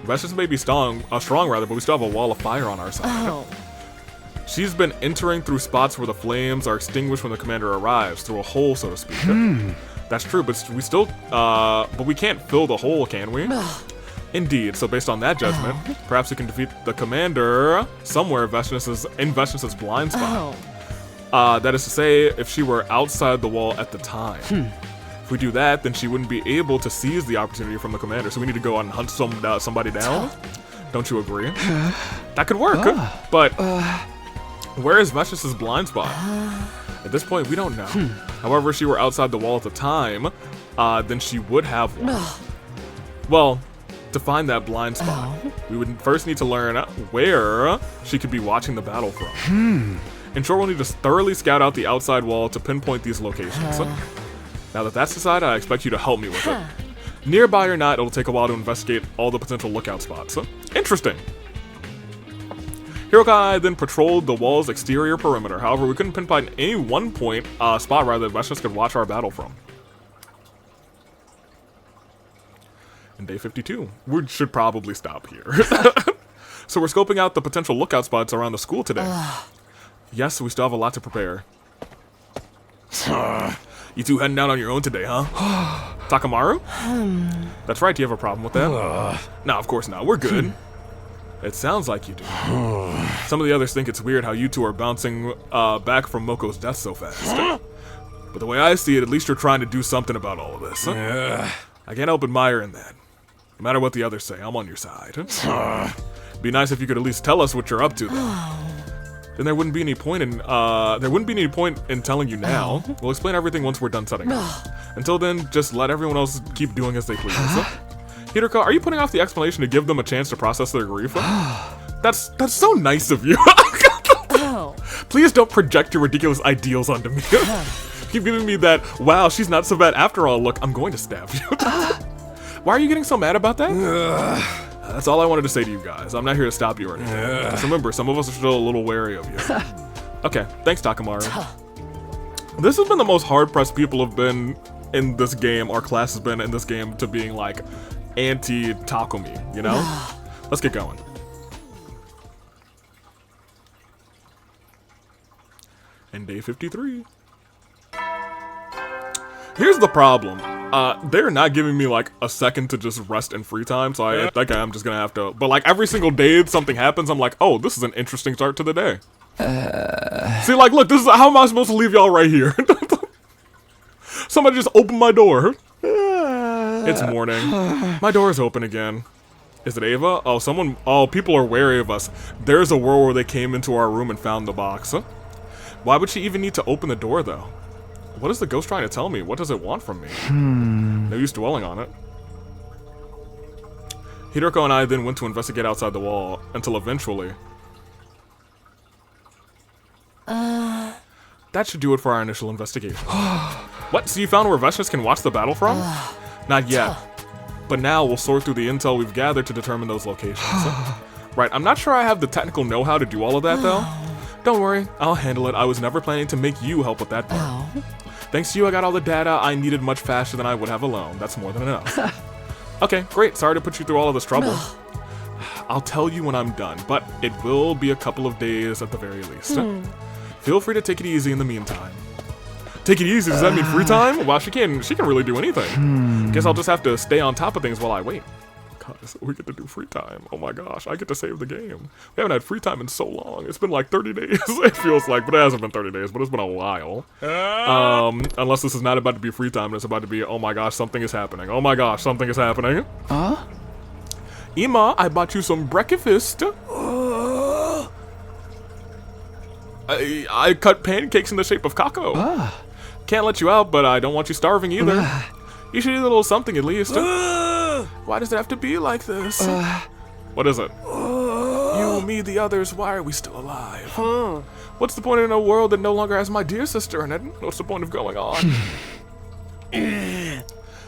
Veshnis may be strong, but we still have a wall of fire on our side. She's been entering through spots where the flames are extinguished when the commander arrives, through a hole, so to speak. That's true, but we still, but we can't fill the hole, can we? Indeed, so based on that judgment, perhaps we can defeat the commander somewhere in Veshnis's blind spot. That is to say, if she were outside the wall at the time. If we do that, then she wouldn't be able to seize the opportunity from the commander, so we need to go out and hunt somebody down? Don't you agree? That could work, but where is Veshnis's blind spot? At this point, we don't know. However, if she were outside the wall at the time, then she would have one. Well, to find that blind spot, we would first need to learn where she could be watching the battle from. In short, we'll need to thoroughly scout out the outside wall to pinpoint these locations. Now that that's decided, I expect you to help me with it. Nearby or not, it'll take a while to investigate all the potential lookout spots. Interesting. Hiroka and I then patrolled the wall's exterior perimeter. However, we couldn't pinpoint any one point, spot rather that Veshnis could watch our battle from. And day 52. We should probably stop here. So we're scoping out the potential lookout spots around the school today. Yes, we still have a lot to prepare. You two heading out on your own today, huh? Takamaru? That's right, do you have a problem with that? No, of course not. We're good. It sounds like you do. Some of the others think it's weird how you two are bouncing back from Moko's death so fast. But the way I see it, at least you're trying to do something about all of this. I can't help admiring that. No matter what the others say, I'm on your side. Be nice if you could at least tell us what you're up to, though. Then there wouldn't be any point in telling you now. We'll explain everything once we're done setting up. Until then, just let everyone else keep doing as they please. Hiroka, are you putting off the explanation to give them a chance to process their grief? That's so nice of you. Please don't project your ridiculous ideals onto me. Keep giving me that, wow, she's not so bad after all look, I'm going to stab you. Why are you getting so mad about that? That's all I wanted to say to you guys. I'm not here to stop you or anything. Just remember, some of us are still a little wary of you. Okay, thanks, Takamaru. This has been the most hard-pressed people have been in this game, our class has been in this game, to being like anti-Takumi, you know? Let's get going. And day 53. Here's the problem. They're not giving me like a second to just rest in free time, so I think I'm just gonna have to. But like every single day something happens, I'm like, oh, this is an interesting start to the day. See, like, look, this is how am I supposed to leave y'all right here? Somebody just opened my door. It's morning. My door is open again. Is it Ava? Oh, people are wary of us. There's a world where they came into our room and found the box. Why would she even need to open the door, though? What is the ghost trying to tell me? What does it want from me? No use dwelling on it. Hiroko and I then went to investigate outside the wall, until eventually... That should do it for our initial investigation. What? So you found where Veshnis can watch the battle from? Not yet. But now we'll sort through the intel we've gathered to determine those locations. Right, I'm not sure I have the technical know-how to do all of that, though. Don't worry, I'll handle it. I was never planning to make you help with that part. Thanks to you, I got all the data I needed much faster than I would have alone. That's more than enough. Okay, great. Sorry to put you through all of this trouble. I'll tell you when I'm done, but it will be a couple of days at the very least. Feel free to take it easy in the meantime. Take it easy? Does that mean free time? Well, she can really do anything. Guess I'll just have to stay on top of things while I wait. Guys, we get to do free time. Oh my gosh, I get to save the game. We haven't had free time in so long. It's been like 30 days, it feels like, but it hasn't been 30 days, but it's been a while. Unless this is not about to be free time, and it's about to be, oh my gosh, something is happening. Oh my gosh, something is happening. Ima, I bought you some breakfast. I cut pancakes in the shape of Kako. Can't let you out, but I don't want you starving either. You should eat a little something at least. Why does it have to be like this? What is it? You, me, the others, why are we still alive? What's the point in a world that no longer has my dear sister in it? What's the point of going on?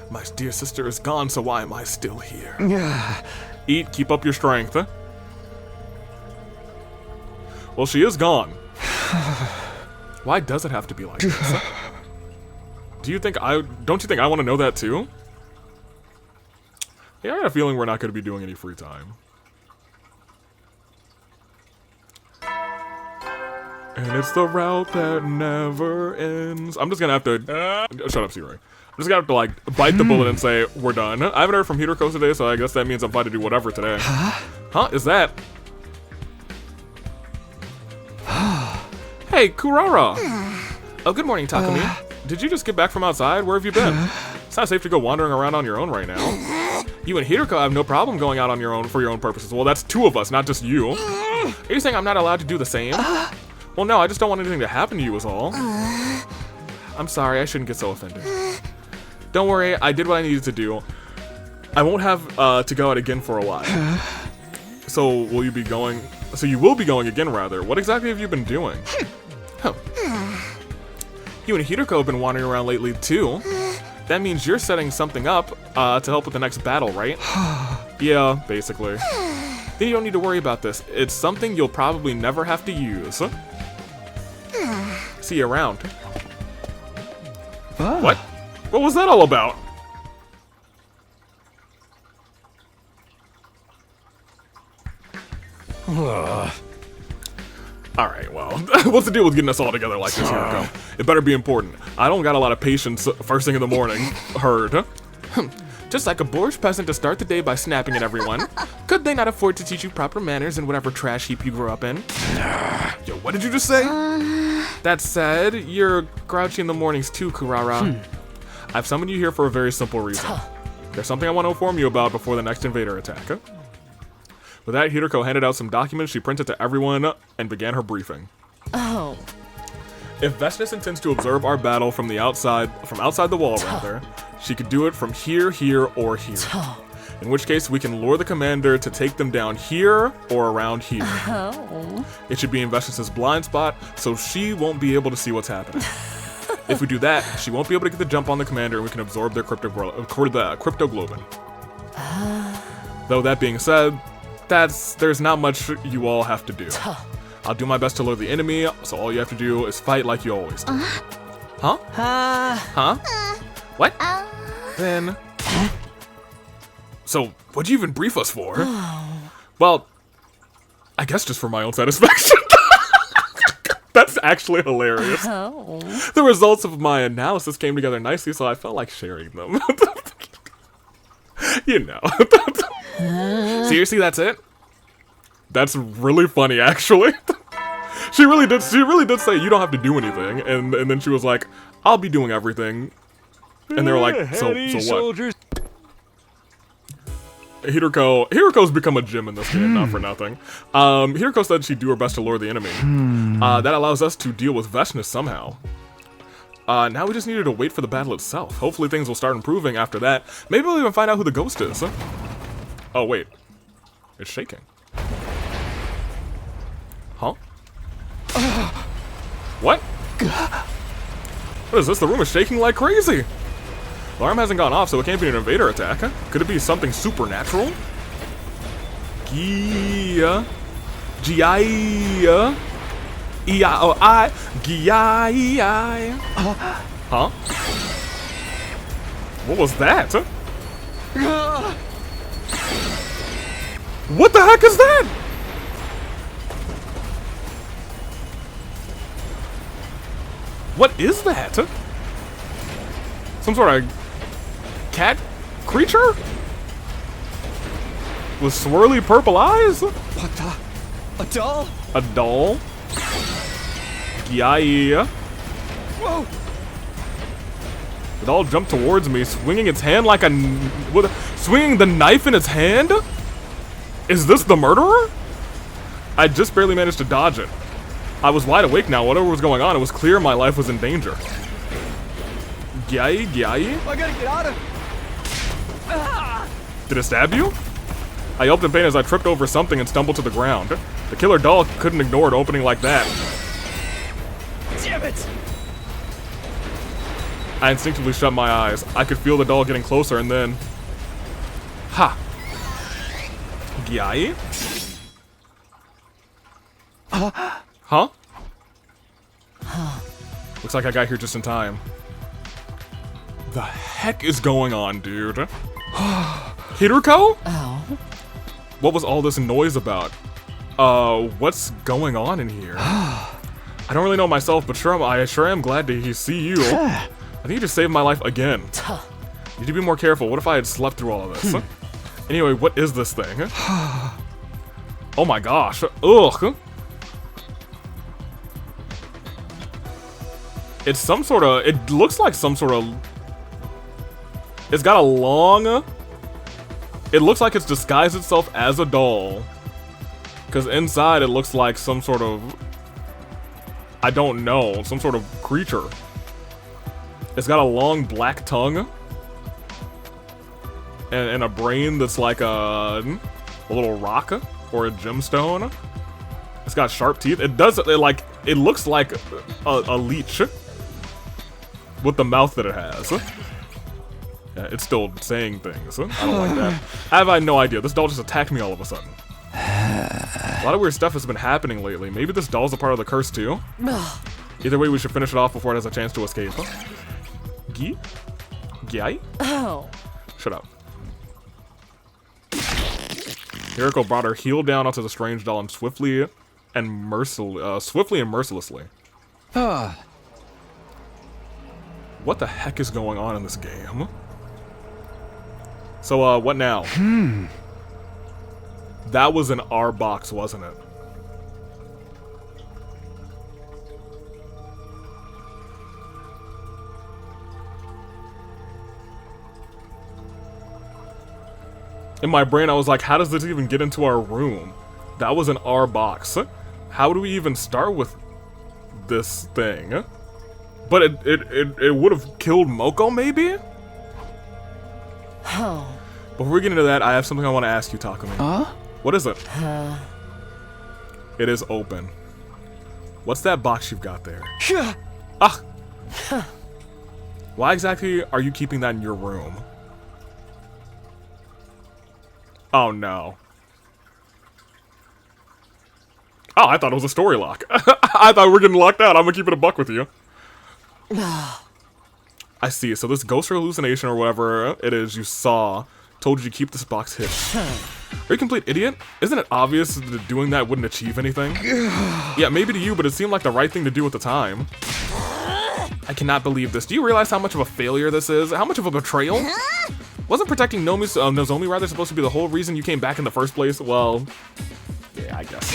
My dear sister is gone, so why am I still here? Eat, keep up your strength. Well, she is gone. Why does it have to be like this? Don't you think I want to know that too? Yeah, I got a feeling we're not going to be doing any free time. And it's the route that never ends. I'm just going to have to... shut up, Siri. I'm just going to have to, like, bite the bullet and say, we're done. I haven't heard from Hiroko today, so I guess that means I'm fine to do whatever today. Huh? Is that... Hey, Kurara! Oh, good morning, Takumi. Did you just get back from outside? Where have you been? It's not safe to go wandering around on your own right now. You and Hiroko have no problem going out on your own for your own purposes. Well, that's two of us, not just you. Are you saying I'm not allowed to do the same? Well, no, I just don't want anything to happen to you is all. I'm sorry, I shouldn't get so offended. Don't worry, I did what I needed to do. I won't have to go out again for a while. So, will you be going... So you will be going again, rather. What exactly have you been doing? You and Hiroko have been wandering around lately, too. That means you're setting something up to help with the next battle, right? Yeah, basically. then you don't need to worry about this. It's something you'll probably never have to use. See you around. What? What was that all about? Alright, well, what's the deal with getting us all together like this, Hiroko? It better be important. I don't got a lot of patience first thing in the morning. Heard. Just like a boorish peasant to start the day by snapping at everyone. Could they not afford to teach you proper manners in whatever trash heap you grew up in? Yo, what did you just say? That said, you're grouchy in the mornings too, Kurara. I've summoned you here for a very simple reason. There's something I want to inform you about before the next invader attack. With that, Hiroko handed out some documents she printed to everyone and began her briefing. Oh. If Veshness intends to observe our battle from outside the wall, rather, she could do it from here, or here. In which case, we can lure the commander to take them down here or around here. Oh. It should be in Veshness's blind spot, so she won't be able to see what's happening. If we do that, she won't be able to get the jump on the commander, and we can absorb their cryptoglobin. Though that being said, there's not much you all have to do. I'll do my best to lure the enemy, so all you have to do is fight like you always do. Huh? Huh? What? Then... So, what'd you even brief us for? Well, I guess just for my own satisfaction. That's actually hilarious. Oh. The results of my analysis came together nicely, so I felt like sharing them. You know. Seriously, that's it? That's really funny, actually. She really did say you don't have to do anything, and then she was like, I'll be doing everything. And they were like, so what? Soldiers. Hiroko's become a gym in this game, not for nothing. Hiroko said she'd do her best to lure the enemy. That allows us to deal with Veshness somehow. Now we just needed to wait for the battle itself. Hopefully things will start improving after that. Maybe we'll even find out who the ghost is. Oh, wait. It's shaking. Huh? What? What is this? The room is shaking like crazy. The alarm hasn't gone off, so it can't be an invader attack. Could it be something supernatural? Gia. Gia. E-I-O-I. Gia. Huh? What was that? What the heck is that? What is that? Some sort of cat creature? With swirly purple eyes? What the? A doll? A doll? Yeah. Whoa! The doll jumped towards me, swinging its hand like swinging the knife in its hand? Is this the murderer? I just barely managed to dodge it. I was wide awake now. Whatever was going on, it was clear my life was in danger. Gyai? I gotta get out of... Did it stab you? I yelped in pain as I tripped over something and stumbled to the ground. The killer doll couldn't ignore an opening like that. Damn it! I instinctively shut my eyes. I could feel the doll getting closer and then... Ha! Gyai? Huh? Looks like I got here just in time. The heck is going on, dude? Hiroko? Oh. What was all this noise about? What's going on in here? I don't really know myself, but I sure am glad to see you. I think you just saved my life again. Need to be more careful. What if I had slept through all of this? Anyway, what is this thing? Oh my gosh. Ugh. It's some sort of... It looks like some sort of... It's got a long... It looks like it's disguised itself as a doll. Because inside it looks like some sort of... I don't know. Some sort of creature. It's got a long black tongue. And a brain that's like a little rock or a gemstone. It's got sharp teeth. It looks like a leech. With the mouth that it has. Yeah, it's still saying things. I don't like that. I have no idea. This doll just attacked me all of a sudden. A lot of weird stuff has been happening lately. Maybe this doll's a part of the curse too? Either way, we should finish it off before it has a chance to escape. Gi? Gi? Oh. Shut up. Hiroko brought her heel down onto the strange doll and swiftly and mercilessly. What the heck is going on in this game? So, what now? That was an R box, wasn't it? In my brain, I was like, how does this even get into our room? That was an R box. How do we even start with this thing? But it would have killed Moko, maybe? Oh. Before we get into that, I have something I want to ask you, Takumi. Huh? What is it? It is open. What's that box you've got there? Ah! Why exactly are you keeping that in your room? Oh no. Oh, I thought it was a story lock. I thought we were getting locked out. I'm gonna keep it a buck with you. I see. So this ghost or hallucination or whatever it is you saw told you to keep this box hidden. Are you a complete idiot? Isn't it obvious that doing that wouldn't achieve anything? Yeah, maybe to you, but it seemed like the right thing to do at the time. I cannot believe this. Do you realize how much of a failure this is? How much of a betrayal? Wasn't protecting Nozomi rather supposed to be the whole reason you came back in the first place? Well, yeah, I guess.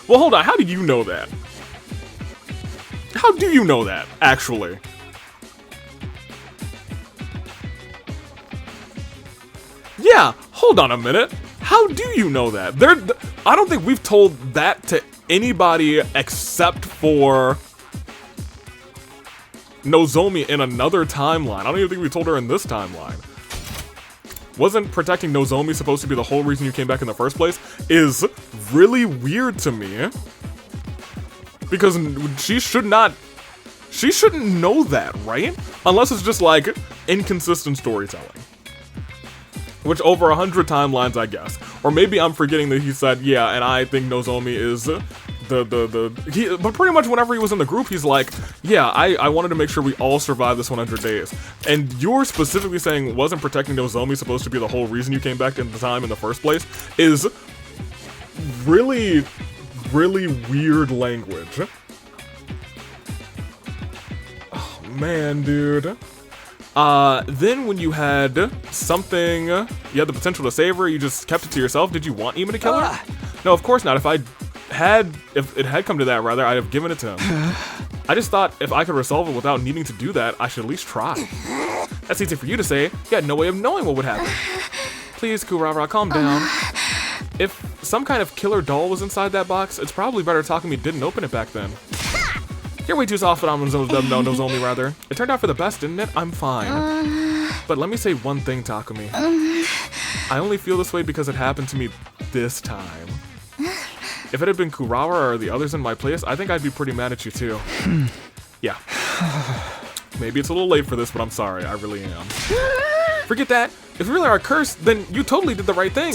Well, hold on. How do you know that? How do you know that, actually? Yeah, hold on a minute. How do you know that? I don't think we've told that to anybody except for Nozomi in another timeline. I don't even think we told her in this timeline. Wasn't protecting Nozomi supposed to be the whole reason you came back in the first place? Is really weird to me. Because she shouldn't know that, right? Unless it's just like inconsistent storytelling. Which over 100 timelines, I guess. Or maybe I'm forgetting that he said, yeah, and I think Nozomi is but pretty much whenever he was in the group, he's like, yeah, I wanted to make sure we all survive this 100 days. And you're specifically saying wasn't protecting Nozomi supposed to be the whole reason you came back in the time in the first place is really, really weird language. Oh, man, dude. Then when you had something, you had the potential to save her, you just kept it to yourself. Did you want Ema to kill her? No, of course not. If it had come to that, rather, I'd have given it to him. I just thought if I could resolve it without needing to do that, I should at least try. That's easy for you to say. You had no way of knowing what would happen. Please, Kurara, calm down. If some kind of killer doll was inside that box, it's probably better Takumi didn't open it back then. You're way too soft on Nozomi, rather. It turned out for the best, didn't it? I'm fine. But let me say one thing, Takumi. I only feel this way because it happened to me this time. If it had been Kurara or the others in my place, I think I'd be pretty mad at you too. Yeah. Maybe it's a little late for this, but I'm sorry. I really am. Forget that. If you really are cursed, then you totally did the right thing.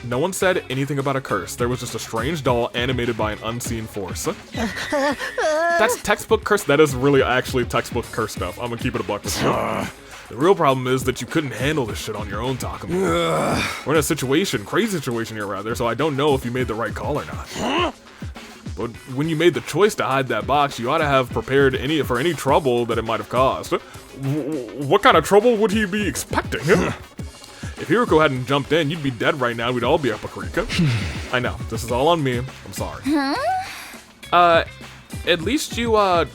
No one said anything about a curse. There was just a strange doll animated by an unseen force. That's textbook curse. That is really actually textbook curse stuff. I'm gonna keep it a buck with you. The real problem is that you couldn't handle this shit on your own, Takumi. We're in a situation, crazy situation here rather, so I don't know if you made the right call or not. But when you made the choice to hide that box, you ought to have prepared for any trouble that it might have caused. What kind of trouble would he be expecting? If Hiroko hadn't jumped in, you'd be dead right now. We'd all be up a creek. I know. This is all on me. I'm sorry. At least you,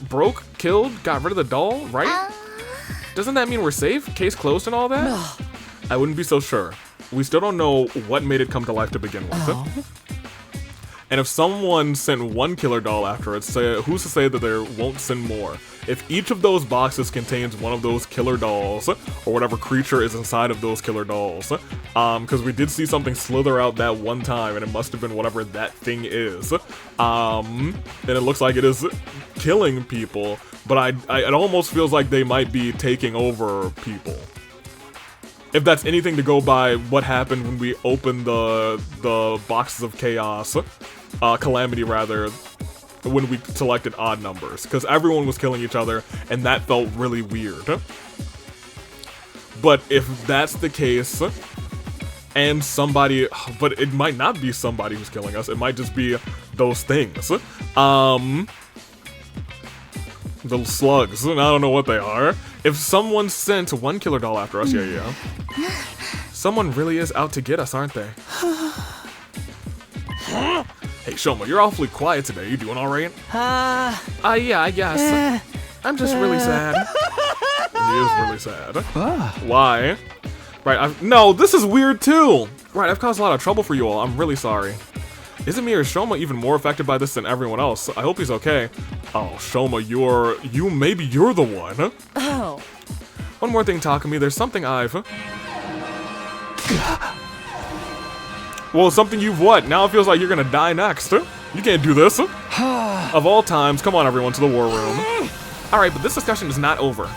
broke, killed, got rid of the doll, right? Doesn't that mean we're safe? Case closed and all that? I wouldn't be so sure. We still don't know what made it come to life to begin with. And if someone sent one killer doll after it, who's to say that there won't send more? If each of those boxes contains one of those killer dolls, or whatever creature is inside of those killer dolls, because we did see something slither out that one time, and it must have been whatever that thing is, and it looks like it is killing people, but it almost feels like they might be taking over people. If that's anything to go by what happened when we opened the boxes of chaos, Calamity rather, when we selected odd numbers. Because everyone was killing each other, and that felt really weird. But if that's the case, and somebody, but it might not be somebody who's killing us, it might just be those things. Those slugs, I don't know what they are. If someone sent one killer doll after us, yeah. Someone really is out to get us, aren't they? Hey, Shoma, you're awfully quiet today. You doing alright? Yeah, I guess. I'm just really sad. He is really sad. Why? Right, no, this is weird too! Right, I've caused a lot of trouble for you all. I'm really sorry. Isn't me or Shoma even more affected by this than everyone else? I hope he's okay. Oh, Shoma, maybe you're the one, huh? Oh. One more thing, Takumi, there's something I've... Well, something you've what? Now it feels like you're gonna die next, huh? You can't do this, huh? Of all times, come on everyone to the war room. Alright, but this discussion is not over.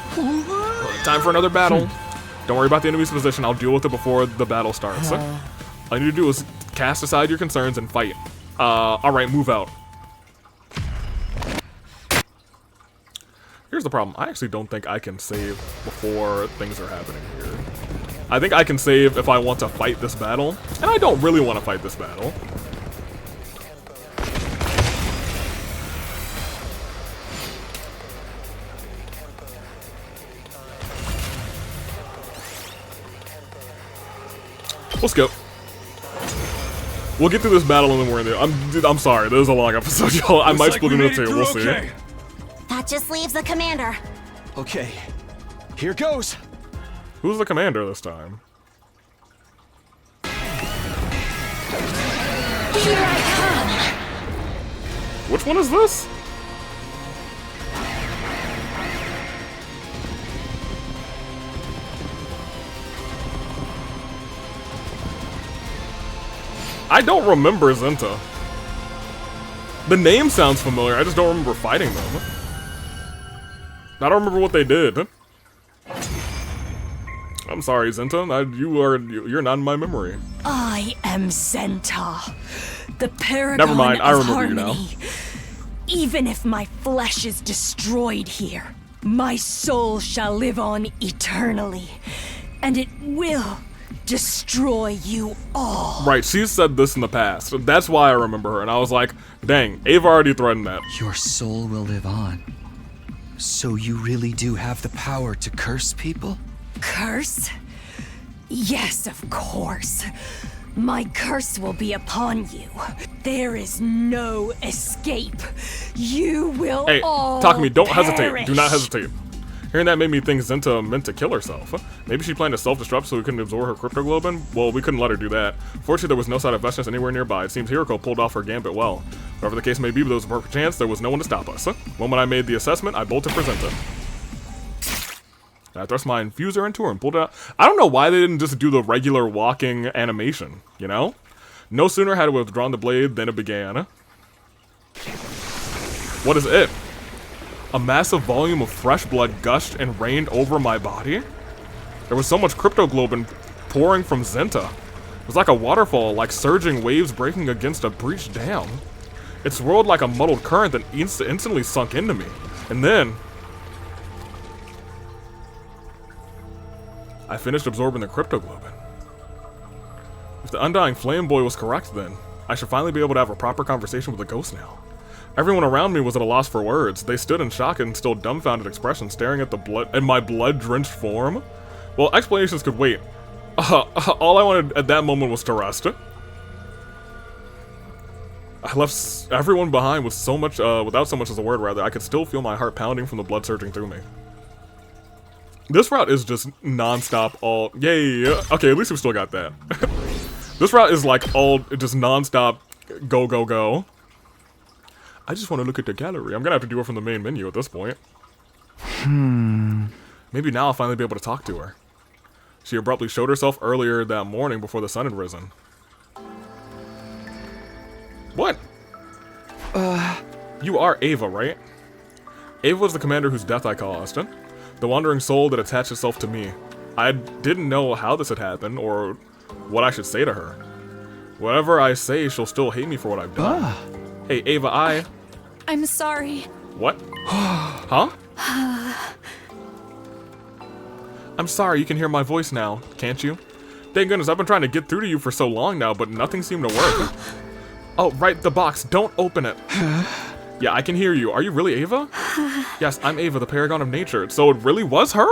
Time for another battle. Don't worry about the enemy's position, I'll deal with it before the battle starts. All you need to do is cast aside your concerns and fight. Alright, move out. Here's the problem, I actually don't think I can save before things are happening here. I think I can save if I want to fight this battle, and I don't really want to fight this battle. Let's go. We'll get through this battle and then we're in there. I'm sorry, this is a long episode, y'all. I might split into two, we'll see. That just leaves the commander. Okay, here goes. Who's the commander this time? Here I come. Which one is this? I don't remember Zenta. The name sounds familiar, I just don't remember fighting them. I don't remember what they did. I'm sorry, Zenta. You're not in my memory. I am Zenta, the paragon Never mind, I of remember harmony. you now. Even if my flesh is destroyed here, my soul shall live on eternally, and it will destroy you all. Right, she's said this in the past. That's why I remember her, and I was like, dang, Ava already threatened that. Your soul will live on. So you really do have the power to curse people? Curse? Yes, of course. My curse will be upon you. There is no escape. You will all Takumi, don't perish. hesitate. Do not hesitate. Hearing that made me think Zenta meant to kill herself. Maybe she planned to self-destruct so we couldn't absorb her cryptoglobin? Well, we couldn't let her do that. Fortunately, there was no sign of Vestas anywhere nearby. It seems Hiroko pulled off her gambit well. Whatever the case may be, but there was a perfect chance there was no one to stop us. The moment I made the assessment, I bolted for Zenta. I thrust my infuser into her and pulled it out. I don't know why they didn't just do the regular walking animation, you know? No sooner had I withdrawn the blade than it began. What is it? A massive volume of fresh blood gushed and rained over my body? There was so much cryptoglobin pouring from Zenta. It was like a waterfall, like surging waves breaking against a breached dam. It swirled like a muddled current that instantly sunk into me. And then I finished absorbing the cryptoglobin. If the Undying Flame Boy was correct then, I should finally be able to have a proper conversation with the ghost now. Everyone around me was at a loss for words. They stood in shock and still dumbfounded expression, staring at my blood-drenched form. Well, explanations could wait. All I wanted at that moment was to rest. I left everyone behind with so much, without so much as a word rather. I could still feel my heart pounding from the blood surging through me. This route is just non-stop all... Yay! Okay, at least we still got that. This route is like all just non-stop go, go, go. I just want to look at the gallery. I'm gonna have to do it from the main menu at this point. Maybe now I'll finally be able to talk to her. She abruptly showed herself earlier that morning before the sun had risen. What? You are Ava, right? Ava was the commander whose death I caused, huh? The wandering soul that attached itself to me. I didn't know how this had happened or what I should say to her. Whatever I say, she'll still hate me for what I've done. Hey, Ava, I'm sorry. What? Huh? I'm sorry, you can hear my voice now, can't you? Thank goodness, I've been trying to get through to you for so long now, but nothing seemed to work. Oh, right, the box. Don't open it. Yeah, I can hear you. Are you really Ava? Yes, I'm Ava, the paragon of nature. So it really was her?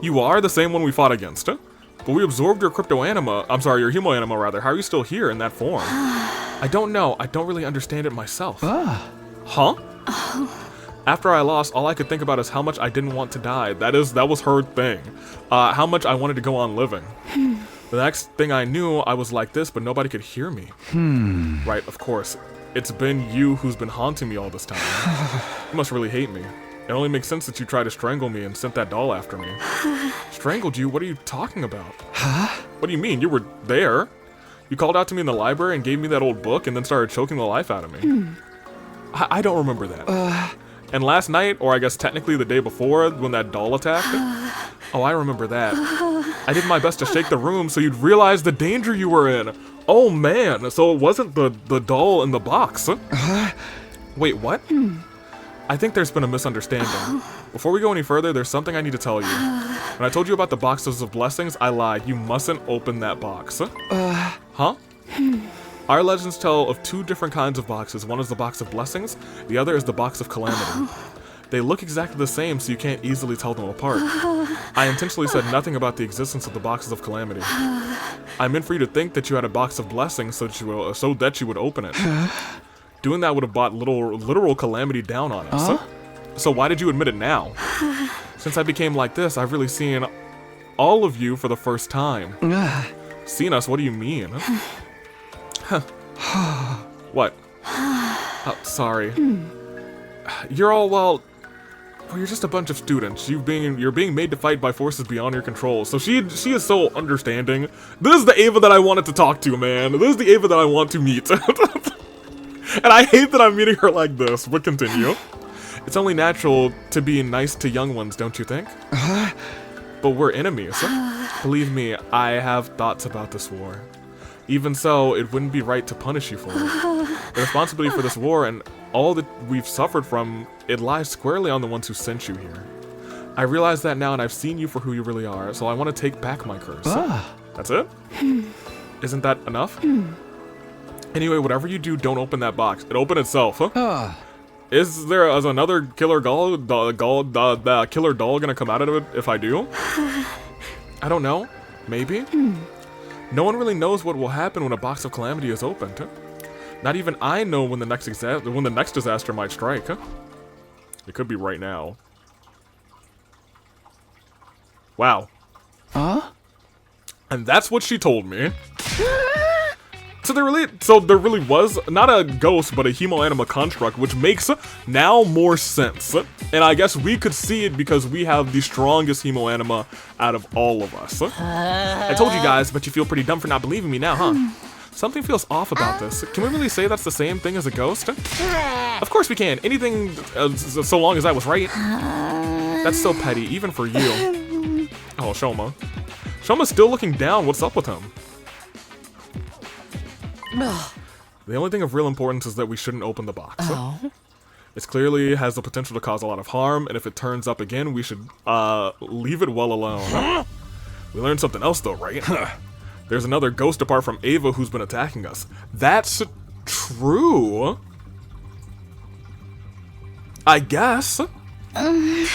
You are the same one we fought against, huh? But we absorbed your crypto-anima. I'm sorry, your hemo-anima, rather. How are you still here in that form? I don't know. I don't really understand it myself. Huh? After I lost, all I could think about is how much I didn't want to die. That was her thing. How much I wanted to go on living. The next thing I knew, I was like this, but nobody could hear me. Right, of course. It's been you who's been haunting me all this time. You must really hate me. It only makes sense that you tried to strangle me and sent that doll after me. Strangled you? What are you talking about? What do you mean? You were there. You called out to me in the library and gave me that old book and then started choking the life out of me. I don't remember that. And last night, or I guess technically the day before, when that doll attacked? Oh, I remember that. I did my best to shake the room so you'd realize the danger you were in. Oh man, so it wasn't the doll in the box. Wait, what? I think there's been a misunderstanding. Before we go any further, there's something I need to tell you. When I told you about the boxes of blessings, I lied. You mustn't open that box. Huh? Our legends tell of two different kinds of boxes. One is the box of blessings, the other is the box of calamity. They look exactly the same, so you can't easily tell them apart. I intentionally said nothing about the existence of the boxes of calamity. I meant for you to think that you had a box of blessings so that you would open it. Doing that would have brought literal calamity down on us. So why did you admit it now? Since I became like this, I've really seen all of you for the first time. Seen us? What do you mean? What? Oh, sorry. You're all, well, you're just a bunch of students. You're being made to fight by forces beyond your control. So she is so understanding. This is the Ava that I wanted to talk to, man. This is the Ava that I want to meet. And I hate that I'm meeting her like this, but continue. It's only natural to be nice to young ones, don't you think? But we're enemies. Believe me, I have thoughts about this war. Even so, it wouldn't be right to punish you for it. The responsibility for this war and all that we've suffered from, it lies squarely on the ones who sent you here. I realize that now and I've seen you for who you really are, so I want to take back my curse. That's it? Isn't that enough? Anyway, whatever you do, don't open that box. It opened itself, huh? Is there another killer the killer doll gonna come out of it if I do? I don't know. Maybe? No one really knows what will happen when a box of calamity is opened. Huh? Not even I know when the next disaster might strike. Huh? It could be right now. Wow. And that's what she told me. So there really was not a ghost, but a hemo-anima construct, which makes now more sense. And I guess we could see it because we have the strongest hemo-anima out of all of us. I told you guys, but you feel pretty dumb for not believing me now, huh? Something feels off about this. Can we really say that's the same thing as a ghost? Of course we can. Anything, so long as I was right. That's so petty, even for you. Oh, Shoma. Shoma's still looking down. What's up with him? The only thing of real importance is that we shouldn't open the box. It clearly has the potential to cause a lot of harm, and if it turns up again, we should leave it well alone. We learned something else though, right? There's another ghost apart from Ava who's been attacking us. That's true. I guess. You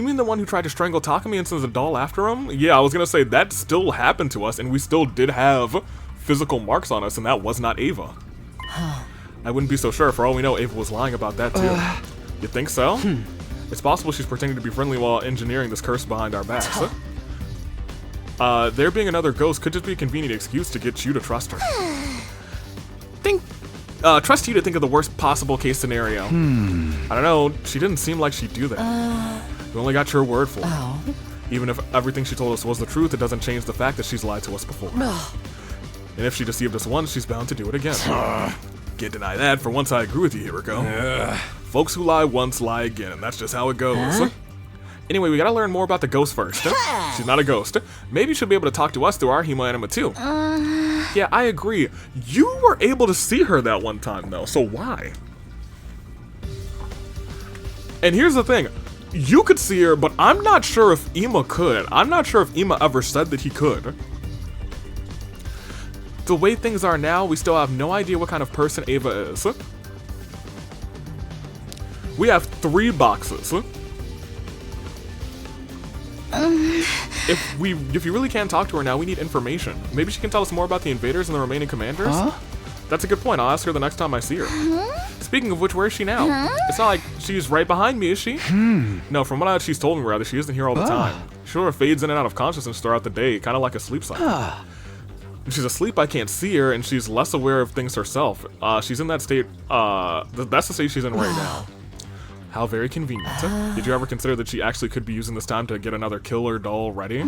mean the one who tried to strangle Takumi and sends a doll after him? Yeah, I was gonna say that still happened to us, and we still did have physical marks on us, and that was not Ava. I wouldn't be so sure. For all we know, Ava was lying about that too. You think so? It's possible she's pretending to be friendly while engineering this curse behind our backs. There being another ghost could just be a convenient excuse to get you to trust her. Trust you to think of the worst possible case scenario. I don't know, she didn't seem like she'd do that. We only got your word for it. Even if everything she told us was the truth, it doesn't change the fact that she's lied to us before. And if she deceived us once, she's bound to do it again. Can't deny that. For once, I agree with you, Hiroko. Folks who lie once lie again, and that's just how it goes. Anyway, we gotta learn more about the ghost first. She's not a ghost. Maybe she'll be able to talk to us through our Hemo Anima too. Yeah, I agree. You were able to see her that one time though, so why? And here's the thing. You could see her, but I'm not sure if Ima could. I'm not sure if Ima ever said that he could. The way things are now, we still have no idea what kind of person Ava is. We have 3 boxes. If you really can't talk to her now, we need information. Maybe she can tell us more about the invaders and the remaining commanders? That's a good point. I'll ask her the next time I see her. Speaking of which, where is she now? It's not like she's right behind me, is she? No, from what she's told me, rather, she isn't here all the time. She sort of fades in and out of consciousness throughout the day, kind of like a sleep cycle. When she's asleep, I can't see her, and she's less aware of things herself. She's in that state, that's the state she's in right now. How very convenient. Did you ever consider that she actually could be using this time to get another killer doll ready?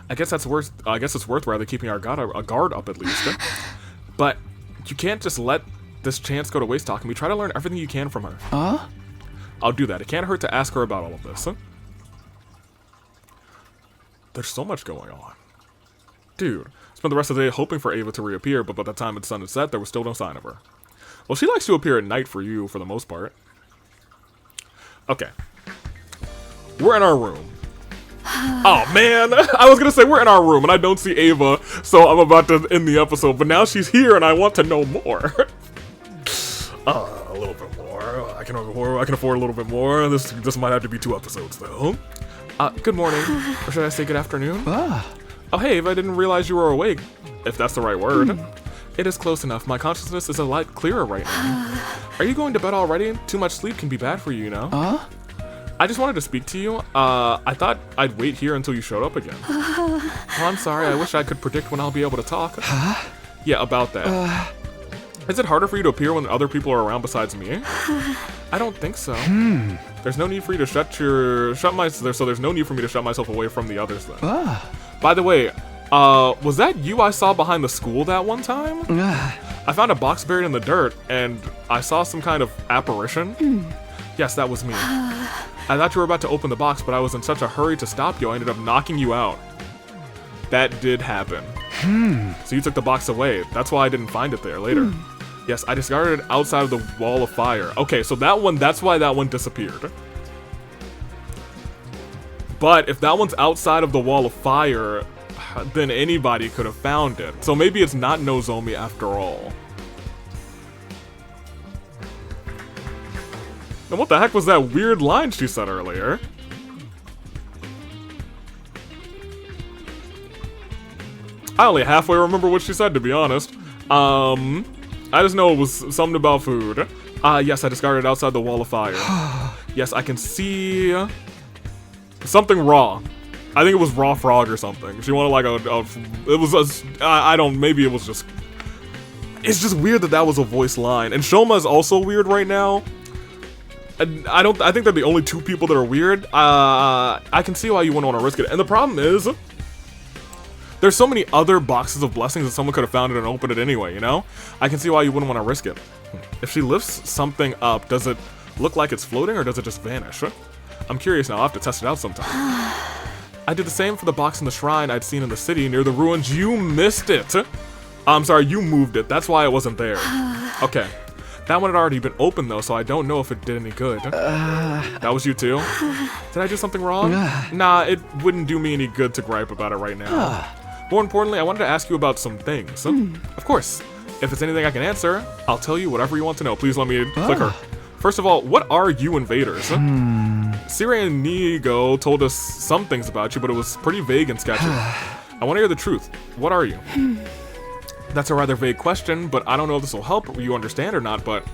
I guess it's worth rather keeping our guard up at least. But you can't just let this chance go to waste talking. We try to learn everything you can from her. I'll do that. It can't hurt to ask her about all of this. There's so much going on. Dude, spent the rest of the day hoping for Ava to reappear, but by the time the sun had set, there was still no sign of her. Well, she likes to appear at night for you, for the most part. Okay. We're in our room. Oh, man. I was going to say we're in our room, and I don't see Ava, so I'm about to end the episode. But now she's here, and I want to know more. A little bit more. I can afford a little bit more. This might have to be 2 episodes, though. Good morning. Or should I say good afternoon? Oh, hey, Ava, I didn't realize you were awake. If that's the right word. It is close enough. My consciousness is a lot clearer right now. Are you going to bed already? Too much sleep can be bad for you, you know? I just wanted to speak to you. I thought I'd wait here until you showed up again. Oh, I'm sorry. I wish I could predict when I'll be able to talk. Yeah, about that. Is it harder for you to appear when other people are around besides me? I don't think so. There's no need for you to so there's no need for me to shut myself away from the others then. By the way, was that you I saw behind the school that one time? I found a box buried in the dirt, and I saw some kind of apparition. Yes, that was me. I thought you were about to open the box, but I was in such a hurry to stop you, I ended up knocking you out. That did happen. So you took the box away. That's why I didn't find it there later. Yes, I discarded it outside of the wall of fire. Okay, so that's why that one disappeared. But if that one's outside of the wall of fire, then anybody could have found it. So maybe it's not Nozomi after all. And what the heck was that weird line she said earlier? I only halfway remember what she said, to be honest. I just know it was something about food. Yes, I discarded it outside the wall of fire. Yes, I can see something raw. I think it was raw frog or something. She wanted like maybe it was just, it's just weird that was a voice line. And Shoma is also weird right now. I think they're the only 2 people that are weird. I can see why you wouldn't want to risk it. And the problem is, there's so many other boxes of blessings that someone could have found it and opened it anyway, you know? I can see why you wouldn't want to risk it. If she lifts something up, does it look like it's floating or does it just vanish? I'm curious now, I'll have to test it out sometime. I did the same for the box in the shrine I'd seen in the city near the ruins. You missed it! I'm sorry, you moved it. That's why it wasn't there. Okay. That one had already been opened though, so I don't know if it did any good. That was you too? Did I do something wrong? Nah, it wouldn't do me any good to gripe about it right now. More importantly, I wanted to ask you about some things. Of course, if it's anything I can answer, I'll tell you whatever you want to know. Please let me click her. First of all, what are you invaders? Siri and Nigo told us some things about you, but it was pretty vague and sketchy. I want to hear the truth. What are you? That's a rather vague question, but I don't know if this will help you understand or not, but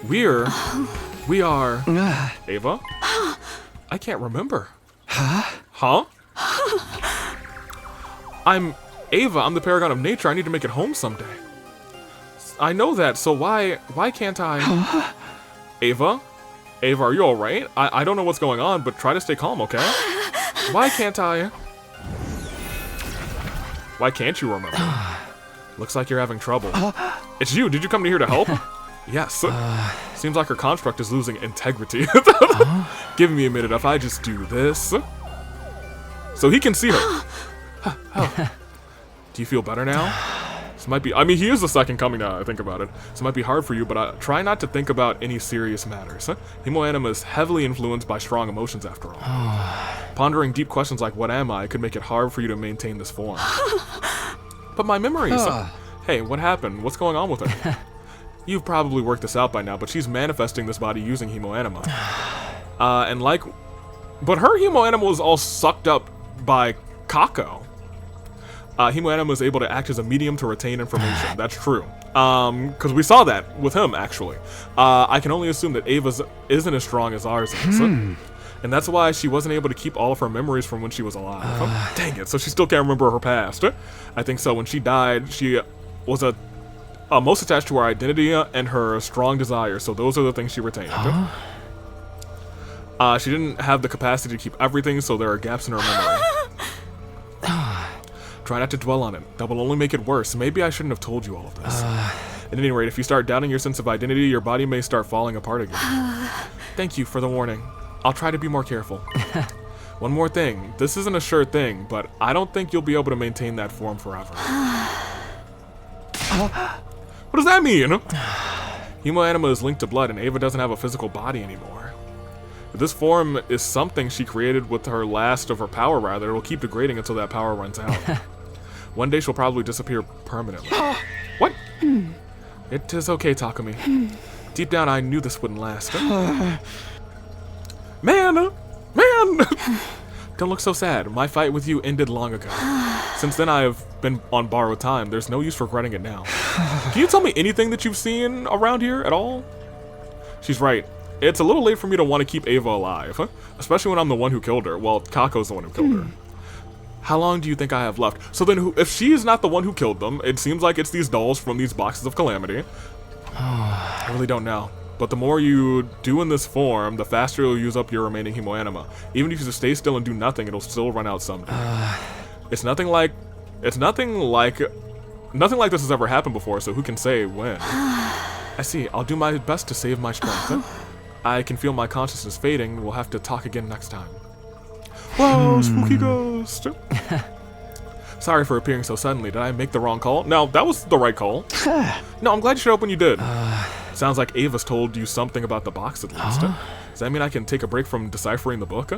we are... Ava? I can't remember. Huh? I'm Ava. I'm the paragon of nature. I need to make it home someday. I know that, so why can't I... Ava? Ava, are you alright? I don't know what's going on, but try to stay calm, okay? Why can't I... Why can't you remember? Looks like you're having trouble. It's you. Did you come here to help? Yes. Seems like her construct is losing integrity. Give me a minute if I just do this. So he can see her. Do you feel better now? This might be, I mean, he is the second coming now I think about it. So it might be hard for you, but try not to think about any serious matters. Hemo-anima is heavily influenced by strong emotions after all. Pondering deep questions like what am I could make it hard for you to maintain this form. But my memories. Hey, what happened? What's going on with her? You've probably worked this out by now, but she's manifesting this body using hemo-anima. But her hemo-anima was all sucked up by Kako. Hemo-anima is able to act as a medium to retain information. That's true. Because we saw that with him, actually. I can only assume that Ava's isn't as strong as ours is. And that's why she wasn't able to keep all of her memories from when she was alive. Dang it, so she still can't remember her past. I think so. When she died, she was most attached to her identity and her strong desire, so those are the things she retained. She didn't have the capacity to keep everything, so there are gaps in her memory. Try not to dwell on it. That will only make it worse. Maybe I shouldn't have told you all of this. At any rate, if you start doubting your sense of identity, your body may start falling apart again. Thank you for the warning. I'll try to be more careful. One more thing. This isn't a sure thing, but I don't think you'll be able to maintain that form forever. What does that mean? Hemo-anima is linked to blood, and Ava doesn't have a physical body anymore. This form is something she created with her last of her power, rather. It will keep degrading until that power runs out. One day she'll probably disappear permanently. What? It is okay, Takumi. Deep down, I knew this wouldn't last. Man! Don't look so sad. My fight with you ended long ago. Since then, I have been on borrowed time. There's no use regretting it now. Can you tell me anything that you've seen around here at all? She's right. It's a little late for me to want to keep Ava alive, especially when I'm the one who killed her. Well, Kako's the one who killed her. How long do you think I have left? So then, if she is not the one who killed them, it seems like it's these dolls from these boxes of Calamity. I really don't know. But the more you do in this form, the faster you'll use up your remaining hemo-anima. Even if you just stay still and do nothing, it'll still run out someday. Nothing like this has ever happened before, so who can say when? I see. I'll do my best to save my strength. I can feel my consciousness fading. We'll have to talk again next time. Whoa, spooky ghost! Sorry for appearing so suddenly. Did I make the wrong call? No, that was the right call. No, I'm glad you showed up when you did. Sounds like Ava's told you something about the box at least. Does that mean I can take a break from deciphering the book?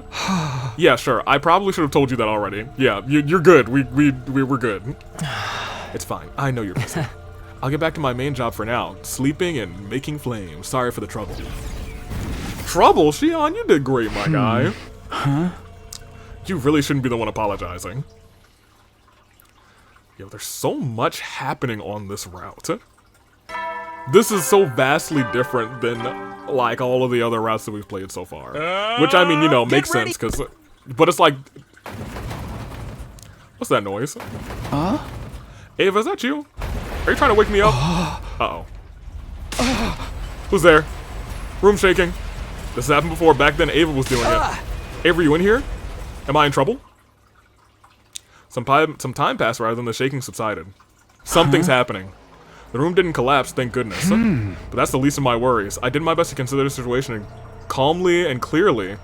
Yeah, sure. I probably should have told you that already. Yeah, you're good. We were good. It's fine. I know you're busy. I'll get back to my main job for now. Sleeping and making flames. Sorry for the trouble. Trouble? Shion, you did great, my guy. You really shouldn't be the one apologizing. Yo, there's so much happening on this route. This is so vastly different than, like, all of the other routes that we've played so far. Which, I mean, you know, makes sense, because... But it's like... What's that noise? Ava, is that you? Are you trying to wake me up? Uh-oh. Who's there? Room shaking. This happened before. Back then, Ava was doing it. Ava, you in here? Am I in trouble? Some time passed rather than the shaking subsided. Something's happening. The room didn't collapse, thank goodness. But that's the least of my worries. I did my best to consider the situation calmly and clearly, and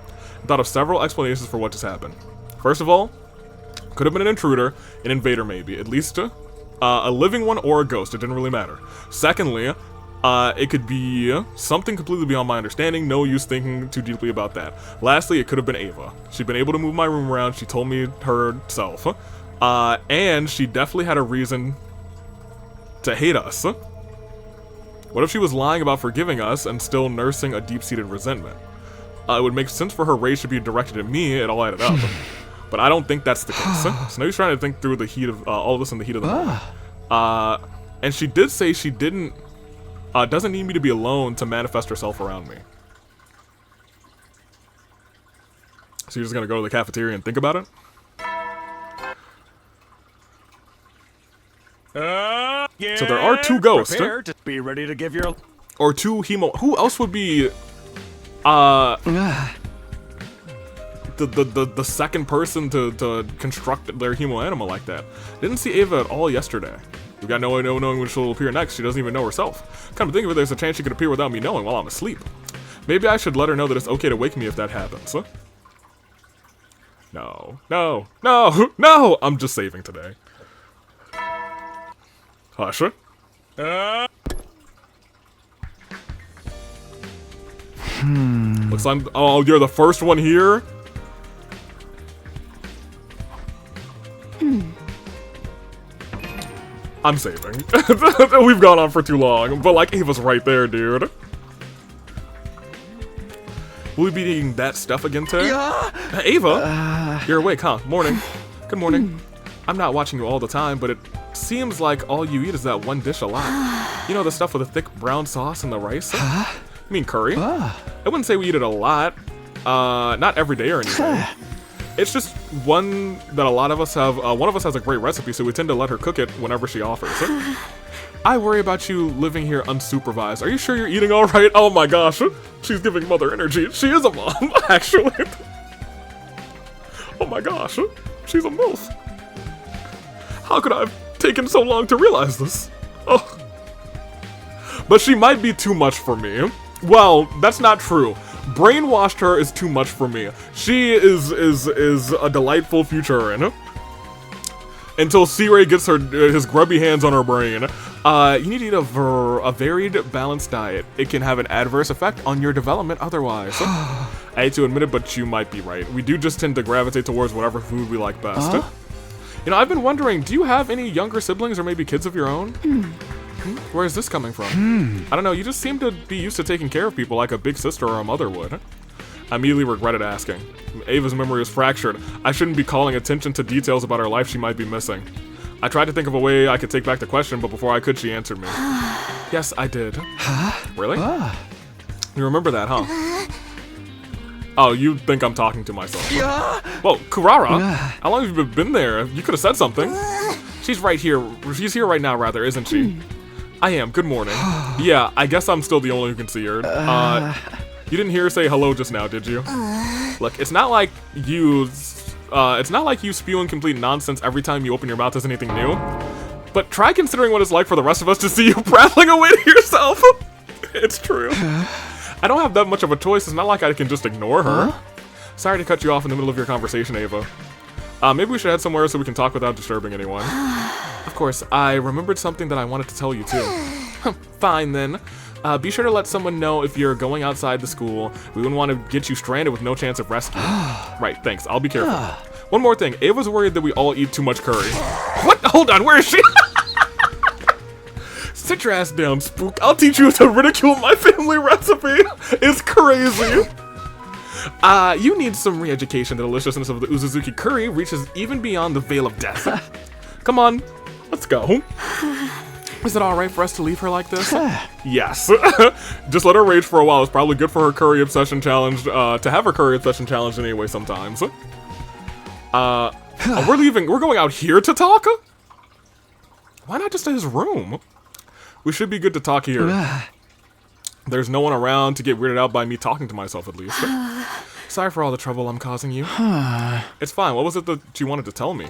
thought of several explanations for what just happened. First of all, could have been an intruder, an invader maybe, at least a living one or a ghost, it didn't really matter. Secondly, it could be something completely beyond my understanding, no use thinking too deeply about that. Lastly, it could have been Ava. She'd been able to move my room around, she told me herself. And she definitely had a reason to hate us. What if she was lying about forgiving us and still nursing a deep-seated resentment? It would make sense for her rage to be directed at me, it all added up. But I don't think that's the case. So now he's trying to think through the heat of all of this in the heat of the moment. And she did say she doesn't need me to be alone to manifest herself around me. So you're just gonna go to the cafeteria and think about it? So there are two ghosts. Prepare to be ready to give your... Or two hemo... Who else would be... The second person to construct their hemo-anima like that? Didn't see Ava at all yesterday. We got no knowing when she'll appear next. She doesn't even know herself. Come to think of it, there's a chance she could appear without me knowing while I'm asleep. Maybe I should let her know that it's okay to wake me if that happens. No, no, no, no! I'm just saving today. Hush. Looks like oh, you're the first one here? I'm saving. We've gone on for too long, but like Ava's right there, dude. Will we be eating that stuff again today? Ava? You're awake, huh? Morning. Good morning. I'm not watching you all the time, but it seems like all you eat is that one dish a lot. You know, the stuff with the thick brown sauce and the rice? You mean curry? I wouldn't say we eat it a lot. Not every day or anything. It's just one that a lot of us have. One of us has a great recipe, so we tend to let her cook it whenever she offers. I worry about you living here unsupervised. Are you sure you're eating all right? Oh my gosh, she's giving mother energy. She is a mom, actually. Oh my gosh, she's a MILF. How could I have taken so long to realize this? Oh. But she might be too much for me. Well, that's not true. Brainwashed her is too much for me. She is a delightful future until C-Ray gets his grubby hands on her brain. You need to eat a varied, balanced diet. It can have an adverse effect on your development otherwise. I hate to admit it, but you might be right. We do just tend to gravitate towards whatever food we like best. You know, I've been wondering, do you have any younger siblings or maybe kids of your own? Where is this coming from? I don't know, you just seem to be used to taking care of people like a big sister or a mother would. I immediately regretted asking. Ava's memory is fractured. I shouldn't be calling attention to details about her life she might be missing. I tried to think of a way I could take back the question, but before I could, she answered me. Yes, I did. Really? You remember that, huh? Oh, you think I'm talking to myself. Whoa, Kurara! How long have you been there? You could have said something. She's right here. She's here right now, rather, isn't she? I am. Good morning. Yeah, I guess I'm still the only one who can see her. You didn't hear her say hello just now, did you? Look, it's not like you spewing complete nonsense every time you open your mouth as anything new. But try considering what it's like for the rest of us to see you prattling away to yourself. It's true. I don't have that much of a choice. It's not like I can just ignore her. Sorry to cut you off in the middle of your conversation, Ava. Maybe we should head somewhere so we can talk without disturbing anyone. Of course, I remembered something that I wanted to tell you too. Fine then. Be sure to let someone know if you're going outside the school. We wouldn't want to get you stranded with no chance of rescue. Right, thanks. I'll be careful. One more thing. Ava's worried that we all eat too much curry. What? Hold on, where is she? Sit your ass down, Spook. I'll teach you to ridicule my family recipe. It's crazy. You need some re-education. The deliciousness of the Uzuzuki curry reaches even beyond the veil of death. Come on, let's go. Is it alright for us to leave her like this? Yes. Just let her rage for a while. It's probably good for her curry obsession challenge, to have her curry obsession challenged anyway sometimes. Oh, we're leaving. We're going out here to talk? Why not just to his room? We should be good to talk here. There's no one around to get weirded out by me talking to myself, at least. Sorry for all the trouble I'm causing you. It's fine. What was it that you wanted to tell me?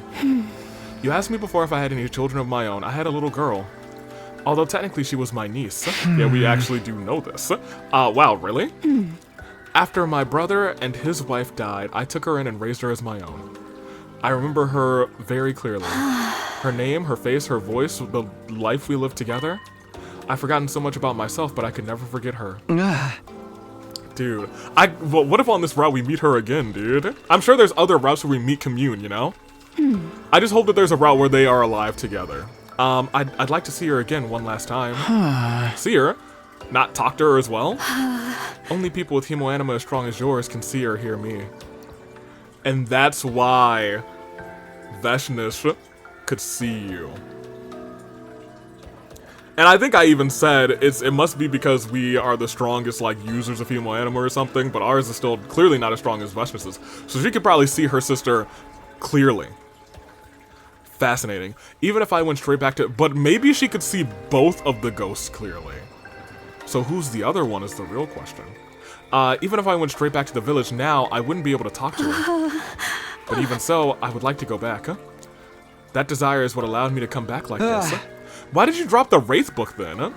You asked me before if I had any children of my own. I had a little girl. Although technically she was my niece. Yeah, we actually do know this. Wow, really? After my brother and his wife died, I took her in and raised her as my own. I remember her very clearly. Her name, her face, her voice, the life we lived together. I've forgotten so much about myself, but I could never forget her. Dude, well, what if on this route we meet her again, dude? I'm sure there's other routes where we meet commune, you know? I just hope that there's a route where they are alive together. I'd like to see her again one last time. See her? Not talk to her as well? Only people with hemoanima as strong as yours can see or hear me. And that's why Veshnish could see you. And I think I even said it must be because we are the strongest like users of hemoanima or something, but ours is still clearly not as strong as Veshnish's. So she could probably see her sister clearly. Fascinating. Even if I went straight back to, but maybe she could see both of the ghosts clearly. So who's the other one is the real question. Even if I went straight back to the village now, I wouldn't be able to talk to her. But even so, I would like to go back. That desire is what allowed me to come back like this. Why did you drop the Wraith book then?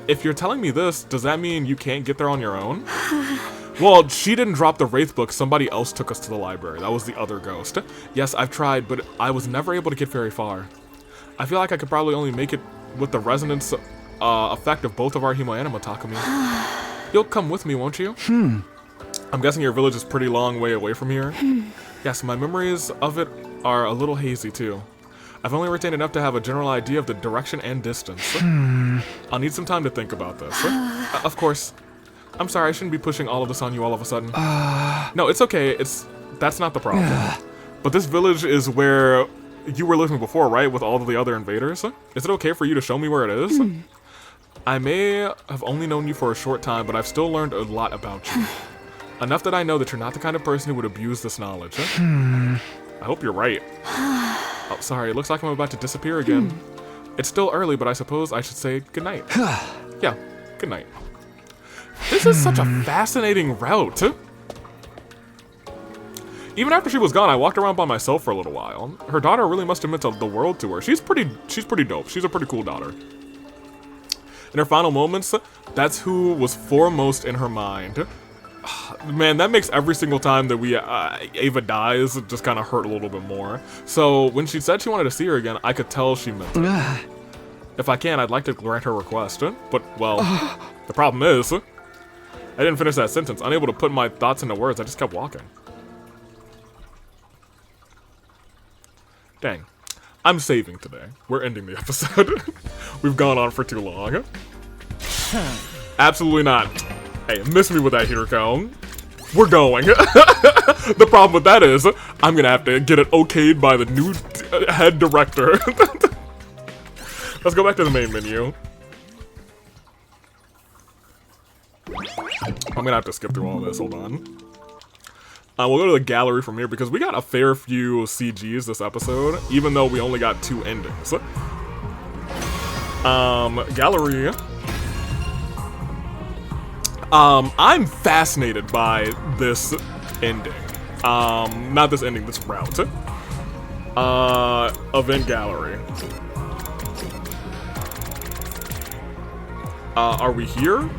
If you're telling me this, does that mean you can't get there on your own? Well, she didn't drop the Wraith book, somebody else took us to the library. That was the other ghost. Yes, I've tried, but I was never able to get very far. I feel like I could probably only make it with the resonance effect of both of our Hemoanima, Takumi. You'll come with me, won't you? I'm guessing your village is pretty long way away from here. Yes, my memories of it are a little hazy too. I've only retained enough to have a general idea of the direction and distance. I'll need some time to think about this. Of course. I'm sorry, I shouldn't be pushing all of this on you all of a sudden. No, it's okay. That's not the problem. But this village is where you were living before, right? With all of the other invaders? Is it okay for you to show me where it is? I may have only known you for a short time, but I've still learned a lot about you. Enough that I know that you're not the kind of person who would abuse this knowledge. I hope you're right. Oh, sorry, it looks like I'm about to disappear again. It's still early, but I suppose I should say goodnight. Yeah, good night. This is such a fascinating route. Even after she was gone, I walked around by myself for a little while. Her daughter really must have meant the world to her. She's pretty dope. She's a pretty cool daughter. In her final moments, that's who was foremost in her mind. Man, that makes every single time that Ava dies just kind of hurt a little bit more. So when she said she wanted to see her again, I could tell she meant it. If I can, I'd like to grant her request, but, well, the problem is, I didn't finish that sentence. Unable to put my thoughts into words, I just kept walking. Dang. I'm saving today. We're ending the episode. We've gone on for too long. Absolutely not. Hey, miss me with that Hiroko. We're going. The problem with that is, I'm gonna have to get it okayed by the new head director. Let's go back to the main menu. I'm gonna have to skip through all this, hold on. We'll go to the gallery from here because we got a fair few CGs this episode, even though we only got 2 endings. Gallery. I'm fascinated by this ending. Not this ending, this route. Event gallery. Are we here?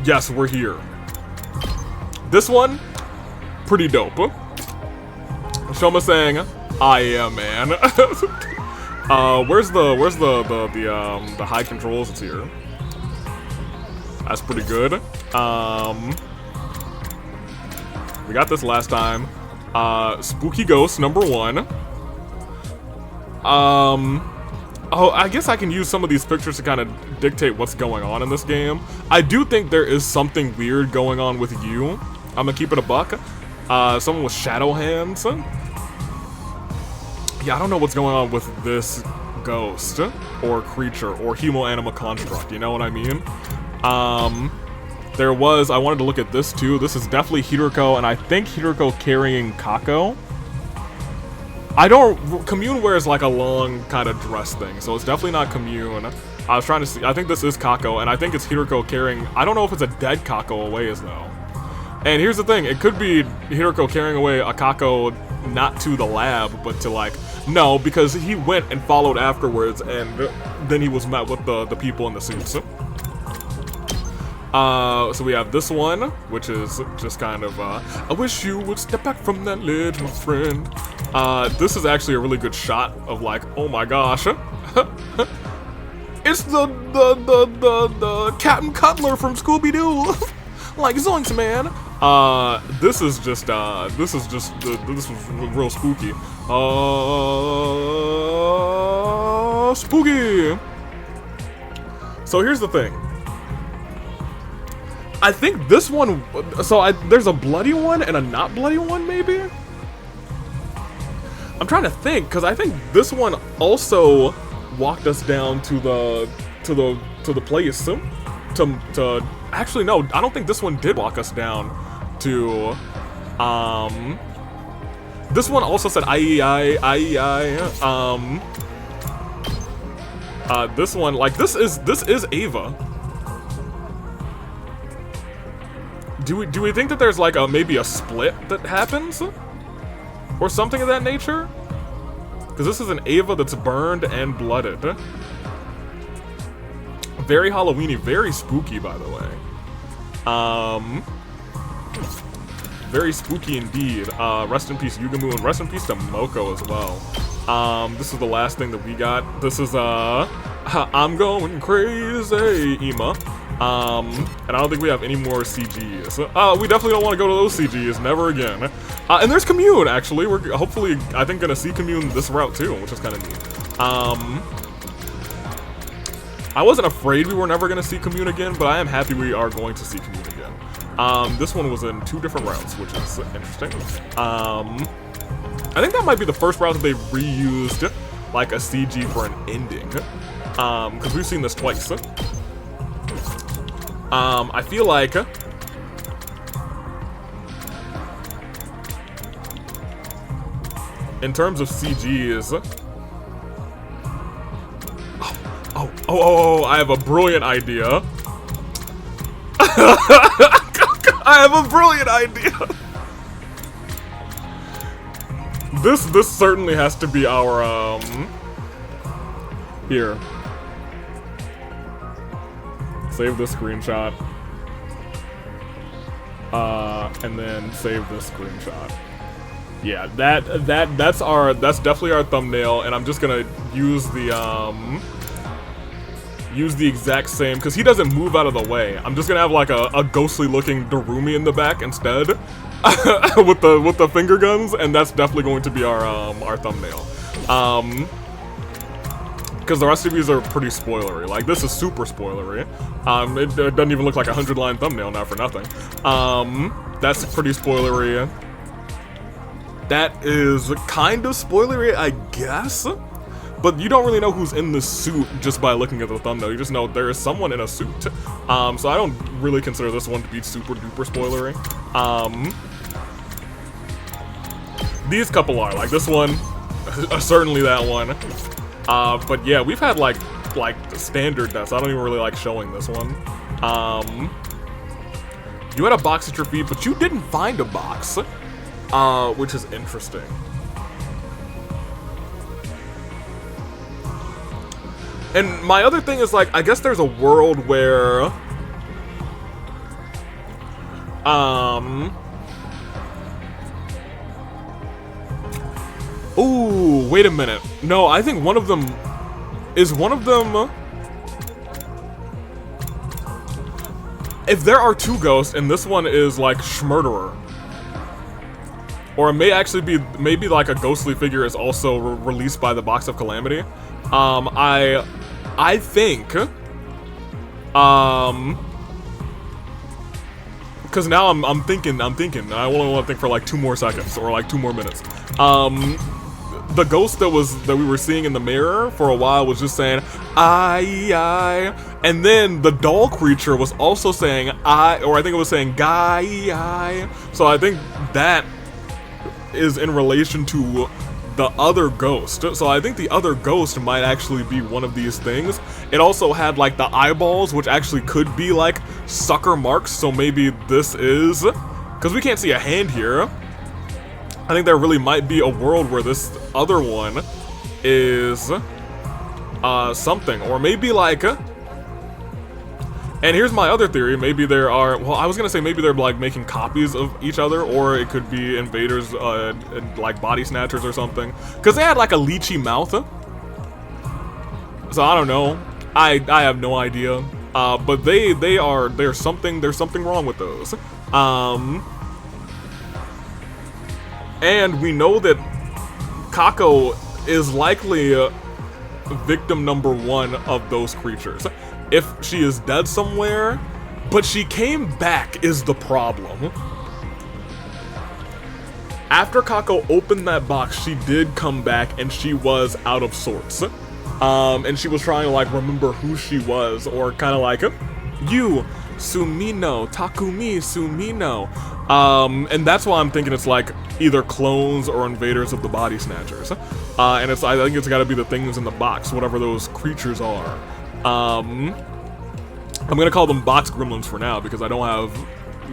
Yes, we're here. This one, pretty dope. Shoma saying, I am, man. Where's the high controls? It's here. That's pretty good. We got this last time. Spooky Ghost, #1. Oh, I guess I can use some of these pictures to kind of dictate what's going on in this game. I do think there is something weird going on with you. I'm gonna keep it a buck. Someone with shadow hands. Yeah, I don't know what's going on with this ghost or creature or Hemoanima construct, you know what I mean? I wanted to look at this too. This is definitely Hiroko, and I think Hiroko carrying Kako. Commune wears like a long kind of dress thing, so it's definitely not Commune. I was trying to see, I think this is Kako, and I think it's Hiroko carrying, I don't know if it's a dead Kako away as though. And here's the thing, it could be Hiroko carrying away a Kako not to the lab, but to like, no, because he went and followed afterwards, and then he was met with the people in the suits. So we have this one, which is just kind of, I wish you would step back from that ledge, my friend. This is actually a really good shot of like, oh my gosh. It's the Captain Cutler from Scooby-Doo. Like zoinks, man. This was real spooky. Spooky. So here's the thing. I think this one, there's a bloody one and a not bloody one, maybe? I'm trying to think, because I think this one also walked us down to the place. Actually, no, I don't think this one did walk us down to, this one also said this one, like, this is Ava. Do we think that there's like maybe a split that happens? Or something of that nature? Because this is an Ava that's burned and blooded. Very Halloweeny, very spooky, by the way. Very spooky indeed. Rest in peace, Yugamu, and rest in peace to Moko as well. This is the last thing that we got. This is, I'm going crazy, Ema. And I don't think we have any more CGs. We definitely don't want to go to those CGs, never again. And there's Commune, actually. We're hopefully, I think, gonna see Commune this route too, which is kind of neat. I wasn't afraid we were never gonna see Commune again, but I am happy we are going to see Commune again. This one was in 2 different routes, which is interesting. I think that might be the first route that they reused, like, a CG for an ending. Because we've seen this twice. I feel like... in terms of CGs... Oh, I have a brilliant idea. I have a brilliant idea. This certainly has to be our, here. Save this screenshot. And then save this screenshot. Yeah, that's definitely our thumbnail, and I'm just gonna use the exact same, because he doesn't move out of the way. I'm just gonna have like a ghostly looking Darumi in the back instead with the finger guns, and that's definitely going to be our thumbnail. Because the rest of these are pretty spoilery. Like, this is super spoilery. It doesn't even look like a 100-line thumbnail, not for nothing. That's pretty spoilery. That is kind of spoilery, I guess. But you don't really know who's in the suit just by looking at the thumbnail. You just know there is someone in a suit. So I don't really consider this one to be super duper spoilery. These couple are. Like, this one, certainly that one. But yeah, we've had like standard deaths. I don't even really like showing this one. You had a box at your feet, but you didn't find a box, which is interesting. And my other thing is, like, I guess there's a world where, ooh, wait a minute. No, I think one of them, if there are 2 ghosts and this one is like Schmurderer, or it may actually be, maybe like a ghostly figure is also released by the Box of Calamity. I think, because now I'm thinking, I only want to think for like 2 more seconds, or like 2 more minutes. The ghost that we were seeing in the mirror for a while was just saying, I, and then the doll creature was also saying, or I think it was saying, guy, so I think that is in relation to the other ghost. So I think the other ghost might actually be one of these things. It also had like the eyeballs, which actually could be like sucker marks, so maybe this is, because we can't see a hand here. I think there really might be a world where this other one is something, or maybe like, and here's my other theory, maybe there are, well, I was gonna say maybe they're like making copies of each other, or it could be invaders, like body snatchers or something, because they had like a lychee mouth. So I don't know, I have no idea, but there's something wrong with those. And we know that Kako is likely victim number 1 of those creatures. If she is dead somewhere, but she came back is the problem. After Kako opened that box, she did come back and she was out of sorts. And she was trying to like remember who she was, or kind of like, you, Sumino, Takumi, Sumino. And that's why I'm thinking it's like either clones or invaders of the body snatchers. And I think it's gotta be the things in the box, whatever those creatures are. I'm gonna call them box gremlins for now, because I don't have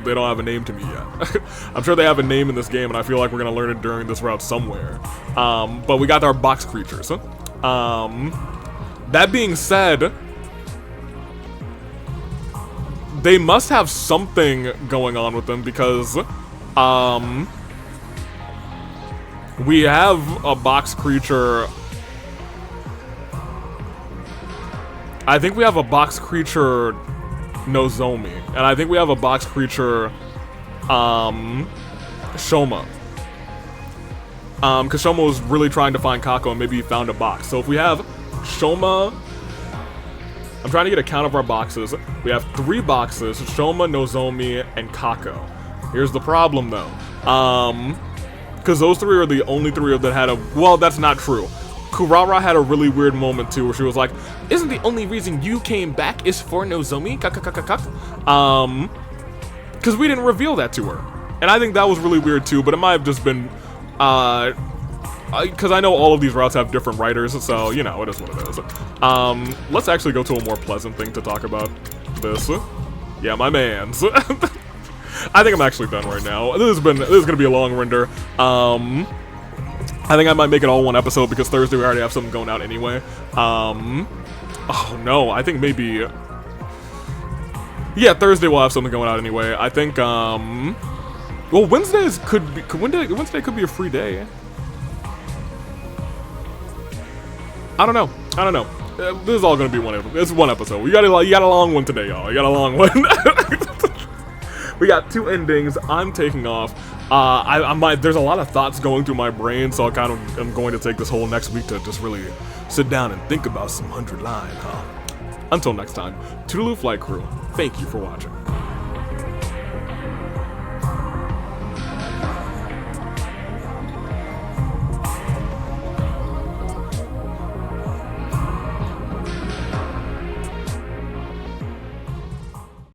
they don't have a name to me yet. I'm sure they have a name in this game, and I feel like we're gonna learn it during this route somewhere. But we got our box creatures. That being said, they must have something going on with them because, we have a box creature. I think we have a box creature Nozomi, and I think we have a box creature Shoma. Because Shoma was really trying to find Kako, and maybe he found a box. So if we have Shoma, I'm trying to get a count of our boxes. We have 3 boxes: Shoma, Nozomi, and Kako. Here's the problem, though. Because those 3 are the only 3 that had a... Well, that's not true. Kurara had a really weird moment, too, where she was like, isn't the only reason you came back is for Nozomi? Because we didn't reveal that to her. And I think that was really weird, too, but it might have just been... because I know all of these routes have different writers, so, you know, it is what it is. Let's actually go to a more pleasant thing to talk about this. Yeah, my mans. I think I'm actually done right now. This is gonna be a long render. I think I might make it all one episode because Thursday we already have something going out anyway. Oh no, I think maybe... Yeah, Thursday we'll have something going out anyway. I think, well, Wednesday could be a free day. I don't know. This is all gonna be one episode. This is one episode. You got a long one today, y'all. You got a long one. We got 2 endings. I'm taking off. There's a lot of thoughts going through my brain, so I'm going to take this whole next week to just really sit down and think about some 100 line, huh? Until next time, Toodaloo Flight Crew, thank you for watching.